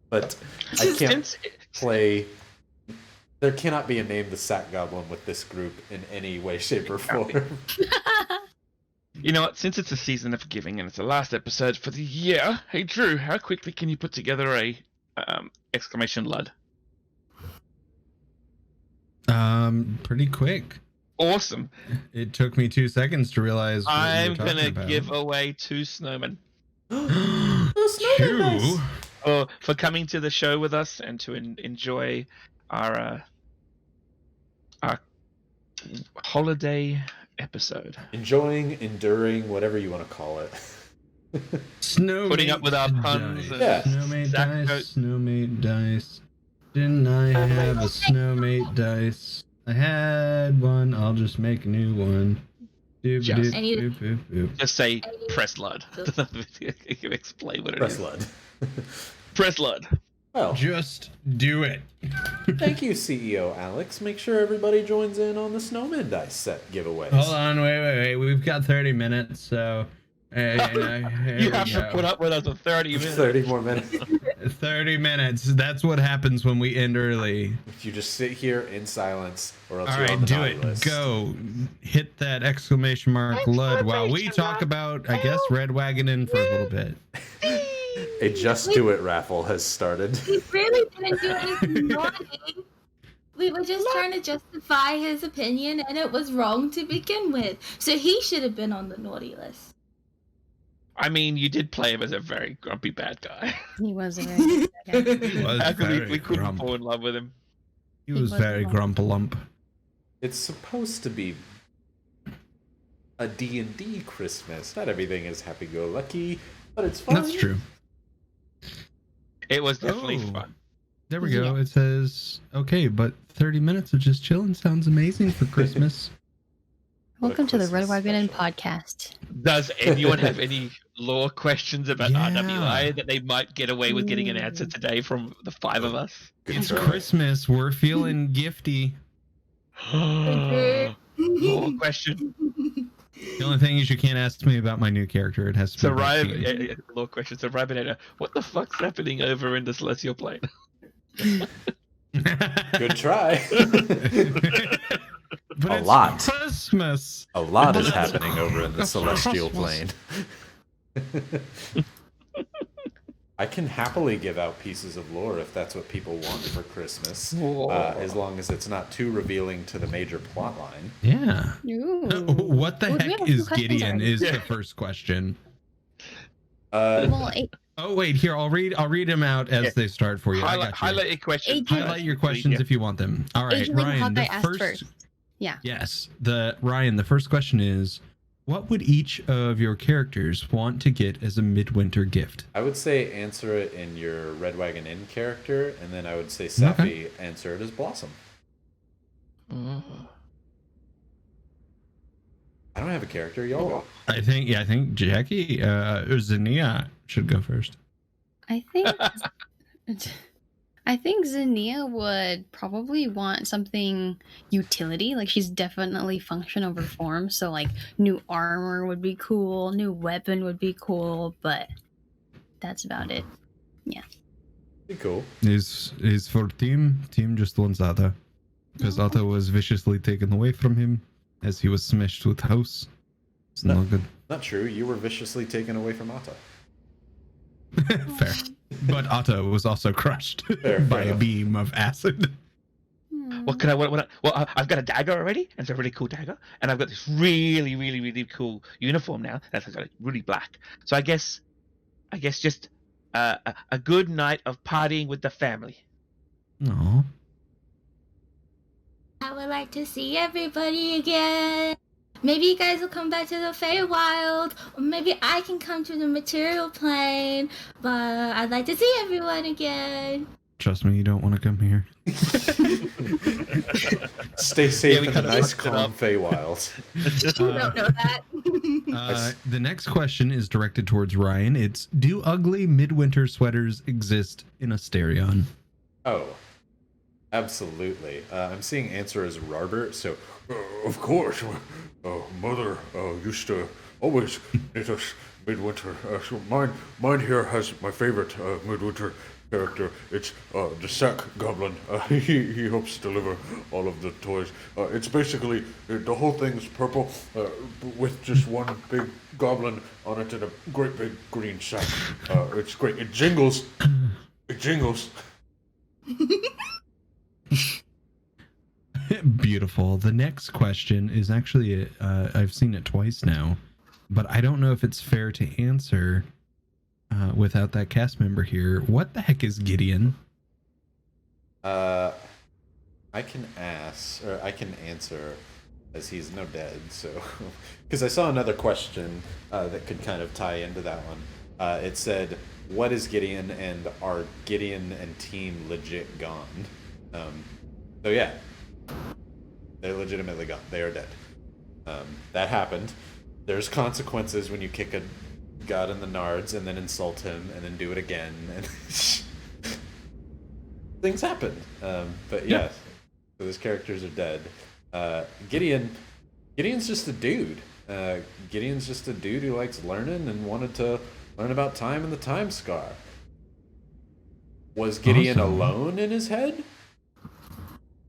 Speaker 2: but I
Speaker 5: Just
Speaker 2: can't play. There cannot be a name the Sack Goblin with this group in any way, shape, or form.
Speaker 3: You know what? Since it's a season of giving and it's the last episode for the year, hey Drew, how quickly can you put together a exclamation LUD?
Speaker 1: Pretty quick.
Speaker 3: Awesome.
Speaker 1: It took me 2 seconds to realize what you
Speaker 3: I'm
Speaker 1: were talking
Speaker 3: gonna
Speaker 1: about.
Speaker 3: give away 2 snowmen.
Speaker 1: Shoo.
Speaker 2: dice.
Speaker 3: For coming to the show with us and to enjoy our holiday episode.
Speaker 2: Enjoying, enduring, whatever you want to call it.
Speaker 1: Snowmate
Speaker 3: Putting up with our puns
Speaker 1: dice.
Speaker 3: and
Speaker 2: Yeah.
Speaker 1: Snowmate
Speaker 3: Zach
Speaker 1: dice. Snowmate dice. Didn't I have a snowmate dice? I had one. I'll just make a new one. Doop,
Speaker 3: Just-
Speaker 1: doop,
Speaker 5: I need-
Speaker 1: doop, doop, doop.
Speaker 3: Just say press lud. You explain what it
Speaker 2: Press
Speaker 3: is.
Speaker 2: lud.
Speaker 3: Press lud.
Speaker 2: Well,
Speaker 1: Just do it.
Speaker 2: thank you, CEO Alex. Make sure everybody joins in on the Snowman Dice set giveaways.
Speaker 1: Hold on, wait. We've got 30 minutes, so here
Speaker 3: You
Speaker 1: we
Speaker 3: have to
Speaker 1: go.
Speaker 3: put up with us for 30 minutes.
Speaker 2: 30 more minutes.
Speaker 1: 30 minutes. That's what happens when we end early.
Speaker 2: If you just sit here in silence, or else
Speaker 1: All
Speaker 2: you're on
Speaker 1: right,
Speaker 2: the
Speaker 1: do
Speaker 2: naughty
Speaker 1: it.
Speaker 2: list.
Speaker 1: Go. Hit that exclamation mark Lud while we talk about, I guess, Red Wagon Inn for a little bit.
Speaker 2: A Just Do It raffle has started.
Speaker 5: We really didn't do anything naughty. We were just trying to justify his opinion, and it was wrong to begin with. So he should have been on the naughty list.
Speaker 3: I mean, you did play him as a very grumpy bad guy.
Speaker 4: He was a very good guy.
Speaker 1: He was
Speaker 3: How could
Speaker 1: very
Speaker 3: we couldn't
Speaker 1: grump.
Speaker 3: fall in love with him?
Speaker 1: He was
Speaker 4: was
Speaker 1: very
Speaker 4: grump.
Speaker 1: grumpalump.
Speaker 2: It's supposed to be a D&D Christmas. Not everything is happy-go-lucky, but it's fun.
Speaker 1: That's true.
Speaker 3: It was definitely
Speaker 1: Oh.
Speaker 3: fun.
Speaker 1: There we go. It says, okay, but 30 minutes of just chilling sounds amazing for Christmas.
Speaker 4: Welcome to the Red
Speaker 2: Christmas
Speaker 4: Wagon Inn
Speaker 2: special.
Speaker 4: podcast.
Speaker 3: Does anyone have any lore questions about
Speaker 1: Yeah.
Speaker 3: RWI that they might get away with getting an answer today from the 5 of us?
Speaker 2: Good
Speaker 1: It's
Speaker 2: try.
Speaker 1: Christmas. We're feeling gifty.
Speaker 3: Lore question.
Speaker 1: The only thing is you can't ask me about my new character. It has to be
Speaker 3: So
Speaker 1: about
Speaker 3: Ryan,
Speaker 1: you.
Speaker 3: lore question. So Rybonator, what the fuck's happening over in the Celestial Plane?
Speaker 2: Good try.
Speaker 1: But
Speaker 2: A
Speaker 1: it's
Speaker 2: lot.
Speaker 1: Christmas.
Speaker 2: A lot is happening over in the celestial plane. I can happily give out pieces of lore if that's what people want for Christmas, as long as it's not too revealing to the major plot line.
Speaker 1: Yeah.
Speaker 4: Ooh.
Speaker 1: What the
Speaker 4: Ooh, we
Speaker 1: heck
Speaker 4: have a few
Speaker 1: is
Speaker 4: questions
Speaker 1: Gideon?
Speaker 4: already.
Speaker 1: Is the first question.
Speaker 4: Well,
Speaker 1: Oh wait, here I'll read them out as
Speaker 3: Yeah.
Speaker 1: they start for you. I got you.
Speaker 3: Highlight your question.
Speaker 4: Agent-
Speaker 1: Highlight your questions if you want them. All right,
Speaker 4: Agent Lady
Speaker 1: Ryan. The
Speaker 4: Hawkeye asked
Speaker 1: first.
Speaker 4: first. Yeah.
Speaker 1: Yes, Ryan. The first question is, what would each of your characters want to get as a midwinter gift?
Speaker 2: I would say answer it in your Red Wagon Inn character, and then I would say Safi answer it as Blossom.
Speaker 3: Oh.
Speaker 2: I don't have a character, y'all go.
Speaker 1: I think Jakey or Zania should go first.
Speaker 4: I think Zania would probably want something utility. Like she's definitely function over form. So like new armor would be cool, new weapon would be cool, but that's about it.
Speaker 2: Be cool.
Speaker 1: Is for Team just wants Ata, because Ata was viciously taken away from him as he was smashed with house. It's not good.
Speaker 2: Not true. You were viciously taken away from Ata.
Speaker 1: Fair. But Otto was also crushed
Speaker 2: Fair
Speaker 1: by a
Speaker 2: enough.
Speaker 1: beam of acid.
Speaker 3: What can I? Well, I've got a dagger already, and it's a really cool dagger, and I've got this really, really, really cool uniform now that's got really black. So I guess just a good night of partying with the family.
Speaker 1: Aw.
Speaker 5: I would like to see everybody again. Maybe you guys will come back to the Feywild, or maybe I can come to the material plane. But I'd like to see everyone again.
Speaker 1: Trust me, you don't want to come here.
Speaker 2: Stay safe
Speaker 3: we
Speaker 2: in the
Speaker 3: kinda
Speaker 2: nice,
Speaker 3: fucked it
Speaker 2: calm
Speaker 3: up.
Speaker 2: Feywilds.
Speaker 5: You don't know that.
Speaker 1: The next question is directed towards Ryan. It's, do ugly midwinter sweaters exist in Asterion?
Speaker 2: Oh, absolutely. I'm seeing answer as Robert, so of course. Mother used to always knit us midwinter. So mine here has my favorite midwinter character. It's the sack goblin. He helps deliver all of the toys. It's basically the whole thing's purple with just one big goblin on it in a great big green sack. It's great. It jingles. It jingles.
Speaker 1: Beautiful. The next question is actually, I've seen it twice now, but I don't know if it's fair to answer. without that cast member here. What the heck is Gideon?
Speaker 2: I can answer, as he's no dead. So, because I saw another question that could kind of tie into that one. It said, "What is Gideon, and are Gideon and team legit gone?" So yeah, they're legitimately gone. They are dead. That happened. There's consequences when you kick a god in the nards and then insult him and then do it again, and things happen. But yeah, so those characters are dead. Gideon's just a dude. Gideon's just a dude who likes learning and wanted to learn about time and the time scar. Was Gideon alone in his head?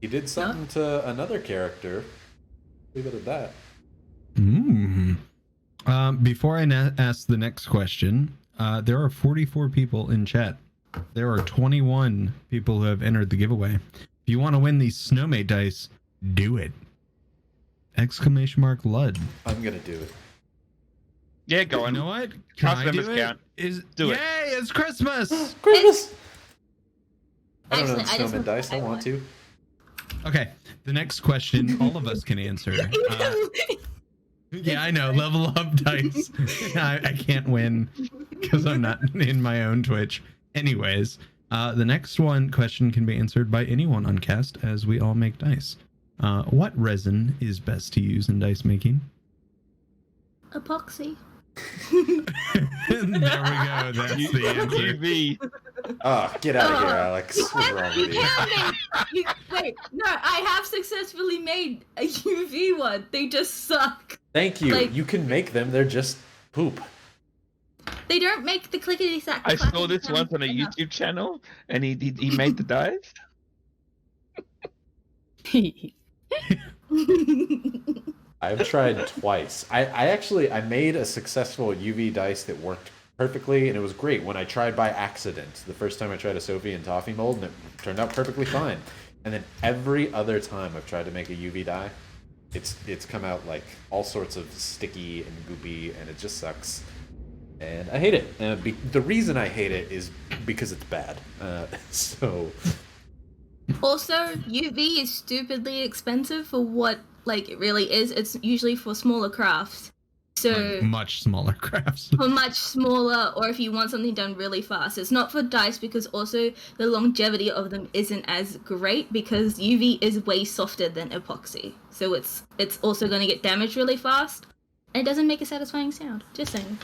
Speaker 2: He did something to another character. Leave it at that.
Speaker 1: Before I ask the next question, there are 44 people in chat. There are 21 people who have entered the giveaway. If you want to win these Snowmate dice, do it. ! Lud.
Speaker 2: I'm gonna do it.
Speaker 3: Yeah, go on.
Speaker 1: You know what?
Speaker 3: Cast members count. Do it.
Speaker 1: Yay, it's Christmas!
Speaker 2: Christmas! I don't know
Speaker 5: Actually, I just
Speaker 2: snowman dice. I want to.
Speaker 1: Okay, the next question all of us can answer. Yeah, I know. Level up dice. I can't win because I'm not in my own Twitch. Anyways, the next question can be answered by anyone on cast, as we all make dice. What resin is best to use in dice making?
Speaker 5: Epoxy.
Speaker 1: There we go. That's the answer.
Speaker 3: UV.
Speaker 2: Oh, get out of here, Alex. What's wrong with you?
Speaker 5: Wait, no, I have successfully made a UV one. They just suck.
Speaker 2: Thank you.
Speaker 5: Like-
Speaker 2: You can make them. They're just poop.
Speaker 5: They don't make the clickety sack.
Speaker 3: I saw this once on a YouTube channel, and he made the dice.
Speaker 2: I've tried twice. I made a successful UV dice that worked perfectly, and it was great when I tried by accident. The first time I tried a Sophie and Toffee mold, and it turned out perfectly fine. And then every other time I've tried to make a UV die, it's come out like all sorts of sticky and goopy, and it just sucks. And I hate it. The reason I hate it is because it's bad.
Speaker 5: Also, UV is stupidly expensive for what it really is. It's usually for smaller crafts. So
Speaker 1: Like much smaller crafts.
Speaker 5: for much smaller, or if you want something done really fast. It's not for dice because also the longevity of them isn't as great because UV is way softer than epoxy. So it's also going to get damaged really fast. And it doesn't make a satisfying sound. Just saying.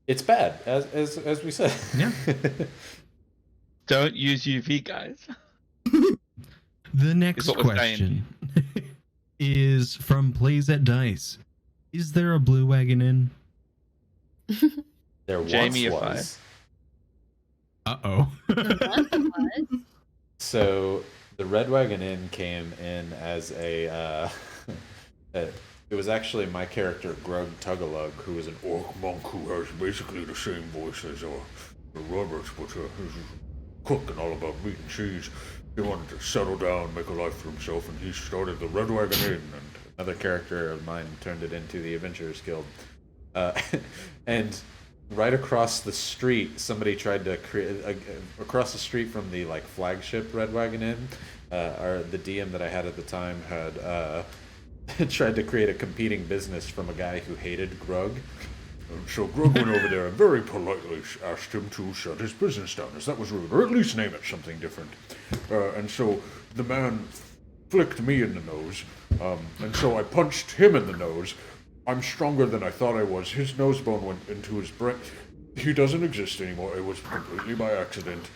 Speaker 2: It's bad, as we said.
Speaker 1: Yeah.
Speaker 3: Don't use UV, guys.
Speaker 1: The next
Speaker 3: what we're
Speaker 1: question is from Plays at Dice. Is there a Blue Wagon Inn?
Speaker 2: There
Speaker 3: Jamie,
Speaker 2: once
Speaker 3: if
Speaker 2: was.
Speaker 1: Uh-oh.
Speaker 2: So the Red Wagon Inn came in as it was actually my character Grug Tugalug, who is an orc monk who has basically the same voice as Robert, but he's a cook and all about meat and cheese. He wanted to settle down, make a life for himself, and he started the Red Wagon Inn, and another character of mine turned it into the Adventurers Guild. And right across the street, somebody tried to create across the street from the flagship Red Wagon Inn. The DM that I had at the time had tried to create a competing business from a guy who hated Grug. So Grug went over there and very politely asked him to shut his business down, as that was rude, or at least name it something different. And so the man flicked me in the nose, and so I punched him in the nose. I'm stronger than I thought I was. His nose bone went into his brain. He doesn't exist anymore. It was completely by accident.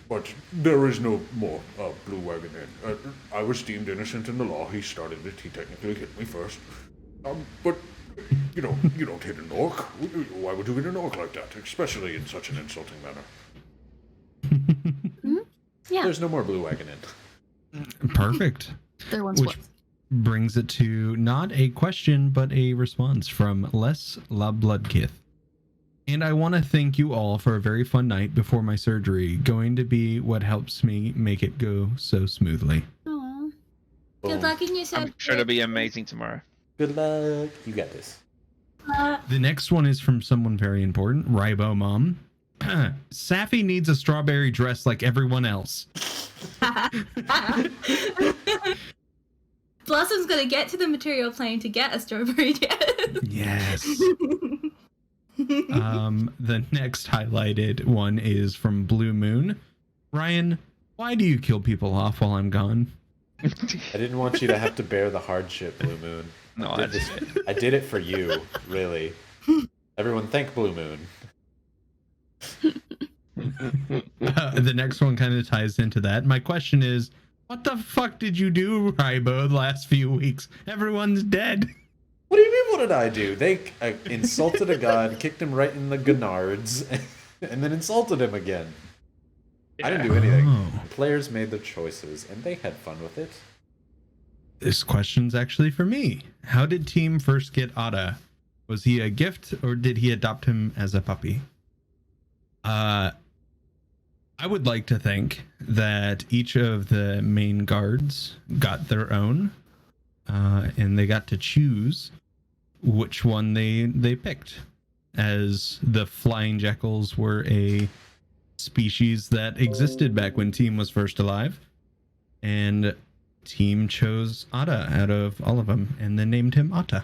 Speaker 2: But there is no more Blue Wagon Inn. I was deemed innocent in the law. He started it. He technically hit me first. But you don't hit an orc. Why would you hit an orc like that? Especially in such an insulting manner.
Speaker 4: Yeah.
Speaker 2: There's no more Blue Wagon Inn.
Speaker 1: Perfect.
Speaker 4: There once
Speaker 1: Which
Speaker 4: was.
Speaker 1: brings it to not a question, but a response from Les La Bloodkith. And I want to thank you all for a very fun night before my surgery, going to be what helps me make it go so smoothly.
Speaker 5: Aw. Good luck in your surgery.
Speaker 3: I'm sure it'll be amazing tomorrow.
Speaker 2: Good luck. You got this.
Speaker 1: The next one is from someone very important, Rybo Mom. Safi needs a strawberry dress like everyone else.
Speaker 5: Blossom's gonna get to the material plane to get a strawberry dress.
Speaker 1: Yes. The next highlighted one is from Blue Moon. Ryan, why do you kill people off while I'm gone?
Speaker 2: I didn't want you to have to bear the hardship, Blue Moon.
Speaker 3: No,
Speaker 2: I did it for you, really. Everyone thank Blue Moon.
Speaker 1: The next one kind of ties into that. My question is, what the fuck did you do, Rybo, the last few weeks? Everyone's dead.
Speaker 2: What do you mean, what did I do? They insulted a god, kicked him right in the gonards, and then insulted him again. I didn't do anything. The players made their choices, and they had fun with it.
Speaker 1: This question's actually for me. How did Team first get Ada? Was he a gift, or did he adopt him as a puppy? I would like to think that each of the main guards got their own, and they got to choose which one they picked, as the flying jackals were a species that existed back when Team was first alive, and Team chose Ada out of all of them, and then named him Ata.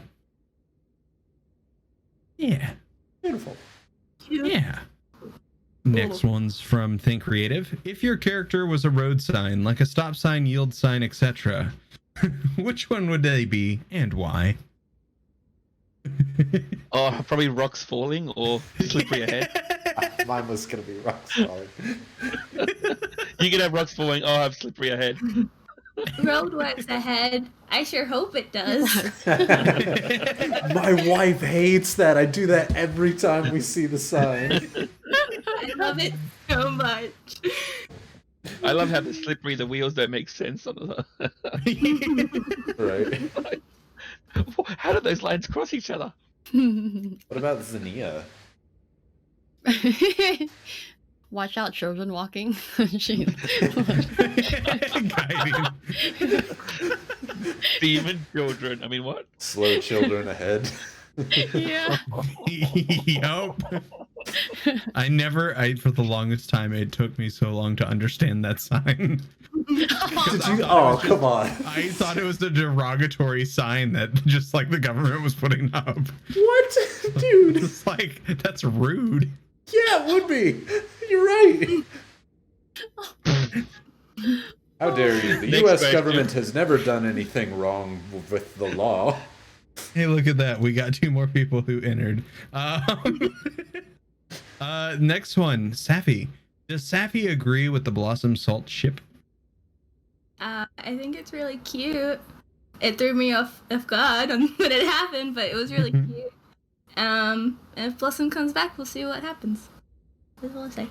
Speaker 1: Yeah.
Speaker 2: Beautiful.
Speaker 1: Yeah. Next one's from Think Creative. If your character was a road sign, like a stop sign, yield sign, etc., which one would they be and why?
Speaker 3: Oh, probably rocks falling or slippery ahead.
Speaker 2: Mine was going to be rocks falling.
Speaker 3: You can have rocks falling, I'll have slippery ahead.
Speaker 5: Roadworks ahead. I sure hope it does.
Speaker 2: My wife hates that. I do that every time we see the sign.
Speaker 5: I love it so much.
Speaker 3: I love how the wheels don't make sense on the
Speaker 2: Right.
Speaker 3: How do those lines cross each other?
Speaker 2: What about Xenia?
Speaker 4: Watch out, children walking.
Speaker 3: Demon children. I mean, what?
Speaker 2: Slow children ahead.
Speaker 4: Yeah.
Speaker 1: Yup. For the longest time, it took me so long to understand that sign.
Speaker 2: Did you? Oh, come on.
Speaker 1: I thought it was a derogatory sign that just like the government was putting up.
Speaker 2: What? Dude.
Speaker 1: It's like, that's rude.
Speaker 2: Yeah, it would be. You're right. How dare you? The
Speaker 3: Next
Speaker 2: U.S.
Speaker 3: question.
Speaker 2: government has never done anything wrong with the law.
Speaker 1: Hey, look at that. We got 2 more people who entered. Next one, Safi. Does Safi agree with the Blossom Salt ship?
Speaker 5: I think it's really cute. It threw me off guard when it happened, but it was really cute. And if Blossom comes back, we'll see what happens. That's all I say.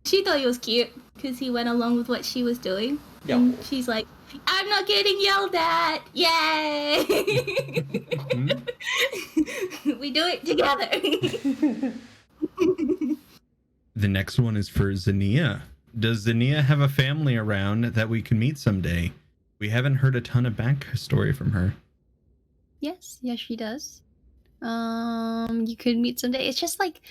Speaker 5: She thought he was cute because he went along with what she was doing.
Speaker 2: Yeah.
Speaker 5: And she's like, I'm not getting yelled at! Yay! We do it together!
Speaker 1: The next one is for Xenia. Does Xenia have a family around that we can meet someday? We haven't heard a ton of backstory from her.
Speaker 4: Yes, she does. You could meet someday. It's just like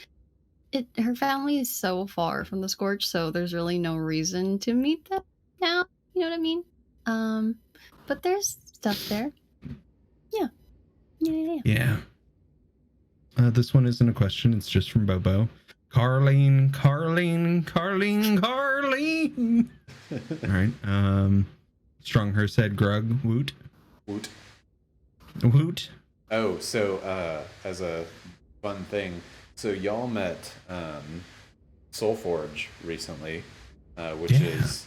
Speaker 4: her family is so far from the Scorch, so there's really no reason to meet them now. You know what I mean? But there's stuff there. Yeah.
Speaker 1: This one isn't a question. It's just from Bobo. Carlene. All right. Stronghurst said Grug. Woot.
Speaker 2: Oh, so as a fun thing, so y'all met Soulforge recently, which is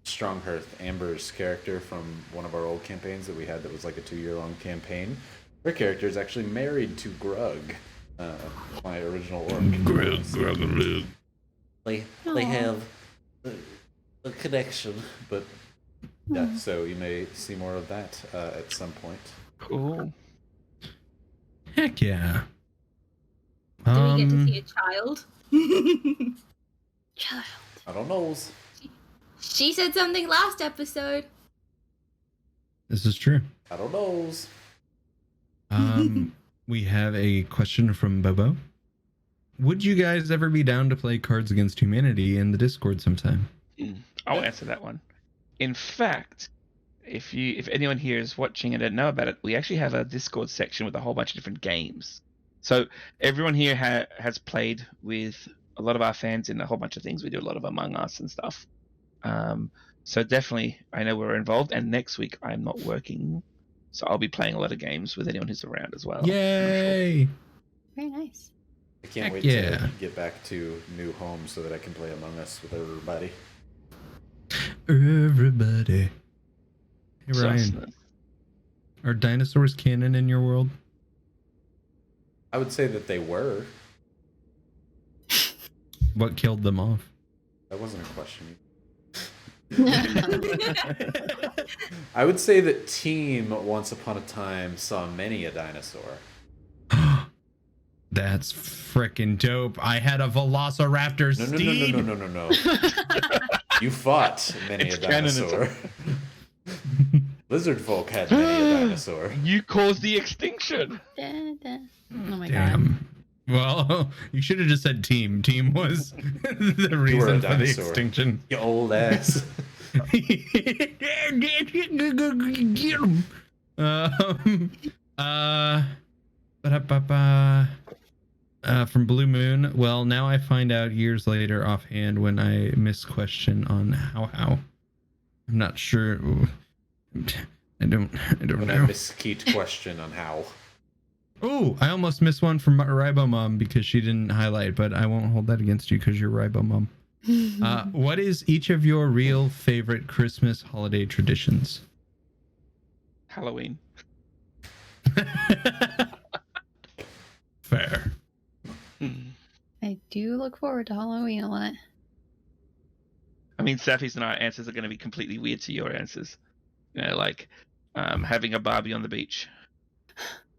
Speaker 2: Stronghurst, Amber's character from one of our old campaigns that we had that was like a 2-year-long campaign. Her character is actually married to Grug, my original orc.
Speaker 8: Grug.
Speaker 2: They have a connection, but yeah, so you may see more of that at some point.
Speaker 3: Cool.
Speaker 1: Heck yeah.
Speaker 5: Do we get to see a child?
Speaker 4: Child.
Speaker 2: I don't know.
Speaker 5: She said something last episode.
Speaker 1: This is true.
Speaker 2: I don't know.
Speaker 1: We have a question from Bobo. Would you guys ever be down to play Cards Against Humanity in the Discord sometime?
Speaker 3: I'll answer that one. In fact, if anyone here is watching and don't know about it, we actually have a Discord section with a whole bunch of different games. So everyone here has played with a lot of our fans in a whole bunch of things. We do a lot of Among Us and stuff. So definitely, I know we're involved. And next week, I'm not working, so I'll be playing a lot of games with anyone who's around as well.
Speaker 1: Yay!
Speaker 3: Sure.
Speaker 4: Very nice.
Speaker 2: I can't
Speaker 1: Heck
Speaker 2: wait
Speaker 1: yeah.
Speaker 2: to get back to new home so that I can play Among Us with everybody.
Speaker 1: Everybody. Hey, Ryan.
Speaker 3: Just-
Speaker 1: Are dinosaurs canon in your world?
Speaker 2: I would say that they were.
Speaker 1: What killed them off?
Speaker 2: That wasn't a question. I would say that Team once upon a time saw many a dinosaur.
Speaker 1: That's frickin' dope. I had a Velociraptor steed.
Speaker 2: No. You fought many
Speaker 3: It's
Speaker 2: a
Speaker 3: canon,
Speaker 2: dinosaur. Lizard folk had many a dinosaur.
Speaker 3: You caused the extinction.
Speaker 4: Da, da. Oh my god.
Speaker 1: Damn. Well, you should have just said team. Team was the reason for the
Speaker 2: dinosaur.
Speaker 1: extinction.
Speaker 2: You old ass.
Speaker 1: Get him. From Blue Moon. Well, now I find out years later offhand when I miss question on how. I'm not sure. I don't
Speaker 2: When I
Speaker 1: know.
Speaker 2: miss Keat question on how.
Speaker 1: Oh, I almost missed one from Rybo Mom because she didn't highlight, but I won't hold that against you because you're Rybo Mom. What is each of your real favorite Christmas holiday traditions?
Speaker 3: Halloween.
Speaker 1: Fair.
Speaker 4: I do look forward to Halloween a lot.
Speaker 3: I mean, Safi's and our answers are going to be completely weird to your answers. You know, like having a Barbie on the beach.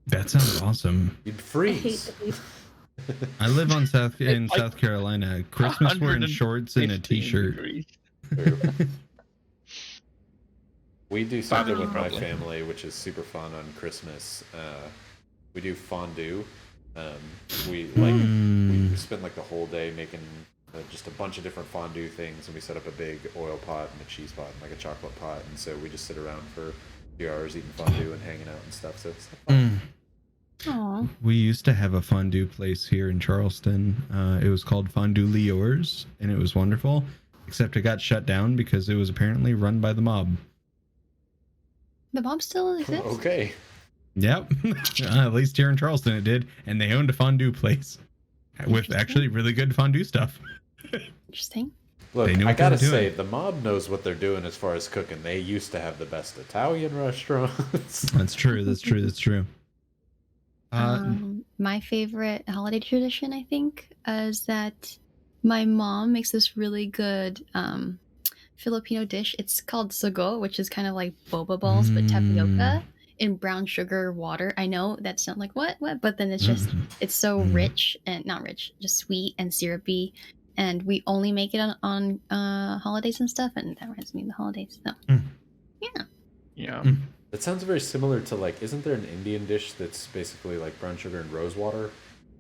Speaker 1: That sounds awesome.
Speaker 2: You'd
Speaker 5: I hate
Speaker 2: freeze.
Speaker 5: the beach.
Speaker 1: I live in South
Speaker 3: Like
Speaker 1: Carolina. Christmas wearing shorts and a
Speaker 3: 115
Speaker 1: t-shirt.
Speaker 3: degrees.
Speaker 2: We do something with my
Speaker 3: Probably.
Speaker 2: family, which is super fun on Christmas. We do fondue. We spend like the whole day making just a bunch of different fondue things, and we set up a big oil pot and a cheese pot and like a chocolate pot, and so we just sit around for a few hours eating fondue and hanging out and stuff. So it's fun.
Speaker 4: Aw.
Speaker 1: We used to have a fondue place here in Charleston. It was called Fondue Liors, and it was wonderful, except it got shut down because it was apparently run by the mob.
Speaker 4: The mob still exists?
Speaker 2: Okay.
Speaker 1: Yep. At least here in Charleston it did, and they owned a fondue place with actually really good fondue stuff.
Speaker 4: Interesting.
Speaker 2: Look,
Speaker 1: They knew
Speaker 2: I
Speaker 1: what they were
Speaker 2: gotta say,
Speaker 1: doing.
Speaker 2: the mob knows what they're doing as far as cooking. They used to have the best Italian restaurants.
Speaker 1: That's true. That's true. That's true.
Speaker 4: My favorite holiday tradition, I think, is that my mom makes this really good Filipino dish. It's called sago, which is kind of like boba balls, but tapioca in brown sugar water. I know that sounds like what, but then it's just it's so rich and not rich, just sweet and syrupy. And we only make it on holidays and stuff, and that reminds me of the holidays. So, yeah.
Speaker 3: Yeah.
Speaker 2: That sounds very similar to like, isn't there an Indian dish that's basically like brown sugar and rose water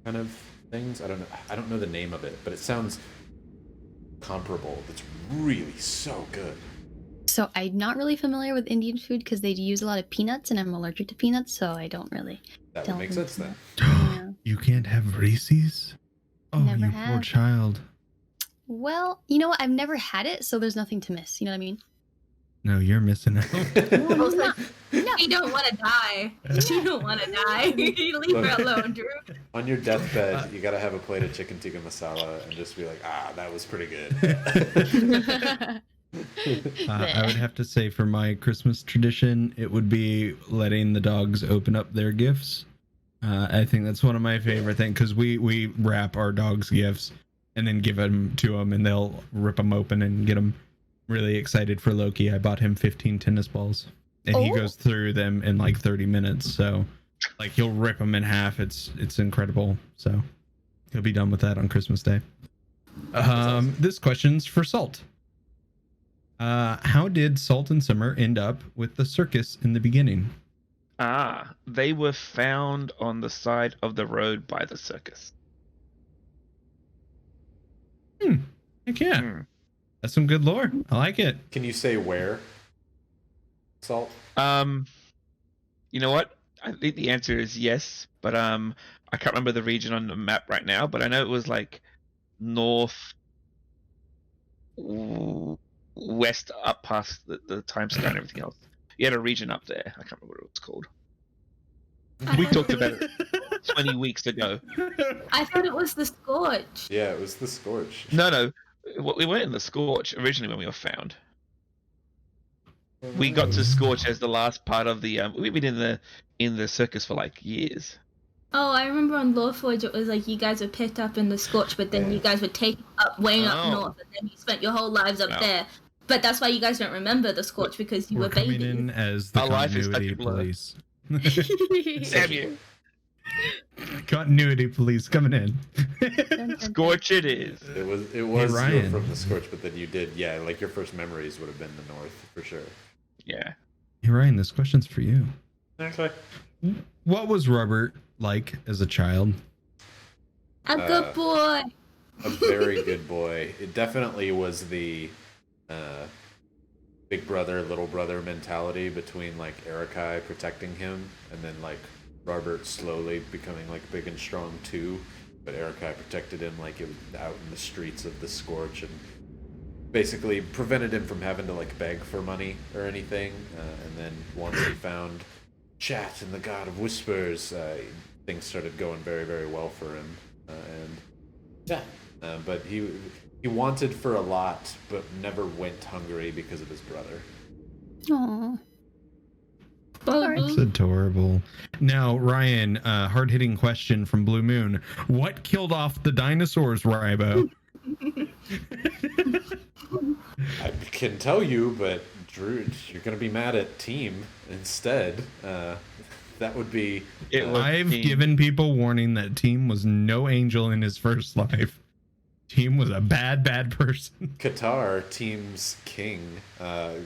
Speaker 2: kind of things? I don't know the name of it, but it sounds comparable. It's really so good.
Speaker 4: So I'm not really familiar with Indian food because they use a lot of peanuts, and I'm allergic to peanuts, so I don't really.
Speaker 2: That would
Speaker 4: delve
Speaker 2: make
Speaker 4: into
Speaker 2: sense then.
Speaker 4: Yeah.
Speaker 1: You can't have Reese's? Oh,
Speaker 4: Never
Speaker 1: you poor
Speaker 4: have.
Speaker 1: child.
Speaker 4: Well, you know what? I've never had it, so there's nothing to miss. You know what I mean?
Speaker 1: No, you're missing out.
Speaker 4: No, it's not. No.
Speaker 5: You don't want to die. You don't want to die. Leave her alone, Drew.
Speaker 2: On your deathbed, you gotta have a plate of chicken tikka masala and just be like, that was pretty good.
Speaker 1: I would have to say for my Christmas tradition, it would be letting the dogs open up their gifts. I think that's one of my favorite things because we wrap our dogs' gifts and then give them to them, and they'll rip them open and get them really excited for Loki. I bought him 15 tennis balls, and he goes through them in like 30 minutes. So, like, he'll rip them in half. It's incredible. So, he'll be done with that on Christmas Day. This question's for Salt. How did Salt and Summer end up with the circus in the beginning?
Speaker 3: They were found on the side of the road by the circus.
Speaker 1: Heck yeah. That's some good lore. I like it.
Speaker 2: Can you say where? Salt?
Speaker 3: You know what? I think the answer is yes, but I can't remember the region on the map right now, but I know it was like north west up past the time square and everything else. You had a region up there. I can't remember what it was called. We talked about it 20 weeks ago.
Speaker 5: I thought it was the Scorch.
Speaker 2: Yeah, it was the Scorch.
Speaker 3: No. We weren't in the Scorch originally when we were found. We got to Scorch as the last part of the. We've been in the circus for like years.
Speaker 5: Oh, I remember on Lawforge it was like you guys were picked up in the Scorch, but then you guys were taken up way up north, and then you spent your whole lives up there. But that's why you guys don't remember the Scorch, because you were babies.
Speaker 1: Coming in as the
Speaker 3: Our life is
Speaker 1: continuity
Speaker 3: such a blur.
Speaker 1: police.
Speaker 3: Damn you.
Speaker 1: Continuity police coming in.
Speaker 3: Scorch it is.
Speaker 2: It was
Speaker 1: Hey,
Speaker 2: you were
Speaker 1: Ryan.
Speaker 2: from the Scorch, but then you did, yeah, like your first memories would have been the north for sure.
Speaker 3: Yeah.
Speaker 1: Hey Ryan, this question's for you.
Speaker 2: Okay.
Speaker 1: What was Robert like as a child?
Speaker 5: A good boy.
Speaker 2: A very good boy. It definitely was the big brother, little brother mentality between like Erikai protecting him and then like Robert slowly becoming like big and strong too. But Erikai protected him like it was out in the streets of the Scorch and basically prevented him from having to like beg for money or anything. And then once he found Chat and the God of Whispers, things started going very, very well for him. But he wanted for a lot, but never went hungry because of his brother.
Speaker 4: Aww.
Speaker 1: That's adorable. Now, Ryan, hard-hitting question from Blue Moon. What killed off the dinosaurs, Rybo?
Speaker 2: I can tell you, but Drew, you're going to be mad at Team instead. That would be...
Speaker 1: I've given people warning that Team was no angel in his first life. Team was a bad, bad person.
Speaker 2: Qatar, Team's king. The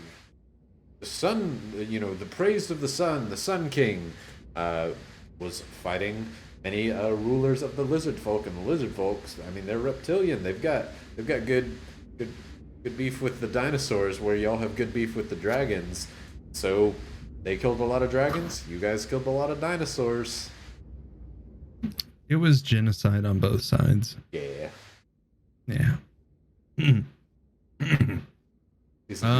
Speaker 2: sun, the praise of the Sun King, was fighting many rulers of the lizard folk, and the lizard folks, I mean, they're reptilian. They've got good beef with the dinosaurs, where y'all have good beef with the dragons. So they killed a lot of dragons. You guys killed a lot of dinosaurs.
Speaker 1: It was genocide on both sides.
Speaker 2: Yeah.
Speaker 1: Yeah.
Speaker 2: He's a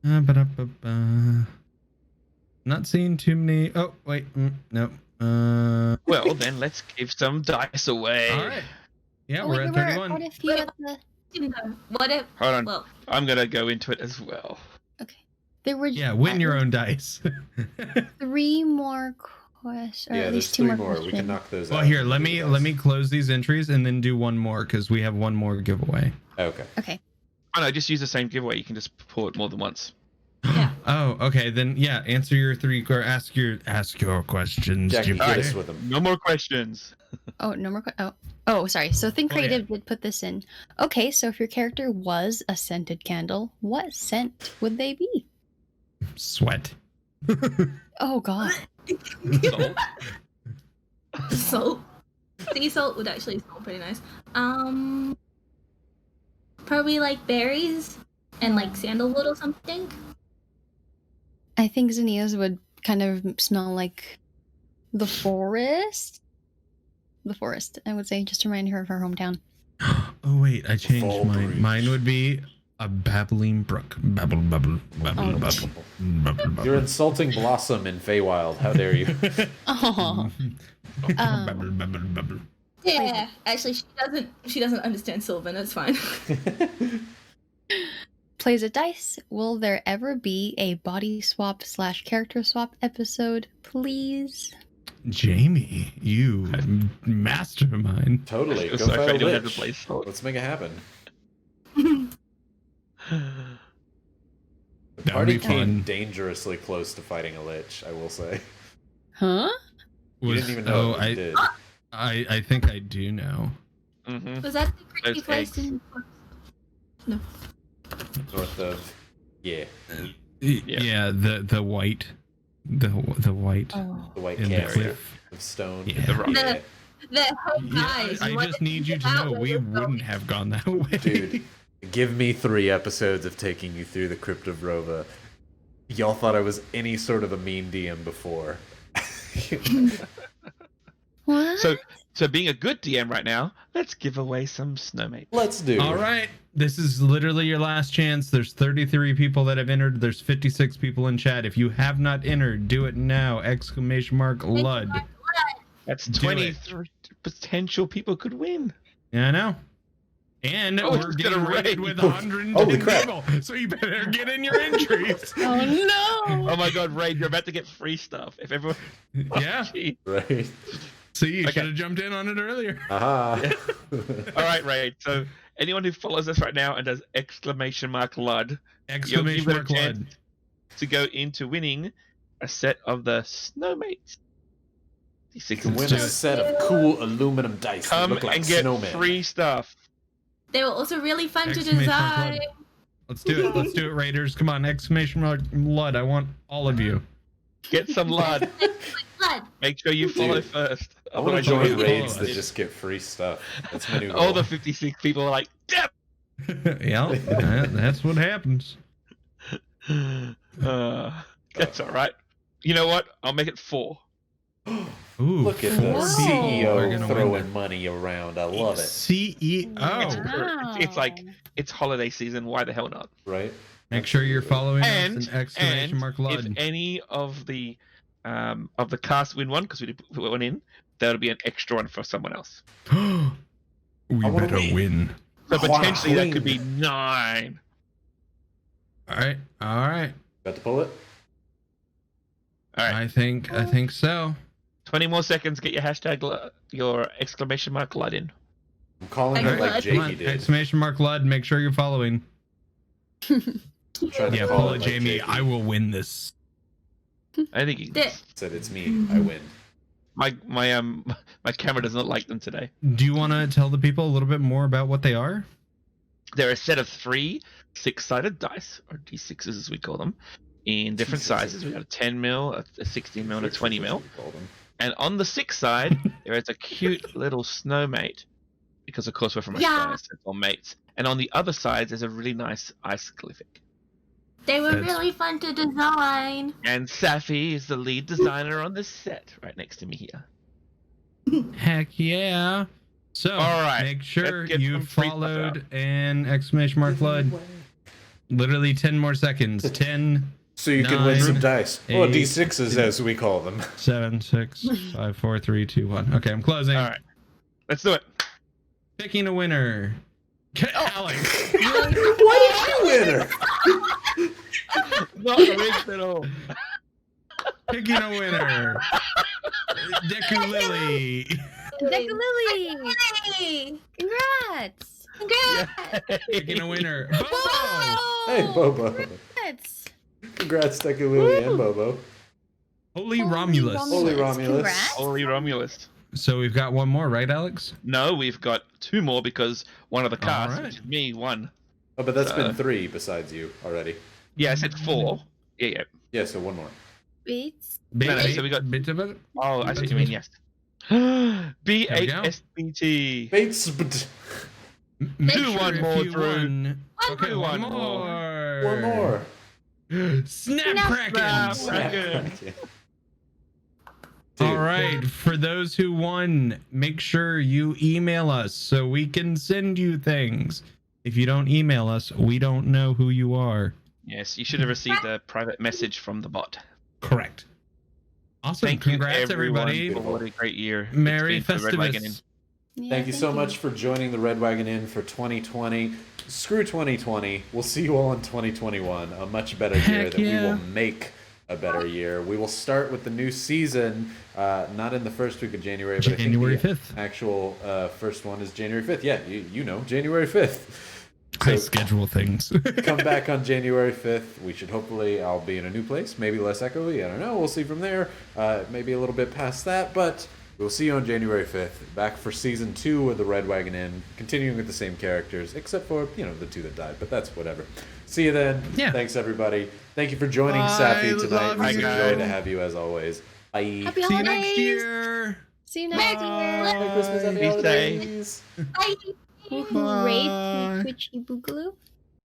Speaker 2: good boy.
Speaker 1: Not seeing too many. Oh wait, no.
Speaker 3: Well, then let's give some dice away.
Speaker 1: All right. Yeah,
Speaker 4: Oh,
Speaker 1: we're
Speaker 4: wait,
Speaker 1: at
Speaker 4: there were
Speaker 1: 31.
Speaker 4: quite a few at the...
Speaker 5: What if?
Speaker 3: Hold on.
Speaker 5: Well,
Speaker 3: I'm gonna go into it as well.
Speaker 4: Okay. There were
Speaker 1: Yeah, win your own dice.
Speaker 4: 3 more questions. Or
Speaker 2: Yeah,
Speaker 4: at
Speaker 2: there's
Speaker 4: least 2
Speaker 2: 3
Speaker 4: more
Speaker 2: more. We
Speaker 4: questions.
Speaker 2: can knock those
Speaker 1: Well,
Speaker 2: out.
Speaker 1: here, let me close these entries and then do one more because we have one more giveaway.
Speaker 2: Okay.
Speaker 4: Okay.
Speaker 3: Oh no, just use the same giveaway. You can just pull it more than once.
Speaker 5: yeah.
Speaker 1: Oh, okay. Then yeah, answer your 3 or ask your questions.
Speaker 2: Jackie,
Speaker 1: Jim.
Speaker 2: hit us with them.
Speaker 3: No more questions.
Speaker 4: Oh, no more. Oh, sorry. So Think
Speaker 1: Oh, yeah.
Speaker 4: Creative did put this in. Okay, so if your character was a scented candle, what scent would they be?
Speaker 1: Sweat.
Speaker 4: Oh God.
Speaker 3: Salt.
Speaker 5: Salt. Sea salt would actually smell pretty nice. Probably like berries and like sandalwood or something.
Speaker 4: I think Zinnia's would kind of smell like the forest. The forest, I would say, just to remind her of her hometown.
Speaker 1: Oh wait, I changed
Speaker 2: Fall
Speaker 1: mine.
Speaker 2: breeze.
Speaker 1: Mine would be a babbling brook. Babble, babble, babble,
Speaker 4: Oh.
Speaker 1: babble, babble, babble.
Speaker 2: You're insulting Blossom in Feywild. How dare you?
Speaker 4: Oh.
Speaker 1: Babble, babble, babble.
Speaker 5: Yeah. Actually, she doesn't understand Sylvan. It's fine.
Speaker 4: Plays a dice. Will there ever be a body swap / character swap episode, please?
Speaker 1: Jamie, you mastermind.
Speaker 2: Totally. Go
Speaker 3: So
Speaker 2: fight a
Speaker 3: afraid to have to
Speaker 2: lich.
Speaker 3: play salt.
Speaker 2: Let's make it happen. The
Speaker 1: That would
Speaker 2: party
Speaker 1: be
Speaker 2: came
Speaker 1: fun.
Speaker 2: dangerously close to fighting a lich, I will say.
Speaker 4: Huh?
Speaker 2: You didn't even know what you did.
Speaker 1: I think I do know.
Speaker 3: Mm-hmm.
Speaker 5: Was that the creepy
Speaker 3: Those
Speaker 5: place
Speaker 3: eggs.
Speaker 5: in? No.
Speaker 2: North of... Yeah.
Speaker 1: Yeah, the white, the white.
Speaker 4: Oh.
Speaker 2: The white
Speaker 1: In the
Speaker 2: carrier
Speaker 1: cliff.
Speaker 2: of stone.
Speaker 1: Yeah.
Speaker 3: The rock.
Speaker 2: Yeah.
Speaker 5: Hey guys,
Speaker 1: I
Speaker 5: you want
Speaker 1: just need you to
Speaker 5: out
Speaker 1: know
Speaker 5: where
Speaker 1: we
Speaker 5: we're
Speaker 1: wouldn't
Speaker 5: going?
Speaker 1: have gone that way.
Speaker 2: Dude, give me 3 episodes of taking you through the Crypt of Rova. Y'all thought I was any sort of a mean DM before.
Speaker 4: What?
Speaker 3: So being a good DM right now, let's give away some snowmates.
Speaker 2: Let's do.
Speaker 1: All right, this is literally your last chance. There's 33 people that have entered. There's 56 people in chat. If you have not entered, do it now! ! Lud.
Speaker 3: That's
Speaker 1: Do
Speaker 3: 23 potential people could win.
Speaker 1: Yeah, I know. And
Speaker 3: Oh,
Speaker 1: we're
Speaker 3: it's
Speaker 1: getting
Speaker 3: gonna
Speaker 1: rated
Speaker 3: rain.
Speaker 1: with 110
Speaker 2: Holy crap.
Speaker 1: people, so you better get in your entries.
Speaker 4: Oh no!
Speaker 3: Oh my god, Raid, you're about to get free stuff. If everyone.
Speaker 1: Yeah.
Speaker 3: Gee.
Speaker 2: Right.
Speaker 1: See, you
Speaker 3: Okay.
Speaker 1: should have jumped in on it earlier.
Speaker 2: Aha.
Speaker 3: All right, Raid. So anyone who follows us right now and does ! Lud
Speaker 1: Exclamation
Speaker 3: got a
Speaker 1: mark Lud.
Speaker 3: chance to go into winning a set of the snowmates.
Speaker 2: You can win a set of cool aluminum dice that
Speaker 3: Come
Speaker 2: look like
Speaker 3: and get
Speaker 2: snowmen.
Speaker 3: free stuff.
Speaker 5: They were also really fun to
Speaker 1: Exclamation mark
Speaker 5: design.
Speaker 1: Lud. Let's do it. Let's do it, Raiders. Come on, exclamation mark Lud. I want all of you.
Speaker 3: Get some Lud.
Speaker 5: Blood.
Speaker 3: Make sure you follow
Speaker 2: Dude,
Speaker 3: first.
Speaker 2: I want to
Speaker 3: Otherwise
Speaker 2: join
Speaker 3: you'll get
Speaker 2: raids
Speaker 3: lost.
Speaker 2: that just get free stuff. That's my new goal.
Speaker 3: All the 56 people are like, yep.
Speaker 1: Yeah, that's what happens.
Speaker 3: That's all right. You know what? I'll make it 4.
Speaker 1: Ooh,
Speaker 2: Look at the
Speaker 1: 4 people are
Speaker 2: CEO
Speaker 1: gonna
Speaker 2: throwing
Speaker 1: win.
Speaker 2: money around. I love it.
Speaker 1: CEO.
Speaker 3: It's like it's holiday season. Why the hell not?
Speaker 2: Right?
Speaker 1: Make sure you're following
Speaker 3: And
Speaker 1: us. An exclamation mark
Speaker 3: if
Speaker 1: Lud.
Speaker 3: any of the cast win one, because we did put one in, that'll be an extra one for someone else.
Speaker 1: We
Speaker 2: I wanna
Speaker 1: better win.
Speaker 3: So potentially that could be
Speaker 2: Wing.
Speaker 3: 9.
Speaker 1: All right. All right.
Speaker 2: Got to pull it?
Speaker 3: All right.
Speaker 1: I think so.
Speaker 3: 20 more seconds. Get your hashtag, your exclamation mark Lud in.
Speaker 2: I'm calling
Speaker 5: All
Speaker 2: it
Speaker 5: right,
Speaker 2: like
Speaker 1: Come on,
Speaker 2: Jakey did.
Speaker 1: exclamation mark Lud. Make sure you're following.
Speaker 2: Try to
Speaker 1: Yeah,
Speaker 2: call
Speaker 1: follow
Speaker 2: it like
Speaker 1: Jamie.
Speaker 2: Jakey.
Speaker 1: I will win this.
Speaker 3: I think
Speaker 5: There.
Speaker 2: Said it's me. I win.
Speaker 3: my camera does not like them today.
Speaker 1: Do you want to tell the people a little bit more about what they are?
Speaker 3: They're a set of 3 6-sided dice, or D6s as we call them, in different sizes. We got a 10 mil, a 16 mil, and a 20 mil. And on the 6 side, there is a cute little snowmate, because of course we're from Australia, so it's all mates. And on the other side, there's a really nice ice glyphic.
Speaker 5: They were
Speaker 1: That's-
Speaker 5: really fun to design.
Speaker 3: And Safi is the lead designer on this set, right next to me here.
Speaker 1: Heck yeah. So,
Speaker 3: All right,
Speaker 1: make sure
Speaker 3: let's get
Speaker 1: you
Speaker 3: some free stuff
Speaker 1: followed and exclamation mark Lud. Literally 10 more seconds. 10,
Speaker 2: So you can win
Speaker 1: 9,
Speaker 2: some dice. Or
Speaker 1: 8,
Speaker 2: D6s as we call them.
Speaker 1: 7, 6, 5, 4, 3, 2, 1. Okay, I'm closing.
Speaker 3: All right, let's do it.
Speaker 1: Picking a winner. Alex.
Speaker 2: Why did you win her?
Speaker 3: Not rigged at all.
Speaker 1: Picking a winner. Deku Lily.
Speaker 4: Lily!
Speaker 5: Hey!
Speaker 4: Congrats!
Speaker 5: Congrats!
Speaker 1: Picking a winner. Bobo.
Speaker 2: Hey, Bobo.
Speaker 4: Congrats!
Speaker 2: Congrats, Dekulili and Bobo.
Speaker 1: Holy Romulus.
Speaker 2: Holy Romulus.
Speaker 4: Congrats.
Speaker 3: Holy Romulus.
Speaker 1: So we've got one more, right, Alex?
Speaker 3: No, we've got 2 more because one of the cast,
Speaker 1: Alright.
Speaker 3: which is me, won.
Speaker 2: Oh, but that's been 3 besides you already.
Speaker 3: Yeah, I said 4. Yeah.
Speaker 2: Yeah, so one more.
Speaker 4: Beats.
Speaker 3: No, so we got-
Speaker 1: Bit of it.
Speaker 3: Oh, I see what you mean, yes. B8SBT.
Speaker 2: Bates.
Speaker 3: Do one more, Drew.
Speaker 1: Okay, one
Speaker 3: One
Speaker 1: more.
Speaker 2: One more.
Speaker 1: Snap
Speaker 5: Snap
Speaker 1: Kraken.
Speaker 3: Kraken.
Speaker 2: Dude.
Speaker 1: All right, for those who won, make sure you email us so we can send you things. If you don't email us, we don't know who you are.
Speaker 3: Yes, you should have received a private message from the bot.
Speaker 1: Correct. Awesome.
Speaker 3: Thank
Speaker 1: Congrats,
Speaker 3: you, everyone,
Speaker 1: everybody.
Speaker 3: for what a great year.
Speaker 1: Merry
Speaker 3: it's been for Red Wagon Inn.
Speaker 1: Festivus.
Speaker 4: Yeah,
Speaker 2: Thank you so much for joining the Red Wagon Inn for 2020. Screw 2020. We'll see you all in 2021. A much better year
Speaker 1: Heck
Speaker 2: that we
Speaker 1: yeah.
Speaker 2: will make a better year. We will start with the new season, not in the first week of January, but
Speaker 1: January
Speaker 2: I think
Speaker 1: 5th.
Speaker 2: the actual first one is January 5th. Yeah, you know, January 5th.
Speaker 1: I
Speaker 2: So
Speaker 1: schedule things.
Speaker 2: come back on January 5th. We should hopefully, I'll be in a new place, maybe less echoey. I don't know. We'll see from there. Maybe a little bit past that, but We'll see you on January 5th, back for season 2 of the Red Wagon Inn, continuing with the same characters, except for, the 2 that died, but that's whatever. See you then.
Speaker 1: Yeah.
Speaker 2: Thanks, everybody. Thank you for joining
Speaker 1: Bye.
Speaker 2: Sappy tonight.
Speaker 1: Love
Speaker 2: It's a
Speaker 1: you.
Speaker 2: joy to have you as always. Bye.
Speaker 4: Happy
Speaker 1: See you
Speaker 4: holidays.
Speaker 1: next year.
Speaker 4: See you next year.
Speaker 2: Merry Christmas, happy
Speaker 3: Be safe.
Speaker 2: holidays.
Speaker 5: Bye.
Speaker 4: Woohoo, Rafe, Twitchy Boogaloo.